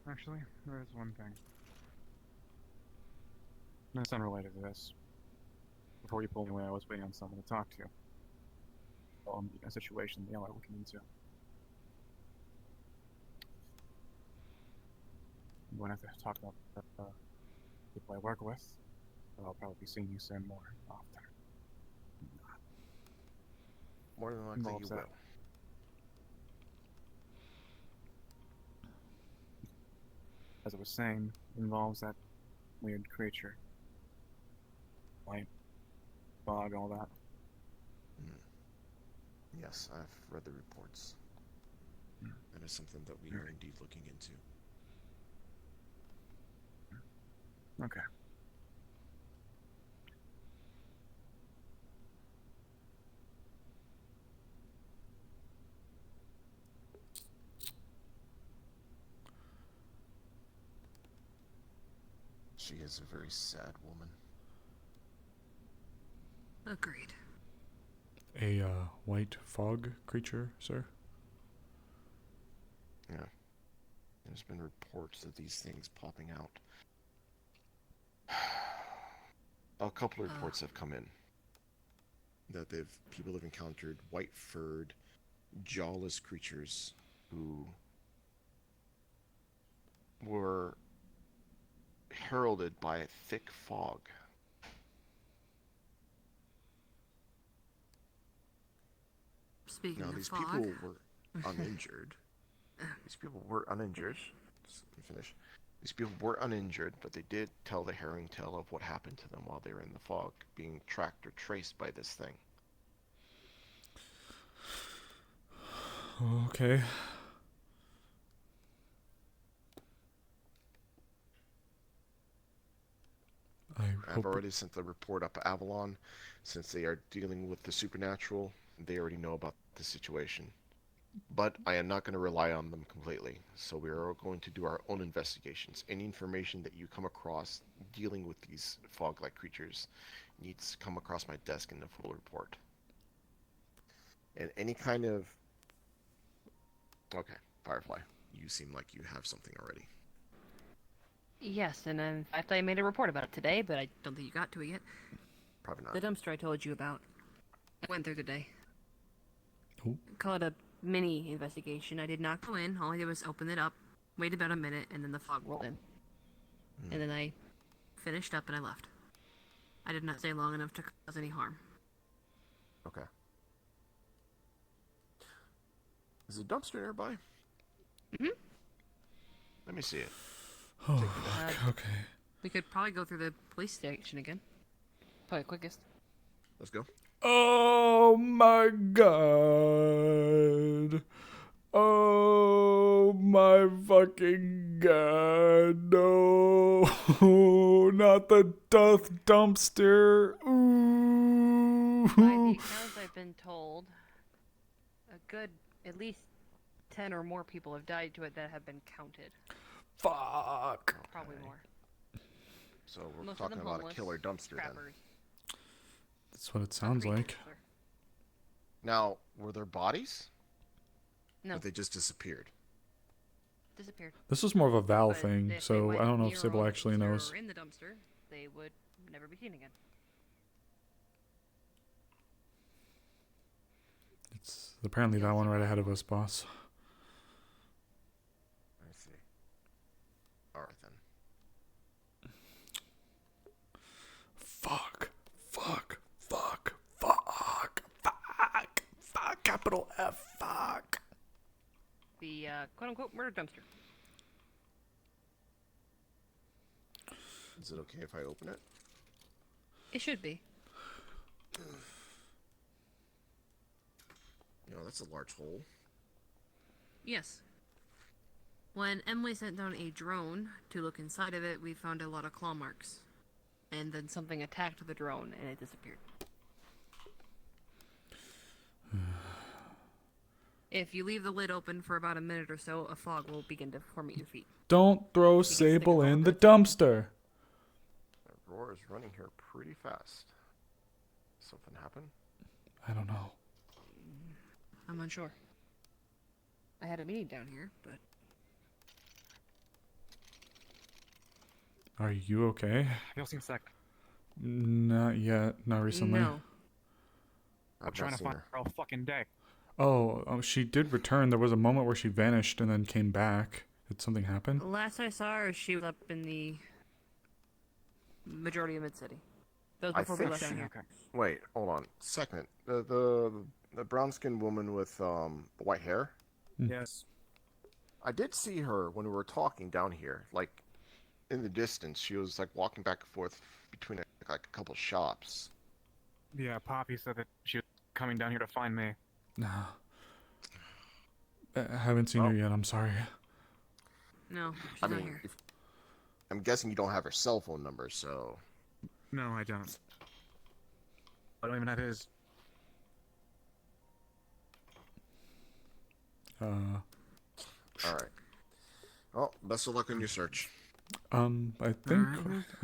Actually, there is one thing. And it's unrelated to this. Before you pulled me away, I was waiting on someone to talk to. A situation they are looking into. I'm going to have to talk about people I work with. But I'll probably be seeing you soon more often. More than likely you will. As I was saying, involves that weird creature. Light, fog, all that. Yes, I've read the reports. That is something that we are indeed looking into. Okay. She is a very sad woman. Agreed. A white fog creature, sir? Yeah. There's been reports of these things popping out. A couple of reports have come in that people have encountered white-furred, jawless creatures who were heralded by a thick fog. Speaking Now, of these fog. people were uninjured. These people were uninjured. Just let me finish. These people were uninjured, but they did tell the harrowing tale of what happened to them while they were in the fog, being tracked or traced by this thing. Okay. I've already sent the report up Avalon. Since they are dealing with the supernatural, they already know about the situation. But I am not going to rely on them completely, so we are going to do our own investigations. Any information that you come across dealing with these fog-like creatures needs to come across my desk in the full report. And any kind of... Okay, Firefly, you seem like you have something already. Yes, and in fact I made a report about it today, but I don't think you got to it yet. Probably not. The dumpster I told you about. I went there today. Oh. Call it a mini investigation. I did not go in. All I did was open it up, wait about a minute, and then the fog rolled in. And then I finished up and I left. I did not stay long enough to cause any harm. Okay. Is the dumpster nearby? Mm-hmm. Let me see it. Oh, okay. We could probably go through the police station again. Probably quickest. Let's go. Oh my god. Oh my fucking god. No. Not the death dumpster. Ooh. By the accounts I've been told, a good at least 10 or more people have died to it that have been counted. Fuck. Probably more. So we're Most of talking them about a homeless, killer dumpster then. trappers. That's what it sounds like. Now, were there bodies? No. Or they just disappeared? Disappeared. This was more of a Val But thing, if they so went I don't know if near Sable a actually dumpster knows. Or in the dumpster, they would never be seen again. It's apparently that one right ahead of us, boss. I see. Alright then. Fuck. Fuck. Fuck. Fuck. Fuck. Fuck. Capital F. Fuck. The quote-unquote murder dumpster. Is it okay if I open it? It should be. You know, that's a large hole. Yes. When Emily sent down a drone to look inside of it, we found a lot of claw marks. And then something attacked the drone and it disappeared. If you leave the lid open for about a minute or so, a fog will begin to form at your feet. Don't throw Sable in the dumpster. Aurora is running here pretty fast. Something happened? I don't know. I'm unsure. I had a meeting down here, but... Are you okay? You'll seem sick. Not yet. Not recently. No. I'm trying to find her all fucking day. Oh, she did return. There was a moment where she vanished and then came back. Did something happen? Last I saw her, she was up in the majority of Mid-City. That was I before we think left down here. Wait, hold on. Second. The brown-skinned woman with the white hair? Yes. I did see her when we were talking down here. Like, in the distance, she was like walking back and forth between like a couple shops. Yeah, Poppy said that she was coming down here to find me. No. I haven't seen her yet. I'm sorry. No, she's I not mean, here. I'm guessing you don't have her cell phone number, so... No, I don't. I don't even have his. Alright. Well, best of luck on your search. I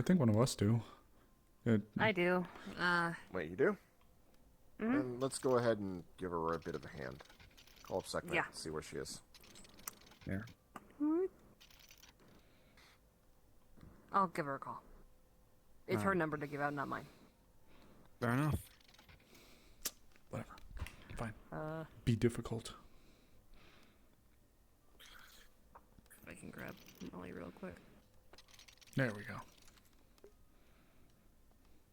think one of us do. I do. Wait, you do? Mhm. Then let's go ahead and give her a bit of a hand. Call up Second Yeah. and see where she is. Yeah. I'll give her a call. It's her Alright. number to give out, not mine. Fair enough. Whatever. Fine. Uh, Be difficult. if I can grab Molly real quick. There we go.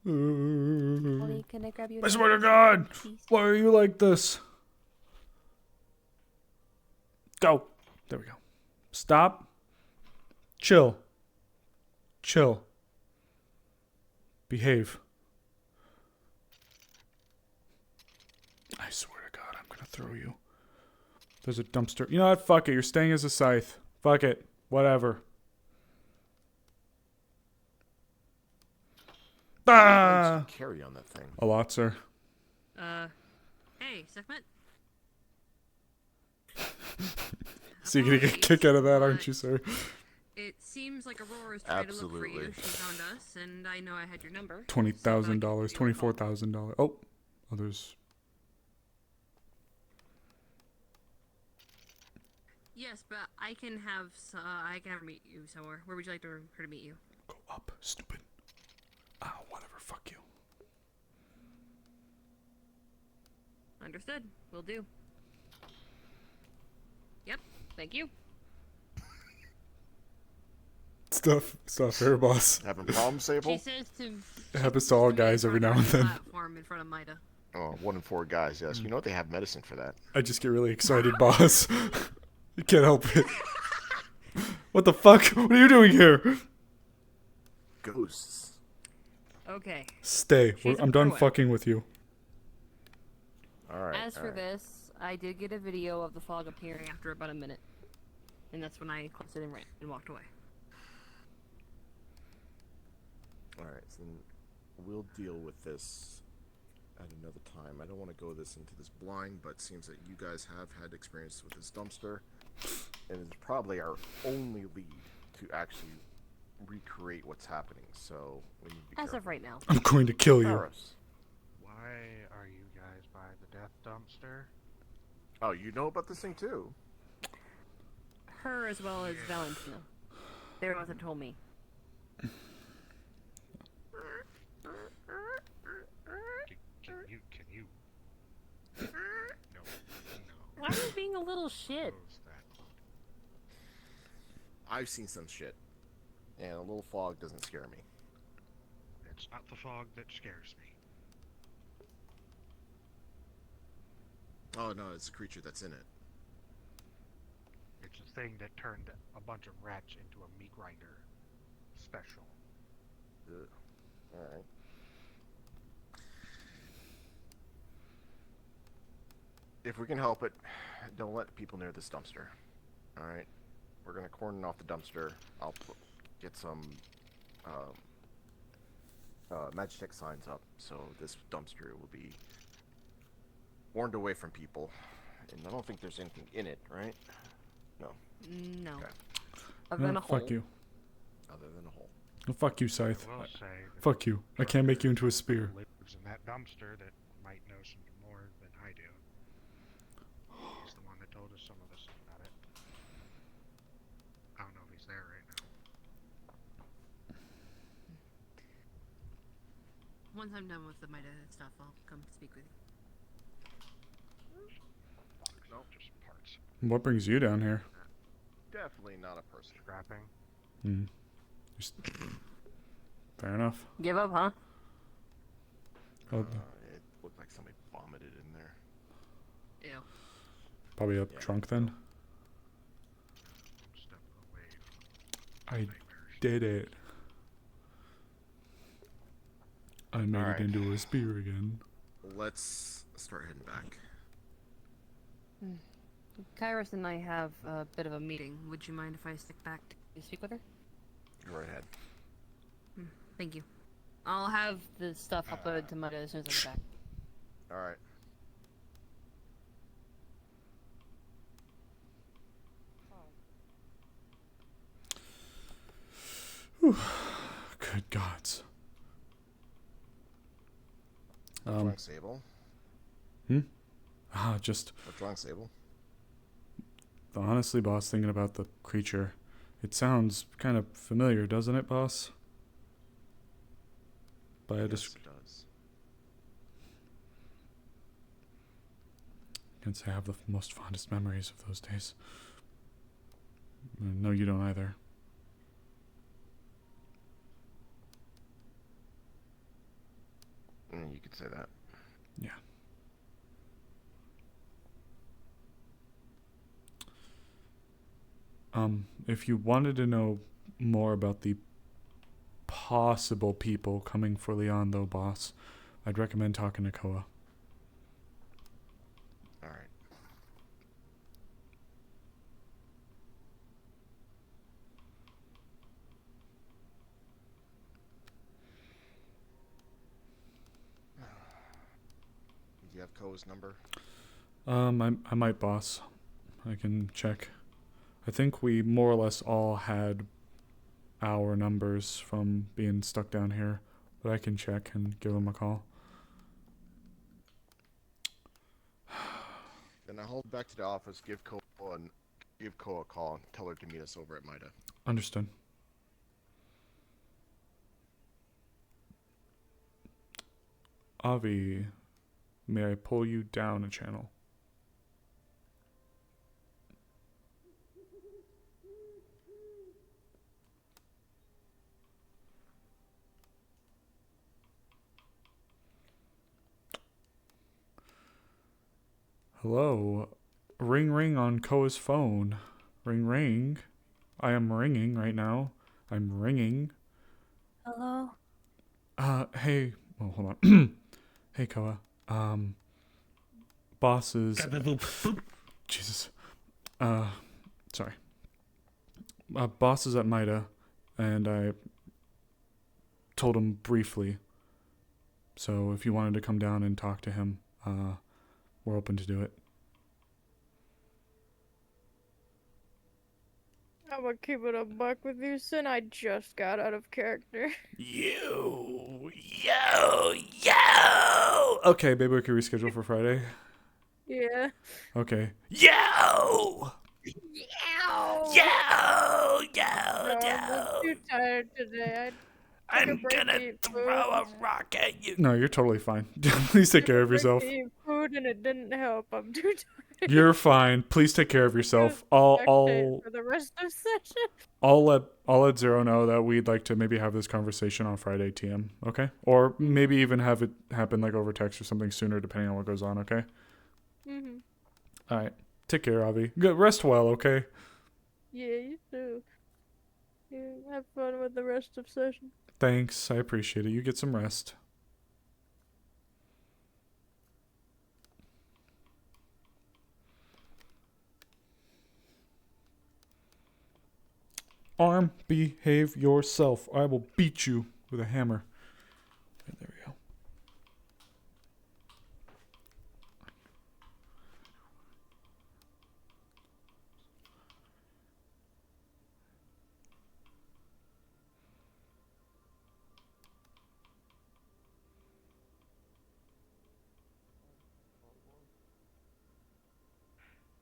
Molly, can I grab you? I swear to God! Why are you like this? Go. There we go. Stop. Chill. Chill. Behave. I swear to God, I'm gonna throw you. There's a dumpster. You know what? Fuck it. You're staying as a scythe. Fuck it. Whatever. Ah! Carry on that thing. A lot, sir. Hey, Sekhmet? So you're gonna get a kick out of that, aren't you, sir? It seems like Aurora's trying to look for you. Absolutely. She found us, and I know I had your number. $20,000, $24,000. Oh, others. Yes, but I can have her meet you somewhere. Where would you like her to meet you? Go up, stupid. Ah, whatever. Fuck you. Understood. Will do. Yep. Thank you. Stuff fair, boss. Having problems, Sable? She says to. It happens to all guys every now and then. Platform in front of Mida. Oh, 1 in 4 guys, yes. You know they have medicine for that. I just get really excited, boss. You can't help it. What the fuck? What are you doing here? Ghosts. Okay. Stay. She's a I'm done pro-am. fucking with you. Alright. As for this, I did get a video of the fog appearing after about a minute. And that's when I closed it and ran and walked away. Alright, so then we'll deal with this at another time. I don't want to go into this blind, but it seems that you guys have had experience with this dumpster. And it's probably our only lead to actually recreate what's happening, so we need to be As careful. of right now. I'm going to kill you. Faros. Why are you guys by the death dumpster? Oh, you know about this thing too? Her as well as Valentina. They're the ones that told me. Can you? No. Why are you being a little shit? I've seen some shit, and a little fog doesn't scare me. It's not the fog that scares me. Oh no, it's a creature that's in it. It's a thing that turned a bunch of rats into a meat grinder. Special. Alright. If we can help it, don't let people near this dumpster. Alright? We're gonna cordon off the dumpster. I'll get some Magitech signs up, so this dumpster will be warned away from people. And I don't think there's anything in it, right? No. No. Okay. Other than a hole. Fuck you. Other than a hole. Oh, fuck you, Scythe. I will say that Fuck you. I can't make you into a spear. lives in that dumpster that might know something more than I do. He's the one that told us some of this about it. I don't know if he's there right now. Once I'm done with the Mida stuff, I'll come speak with you. Nope, just parts. What brings you down here? Definitely not a person. Scrapping. Hmm. Just... Fair enough. Give up, huh? Oh, It looked like somebody vomited in there. Ew. probably a trunk then. I did it. I made Alright. it into a spear again. Let's start heading back. Kairos and I have a bit of a meeting. Would you mind if I stick back to speak with her? Go right ahead. Thank you. I'll have the stuff uploaded to Mida as soon as I get back. Alright. Good gods. What's wrong, Sable? Just What's wrong, Sable? honestly, boss, thinking about the creature. It sounds kind of familiar, doesn't it, boss? By a Yes, it does. Can't say I have the most fondest memories of those days. No, you don't either. You could say that. Yeah. If you wanted to know more about the possible people coming for Leon, though, boss, I'd recommend talking to Koa. Alright. Do you have Koa's number? I might, boss. I can check. I think we more or less all had our numbers from being stuck down here, but I can check and give him a call. Then I'll hold back to the office, give Koa a call, and tell her to meet us over at Mida. Understood. Avi, may I pull you down a channel? Hello. Ring ring on Koa's phone. Ring ring. I am ringing right now. I'm ringing. Hello? Hey. Well, hold on. Hey, Koa. Boss is. Jesus. Sorry. Boss is at Mida, and I told him briefly. So if you wanted to come down and talk to him, we're open to do it. I'm gonna keep it a buck with you, Sin. I just got out of character. Yo! Okay, maybe we can reschedule for Friday. Yeah. Okay. Yo! No, I'm too tired today. I took a break to eat food. Rock at you. No, you're totally fine. Please take care of Break yourself. to eat food and it didn't help. I'm too tired. You're fine. Please take care of yourself. Spectate for the rest of session. I'll let Zero know that we'd like to maybe have this conversation on Friday TM, okay? Or maybe even have it happen like over text or something sooner, depending on what goes on, okay? Mhm. All right. Take care, Avi. Good. Rest well, okay? Yeah, you too. You have fun with the rest of session. Thanks. I appreciate it. You get some rest. Arm, behave yourself. I will beat you with a hammer. There we go.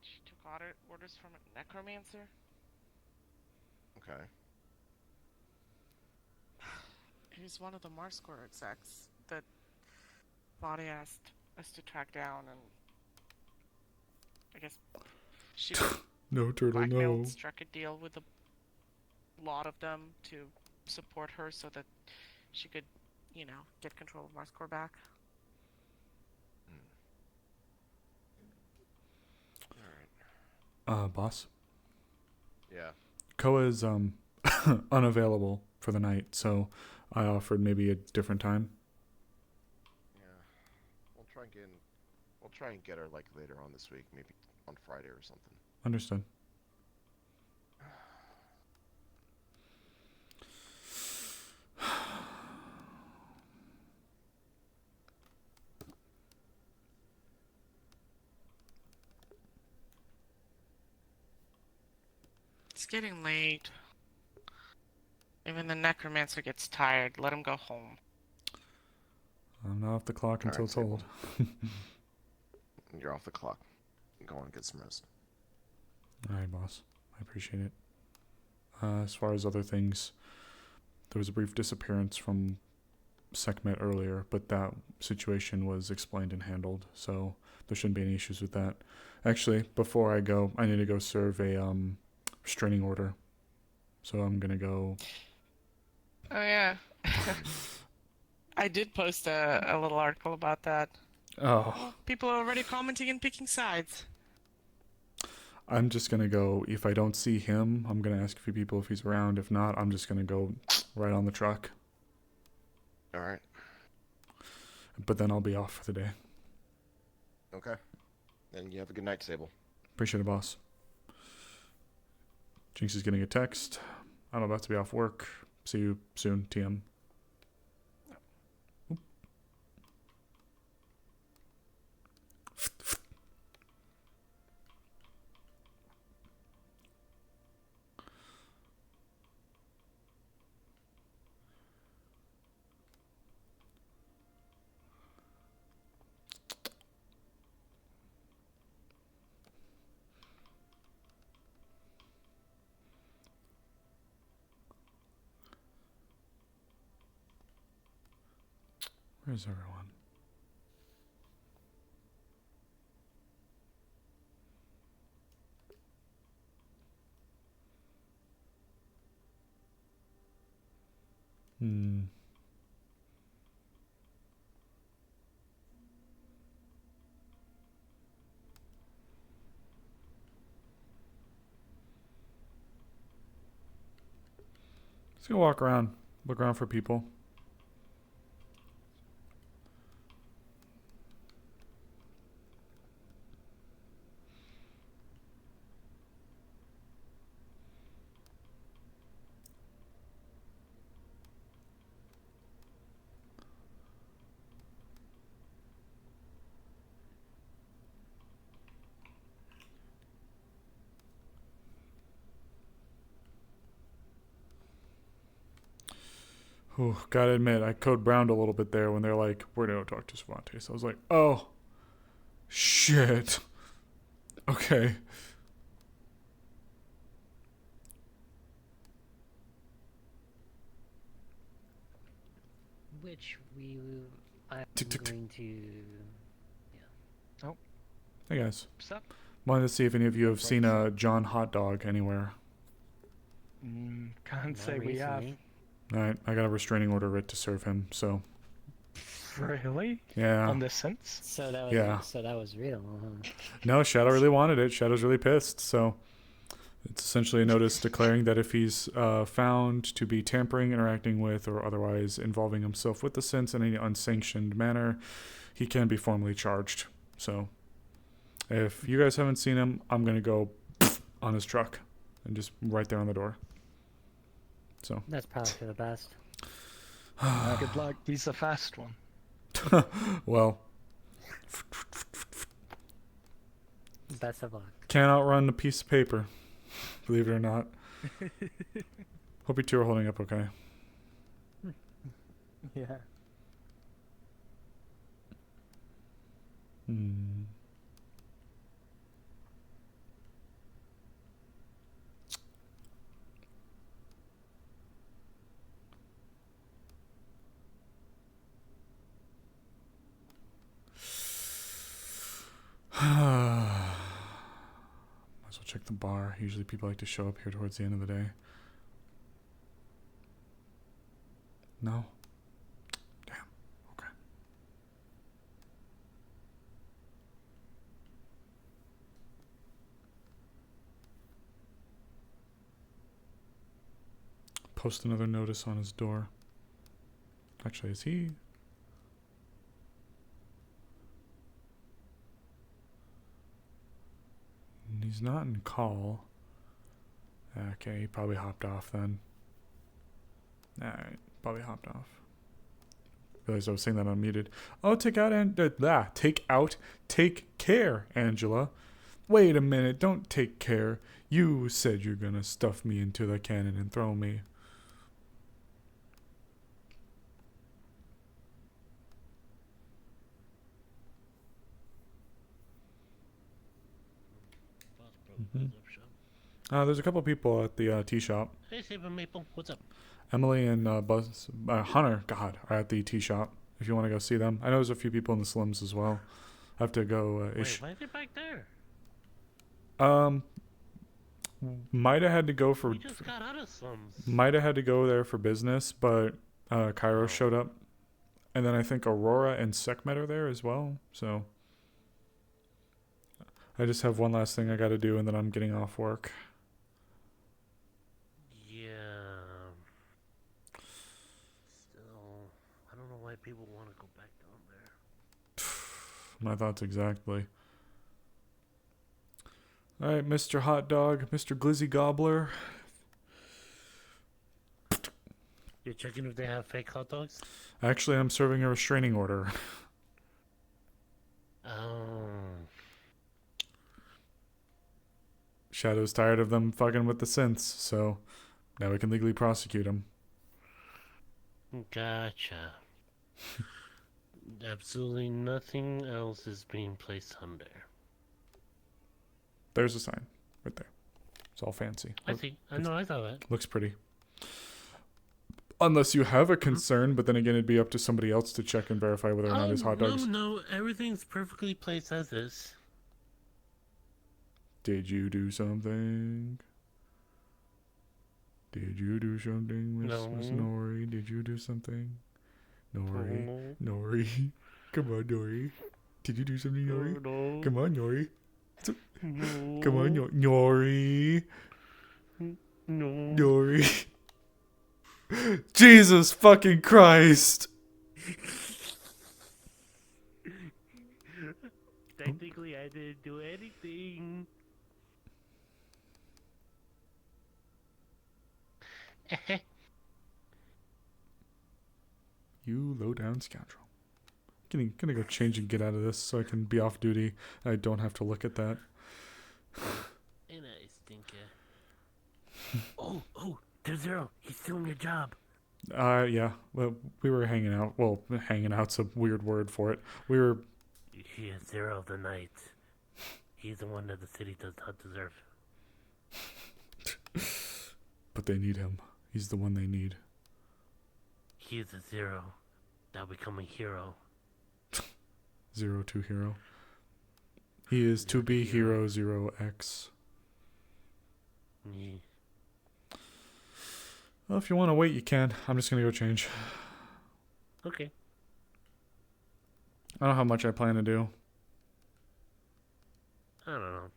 She took orders from a necromancer. Okay. He's one of the Marscore execs that Body asked us to track down, and I guess she No, Turtle, blackmailed, no. struck a deal with a lot of them to support her so that she could, get control of Marscore back. Boss? Yeah. Koa is unavailable for the night, so I offered maybe a different time. Yeah. We'll try and get her like later on this week, maybe on Friday or something. Understood. It's getting late. Even the necromancer gets tired. Let him go home. I'm not off the clock until told. You're off the clock. Go on and get some rest. All right, boss. I appreciate it. As far as other things, there was a brief disappearance from Sekhmet earlier, but that situation was explained and handled, so there shouldn't be any issues with that. Actually, before I go, I need to go serve a restraining order. So I'm gonna go. Oh yeah. I did post a little article about that. Oh. People are already commenting and picking sides. I'm just gonna go. If I don't see him, I'm gonna ask a few people if he's around. If not, I'm just gonna go right on the truck. All right. But then I'll be off for the day. Okay. Then you have a good night, Sable. Appreciate it, boss. Jinx is getting a text. I'm about to be off work. See you soon, TM. Where's everyone? Let's go walk around. Look around for people. Ooh, gotta admit, I code browned a little bit there when they're like, we're gonna talk to Cervantes. I was like, oh, shit. Okay. Which I'm going to. Yeah. Oh. Hey guys. What's up? Wanted to see if any of you have seen a John Hot Dog anywhere. Can't say we have. Alright, I got a restraining order writ to serve him, so. Really? Yeah. On this sense? So that was so that was real. No, Shadow really wanted it. Shadow's really pissed, so. It's essentially a notice declaring that if he's found to be tampering, interacting with, or otherwise involving himself with the sense in any unsanctioned manner, he can be formally charged. So, if you guys haven't seen him, I'm going to go on his truck and just right there on the door. So. That's probably for the best. Good luck. He's a fast one. Well. Best of luck. Can't outrun a piece of paper. Believe it or not. Hope you two are holding up okay. Yeah. Might as well check the bar. Usually people like to show up here towards the end of the day. No? Damn. Okay. Post another notice on his door. Actually, is he... He's not in call. Okay, he probably hopped off then. Alright, probably hopped off. Realized I was saying that unmuted. Oh, take care, Angela. Wait a minute, don't take care. You said you're gonna stuff me into the cannon and throw me. There's a couple people at the tea shop. Hey, Sable Maple, what's up? Emily and Hunter, are at the tea shop. If you want to go see them, I know there's a few people in the Slims as well. I have to go. Wait, why are they back there? Might have had to go for. We just got out of Slums. Might have had to go there for business, but Cairo showed up, and then I think Aurora and Sekhmet are there as well. So I just have one last thing I got to do, and then I'm getting off work. I don't know why people want to go back down there. My thoughts exactly. Alright, Mr. Hot Dog, Mr. Glizzy Gobbler. You're checking if they have fake hot dogs? Actually, I'm serving a restraining order. Oh. Shadow's tired of them fucking with the synths, so now we can legally prosecute him. Gotcha. Absolutely nothing else is being placed under. There's a sign right there. It's all fancy. I see. I know, I saw that. Looks pretty. Unless you have a concern, but then again, it'd be up to somebody else to check and verify whether or not his hot dogs. No, everything's perfectly placed as is. Did you do something? Did you do something, Miss Nori? Did you do something? Nori. Nori. Come on, Nori. Did you do something, Nori? No. Come on, Nori. No. Come on, Nori. No. Nori. Jesus fucking Christ. Technically, I didn't do anything. You low down scoundrel. Gonna go change and get out of this so I can be off duty. I don't have to look at that. And I stinker. Oh, there's Zero. He's doing your job. Yeah. Well, we were hanging out. Well, hanging out's a weird word for it. We were. He is Zero of the Night. He's the one that the city does not deserve. But they need him. He's the one they need. He is a Zero. Now become a hero. 02 hero. He is to be hero 0x. Yeah. Well, if you want to wait, you can. I'm just gonna go change. Okay. I don't know how much I plan to do. I don't know.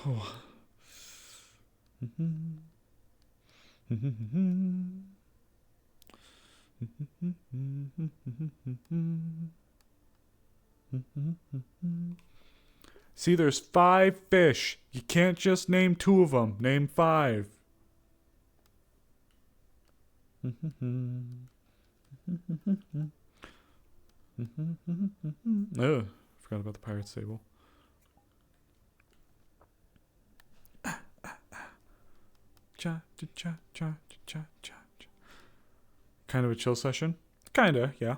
Oh. See, there's 5 fish. You can't just name 2 of them. Name 5. Oh, forgot about the pirate Sable. Cha cha cha cha cha cha cha. Kind of a chill session? Kinda, yeah.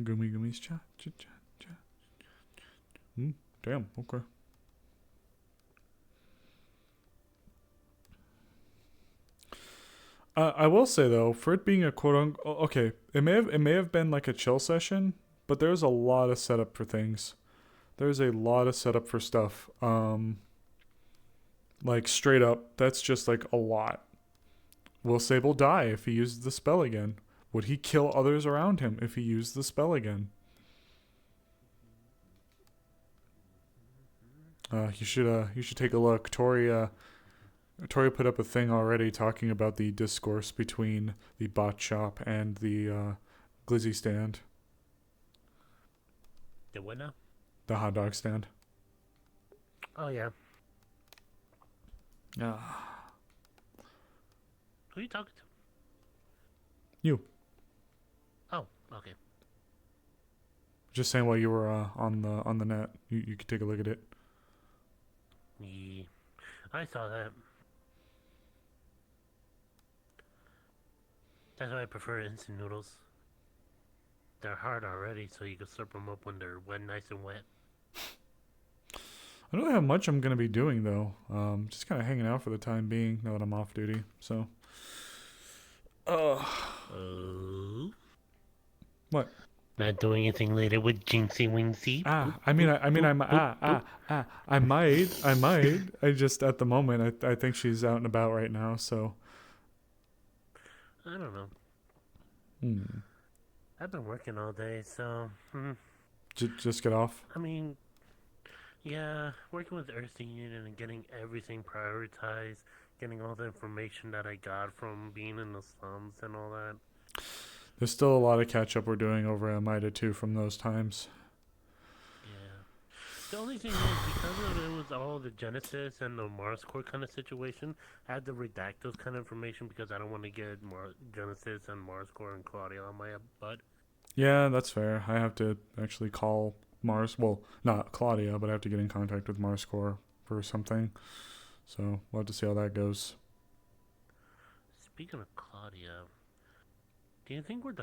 Gummy gummies, cha cha cha cha. Damn, okay. I will say though, for it being a quote unquote, okay, it may have been like a chill session, but there's a lot of setup for things. There's a lot of setup for stuff. Like straight up, that's just like a lot. Will Sable die if he uses the spell again? Would he kill others around him if he used the spell again? You should take a look. Tori put up a thing already talking about the discourse between the bot shop and the glizzy stand. The what now? The hot dog stand. Oh, yeah. Yeah. Who are you talking to? You. Oh, okay. Just saying while you were on the net, you could take a look at it. Yeah. I saw that. That's why I prefer instant noodles. They're hard already, so you can slurp them up when they're wet, nice and wet. I don't know how much I'm gonna be doing though. Just kind of hanging out for the time being now that I'm off duty. So. What? Not doing anything later with Jinxie Wingsy. I might. I just at the moment, I think she's out and about right now. So. I don't know. Hmm. I've been working all day, so. Just get off. I mean, yeah, working with Earth Union and getting everything prioritized, getting all the information that I got from being in the slums and all that. There's still a lot of catch up we're doing over at Mida too from those times. Yeah. The only thing is, because of it was all the Genesis and the Mars Core kind of situation, I had to redact those kind of information because I don't want to get Genesis and Mars Core and Claudia on my butt. Yeah, that's fair. I have to actually call Mars. Well, not Claudia, but I have to get in contact with Mars Core for something. So we'll have to see how that goes. Speaking of Claudia, do you think where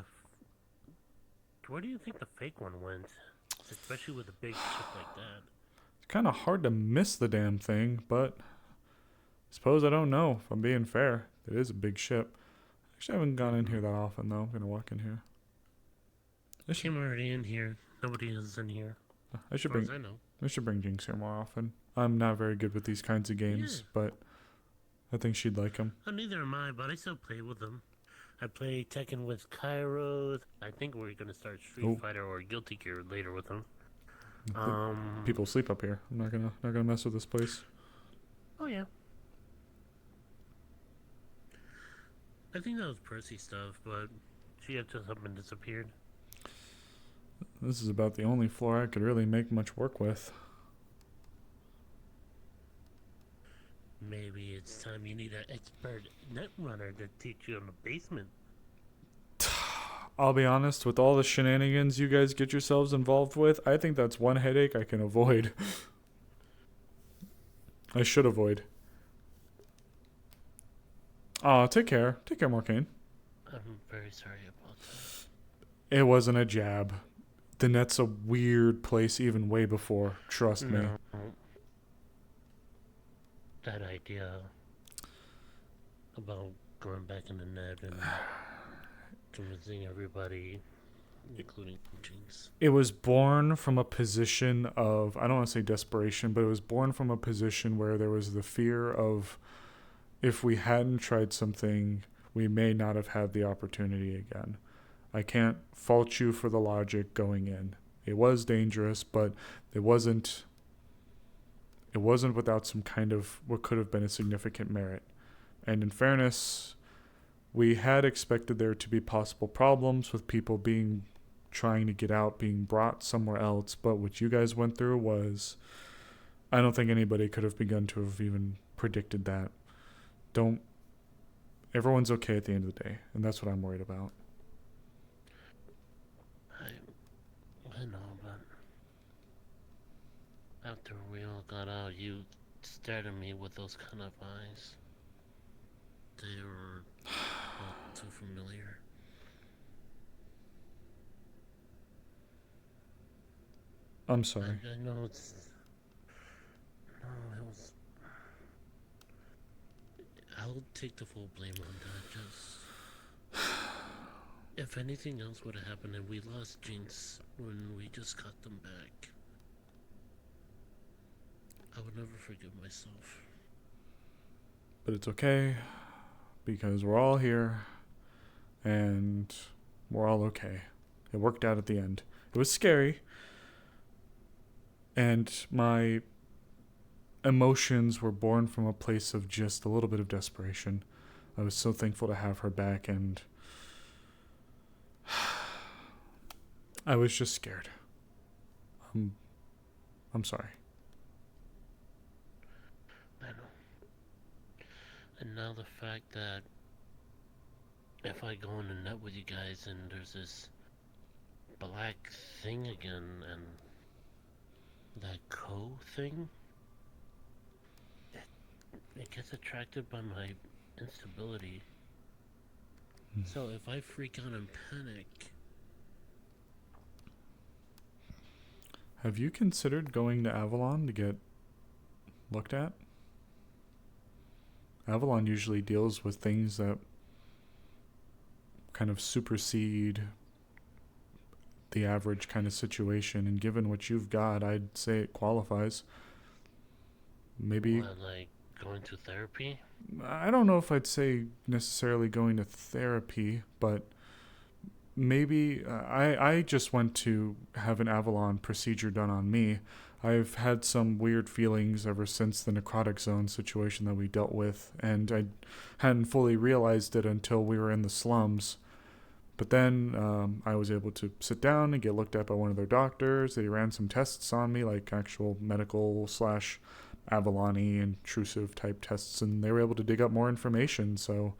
do you think the fake one went? Especially with a big ship like that. It's kind of hard to miss the damn thing, but I suppose I don't know. If I'm being fair, it is a big ship. Actually, I haven't gone in here that often though. I'm gonna walk in here. I'm already in here. Nobody is in here. I should as far as I know. I should bring Jinx here more often. I'm not very good with these kinds of games, but I think she'd like them. Oh, neither am I, but I still play with them. I play Tekken with Kairos. I think we're gonna start Street Fighter or Guilty Gear later with them. People sleep up here. I'm not gonna mess with this place. Oh yeah. I think that was Percy stuff, but she had just up and disappeared. This is about the only floor I could really make much work with. maybe it's time you need an expert net runner to teach you in the basement. I'll be honest, with all the shenanigans you guys get yourselves involved with, I think that's one headache I can avoid. I should avoid. Take care. Take care, Morcane. I'm very sorry about that. It wasn't a jab. The net's a weird place even way before. Trust me. No. That idea about going back in the net and convincing everybody, including Jinx. It was born from a position of, I don't want to say desperation, but it was born from a position where there was the fear of, if we hadn't tried something, we may not have had the opportunity again. I can't fault you for the logic going in. It was dangerous, but it wasn't without some kind of what could have been a significant merit. And in fairness, we had expected there to be possible problems with people trying to get out, being brought somewhere else, but what you guys went through was, I don't think anybody could have begun to have even predicted that. Everyone's okay at the end of the day, and that's what I'm worried about. I know, but after we all got out, you stared at me with those kind of eyes. They were all too familiar. I'm sorry. I know it's... No, it was... I'll take the full blame on that, just... If anything else would have happened and we lost Jinx when we just got them back, I would never forgive myself. But it's okay, because we're all here, and we're all okay. It worked out at the end. It was scary, and my emotions were born from a place of just a little bit of desperation. I was so thankful to have her back, and I was just scared. I'm sorry. I know. And now the fact that if I go in the net with you guys and there's this black thing again and that thing, it gets attracted by my instability. So if I freak out and panic... Have you considered going to Avalon to get looked at? Avalon usually deals with things that kind of supersede the average kind of situation, and given what you've got, I'd say it qualifies. Maybe... What, like going to therapy? I don't know if I'd say necessarily going to therapy, but maybe I just went to have an Avalon procedure done on me. I've had some weird feelings ever since the necrotic zone situation that we dealt with, and I hadn't fully realized it until we were in the slums. But then I was able to sit down and get looked at by one of their doctors. They ran some tests on me, like actual medical / Avalon-y intrusive type tests, and they were able to dig up more information, so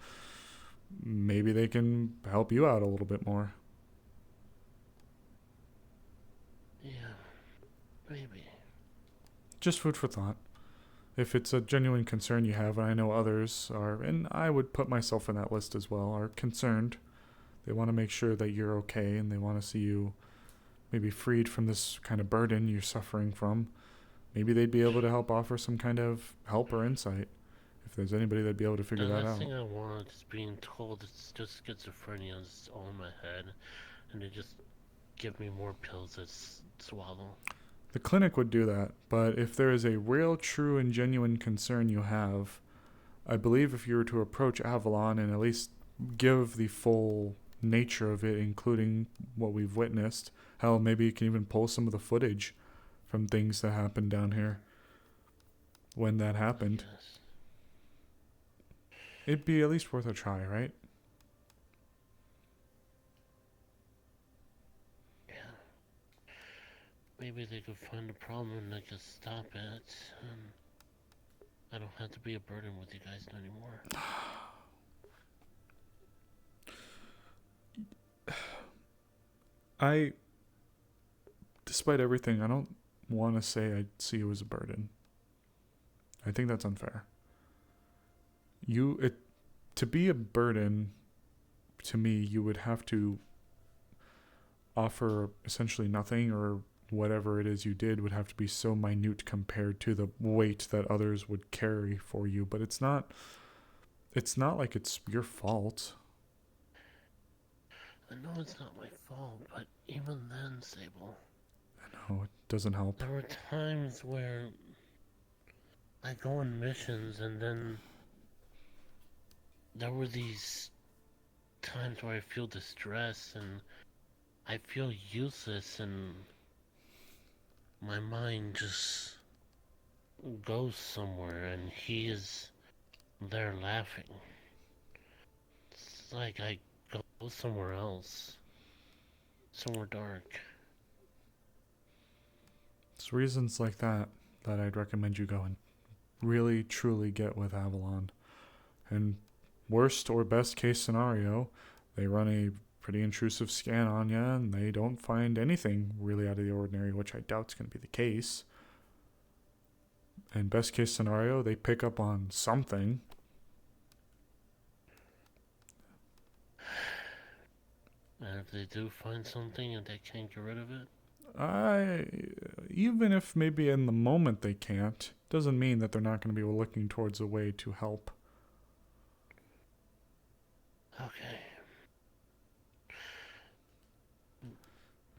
maybe they can help you out a little bit more. Yeah, maybe. Just food for thought. If it's a genuine concern you have, and I know others are, and I would put myself in that list as well, are concerned. They want to make sure that you're okay, and they want to see you maybe freed from this kind of burden you're suffering from. Maybe they'd be able to help offer some kind of help or insight. If there's anybody that'd be able to figure that out. The last thing I want is being told it's just schizophrenia, it's all in my head, and they just give me more pills to swallow. The clinic would do that, but if there is a real, true, and genuine concern you have, I believe if you were to approach Avalon and at least give the full nature of it, including what we've witnessed, hell, maybe you can even pull some of the footage from things that happened down here when that happened. Yes. It'd be at least worth a try, right? Yeah. Maybe they could find a problem and they could stop it. I don't have to be a burden with you guys anymore. Despite everything, I don't want to say I see you as a burden. I think that's unfair. To be a burden, to me, you would have to offer essentially nothing, or whatever it is you did would have to be so minute compared to the weight that others would carry for you. But it's not like it's your fault. I know it's not my fault, but even then, Sable, I know it doesn't help. there were times where I go on missions, and then there were these times where I feel distress and I feel useless, and my mind just goes somewhere, and he is there laughing. It's like I go somewhere else, somewhere dark. It's reasons like that I'd recommend you go and really truly get with Avalon. And worst or best case scenario, they run a pretty intrusive scan on you and they don't find anything really out of the ordinary, which I doubt's going to be the case. And best case scenario, they pick up on something. And if they do find something and they can't get rid of it, Even if maybe in the moment they can't, doesn't mean that they're not going to be looking towards a way to help. okay.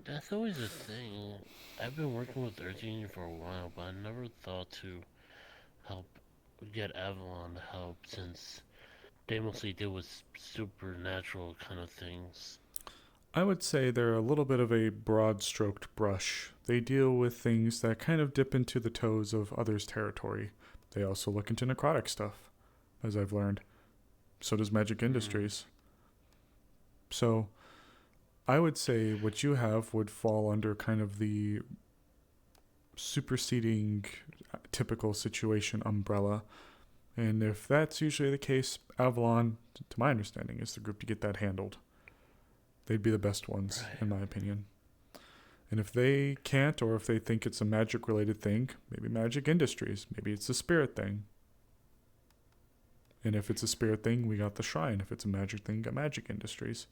That's always a thing. I've been working with Earth Union for a while, but I never thought to help get Avalon to help, since they mostly deal with supernatural kind of things. I would say they're a little bit of a broad-stroked brush. They deal with things that kind of dip into the toes of others' territory. They also look into necrotic stuff, as I've learned. So does Magic Industries. So I would say what you have would fall under kind of the superseding typical situation umbrella. And if that's usually the case, Avalon, to my understanding, is the group to get that handled. They'd be the best ones, in my opinion. And if they can't, or if they think it's a magic-related thing, maybe Magic Industries. Maybe it's a spirit thing. And if it's a spirit thing, we got the Shrine. If it's a magic thing, got Magic Industries.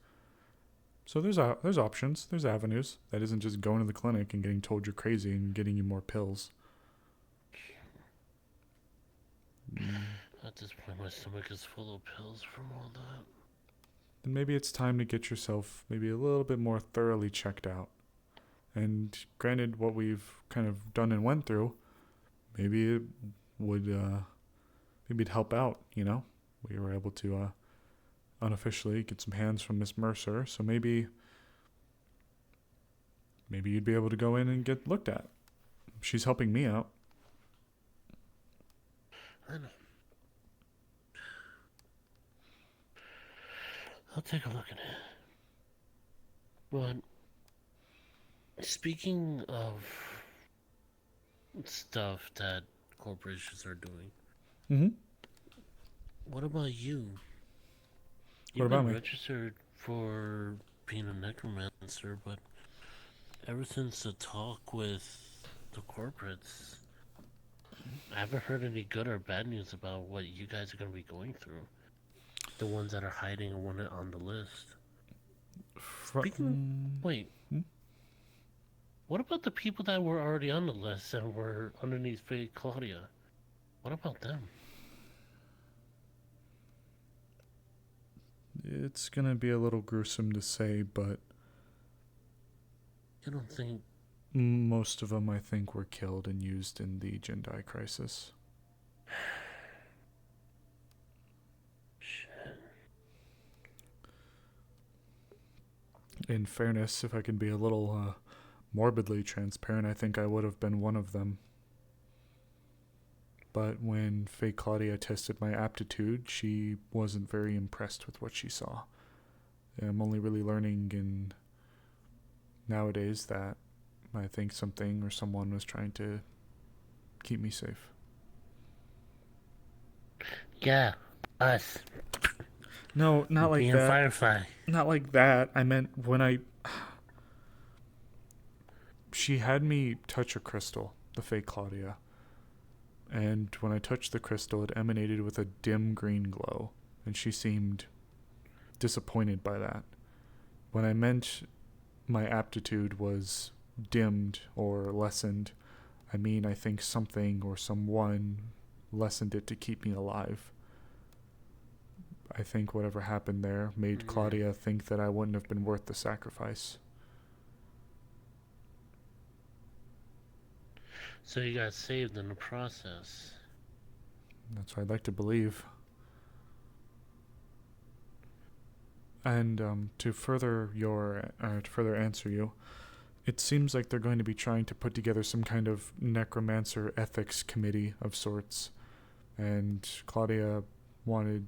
So there's options, there's avenues. That isn't just going to the clinic and getting told you're crazy and getting you more pills. At this point, my stomach is full of pills from all that. Then maybe it's time to get yourself maybe a little bit more thoroughly checked out. And granted, what we've kind of done and went through, maybe it would, maybe it'd help out, you know? We were able to, unofficially get some hands from Miss Mercer, so maybe you'd be able to go in and get looked at. She's helping me out. I know. I'll take a look at it. But speaking of stuff that corporations are doing, what about you? You've been registered for being a necromancer, but ever since the talk with the corporates, I haven't heard any good or bad news about what you guys are going to be going through. The ones that are hiding and one on the list. Wait. What about the people that were already on the list and were underneath Fate Claudia? What about them? It's gonna be a little gruesome to say, but you don't think most of them, I think, were killed and used in the Jindai crisis. Shit. In fairness, if I can be a little morbidly transparent, I think I would have been one of them. But when Faye Claudia tested my aptitude, she wasn't very impressed with what she saw. I'm only really learning nowadays that I think something or someone was trying to keep me safe. Yeah, us. No, not like Being that. Firefly. Not like that. I meant when she had me touch a crystal, the fake Claudia. And when I touched the crystal, it emanated with a dim green glow. And she seemed disappointed by that. When I meant my aptitude was dimmed or lessened, I mean I think something or someone lessened it to keep me alive. I think whatever happened there made Claudia think that I wouldn't have been worth the sacrifice. So you got saved in the process. That's what I'd like to believe. And to further answer you, it seems like they're going to be trying to put together some kind of necromancer ethics committee of sorts, and Claudia wanted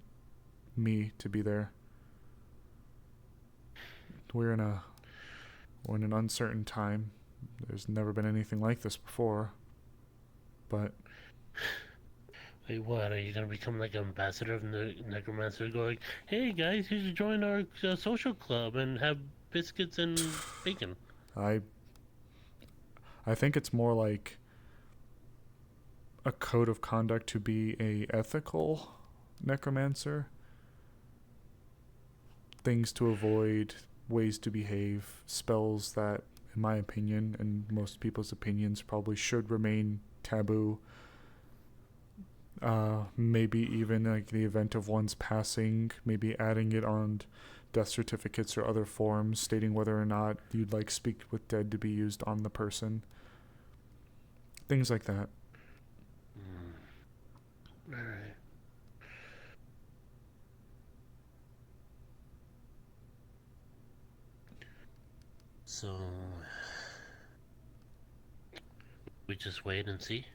me to be there. We're in an uncertain time. There's never been anything like this before, but. Wait, what? Are you gonna become like an ambassador of Necromancer going, hey guys, you should join our social club and have biscuits and bacon? I think it's more like a code of conduct to be a ethical necromancer. Things to avoid, ways to behave, spells that, in my opinion, and most people's opinions, probably should remain taboo. Maybe even like the event of one's passing, maybe adding it on death certificates or other forms stating whether or not you'd like Speak with Dead to be used on the person. Things like that. Alright. So we just wait and see?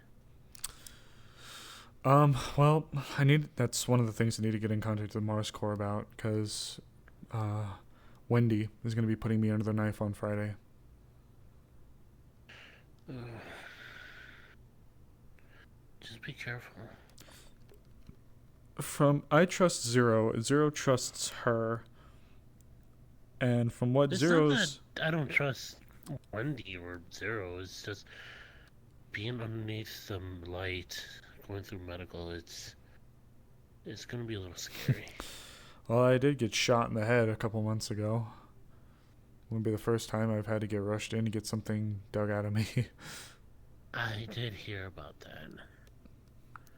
Well, that's one of the things I need to get in contact with Mars Corps about, because Wendy is going to be putting me under the knife on Friday. Just be careful. I trust Zero. Zero trusts her. And from what Zero's... Not that I don't trust Wendy or Zero. It's just being underneath some light, going through medical, it's gonna be a little scary. Well, I did get shot in the head a couple months ago. Wouldn't be the first time I've had to get rushed in to get something dug out of me. I did hear about that.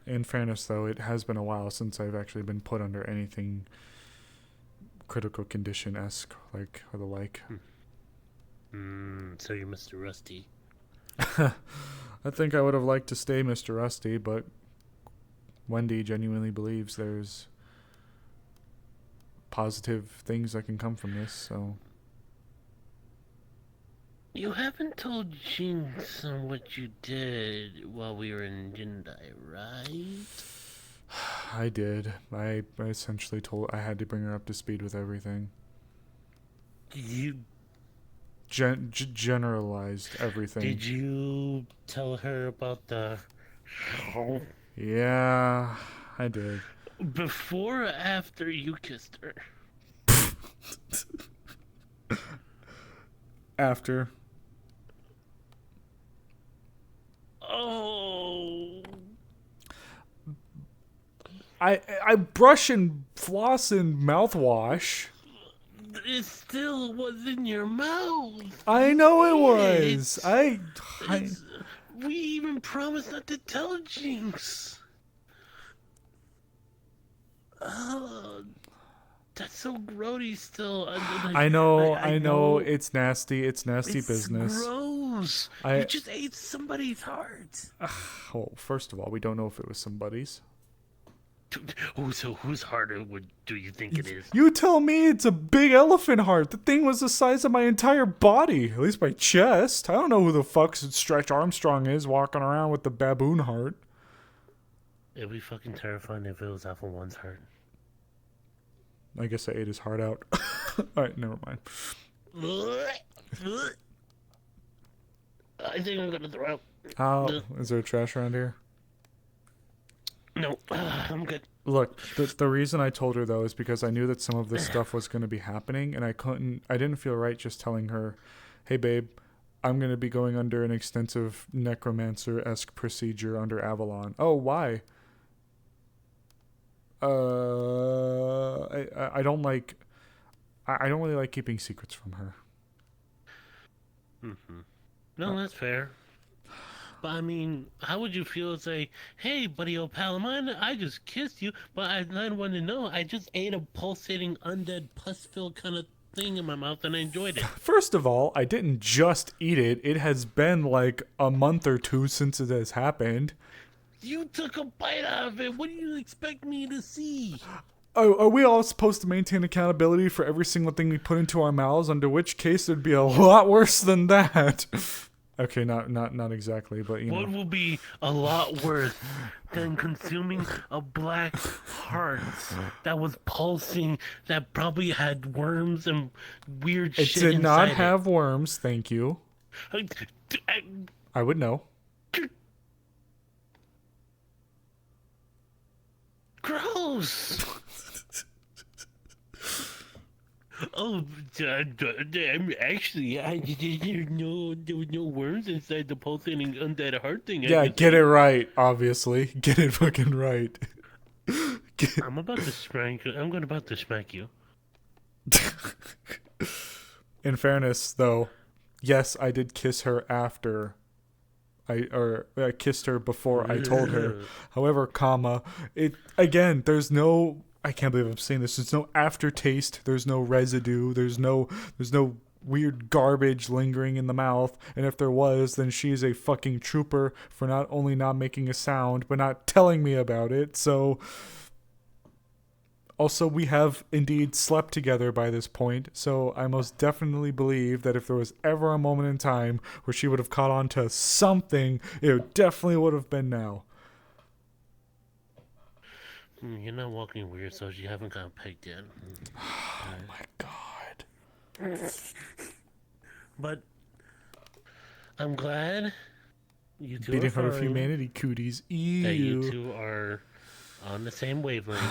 In fairness, though, it has been a while since I've actually been put under anything critical condition-esque, or the like. So you're Mr. Rusty. I think I would have liked to stay Mr. Rusty, but Wendy genuinely believes there's positive things that can come from this, so... You haven't told Jinx on what you did while we were in Jindai, right? I did. I essentially I had to bring her up to speed with everything. You... generalized everything. Did you tell her about the... Yeah, I did. Before or after you kissed her? After. Oh. I brush and floss and mouthwash. It still was in your mouth. I know it was. We even promised not to tell Jinx. That's so grody still. I know. It's nasty. It's nasty business. Gross. You just ate somebody's heart. Well, first of all, we don't know if it was somebody's. So whose heart do you think it is? You tell me. It's a big elephant heart. The thing was the size of my entire body, at least my chest. I don't know who the fuck Stretch Armstrong is walking around with the baboon heart. It'd be fucking terrifying if it was Alpha One's heart. I guess I ate his heart out. Alright, never mind. I think I'm gonna throw up. Is there trash around here? No, I'm good. Look, the reason I told her though is because I knew that some of this stuff was going to be happening, and I didn't feel right just telling her, "Hey, babe, I'm going to be going under an extensive necromancer-esque procedure under Avalon." Oh, why? I don't like. I don't really like keeping secrets from her. Mm-hmm. No, that's fair. But I mean, how would you feel to say, "Hey, buddy, old pal of mine, I just kissed you, but I want to know, I just ate a pulsating undead pus-filled kind of thing in my mouth and I enjoyed it." First of all, I didn't just eat it. It has been like a month or two since it has happened. You took a bite out of it. What do you expect me to see? Oh, are we all supposed to maintain accountability for every single thing we put into our mouths? Under which case, it'd be a lot worse than that. Okay, not exactly, but you know. What will be a lot worse than consuming a black heart that was pulsing, that probably had worms and weird It shit did not inside have worms, thank you. I would know. Gross. Oh, actually, I didn't know there was no worms inside the pulsating undead heart thing. Yeah, get it right, obviously. Get it fucking right. I'm about to smack you. I'm about to smack you. In fairness, though, yes, I did kiss her after I kissed her before I told her. However, there's no, I can't believe I'm saying this. There's no aftertaste. There's no residue. There's no weird garbage lingering in the mouth. And if there was, then she's a fucking trooper for not only not making a sound, but not telling me about it. So, also, we have indeed slept together by this point, so I most definitely believe that if there was ever a moment in time where she would have caught on to something, it definitely would have been now. You're not walking weird, so you haven't gotten pegged yet. Oh my god. But I'm glad you two Beating are heart of fine, humanity, cooties. Ew. that you two are on the same wavelength.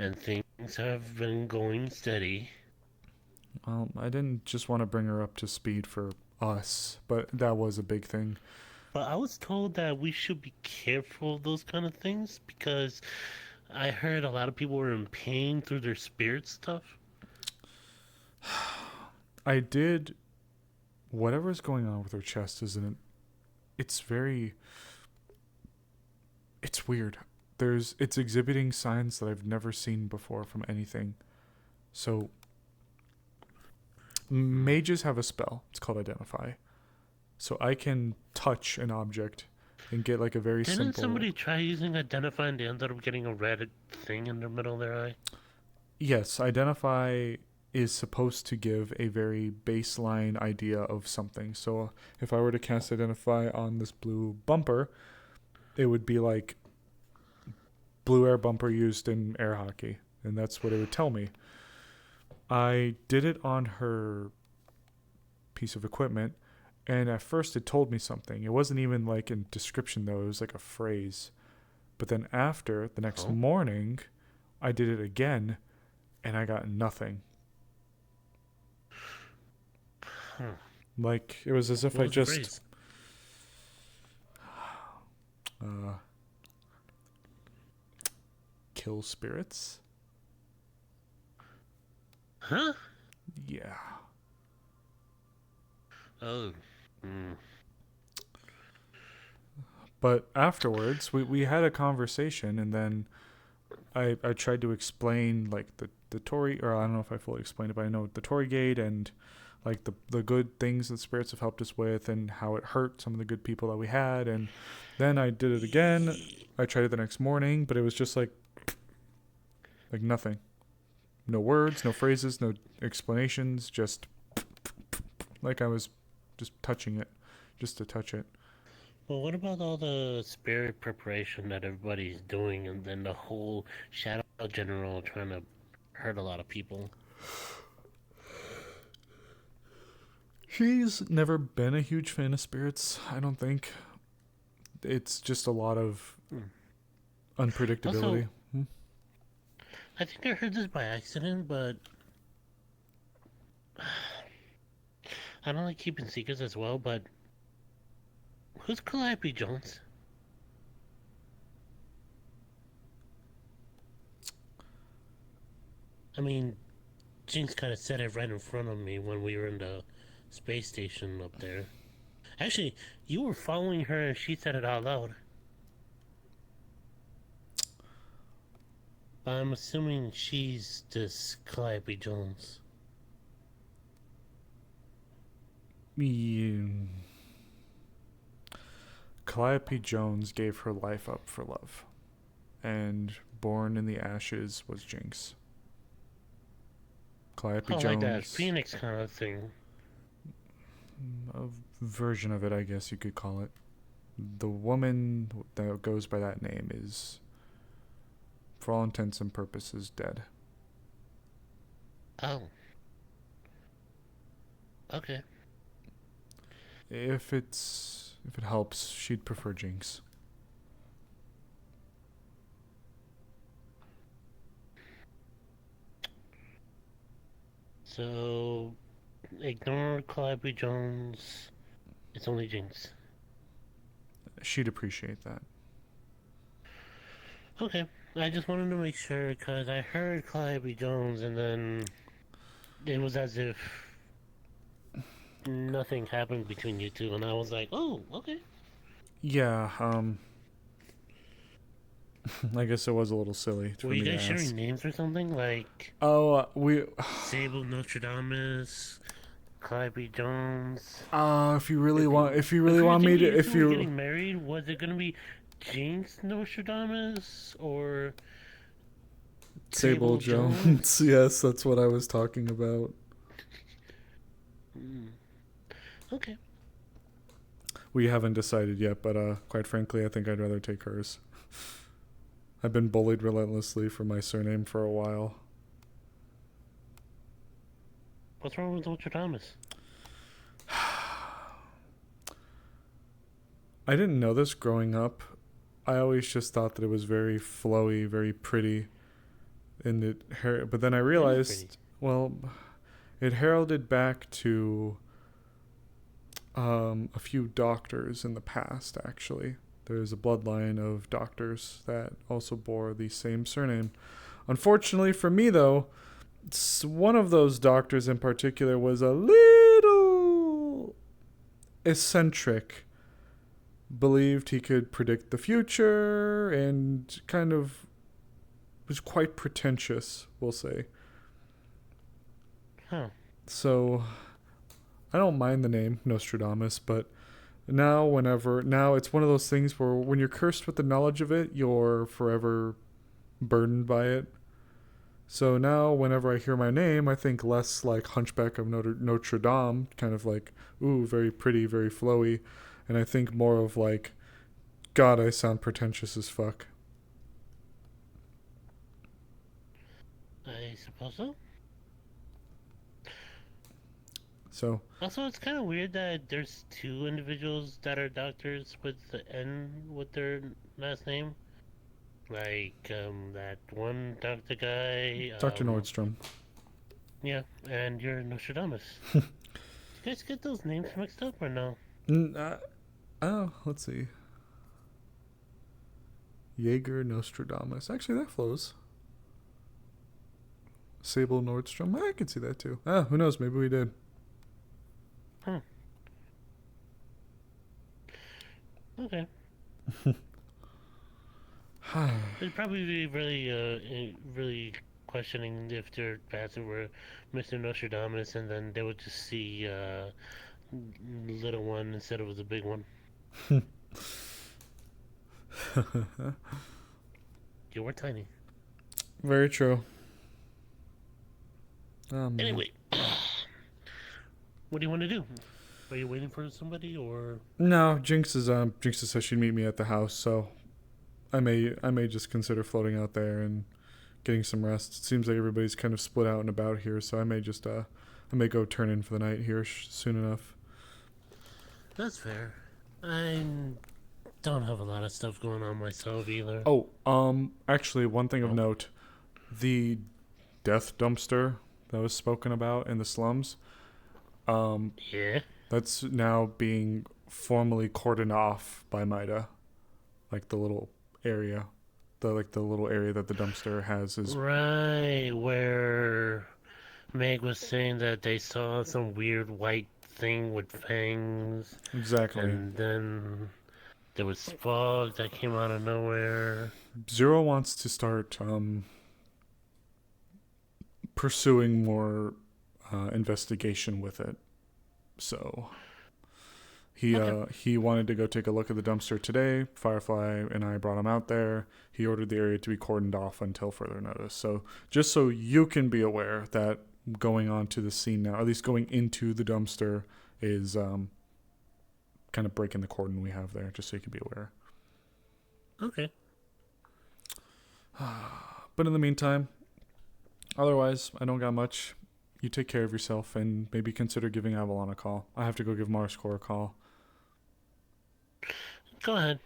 And things have been going steady. I didn't just want to bring her up to speed for us, but that was a big thing. But I was told that we should be careful of those kind of things because I heard a lot of people were in pain through their spirit stuff. I did. Whatever's going on with her chest, isn't it? It's very. It's weird. It's exhibiting signs that I've never seen before from anything. So, mages have a spell. It's called Identify. So I can touch an object and get like a very simple... Didn't somebody try using Identify and they ended up getting a red thing in the middle of their eye? Yes, Identify is supposed to give a very baseline idea of something. So if I were to cast Identify on this blue bumper, it would be like blue air bumper used in air hockey, and that's what it would tell me. I did it on her piece of equipment, and at first it told me something. It wasn't even like a description though, it was like a phrase. But then after, the next morning, I did it again, and I got nothing. Like, it was as if I just... kill spirits? Huh? Yeah. Oh. But afterwards, we had a conversation, and then I tried to explain, like, the Torii, or I don't know if I fully explained it, but I know the Torii Gate and, like, the good things that spirits have helped us with and how it hurt some of the good people that we had. And then I did it again. I tried it the next morning, but it was just like nothing. No words, no phrases, no explanations, just like I was just touching it, just to touch it. Well, what about all the spirit preparation that everybody's doing and then the whole Shadow General trying to hurt a lot of people? She's never been a huge fan of spirits, I don't think. It's just a lot of unpredictability. Also, I think I heard this by accident, but I don't like keeping secrets as well, but who's Calliope Jones? I mean, Jinx kind of said it right in front of me when we were in the space station up there. Actually, you were following her and she said it out loud. I'm assuming she's this Calliope Jones. Calliope Jones gave her life up for love, and born in the ashes was Jinx. Calliope Jones, like that Phoenix kind of thing. A version of it, I guess you could call it. The woman that goes by that name is, for all intents and purposes, dead. Oh. Okay. If it helps, she'd prefer Jinx. So, ignore Calliope Jones. It's only Jinx. She'd appreciate that. Okay. I just wanted to make sure, because I heard Calliope Jones, and then it was as if nothing happened between you two, and I was like, oh, okay. Yeah, I guess it was a little silly. Were you guys sharing names or something? Like... we... Sable Nostradamus, Calliope Jones... if you really want me to... If you were you... getting married, was it gonna be Jinx Nostradamus, or... Sable Jones? Yes, that's what I was talking about. Okay. We haven't decided yet, but quite frankly, I think I'd rather take hers. I've been bullied relentlessly for my surname for a while. What's wrong with Nostradamus? I didn't know this growing up. I always just thought that it was very flowy, very pretty. But then I realized, well, it heralded back to a few doctors in the past, actually. There's a bloodline of doctors that also bore the same surname. Unfortunately for me, though, one of those doctors in particular was a little eccentric. Believed he could predict the future and kind of was quite pretentious, we'll say. Huh. So, I don't mind the name Nostradamus, but now it's one of those things where when you're cursed with the knowledge of it, you're forever burdened by it. So now whenever I hear my name, I think less like Hunchback of Notre Dame, kind of like, ooh, very pretty, very flowy. And I think more of like, God, I sound pretentious as fuck. I suppose so. So. Also, it's kind of weird that there's two individuals that are doctors with the N with their last name. Like, that one doctor guy. Dr. Nordstrom. Yeah, and you're Nostradamus. Did you guys get those names mixed up or no? Let's see. Jaeger Nostradamus. Actually, that flows. Sable Nordstrom. I could see that too. Who knows? Maybe we did. Okay. They'd probably be really questioning if their passing were Mr. Nostradamus, and then they would just see little one instead of the big one. You were tiny. Very true. Anyway, what do you want to do? Are you waiting for somebody, or? No, Jinx says she'd meet me at the house, so I may just consider floating out there and getting some rest. It seems like everybody's kind of split out and about here, so I may just I may go turn in for the night here soon enough. That's fair. I'm Don't have a lot of stuff going on myself either. Oh, actually, one thing of note, the death dumpster that was spoken about in the slums, Yeah? that's now being formally cordoned off by MIDA. Like the little area. The little area that the dumpster has is Right, where Meg was saying that they saw some weird white thing with fangs. exactly. And then there was fog that came out of nowhere. Zero wants to start pursuing more investigation with it. So he wanted to go take a look at the dumpster today. Firefly and I brought him out there. He ordered the area to be cordoned off until further notice. So just so you can be aware that going on to the scene now, at least going into the dumpster, is kind of breaking the cordon we have there, just so you can be aware. Okay. But in the meantime, otherwise, I don't got much. You take care of yourself and maybe consider giving Avalon a call. I have to go give Marscore a call. Go ahead.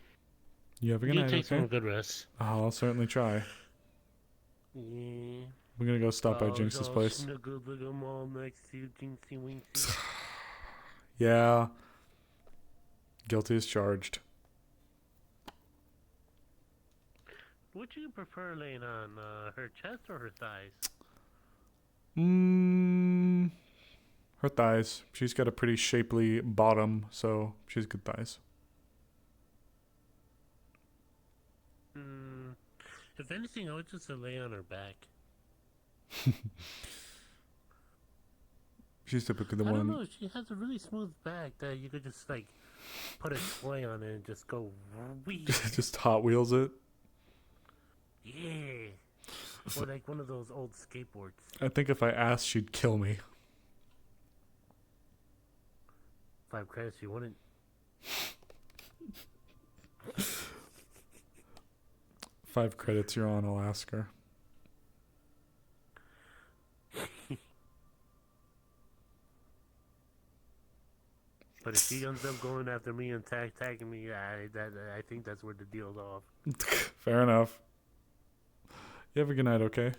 You have a good night, take okay? some good rest. I'll certainly try. Yeah. We're gonna go stop by Jinx's place. Yeah. Guilty as charged. What do you prefer laying on, her chest or her thighs? Her thighs. She's got a pretty shapely bottom, so she's good thighs. If anything, I would just lay on her back. She's typically the I one. don't know. She has a really smooth back that you could just like put a toy on it and just go wee. Just Hot Wheels it. Yeah. Or like one of those old skateboards. I think if I asked, she'd kill me. 5 credits, you wouldn't. $5 credits, you're on, I'll ask her. But if she ends up going after me and tagging me, I think that's where the deal's off. Fair enough. You have a good night, okay?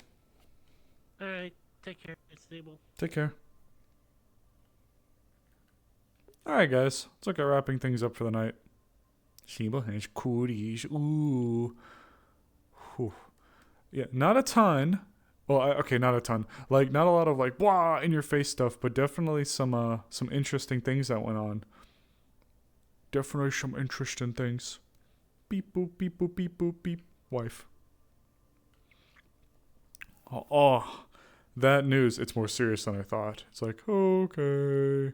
Alright, take care. It's Sable. Take care. Alright, guys. Let's look at wrapping things up for the night. Sable has cooties. Ooh. Whew. Yeah, not a ton. Well, okay, not a ton. Like, not a lot of, like, wah, in-your-face stuff, but definitely some interesting things that went on. Definitely some interesting things. Beep, boop, beep, boop, beep, boop, beep. Wife. Oh, that news, it's more serious than I thought. It's like, okay.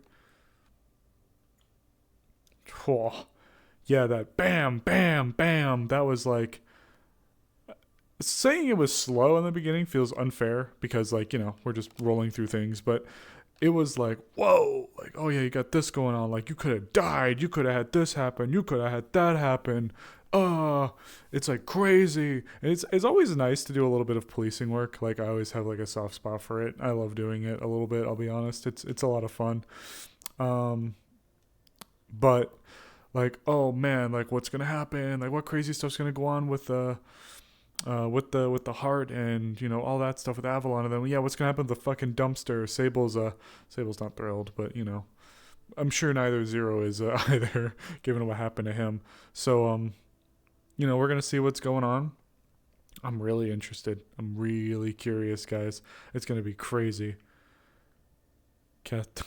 Oh, yeah, that bam, bam, bam. That was like... Saying it was slow in the beginning feels unfair because, like, you know, we're just rolling through things. But it was like, whoa, like, oh, yeah, you got this going on. Like, you could have died. You could have had this happen. You could have had that happen. It's like crazy. And it's always nice to do a little bit of policing work. Like, I always have like a soft spot for it. I love doing it a little bit. I'll be honest. It's a lot of fun. But like, oh man, like what's going to happen? Like what crazy stuff's going to go on with the heart and, you know, all that stuff with Avalon. And then, yeah, what's going to happen with the fucking dumpster? Sable's not thrilled, but, you know, I'm sure neither Zero is either, given what happened to him. So, you know, we're going to see what's going on. I'm really interested. I'm really curious, guys. It's going to be crazy. Cat,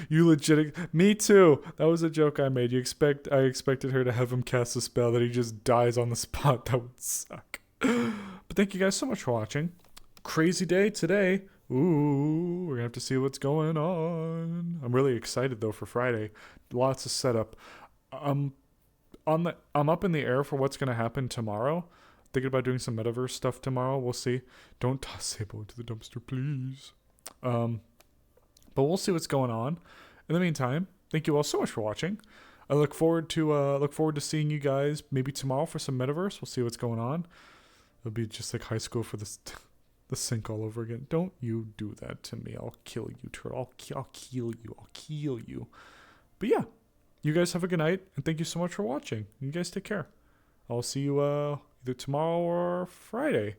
you legit. Me too. That was a joke I made. I expected her to have him cast a spell that he just dies on the spot. That would suck. But thank you guys so much for watching. Crazy day today. Ooh, we're gonna have to see what's going on. I'm really excited though for Friday. Lots of setup. I'm up in the air for what's gonna happen tomorrow. Thinking about doing some metaverse stuff tomorrow. We'll see. Don't toss Sable into the dumpster, please. But we'll see what's going on. In the meantime, thank you all so much for watching. I look forward to seeing you guys maybe tomorrow for some metaverse. We'll see what's going on. It'll be just like high school for the sync all over again. Don't you do that to me. I'll kill you, turtle. I'll kill you. I'll kill you. But yeah, you guys have a good night, and thank you so much for watching. You guys take care. I'll see you either tomorrow or Friday.